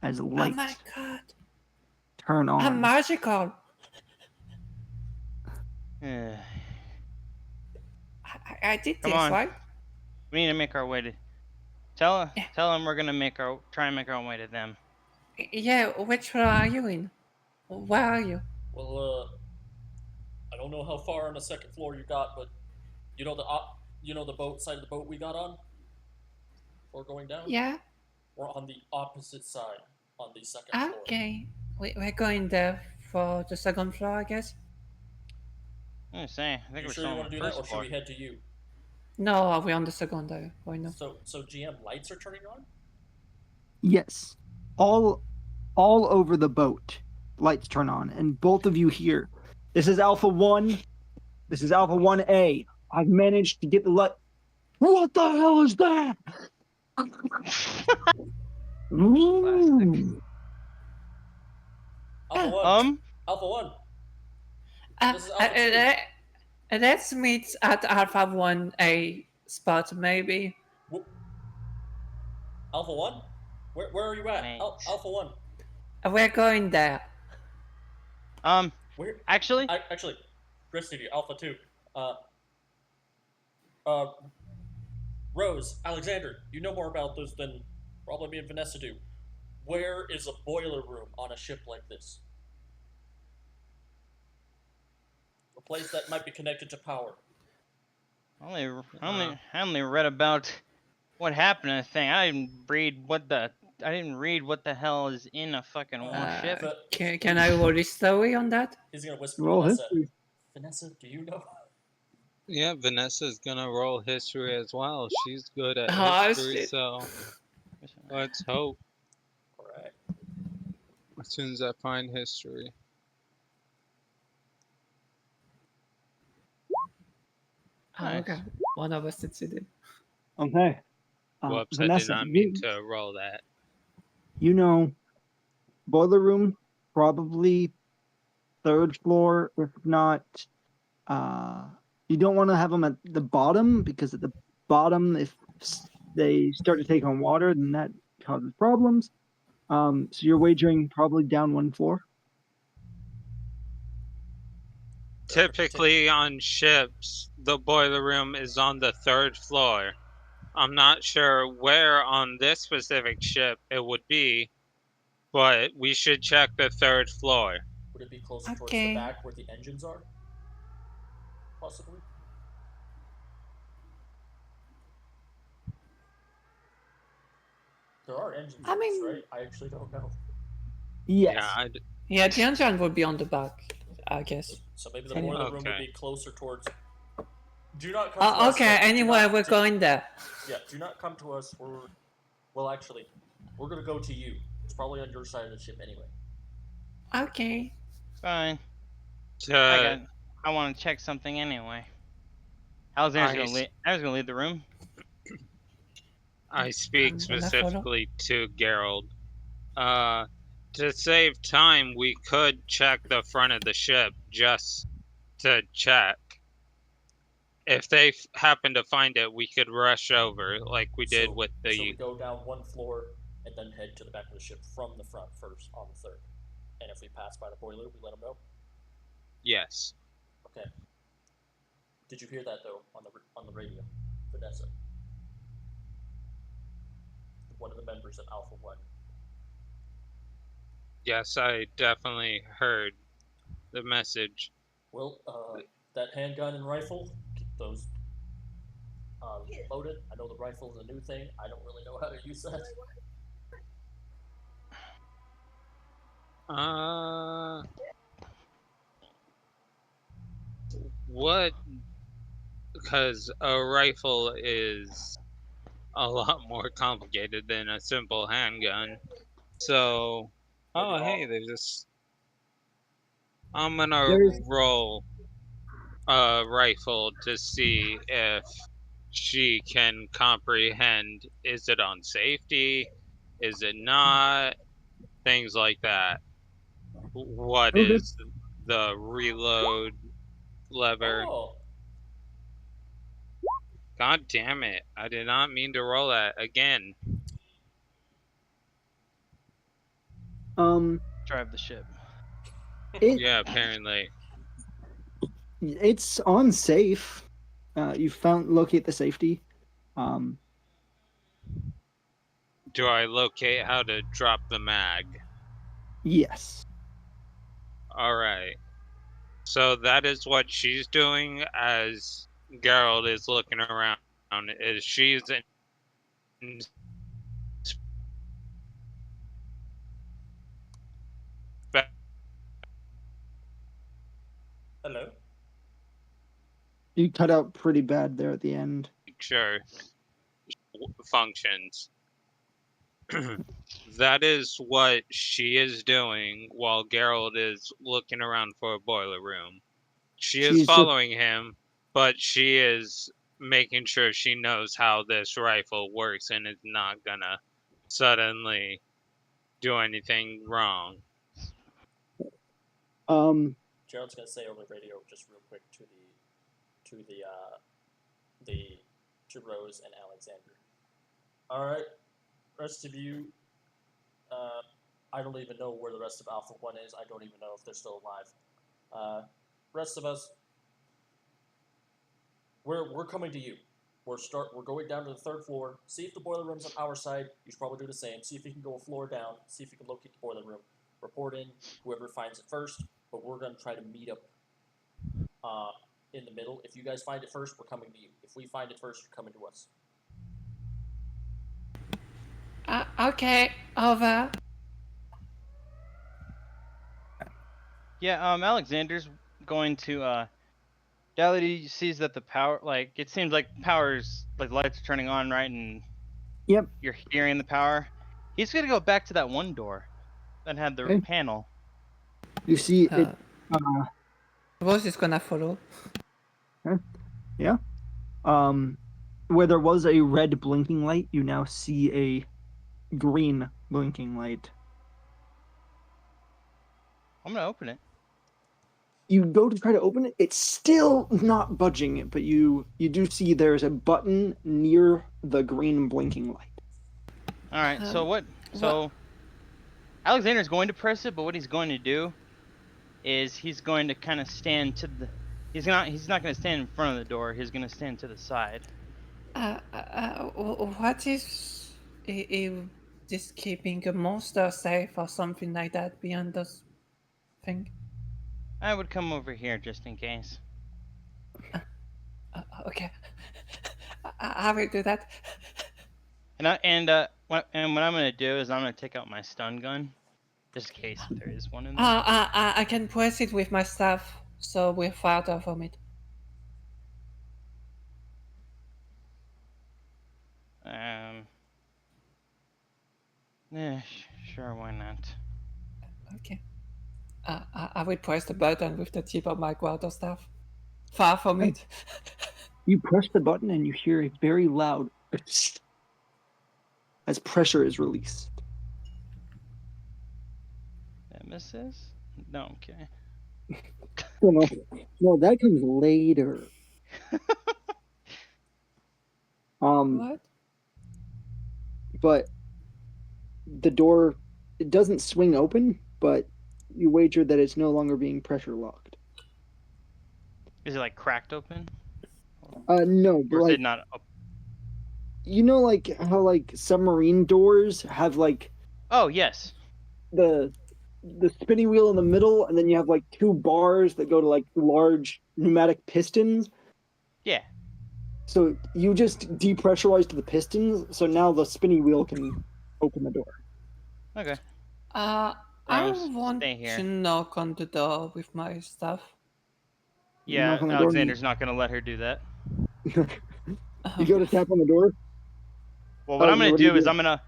as lights oh my God. turn on. I'm magical. I did Come this, on. right? We need to make our way to. Tell them we're gonna try and make our way to them. Yeah, which floor are you in? Where are you? Well, I don't know how far on the second floor you got, but you know the boat side of the boat we got on? Before going down? Yeah. We're on the opposite side, on the second floor. Okay. We're going there for the second floor, I guess. I think you sure you want to do that, or should we head to you? No, we're on the second there. Why not? So GM, lights are turning on? Yes, all over the boat, lights turn on, and both of you hear. This is Alpha 1. This is Alpha 1A. I've managed to get the light. What the hell is that? Alpha 1. Alpha 1. This is Alpha 2. Let's meet at Alpha 1A spot, maybe. Alpha 1? Where are you at? Alpha 1. We're going there. Where? Actually, Chris, Alpha 2. Rose, Alexander, you know more about this than probably me and Vanessa do. Where is a boiler room on a ship like this? A place that might be connected to power. I only read about what happened in the thing. I didn't read what the hell is in a fucking warship. Can I roll a story on that? He's gonna whisper Roll Vanessa. history. Vanessa, do you know? Yeah, Vanessa's gonna roll history as well. She's good at Oh, history, shit. so let's hope. Alright. As soon as I find history. Nice. Okay. One of us succeeded. Okay. Whoops, I did Vanessa, not mean to roll that. you know, boiler room, probably third floor, if not. You don't want to have them at the bottom because at the bottom, if they start to take on water, then that causes problems. So you're wagering probably down one floor. Typically on ships, the boiler room is on the third floor. I'm not sure where on this specific ship it would be, but we should check the third floor. Would it be closer towards the Okay. back where the engines are? Possibly? There are engines I in this, mean- right? I actually don't know. Yes. Yeah, Yeah, the engine would be on the back, I guess. So maybe the Anyway. boiler room would Okay. be closer towards. Do not come to us. Okay, yet. Do anyway, not- we're do- going there. Yeah, do not come to us. Well, actually, we're gonna go to you. It's probably on your side of the ship anyway. Okay. Fine. to, I want to check something anyway. Alexander's I, gonna leave. I was gonna leave the room. I speak I'm gonna follow. specifically to Gerald. To save time, we could check the front of the ship just to check. If they happen to find it, we could rush over like we did with the. So we go down one floor and then head to the back of the ship from the front first on the third. And if we pass by the boiler, we let them know. Yes. Okay. Did you hear that though on the radio, Vanessa? One of the members of Alpha One. Yes, I definitely heard the message. Well, that handgun and rifle, keep those loaded. I know the rifle is a new thing. I don't really know how to use that. What? Because a rifle is a lot more complicated than a simple handgun. So, oh hey, there's this. I'm gonna roll a rifle to see if she can comprehend. Is it on safety? Is it not? Things like that. What Okay. is the reload lever? Oh, God damn it. I did not mean to roll that again. Drive the ship. Yeah, apparently. It's on safe. You locate the safety. Do I locate how to drop the mag? Yes. Alright. So that is what she's doing as Geralt is looking around. Is she's hello. You cut out pretty bad there at the end. sure functions. That is what she is doing while Geralt is looking around for a boiler room. She is She's just following him, but she is making sure she knows how this rifle works and is not gonna suddenly do anything wrong. Gerald's gonna say over the radio just real quick to Rose and Alexander. All right, rest of you. I don't even know where the rest of Alpha One is. I don't even know if they're still alive. Rest of us, we're coming to you. We're going down to the 3rd floor. See if the boiler room's on our side. You should probably do the same. See if you can go a floor down. See if you can locate the boiler room. Report in whoever finds it first. But we're gonna try to meet up in the middle. If you guys find it first, we're coming to you. If we find it first, you're coming to us. Okay, over. Yeah, Alexander's going to Dality sees that the power, like, it seems like power's, like, lights are turning on, right? And Yep. you're hearing the power. He's gonna go back to that one door that had the Okay. panel. You see it. Rose is gonna follow. Yeah. Where there was a red blinking light, you now see a green blinking light. I'm gonna open it. You go to try to open it, it's still not budging it, but you do see there's a button near the green blinking light. All right. So what? So Alexander's going to press it, but what he's going to do is he's going to kind of stand to the. He's not going to stand in front of the door. He's going to stand to the side. What is just keeping a monster safe or something like that beyond this thing? I would come over here just in case. Okay, I will do that. What I'm gonna do is I'm gonna take out my stun gun, just in case if there is one in there. I can press it with my staff, so we're farther from it. Yeah, sure, why not? Okay. I will press the button with the tip of my quarterstaff. Far from it. You press the button and you hear a very loud as pressure is released. That misses? No, okay. No, that comes later. What? But the door, it doesn't swing open, but you wager that it's no longer being pressure locked. Is it like cracked open? No, but Or is like, it not up? you know, like how like submarine doors have like Oh, yes. the spinning wheel in the middle, and then you have like two bars that go to like large pneumatic pistons. Yeah. So you just depressurized the pistons, so now the spinning wheel can open the door. Okay. I Rose, want stay here. to knock on the door with my stuff. You Yeah, knock on the door and Alexander's not gonna let her do that. you go to tap on the door. Well, what I'm gonna what do you do is I'm gonna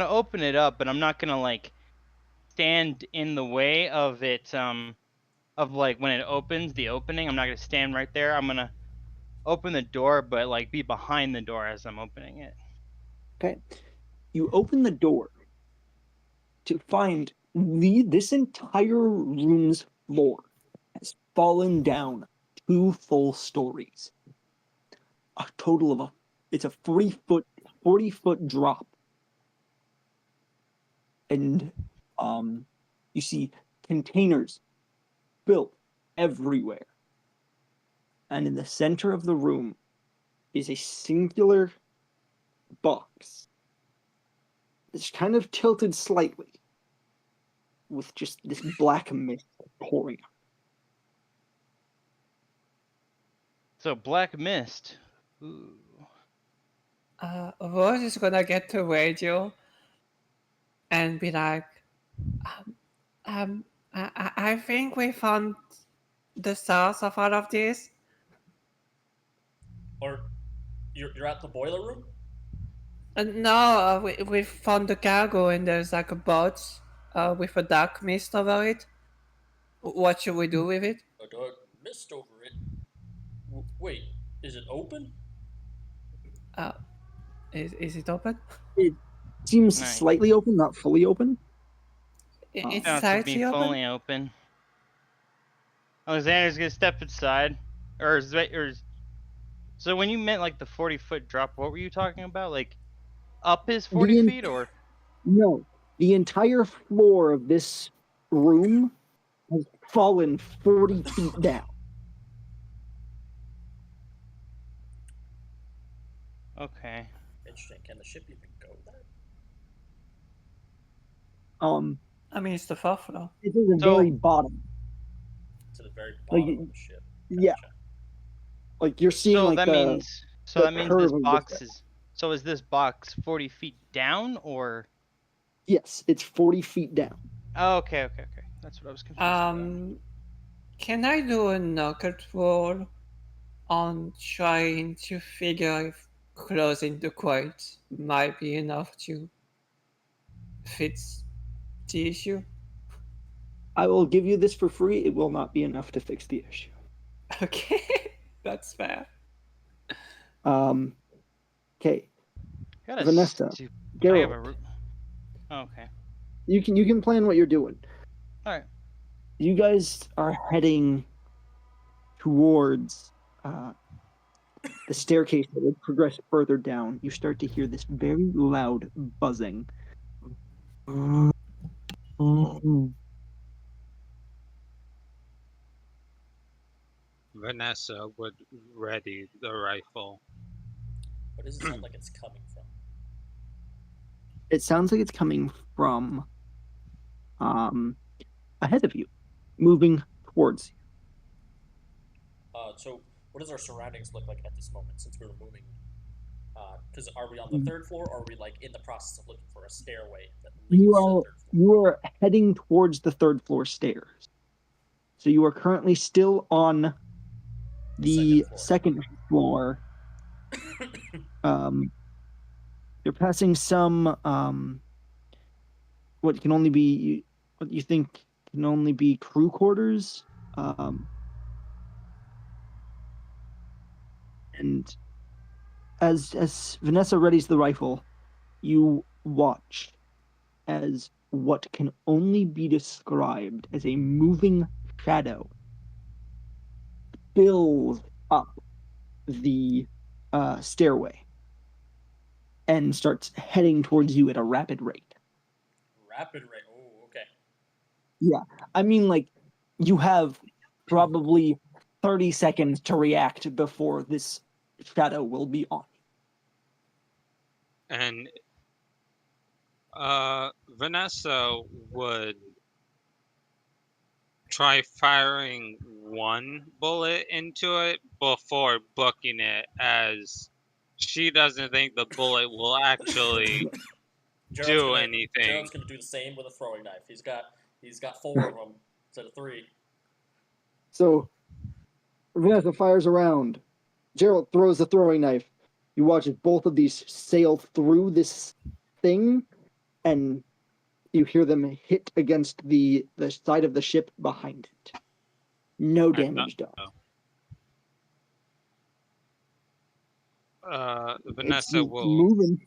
open it up, but I'm not gonna like stand in the way of it. Of like when it opens the opening, I'm not gonna stand right there. I'm gonna open the door, but like be behind the door as I'm opening it. Okay. You open the door to find this entire room's floor has fallen down 2 full stories. A total of it's a 40-foot drop. And you see containers built everywhere. And in the center of the room is a singular box. It's kind of tilted slightly, with just this black mist pouring out. So black mist. Ooh. Rose is gonna get to radio and be like, I think we found the source of all of this. Or you're at the boiler room? No, we found the cargo and there's like a boat with a dark mist over it. What should we do with it? A dark mist over it. Wait, is it open? Is it open? It seems Nice. slightly open, not fully open. It's Not to be slightly open. fully open. Alexander's gonna step inside, or so when you meant like the 40-foot drop, what were you talking about? Like up his 40 feet, or? No, the entire floor of this room has fallen 40 feet down. Okay. Interesting. Can the ship even go there? I mean, it's the fourth floor. It's at the So- very bottom. To the very Like, bottom of the ship. yeah. Gotcha. Like you're seeing So like that the means the that means curve this of the box ship. is. So is this box 40 feet down or? Yes, it's 40 feet down. Oh, okay. That's what I was confused about. Can I do a knockout roll on trying to figure if closing the crate might be enough to fix the issue? I will give you this for free. It will not be enough to fix the issue. Okay, that's fair. Okay, I got a Vanessa, stu- I have Geralt, a. Okay. you can plan what you're doing. All right. You guys are heading towards the staircase that would progress further down. You start to hear this very loud buzzing. Vanessa would ready the rifle. What does it sound like it's coming from? It sounds like it's coming from ahead of you, moving towards you. So, what does our surroundings look like at this moment since we were moving? Because are we on the third floor, or are we like in the process of looking for a stairway that leads You to the are third floor? you are heading towards the third floor stairs. So you are currently still on the second floor. You're passing some what can only be what you think can only be crew quarters. And as Vanessa readies the rifle, you watch as what can only be described as a moving shadow fills up the stairway and starts heading towards you at a rapid rate. Rapid rate. Oh, okay. Yeah, I mean, like, you have probably 30 seconds to react before this shadow will be on. And Vanessa would try firing one bullet into it before booking it, as she doesn't think the bullet will actually do anything. Gerald's gonna do the same with a throwing knife. He's got 4 of them instead of 3. So, Vanessa fires around. Gerald throws the throwing knife. You watch as both of these sail through this thing, and you hear them hit against the side of the ship behind it. No damage done. Vanessa will moving.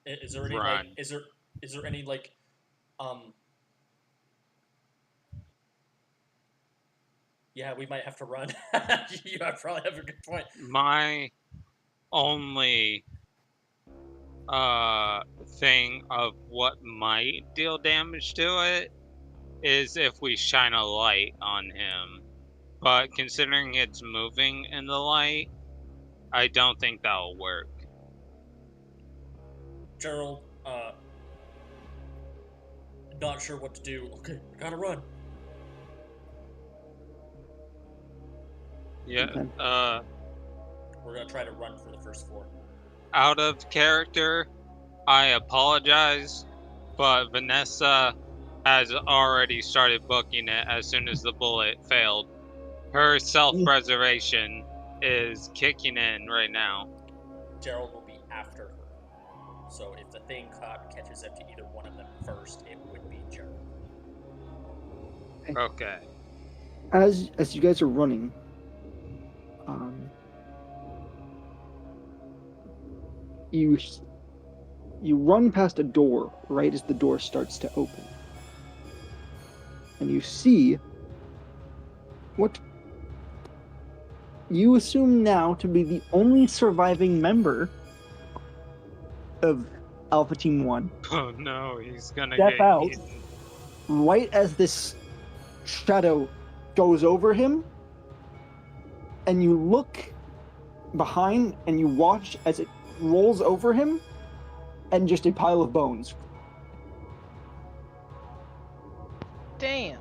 Is there any run. is there any yeah, we might have to run. You probably have a good point. My only thing of what might deal damage to it is if we shine a light on him. But considering it's moving in the light, I don't think that'll work. Gerald, not sure what to do. Okay, I gotta run. Yeah, Okay. We're gonna try to run for the first floor. Out of character, I apologize, but Vanessa has already started booking it as soon as the bullet failed. Her self-preservation is kicking in right now. Gerald will be after her. So if the thing catches up to either one of them first, it would be Gerald. Okay. As you guys are running, you run past a door right as the door starts to open, and you see what you assume now to be the only surviving member of Alpha Team 1. Oh no, he's gonna Step get out eaten. right as this shadow goes over him, and you look behind, and you watch as it rolls over him, and just a pile of bones. Damn.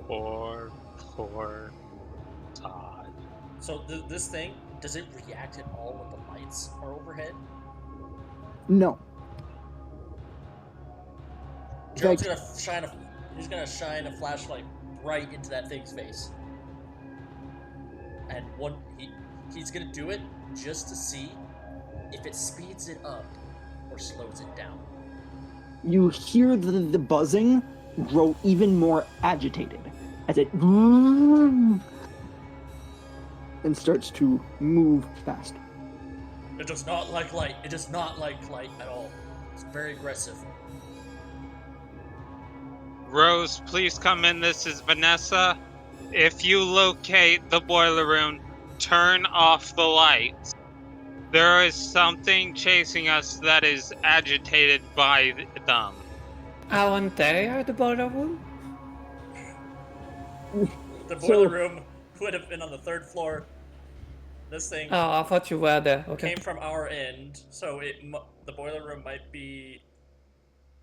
Poor Todd. So this thing, does it react at all when the lights are overhead? No. Gerald's Like, he's gonna shine a flashlight right into that thing's face. And he's gonna do it just to see if it speeds it up or slows it down. you hear the buzzing grow even more agitated as it and starts to move faster. It does not like light. It does not like light at all. It's very aggressive. Rose, please come in. This is Vanessa. If you locate the boiler room, turn off the lights. There is something chasing us that is agitated by them. I want there at the boiler room. The boiler room would have been on the 3rd floor. This thing Oh, I thought you were there. Okay. came from our end, so the boiler room might be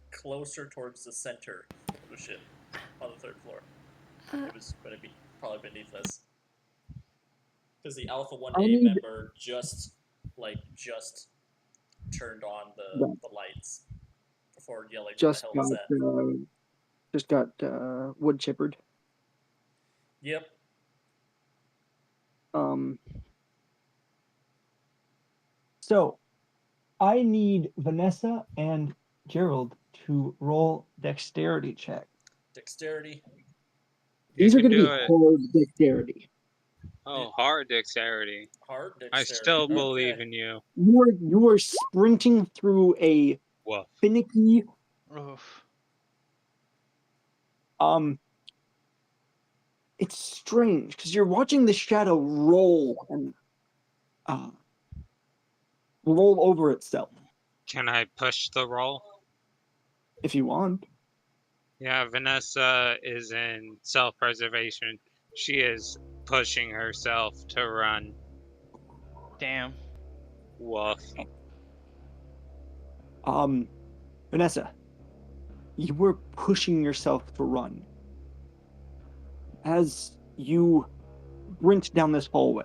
closer towards the center of the ship on the 3rd floor. It was going to be probably beneath us. Because the Alpha 1A member just turned on the lights before yelling, Just what the hell got is that? just got wood chippered. Yep. So I need Vanessa and Gerald to roll dexterity check. Dexterity. These are can going to do be it. hard dexterity. Oh, hard dexterity. Hard dexterity. I still Okay. believe in you. You are sprinting through a Woof. finicky. Oof. It's strange because you're watching the shadow roll and roll over itself. Can I push the roll? If you want. Yeah, Vanessa is in self-preservation. She is pushing herself to run. Damn. Woof. Vanessa, you were pushing yourself to run. As you sprint down this hallway,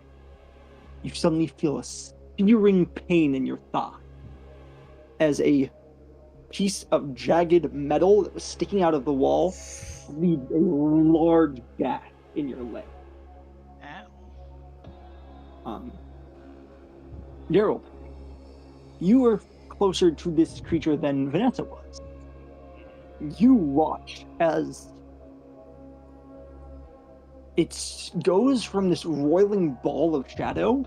you suddenly feel a searing pain in your thigh as a piece of jagged metal that was sticking out of the wall leaves a large gash in your leg. Ow. Gerald, you were closer to this creature than Vanessa was. You watch as it goes from this roiling ball of shadow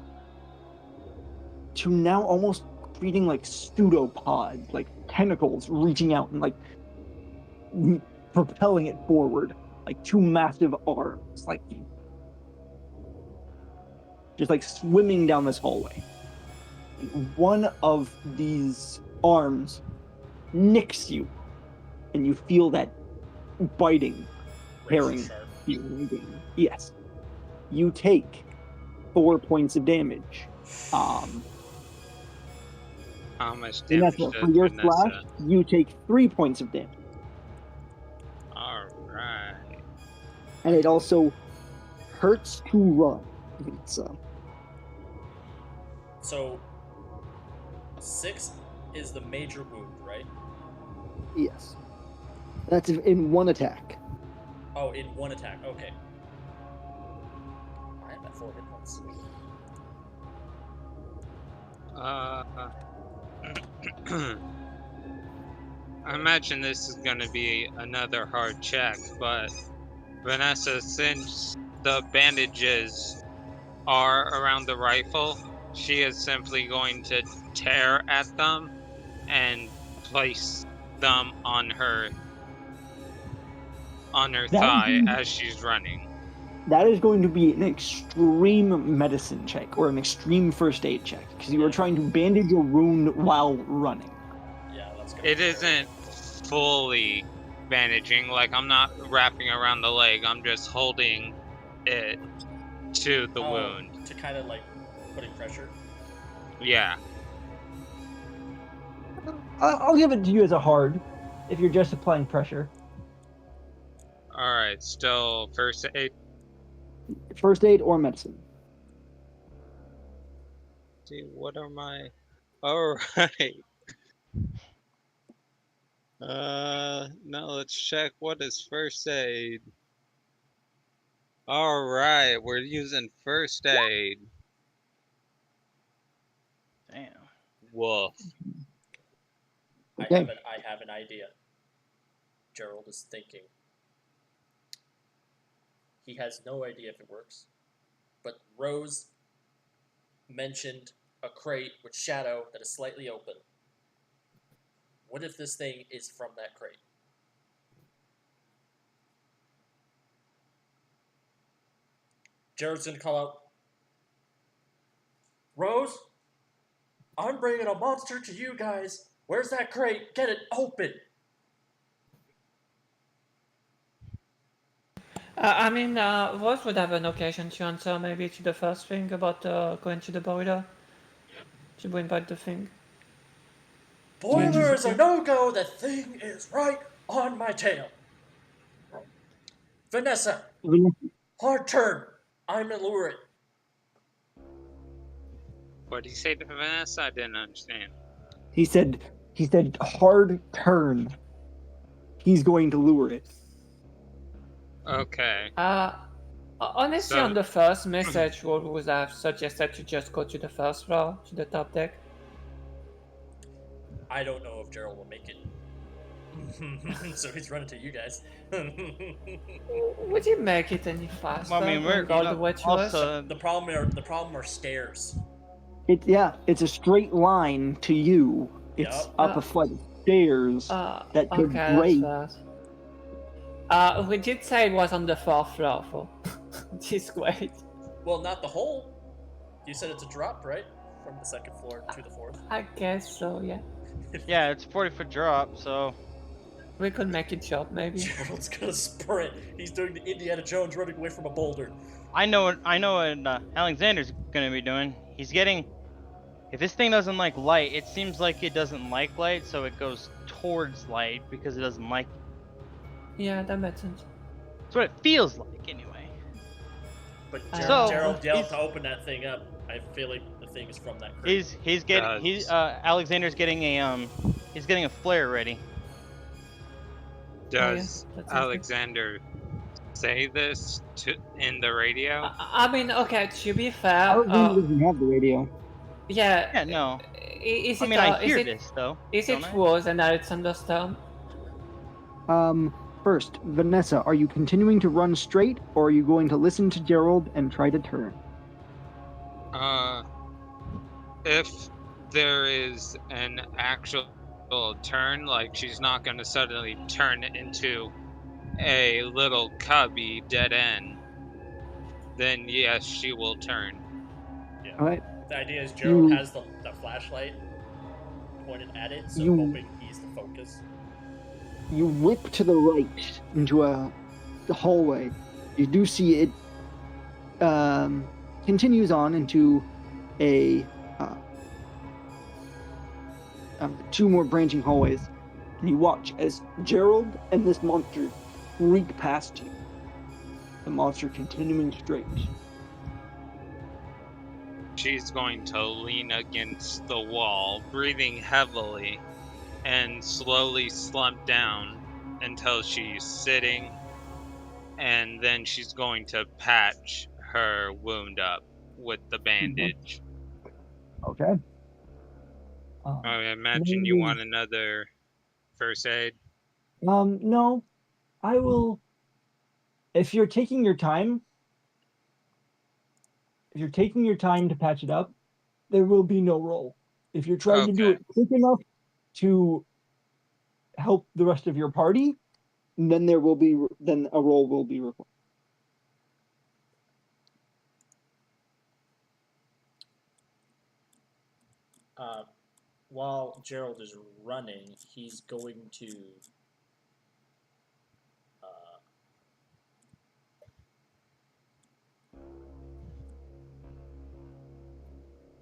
to now almost creating like pseudopods, like tentacles reaching out and like propelling it forward, like 2 massive arms, like just like swimming down this hallway. And one of these arms nicks you, and you feel that biting, tearing feeling again. Yes. You take 4 points of damage. How much damage Vanessa, does for your Vanessa? slash, you take 3 points of damage. Alright. And it also hurts to run. So 6 is the major wound, right? Yes. That's in 1 attack. Oh, in 1 attack. Okay. I'm at 4 hit points. I imagine this is going to be another hard check, but Vanessa, since the bandages are around the rifle, she is simply going to tear at them and place them on her thigh as she's running. That is going to be an extreme medicine check or an extreme first aid check because you are trying to bandage a wound while running. Yeah, that's good. It isn't fully bandaging, like I'm not wrapping around the leg, I'm just holding it to the wound. To kind of like putting pressure. Yeah. I'll give it to you as a hard, if you're just applying pressure. Alright, still first aid. First aid or medicine. See, what are my... Alright. Now let's check what is first aid. Alright, we're using first aid. Damn. Woof. Okay. I have an idea. Gerald is thinking. He has no idea if it works, but Rose mentioned a crate with shadow that is slightly open. What if this thing is from that crate? Jared's gonna call out, Rose, I'm bringing a monster to you guys. Where's that crate? Get it open. I mean, Rose would have an occasion to answer maybe to the first thing about going to the boiler. To bring back the thing. Boiler is a no-go. The thing is right on my tail. Vanessa, hard turn. I'm gonna lure it. What did he say to Vanessa? I didn't understand. He said hard turn. He's going to lure it. Okay. Honestly, on the first message, Rose would have suggested to just go to the first floor, to the top deck. I don't know if Gerald will make it. So he's running to you guys. Would you make it any faster? Well, I mean, we're going all the way to us? also The problem are stairs. It's a straight line to you. It's Yup. up a flight of stairs that could break. That's we did say it was on the fourth floor, so this way. Well, not the hole. You said it's a drop, right? From the second floor to the fourth. I guess so, yeah. yeah, it's a 40-foot drop, so We could make it jump, maybe. Gerald's gonna sprint. He's doing the Indiana Jones running away from a boulder. I know what Alexander's gonna be doing. He's getting. If this thing doesn't like light, it seems like it doesn't like light, so it goes towards light because it doesn't like. Yeah, that makes sense. That's what it feels like, anyway. But So, Gerald yelled he's- to open that thing up. I feel like the thing is from that crate. He's getting Alexander's getting a flare ready. Does that sounds good. Alexander say this in the radio? I mean, okay, to be fair, Alexander doesn't have the radio. yeah. Yeah, no. Is I it, mean, I hear is it, this though. Is it don't I? Rose and Alexander's turn? First, Vanessa, are you continuing to run straight, or are you going to listen to Gerald and try to turn? If there is an actual turn, like she's not going to suddenly turn into a little cubby dead end, then yes, she will turn. Yeah. All right. The idea is Gerald has the flashlight pointed at it, so hoping he's the focus. You whip to the right into the hallway. You do see it continues on into a two more branching hallways, and you watch as Gerald and this monster freak past you. The monster continuing straight. She's going to lean against the wall, breathing heavily, and slowly slump down until she's sitting, and then she's going to patch her wound up with the bandage. Okay. I imagine you want another first aid. No, I will. If you're taking your time to patch it up, there will be no roll. If you're trying to do Okay. it quick enough to help the rest of your party, then a roll will be required. While Gerald is running, he's going to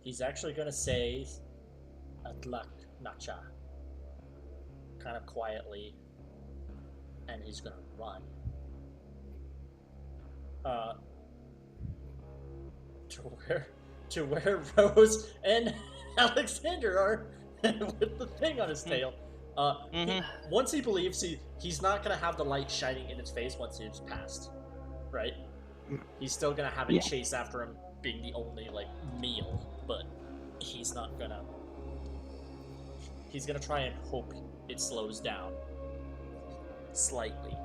he's actually going to say Atlak Nacha, kind of quietly, and he's going to run. To where Rose and Alexander are with the thing on his tail. Once he believes he's not going to have the light shining in his face once he's passed, right? He's still going to have it chase after him, being the only meal, but he's not going to. He's going to try and hope it slows down slightly.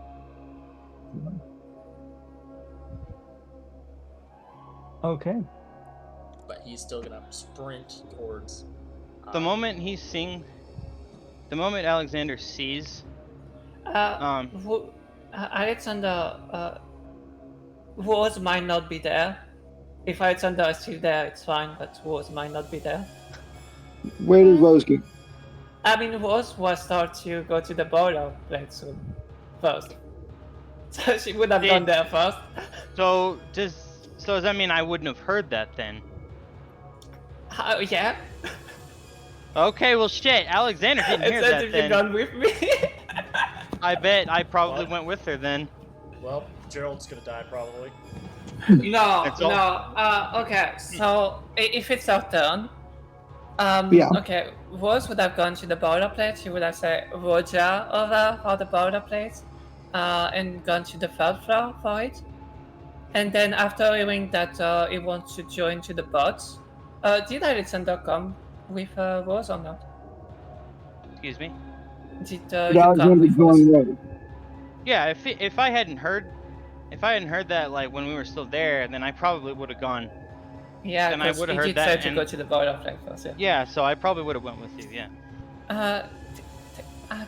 Okay. But he's still gonna sprint towards. The moment Alexander sees, Alexander, Rose might not be there. If Alexander is still there, it's fine, but Rose might not be there. Where did Rose go? I mean, Rose was start to go to the boiler plate soon, first. So she would have gone there first. So does that mean I wouldn't have heard that then? Yeah. Okay, well shit, Alexander didn't hear that If then. you've gone with me. I bet I probably went with her then. Well, Gerald's gonna die probably. No. Okay, so if it's our turn, okay, Rose would have gone to the boiler plate. She would have said Roger over for the boiler plate, and gone to the third floor for it. And then after hearing that he wants to join to the bots, did Alexander come with Rose or not? Excuse me? Did you come with Rose? Yeah, if I hadn't heard that when we were still there, then I probably would have gone. Yeah, then I would have heard did that. Say to go to the boiler plate first. Yeah, so I probably would have went with you. Yeah.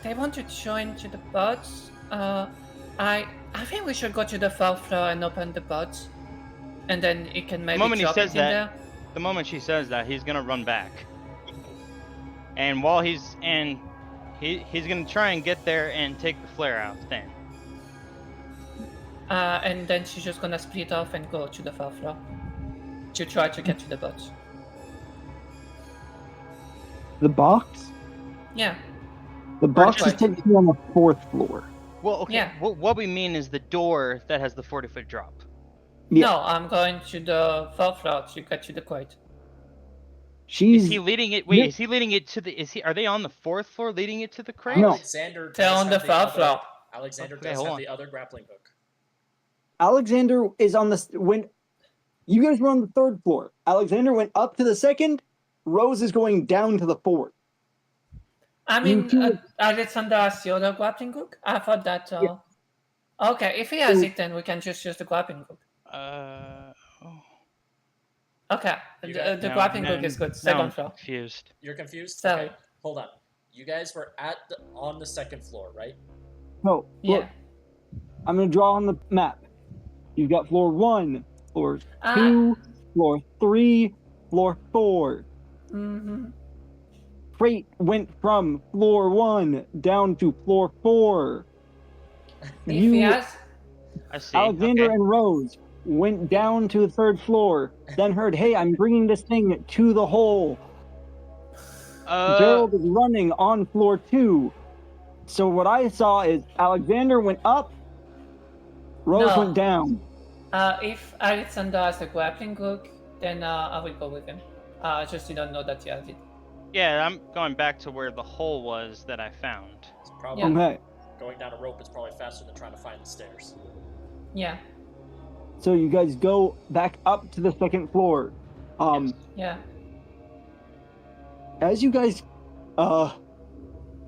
They want to join to the bots. I think we should go to the fourth floor and open the bots, and then it can maybe drop it in there. The moment she says that, he's gonna run back, and he's gonna try and get there and take the flare out then. And then she's just gonna split off and go to the fourth floor to try to get to the bots. The box? Yeah. The box is technically on the 4th floor. Well, okay. Yeah. What we mean is the door that has the 40-foot drop. Yeah. No, I'm going to the fourth floor to get to the crate. Is he leading it? Wait, is he leading it to the? Are they on the 4th floor, leading it to the crate? No. Alexander. They're on the fourth floor. Alexander does have the other grappling hook. Alexander is on when you guys were on the 3rd floor. Alexander went up to the 2nd. Rose is going down to the 4th. I mean, Alexander has the other grappling hook? I thought that... Yeah. Okay, if he has it, then we can just use the grappling hook. Okay, the grappling hook is good. Second floor. Confused. You're confused? Sorry. Okay, hold on. You guys were on the 2nd floor, right? No, look. I'm going to draw on the map. You've got floor 1, floor 2, floor 3, floor 4. Mm-hmm. Crate went from floor 1 down to floor 4. I see. Alexander and Rose went down to the 3rd floor, then heard, hey, I'm bringing this thing to the hole. Gerald is running on floor 2. So what I saw is Alexander went up, Rose went down. If Alexander has a grappling hook, then I will go with him. I just didn't know that he has it. Yeah, I'm going back to where the hole was that I found. It's probably going down a rope is probably faster than trying to find the stairs. Yeah. So you guys go back up to the 2nd floor. Yeah. As you guys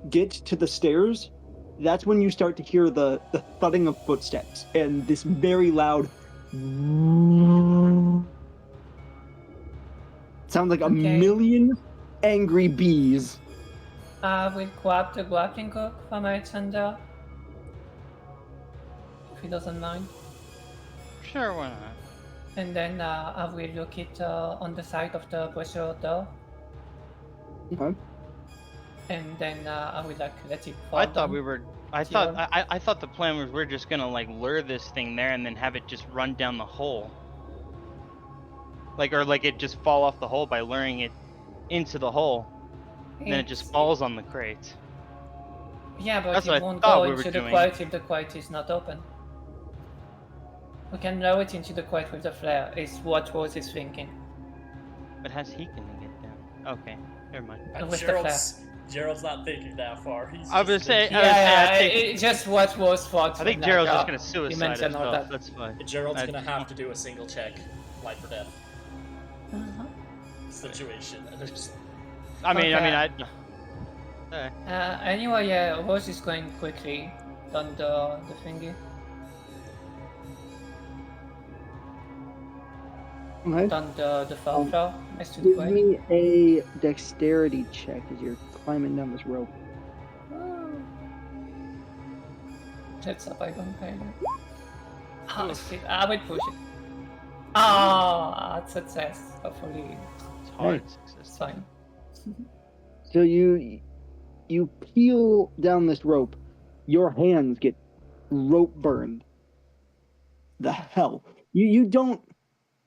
get to the stairs, that's when you start to hear the thudding of footsteps and this very loud sounds like a million angry bees. We'll grab the grappling hook from Alexander, if he doesn't mind. Sure, why not? And then I will look it on the side of the pressure door. Okay. And then I will let it fall. I thought I thought the plan was we're just gonna lure this thing there and then have it just run down the hole. or like it just fall off the hole by luring it into the hole, and then it just falls on the crate. Yeah, but That's it what I won't thought go we were into the doing. crate if the crate is not open. We can lower it into the crate with the flare, is what Rose is thinking. But how's he gonna get down? Okay, never mind. With the flare. Gerald's not thinking that far. He's I was just say, thinking. I think, it's just what Rose thought. I think when, Gerald's just like, gonna you suicide mentioned all himself. that. That's fine. Gerald's I gonna just have want- to do a single check, life or death situation. I mean, Okay. Anyway, yeah, Rose is going quickly down the thingy. Okay. Down the foul floor next to the Give crate. me a dexterity check as you're climbing down this rope. Let's up, I don't pay that. I will push it. Ah, success. Hopefully, It's hard Hey. success. it's fine. So you peel down this rope. Your hands get rope burned. The hell! You don't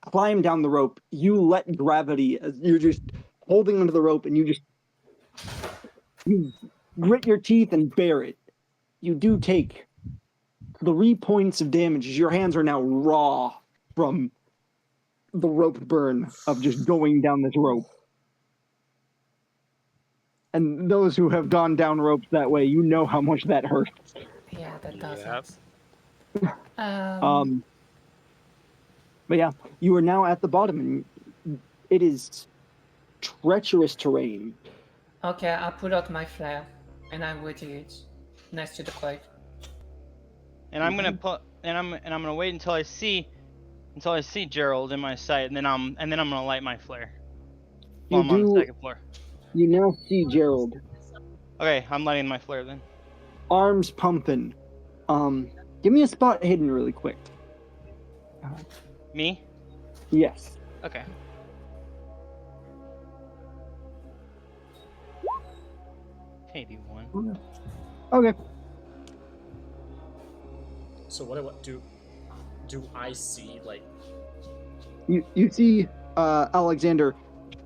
climb down the rope. You let gravity as you're just holding onto the rope, and you grit your teeth and bear it. You do take 3 points of damage as your hands are now raw from the rope burn of just going down this rope. And those who have gone down ropes that way, you know how much that hurts. Yeah, that does Yep. it. But yeah, you are now at the bottom, and it is treacherous terrain. Okay, I pull out my flare and I wait it next to the crate. And I'm gonna put, and I'm gonna wait until I see Gerald in my sight, and then I'm gonna light my flare. While I'm on the second floor. You now see Gerald, Okay, I'm lighting my flare then. arms pumping. Give me a spot hidden really quick. Me? Yes. Okay. Maybe one. Okay. So what do I see? Like, You see Alexander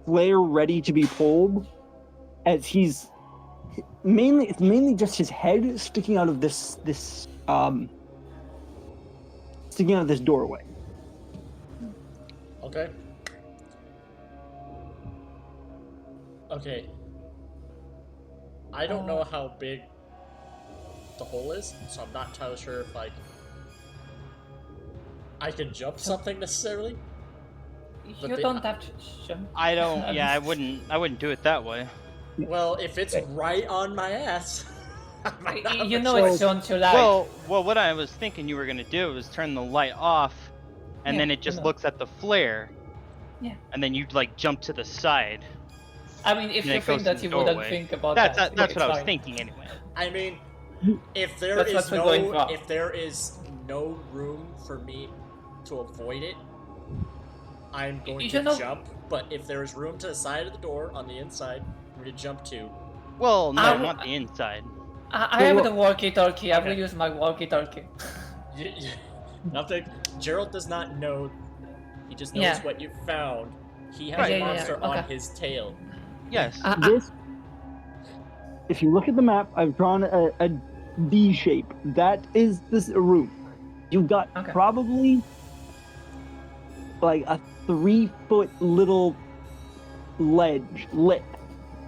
flare ready to be pulled as he's it's mainly just his head sticking out of this sticking out of this doorway. okay. Okay. I don't know how big the hole is, so I'm not entirely sure if like I can jump something necessarily. But You they- don't have to jump. I don't. Yeah, I wouldn't do it that way. Well, if it's right on my ass, I might not have You a know choice. it's on to light. Well, what I was thinking you were gonna do was turn the light off, and Yeah, then it you just know. looks at the flare. Yeah. And then you'd like jump to the side. I mean, if and you it goes think that to you the wouldn't doorway. think about That's that. that's it's what I was fine. thinking anyway. I mean, if there That's is what we're going for. if there is no room for me to avoid it, I'm going You to know- jump. But if there is room to the side of the door on the inside for me to jump to, Well, no, I w- not the inside. I have the walkie-talkie. I will Okay. use my walkie-talkie. nothing. Gerald does not know. He just knows Yeah. what you found. He has Right. a Yeah, yeah, monster yeah. on Okay. his tail. Yes. This, if you look at the map, I've drawn a D shape. That is this room. You've got Okay. probably like a 3-foot little ledge lip,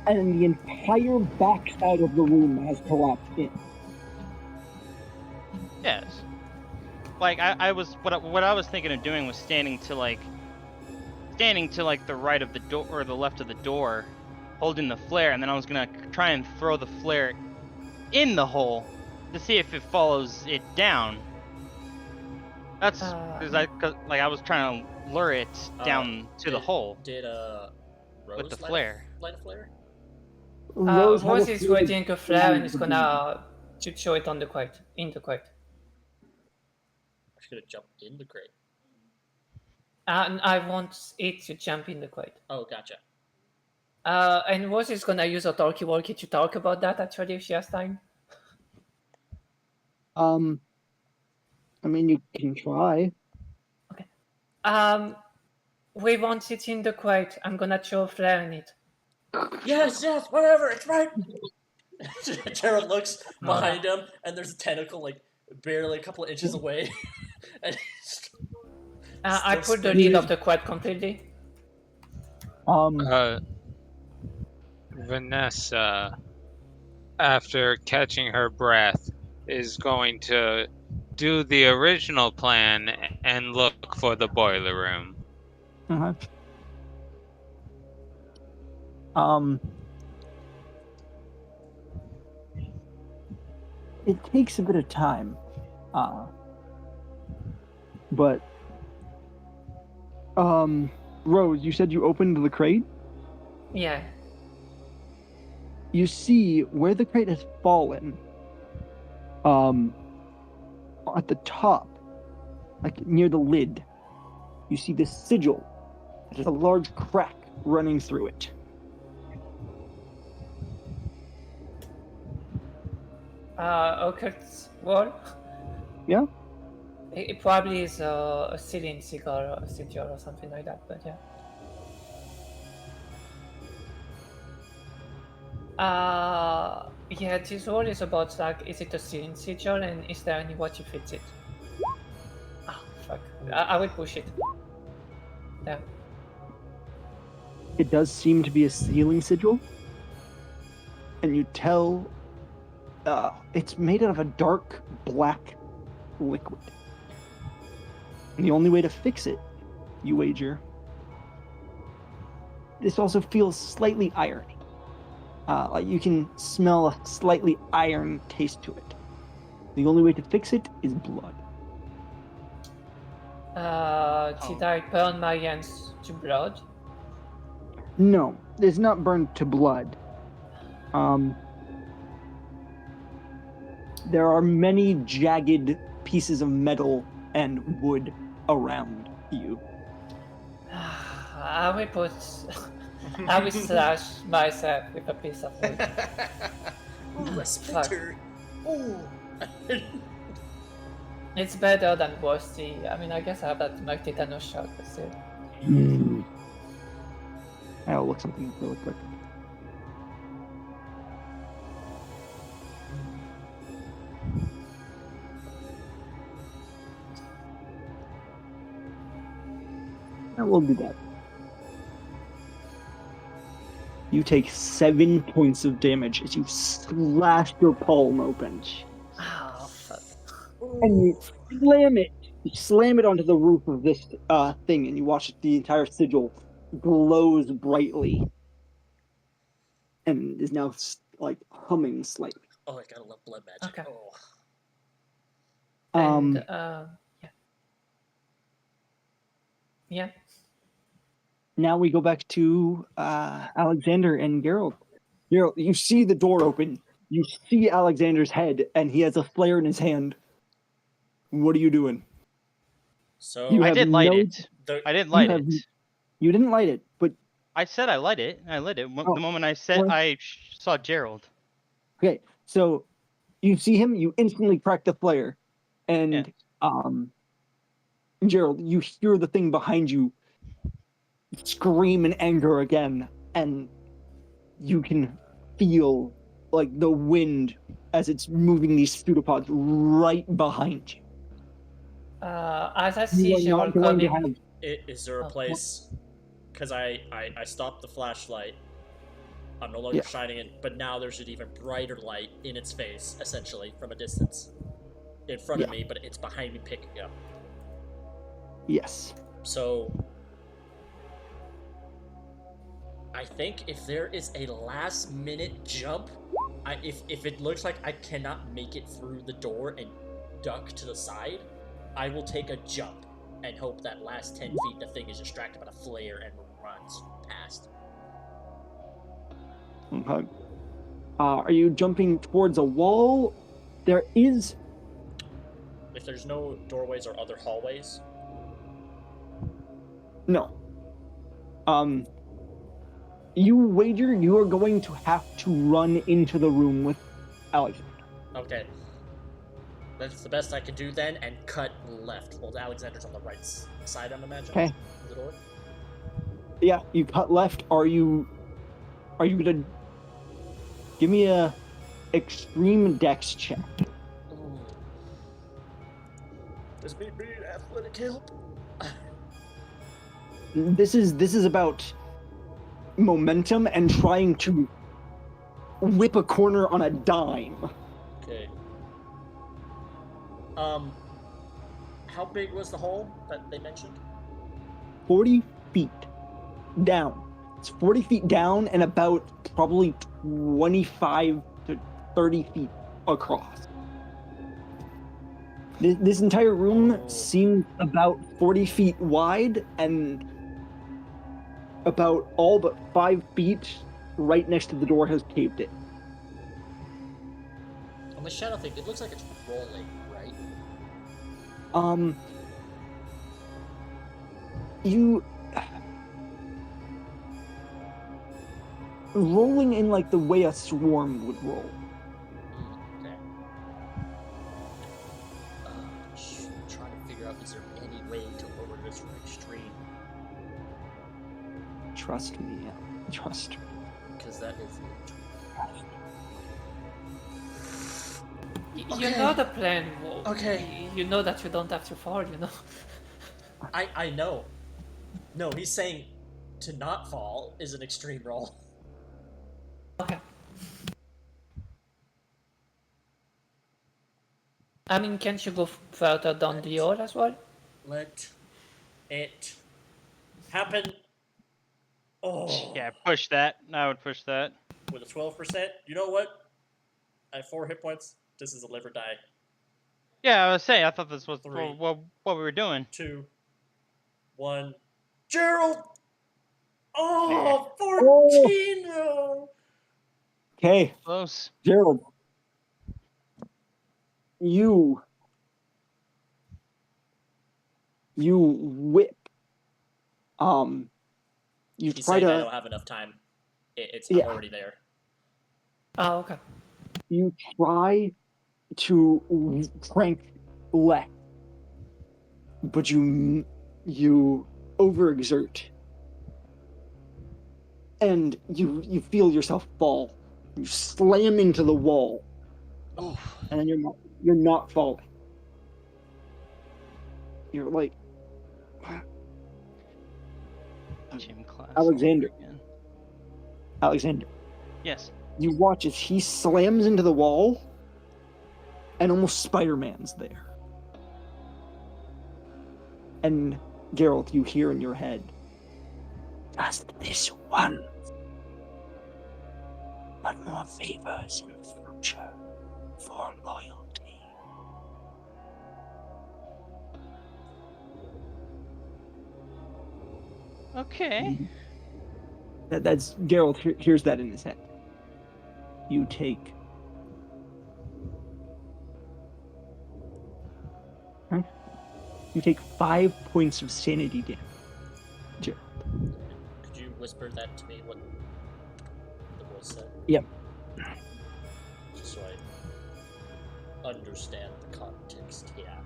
and the entire backside of the room has collapsed in. Yes. Like I was what I was thinking of doing was standing to like the right of the door or the left of the door, holding the flare, and then I was gonna try and throw the flare in the hole to see if it follows it down. That's because I was trying to lure it down to the hole Did Rose with the light flare. Light a flare? Rose had Rose a is feeling- waiting to flare and is gonna shoot show it on the crate, in the crate. I should have jumped in the crate. And I want it to jump in the crate. Oh, gotcha. And Rose is gonna use a talkie-walkie to talk about that actually if she has time. I mean, you can try. Um, We want it in the crate. I'm gonna throw a flare in it. Yes, whatever, it's right. Jared looks behind him, and there's a tentacle like barely a couple of inches away. And he's I still put the spinning. lid of the crate completely. Vanessa, after catching her breath, is going to do the original plan and look for the boiler room. Uh-huh. It takes a bit of time, but Rose, you said you opened the crate. Yeah. You see where the crate has fallen. At the top, like near the lid, you see this sigil. There's a large crack running through it. Occult wall. Yeah. It probably is a ceiling sigil or a sigil or something like that, but yeah. Yeah, this wall is about like, is it a ceiling sigil and is there any way to fix it? Oh, fuck. I will push it. There. It does seem to be a ceiling sigil. And you tell it's made out of a dark black liquid. And the only way to fix it, you wager. This also feels slightly irony. Like you can smell a slightly iron taste to it. The only way to fix it is blood. Did I burn my hands to blood? No, it's not burned to blood. There are many jagged pieces of metal and wood around you. I will slash myself with a piece of wood. Ooh, a splinter. Ooh. It's better than rusty. I mean, I guess I have that my tetanus shot, but still. I'll look something up really quick. I will do that. You take 7 points of damage as you slash your palm open. Oh, fuck. And you slam it. You slam it onto the roof of this thing, and you watch the entire sigil glows brightly, and is now like humming slightly. Oh, I gotta love blood magic. Okay. Oh. And, yeah. Yeah. Now we go back to Alexander and Geralt. Geralt, you see the door open. You see Alexander's head, and he has a flare in his hand. What are you doing? So You I have did light no- it. I didn't light have- it. You didn't light it, but I said I lit it. I lit it. Oh, The moment I said well- I saw Gerald. okay. So you see him. You instantly crack the flare, and Gerald, you hear the thing behind you scream in anger again, and you can feel like the wind as it's moving these pseudopods right behind you. As I see You are Gerald not going to coming, have. is there a Oh. place? Because I stopped the flashlight. I'm no longer Yeah. shining it, but now there's an even brighter light in its face, essentially, from a distance. In front of Yeah. me, but it's behind me picking up. Yes. So I think if there is a last minute jump, if it looks like I cannot make it through the door and duck to the side, I will take a jump and hope that last 10 feet the thing is distracted by the flare and runs past. Okay. Are you jumping towards a wall? There is. If there's no doorways or other hallways, No. You wager you are going to have to run into the room with Alexander. okay. That's the best I can do then, and cut left. Well, Alexander's on the right side, I'm imagining. Okay. of the door. Yeah, you cut left. Are you gonna give me a extreme dex check? Ooh. Does me need athletic help? This is about momentum and trying to whip a corner on a dime. Okay. How big was the hole that they mentioned? 40 feet down. It's 40 feet down and about probably 25 to 30 feet across. This entire room seems about 40 feet wide, and about all but 5 feet right next to the door has caved in. On the shadow thing, it looks like it's rolling, right? You rolling in like the way a swarm would roll. Okay. Trying to figure out, is there any way to lower this from extreme? Trust me, trust me. Because that is You know the plan, Wolf. Okay. You know that you don't have to fall, you know. I know. No, he's saying to not fall is an extreme roll. Okay. I mean, can't you go further down the hall as well? Let it happen. Oh. Yeah, push that. I would push that. With a 12%, you know what? I have 4 hit points. This is a live or die. Yeah, I was saying. I thought this was 3, what we were doing. 2, 1. Gerald! Oh, 14! No. Okay, Close. Gerald. You whip. You He's try saying I to. don't have enough time. I'm Yeah. already there. Oh, okay. You try to crank left, but you overexert, and you feel yourself fall. You slam into the wall, and then you're not falling. You're like Gym class. Alexander. All over again. Alexander. Yes. You watch as he slams into the wall, and almost Spider-Man's there. And Geralt, you hear in your head, just this one. But more favors in the future for loyalty. Okay. That's Geralt hears that in his head. You take. Huh? You take 5 points of sanity damage. Geralt. Could you whisper that to me, what the voice said? Yep. Just so I understand the context, yeah.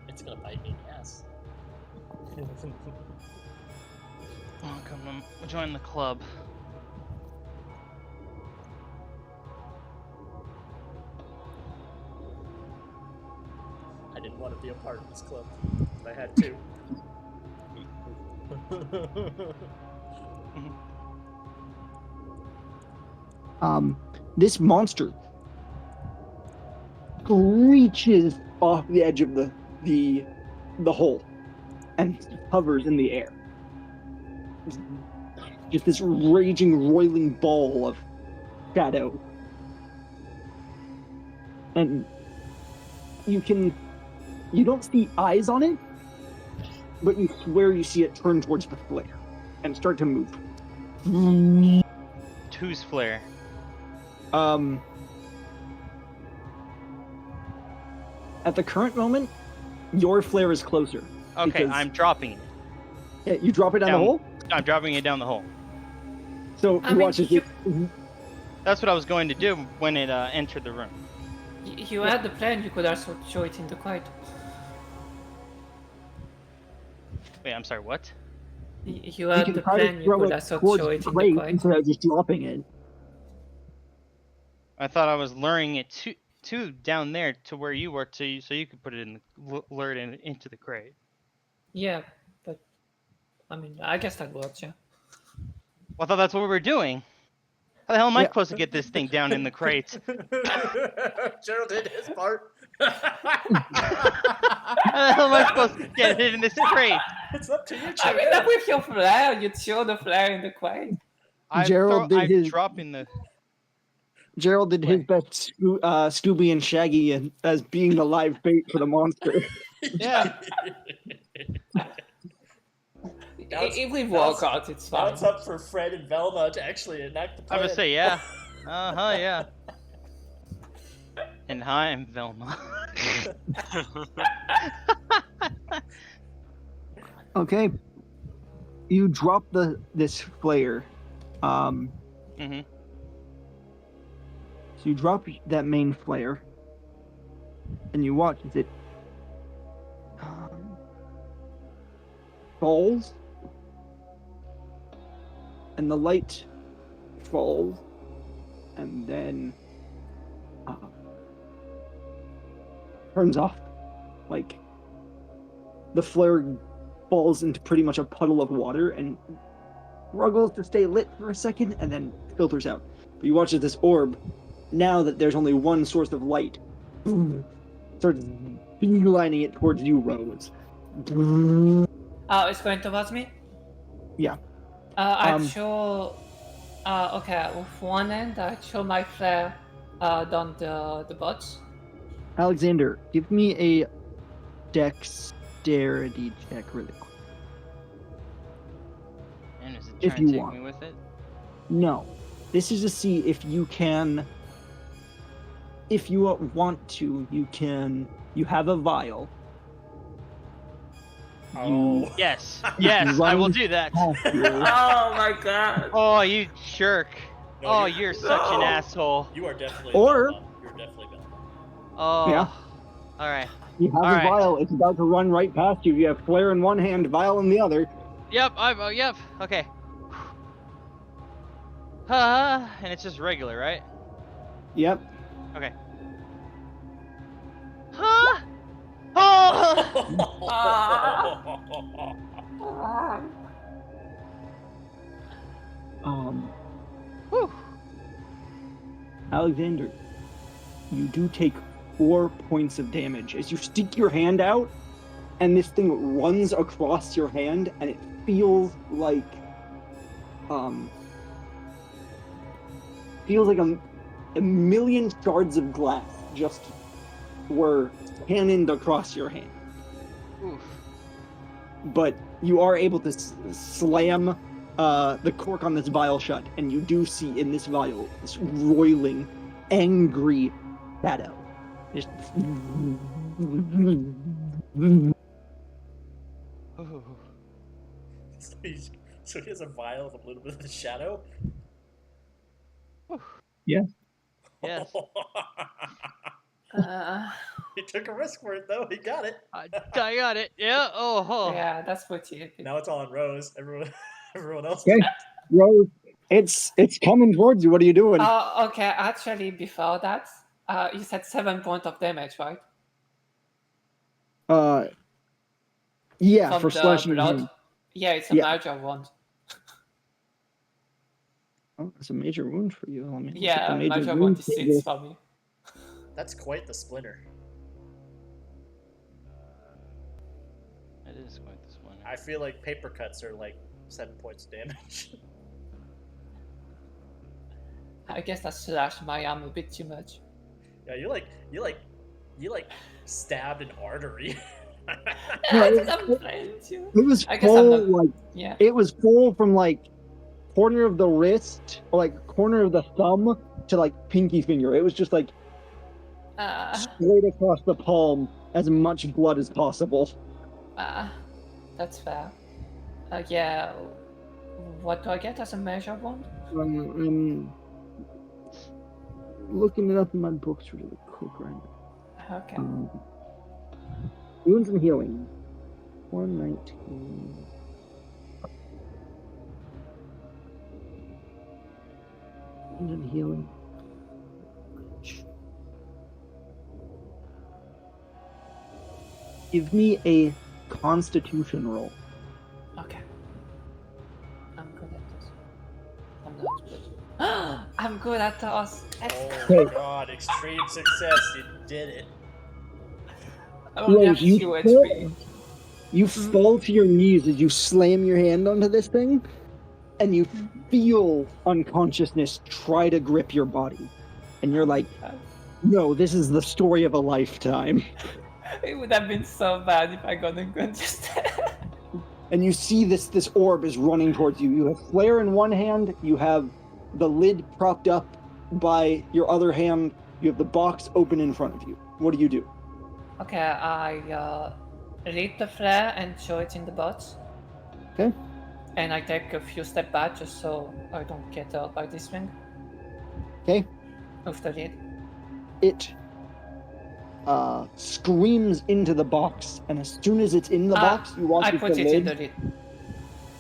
It's gonna bite me in the ass. Welcome to join the club. I didn't want to be a part of this club, but I had to. This monster reaches off the edge of the hole and hovers in the air. Just this raging, roiling ball of shadow. And you don't see eyes on it, but you swear you see it turn towards the flare and start to move. Whose flare? At the current moment, your flare is closer. Okay, because- I'm dropping it. Yeah, you drop it down the Down. hole? I'm dropping it down the hole. So I mean, watch as you- it. That's what I was going to do when it entered the room. If you had the plan, you could also show it in the crate. Wait, I'm sorry. What? If you You had can the try to plan, you throw could it also towards show the it in the crate crate. instead of just dropping it. I thought I was luring it to down there to where you were, so you could put it in the lure it into the crate. Yeah, but I mean, I guess that works. Yeah. Well, I thought that's what we were doing. How the hell am I Yeah. supposed to get this thing down in the crate? Gerald did his part. How the hell am I supposed to get it in this crate? It's up to you, I mean, Gerald. with your flare, you'd show the flare in the crate. Gerald did his dropping the. Gerald did his Wait. best Scooby and Shaggy as being the live bait for the monster. Yeah. Now it's- If we now walk it's- out, it's Now fine. it's up for Fred and Velma to actually enact the I plan. was gonna say yeah. Yeah. And hi, I'm Velma. Okay. You drop this flare. Mhm. So you drop that main flare, and you watch as it falls, and the light falls, and then turns off. Like the flare falls into pretty much a puddle of water and struggles to stay lit for a second, and then filters out. But you watch as this orb, now that there's only one source of light, starts beelining it towards you, Rose. Oh, it's going towards me? Yeah. I'd show... okay, with one end, I'd show my flare down the bots. Alexander, give me a dexterity check really quick. And is it If trying you to take want. me with it? No. This is to see if you can... If you want to, you can... You have a vial. Oh. Yes. Yes, I will do that. Oh my god. Oh, you jerk. No, Oh, you're such an asshole. You are definitely Or- Velma. You're definitely Velma. Oh. Yeah. All right. You have All a right. vial. It's about to run right past you. You have flare in one hand, vial in the other. Yep. Yep. Okay. And it's just regular, right? Yep. Okay. Huh? Oh! Whew. Alexander, you do take 4 points of damage as you stick your hand out, and this thing runs across your hand, and it feels like a million shards of glass just were cannoned across your hand. Oof. But you are able to slam the cork on this vial shut, and you do see in this vial this roiling, angry shadow. Just... Ooh. So he has a vial of a little bit of the shadow? Yeah. Yes. He took a risk for it, though. He got it. I got it. Yeah. Oh. Yeah, that's pretty epic. Now it's all on Rose. Everyone else. Okay. Rose, it's coming towards you. What are you doing? Oh, okay. Actually, before that, you said 7 points of damage, right? Yeah, From for the slashing blood. him. Yeah, it's a Yeah. major wound. Oh, that's a major wound for you. Let me look at Yeah, the major wound is table. 6 for me. That's quite the splinter. It is quite this one. I feel like paper cuts are like 7 points of damage. I guess I slashed my arm a bit too much. Yeah, you stabbed an artery. No, I it- think I'm playing too. It was I guess I'm full, not- like, Yeah. it was full from, like, corner of the wrist, or, like, corner of the thumb to, like, pinky finger. It was just, like, straight across the palm, as much blood as possible. That's fair. Yeah. What do I get as a major wound? I'm looking it up in my books really quick right now. Okay. Wounds and healing. 119. Wounds and healing. Give me a Constitution roll. Okay. I'm good at this. I'm not good. I'm good at those. Oh my god, extreme success, you did it. I only have you 2 fall, HP. you fall to your knees as you slam your hand onto this thing, and you feel unconsciousness try to grip your body. And you're like, no, this is the story of a lifetime. It would have been so bad if I got unconscious. And you see this orb is running towards you. You have flare in one hand, you have the lid propped up by your other hand, you have the box open in front of you. What do? Okay, I read the flare and show it in the box. Okay. And I take a few steps back just so I don't get hurt by this thing. Okay. With the lid. It screams into the box, and as soon as it's in the box, you watch I as put the it lid. in the lid.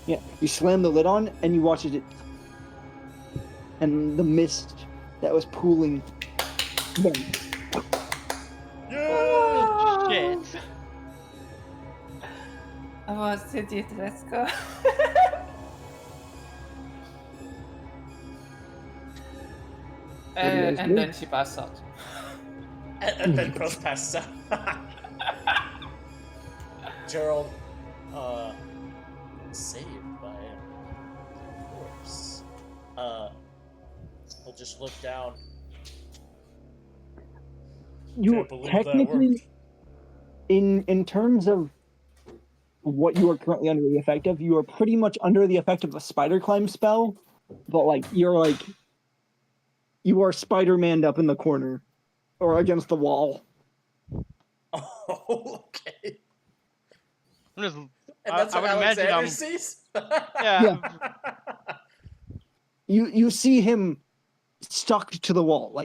Yeah, you slam the lid on, and you watch as it, and the mist that was pooling. Shit. I was it. Let's go. And then she passed out. And then Cross passes out. Gerald, saved by a corpse. He'll just look down. You Can't believe technically, that worked. in terms of what you are currently under the effect of, you are pretty much under the effect of a spider climb spell, but you are Spider-Man up in the corner or against the wall. Oh, okay. I'm just. And that's I what would imagine Alexander I'm. sees? Yeah. You see him stuck to the wall,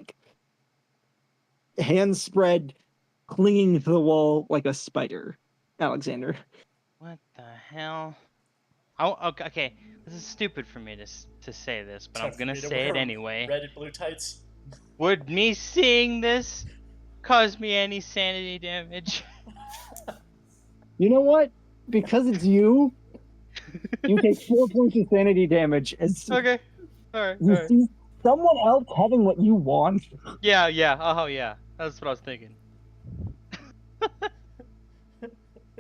hands spread, clinging to the wall like a spider. Alexander. What the hell? Oh, okay. This is stupid for me to say this, but I'm Time for gonna me to say it wear anyway. Red and blue tights. Would me seeing this cause me any sanity damage? You know what? Because it's you take 4 points of sanity damage as Okay. Alright. you see someone else having what you want. Yeah. Oh yeah. That's what I was thinking.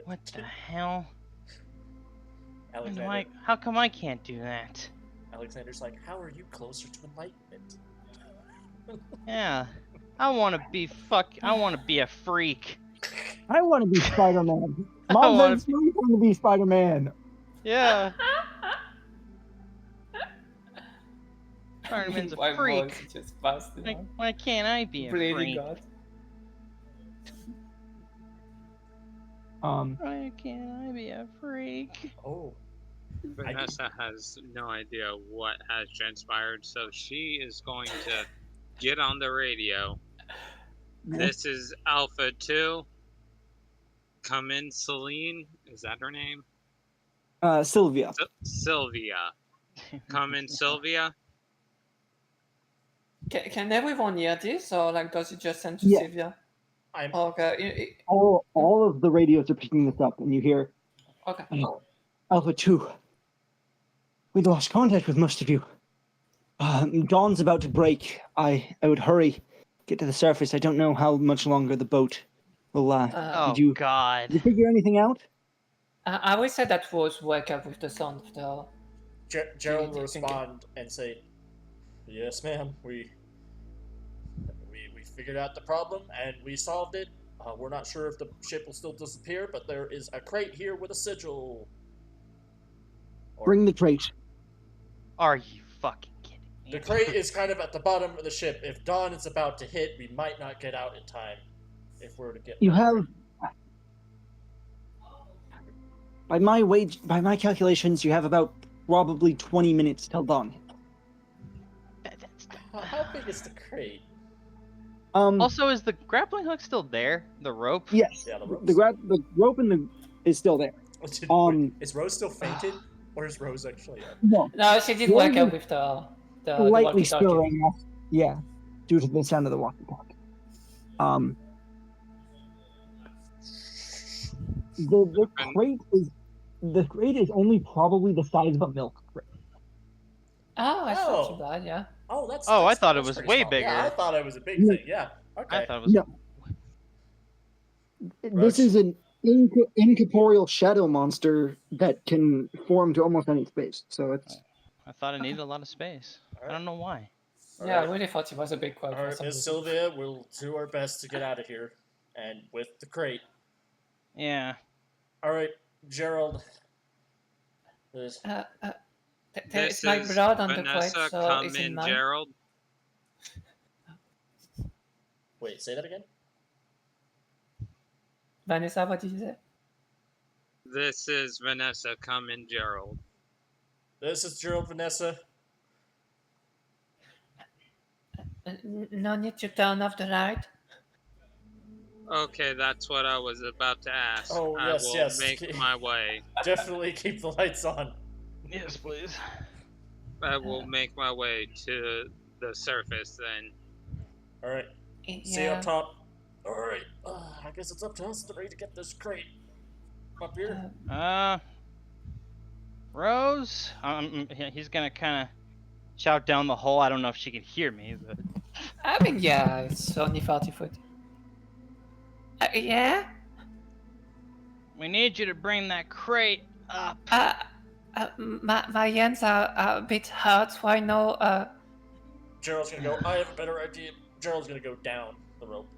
What the hell? Alexander, How come I can't do that? Alexander's like, how are you closer to enlightenment? Yeah. I wanna be a freak. I want to be Spider-Man. I Mom wanna says you want to be Spider-Man. Yeah. Spider-Man's a My freak. voice just busted out. Why can't I be a Bleeding freak? God. Why can't I be a freak? Oh. Vanessa has no idea what has transpired, so she is going to get on the radio. This is Alpha 2. Come in, Celine. Is that her name? Sylvia. Sylvia. Come in, Sylvia. Can everyone hear this, or does it just send to Yeah. Sylvia? I'm Okay. All of the radios are picking this up, and you hear Okay. Alpha 2. We lost contact with most of you. Dawn's about to break. I would hurry, get to the surface. I don't know how much longer the boat will last. Oh God. Did you figure anything out? I will say that was wake up with the sound of the. Gerald will respond and say, "Yes, ma'am. We figured out the problem and we solved it. We're not sure if the ship will still disappear, but there is a crate here with a sigil." Bring the crate. Are you fucking kidding me? The crate is kind of at the bottom of the ship. If dawn is about to hit, we might not get out in time. If we're to get. You have, by my calculations, you have about probably 20 minutes till dawn. How big is the crate? Also, is the grappling hook still there? The rope? Yes. Yeah, the rope's the rope is still there. Is Rose still fainted, or is Rose actually up? No, No, she did Rose wake up is with the slightly walkie-talkie. stirring off. Yeah, due to the sound of the walkie-talkie. The crate is only probably the size of a milk crate. Oh, that's not too Oh. bad, yeah. Oh, that's. Oh, I that's, thought it that's was pretty way small. Yeah, I bigger. thought it was a big No. thing. Yeah. Okay. I thought it was. No, Roach. this is an incorporeal shadow monster that can form to almost any space. So it's I thought it needed a lot of space. I don't know why. Yeah, I Alright. really thought it was a big quote for Alright, some Miss reason. Sylvia, we'll do our best to get out of here. And with the crate. Yeah. Alright, Gerald. This- There This is my is blood on the crate, Vanessa. so Come is it in, mine? Gerald. Wait, say that again? Vanessa, what did you say? This is Vanessa. Come in, Gerald. This is Gerald, Vanessa. No need to turn off the light. Okay, that's what I was about to ask. Oh, I yes, will yes. make my way. Definitely keep the lights on. Yes, please. I will make my way to the surface then. Alright, see you up top. Alright, I guess it's up to us three to get this crate up here. Rose? He's gonna kind of shout down the hole. I don't know if she can hear me, but. I mean, yeah, it's only 40 foot. Yeah? We need you to bring that crate up. My hands are a bit hurt, so I know, Gerald's gonna go, I have a better idea. Gerald's gonna go down the rope.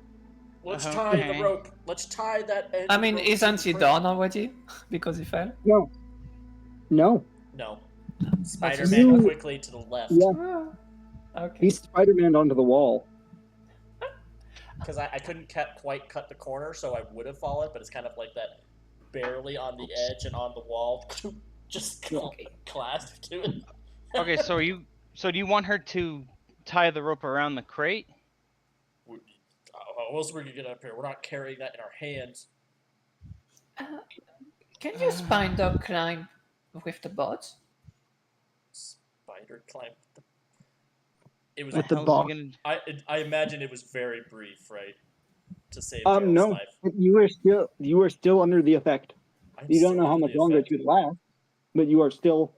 Let's Okay. tie the rope. Let's tie that end. I of the mean, rope to isn't the he crate. done already? Because he fell? no. No. just- Spider-Man quickly to the left. Yeah, Okay. he's Spider-Man onto the wall. Because I couldn't quite cut the corner, so I would have fallen, but it's kind of like that barely on the edge and on the wall. Just clasped to it. Okay, so do you want her to tie the rope around the crate? How else are we gonna get up here? We're not carrying that in our hands. Can you spider climb with the bots? Spider climb. It was. With the How's he box. gonna? I imagine it was very brief, right? To save No, Gerald's life. you are still under the effect. I'm You don't still know how under much the longer effect. it could last, but you are still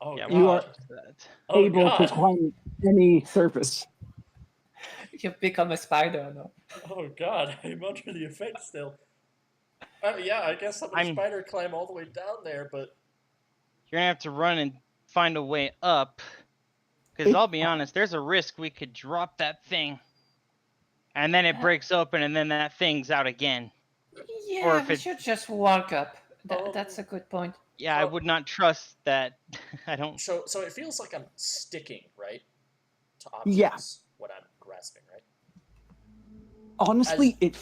Oh Yeah, god. you are that. Oh able god. to climb any surface. You've become a spider, no? Oh god, I'm under the effect still. Yeah, I guess I'm gonna spider climb all the way down there, but You're gonna have to run and find a way up. Because I'll be honest, there's a risk we could drop that thing, and then it breaks open, and then that thing's out again. Yeah, Or if we it- should just walk up. That's a good point. Yeah, I would not trust that. I don't. so it feels like I'm sticking, right? To Yeah. objects when I'm grasping, right? Honestly, it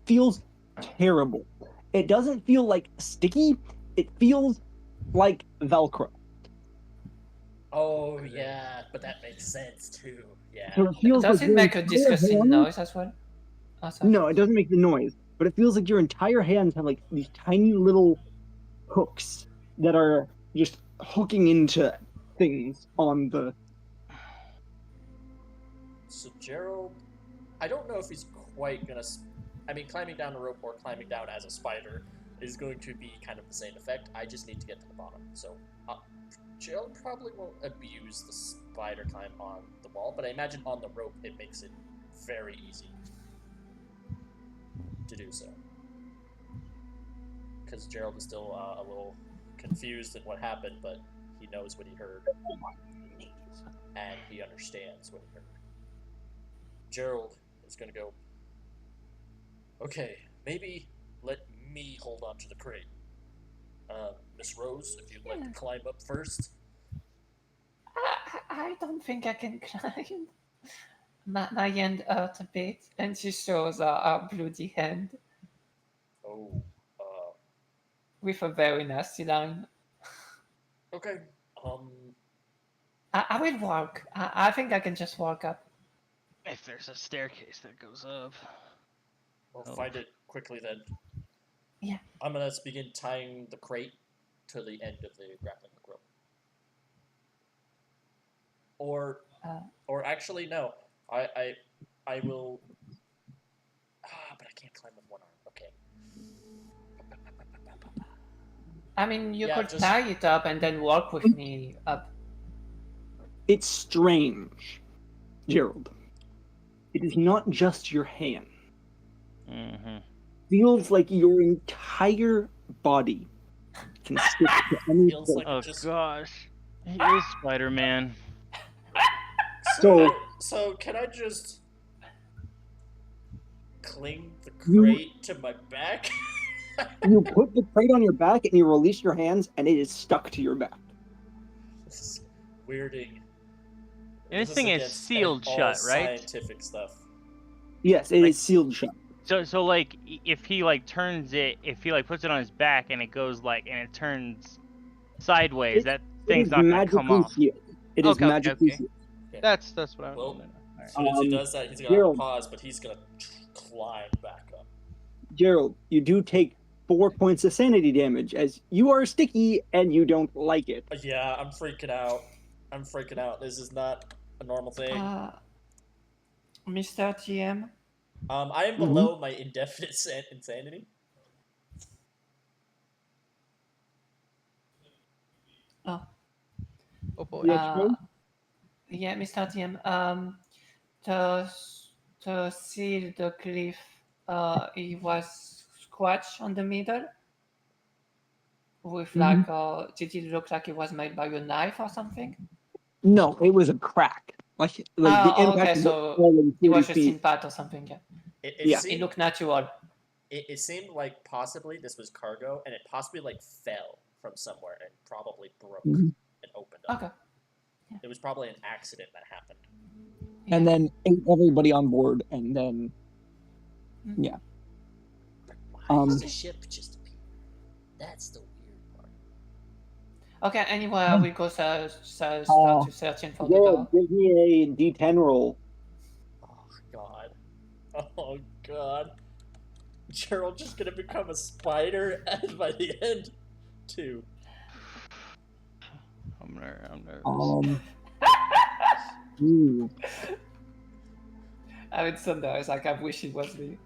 feels terrible. It doesn't feel like sticky. It feels like Velcro. Oh yeah, but that makes sense too. Yeah. So it feels Does like it your make a entire disgusting hand- noise as well? Oh, sorry. No, it doesn't make the noise, but it feels like your entire hands have like these tiny little hooks that are just hooking into things on the. So Gerald, I don't know if he's quite gonna. I mean, climbing down the rope or climbing down as a spider is going to be kind of the same effect. I just need to get to the bottom. So Gerald probably won't abuse the spider climb on the wall, but I imagine on the rope it makes it very easy to do so. Because Gerald is still a little confused at what happened, but he knows what he heard. And he understands what he heard. Gerald is going to go, okay, maybe let me hold on to the crate. Miss Rose, if you'd like to climb up first. I don't think I can climb. My hand hurt a bit, and she shows a bloody hand Oh, with a very nasty line. okay. I will walk. I think I can just walk up. If there's a staircase that goes up. We'll Oh. find it quickly then. Yeah. I'm gonna begin tying the crate to the end of the grappling hook rope. Or actually no, I will. But I can't climb with one arm. Okay. I mean, you Yeah, could just- tie it up and then walk with me up. It's strange, Gerald. It is not just your hand. Mm-hmm. Feels like your entire body can stick to any Feels place. like Oh it just. gosh. He is Spider-Man. So can I just cling the You- crate to my back? You put the crate on your back and you release your hands, and it is stuck to your back. This is weirding. And this is thing is against sealed all shut, right? Scientific stuff. Yes, it Like- is sealed shut. So like if he like turns it, if he like puts it on his back and it goes like and it turns sideways, that It thing's is not gonna come magically off. sealed. It is Okay, magically okay. sealed. That's what I Well, want to know. All As right. soon as he does that, he's gonna Gerald. pause, but he's gonna climb back up. Gerald, you do take 4 points of sanity damage as you are sticky and you don't like it. Yeah, I'm freaking out. This is not a normal thing. Mr. TM, I am below my indefinite insanity. oh, Oh boy. Yes, Joe? yeah, Mr. TM, to seal the cliff, it was scratched on the middle with like, did it look like it was made by a knife or something? No, it was a crack. Like the impact okay, of it so falling it 30 was just feet. impact or something, yeah. It Yeah. It seemed looked natural. it seemed like possibly this was cargo, and it possibly like fell from somewhere and probably broke Mhm. and opened up. Okay. It was probably an accident that happened. And then ate everybody on board, and then Why does the ship just appear? That's the weird part. Okay, anyway, I will go start to searching for the Gerald, door. give me a D10 roll. Oh god. Oh god. Gerald just gonna become a spider by the end too. I'm nervous. I mean, sometimes like I wish it was me.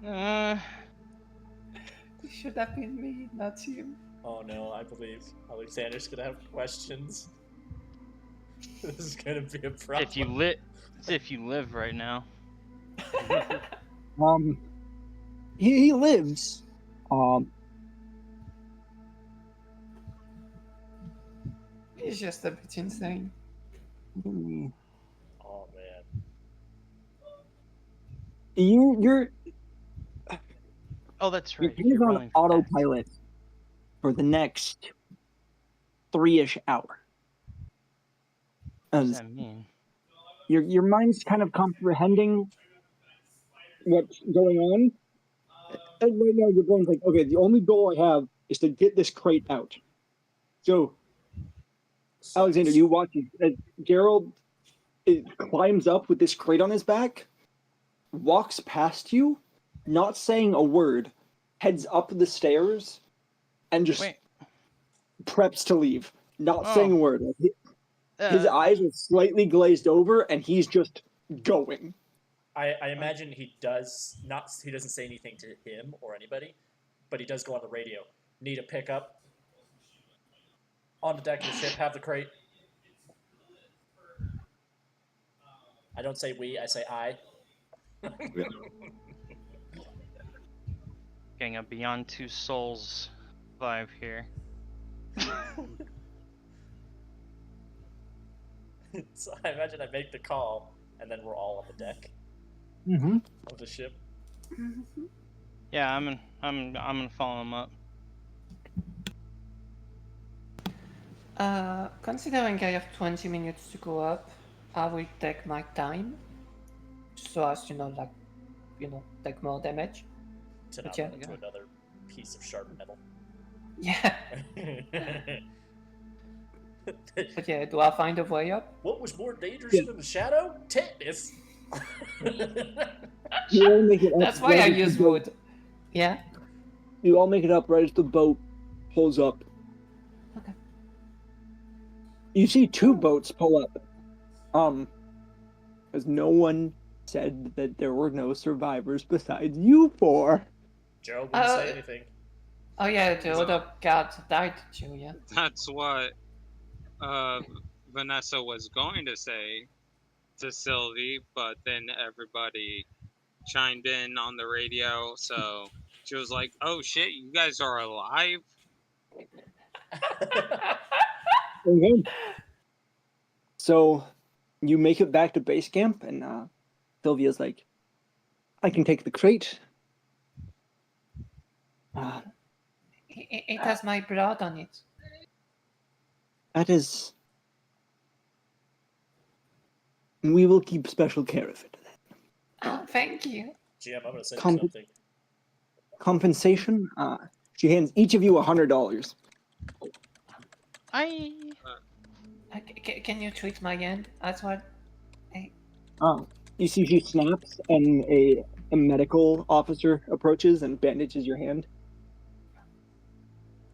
It should have been me, not him. Oh no, I believe Alexander's gonna have questions. This is gonna be a problem. If you live right now. He lives. He's just a bit insane. Oh man. You're Oh, that's you're right. kind of You're on rolling for that. autopilot for the next 3-ish hour. What does And that mean? your mind's kind of comprehending what's going on. And right now your brain's like, okay, the only goal I have is to get this crate out. So, Alexander, you watch as Gerald climbs up with this crate on his back, walks past you, not saying a word, heads up the stairs, and just preps to leave, not saying a word. His eyes are slightly glazed over, and he's just going. I imagine he doesn't say anything to him or anybody, but he does go on the radio. Need a pickup. On the deck of the ship, have the crate. I don't say we, I say I. Getting a Beyond Two Souls vibe here. So I imagine I make the call, and then we're all on the deck of the ship. Yeah, I'm gonna follow him up. Considering I have 20 minutes to go up, I will take my time, so as take more damage. To not Yeah. run into another piece of sharp metal. Yeah. But yeah, do I find a way up? What was more dangerous Yeah. than the shadow? Tetanus. You all make it up That's why right I as the use boat. wood. Yeah. You all make it up right as the boat pulls up. Okay. You see two boats pull up. Because no one said that there were no survivors besides you four. Gerald wouldn't say Uh, anything. Oh yeah, the Well- other cat died too. Yeah. That's what Vanessa was going to say to Sylvie, but then everybody chimed in on the radio, so she was like, "Oh shit, you guys are alive?" Okay. So you make it back to base camp, and Sylvia's like, I can take the crate. It has my blood on it. That is. We will keep special care of it. Thank you. GM, I'm gonna send you Com- something. Compensation. She hands each of you $100. Can you treat my hand as well? You see, she snaps, and a medical officer approaches and bandages your hand.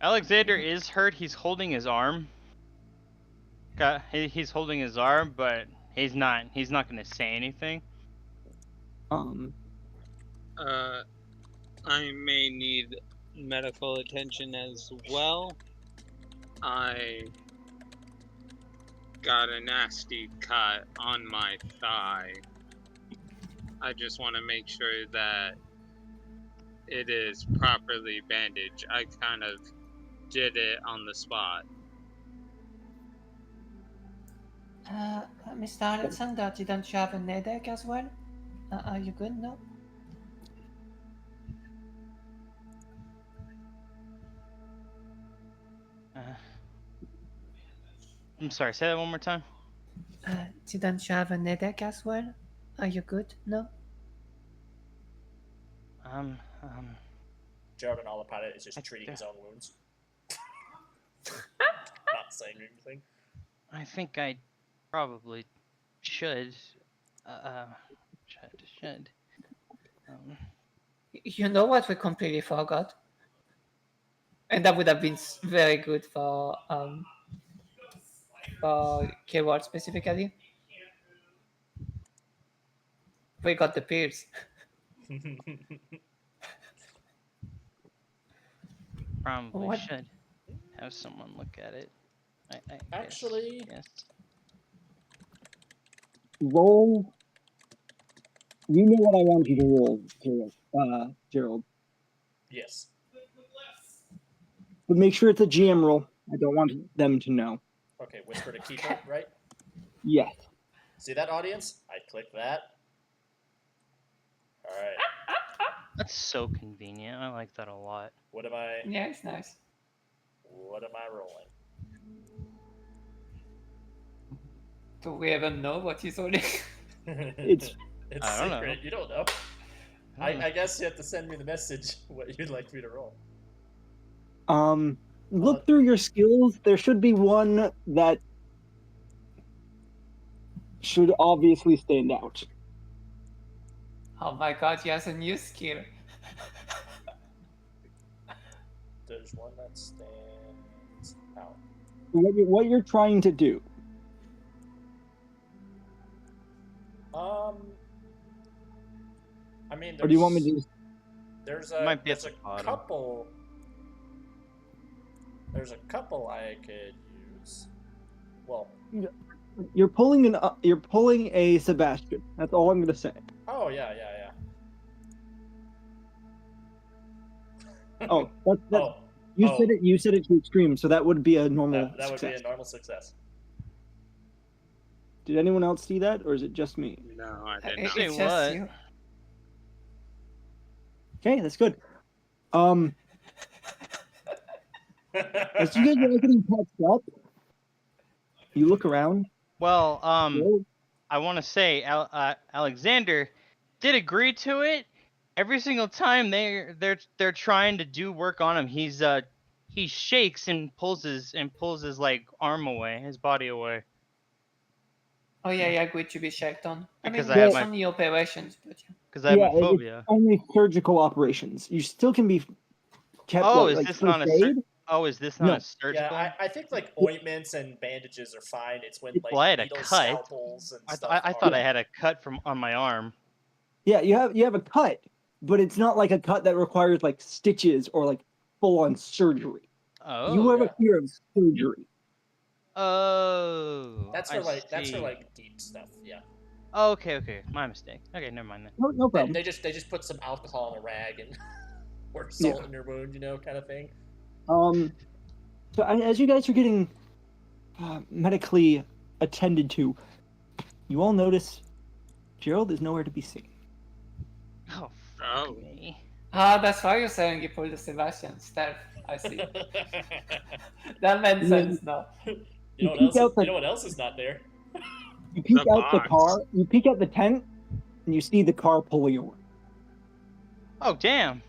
Alexander is hurt. He's holding his arm. He's holding his arm, but he's not. He's not gonna say anything. I may need medical attention as well. I got a nasty cut on my thigh. I just want to make sure that it is properly bandaged. I kind of did it on the spot. Mr. Alexander, didn't you have a headache as well? Are you good? No. I'm sorry. Say that one more time. Didn't you have a headache as well? Are you good? No. Gerald and Olapata is just treating his own wounds. Not saying anything. I think I probably should. Should. You know what we completely forgot? And that would have been very good for K-Ward specifically. We got the pills. Probably What? should have someone look at it. I Actually- yes. Roll. You know what I want you to roll, Gerald. Yes. But make sure it's a GM roll. I don't want them to know. Okay, whisper to keeper, right? Yes. See that, audience? I click that. All right. That's so convenient. I like that a lot. What am I? Yeah, it's nice. What am I rolling? Do we even know what he's holding? It's I don't secret. know. You don't know. I guess you have to send me the message what you'd like me to roll. Look through your skills. There should be one that should obviously stand out. Oh my god, he has a new skill. There's one that stands out. What you're trying to do. I mean, Or do you want me to just... There's Might be at there's the a bottom. couple. There's a couple I could use. Well, You're pulling a Sebastian. That's all I'm gonna say. oh yeah. Oh, that's Oh, you said it to extreme, so that would be a normal that would success. be a normal success. Did anyone else see that, or is it just me? No, I did It- not. Say it's just what? you. Okay, that's good. As you guys are getting patched up, you look around. Well, Well, I want to say Alexander did agree to it. Every single time they're trying to do work on him, he's he shakes and pulls his like arm away, his body away. Oh yeah, good to be checked on. Because I I mean, have it's my only operations, but yeah. because I have my it's phobia. only surgical operations. You still can be kept Oh, is like this first not a aid. is this not No. a surgical? Yeah, I think like ointments and bandages are fine. It's when like Well, I had a needles, cut. scalpels, and I stuff. thought are... I had a cut on my arm. Yeah, you have a cut, but it's not like a cut that requires like stitches or like full on surgery. Oh. You have yeah. a fear of surgery. Oh. That's for like deep stuff. Yeah. Oh, okay. My mistake. Okay, never mind then. No problem. They just put some alcohol in a rag and or Yeah. salt in your wound, kind of thing. So as you guys are getting medically attended to, you all notice Gerald is nowhere to be seen. Oh, Oh. fuck me. Ah, that's why you're saying you pulled the Sebastian stealth. I see. That made sense now. You know what else is not there? You peek The out the box. car, you peek out the tent, and you see the car pulling away. Oh, damn.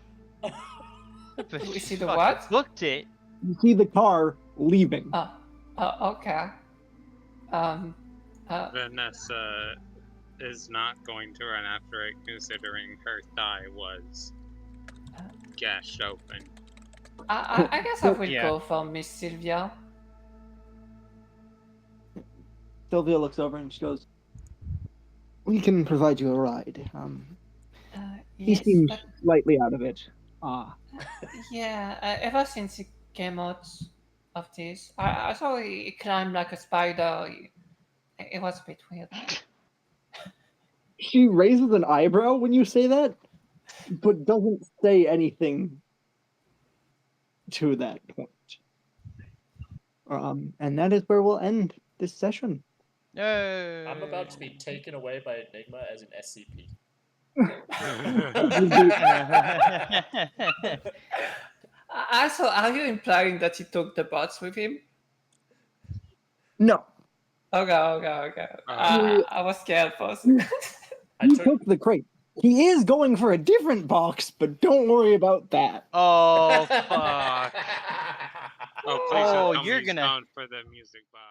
We see the Fucking what? booked it. You see the car leaving. Okay. Vanessa is not going to run after it, considering her thigh was gashed open. I guess I will Yeah. go for Miss Sylvia. Sylvia looks over and she goes, "We can provide you a ride." He Yes, seems but slightly out of it. yeah, ever since he came out of this, I saw he climbed like a spider. It was a bit weird. She raises an eyebrow when you say that, but doesn't say anything to that point. And that is where we'll end this session. Yay. I'm about to be taken away by Enigma as an SCP. Also, are you implying that he took the bots with him? No, Okay. I was scared for a he second. took the crate. He is going for a different box, but don't worry about that. Oh, fuck. Oh, please don't Oh, tell you're me he's gonna- going for the music box.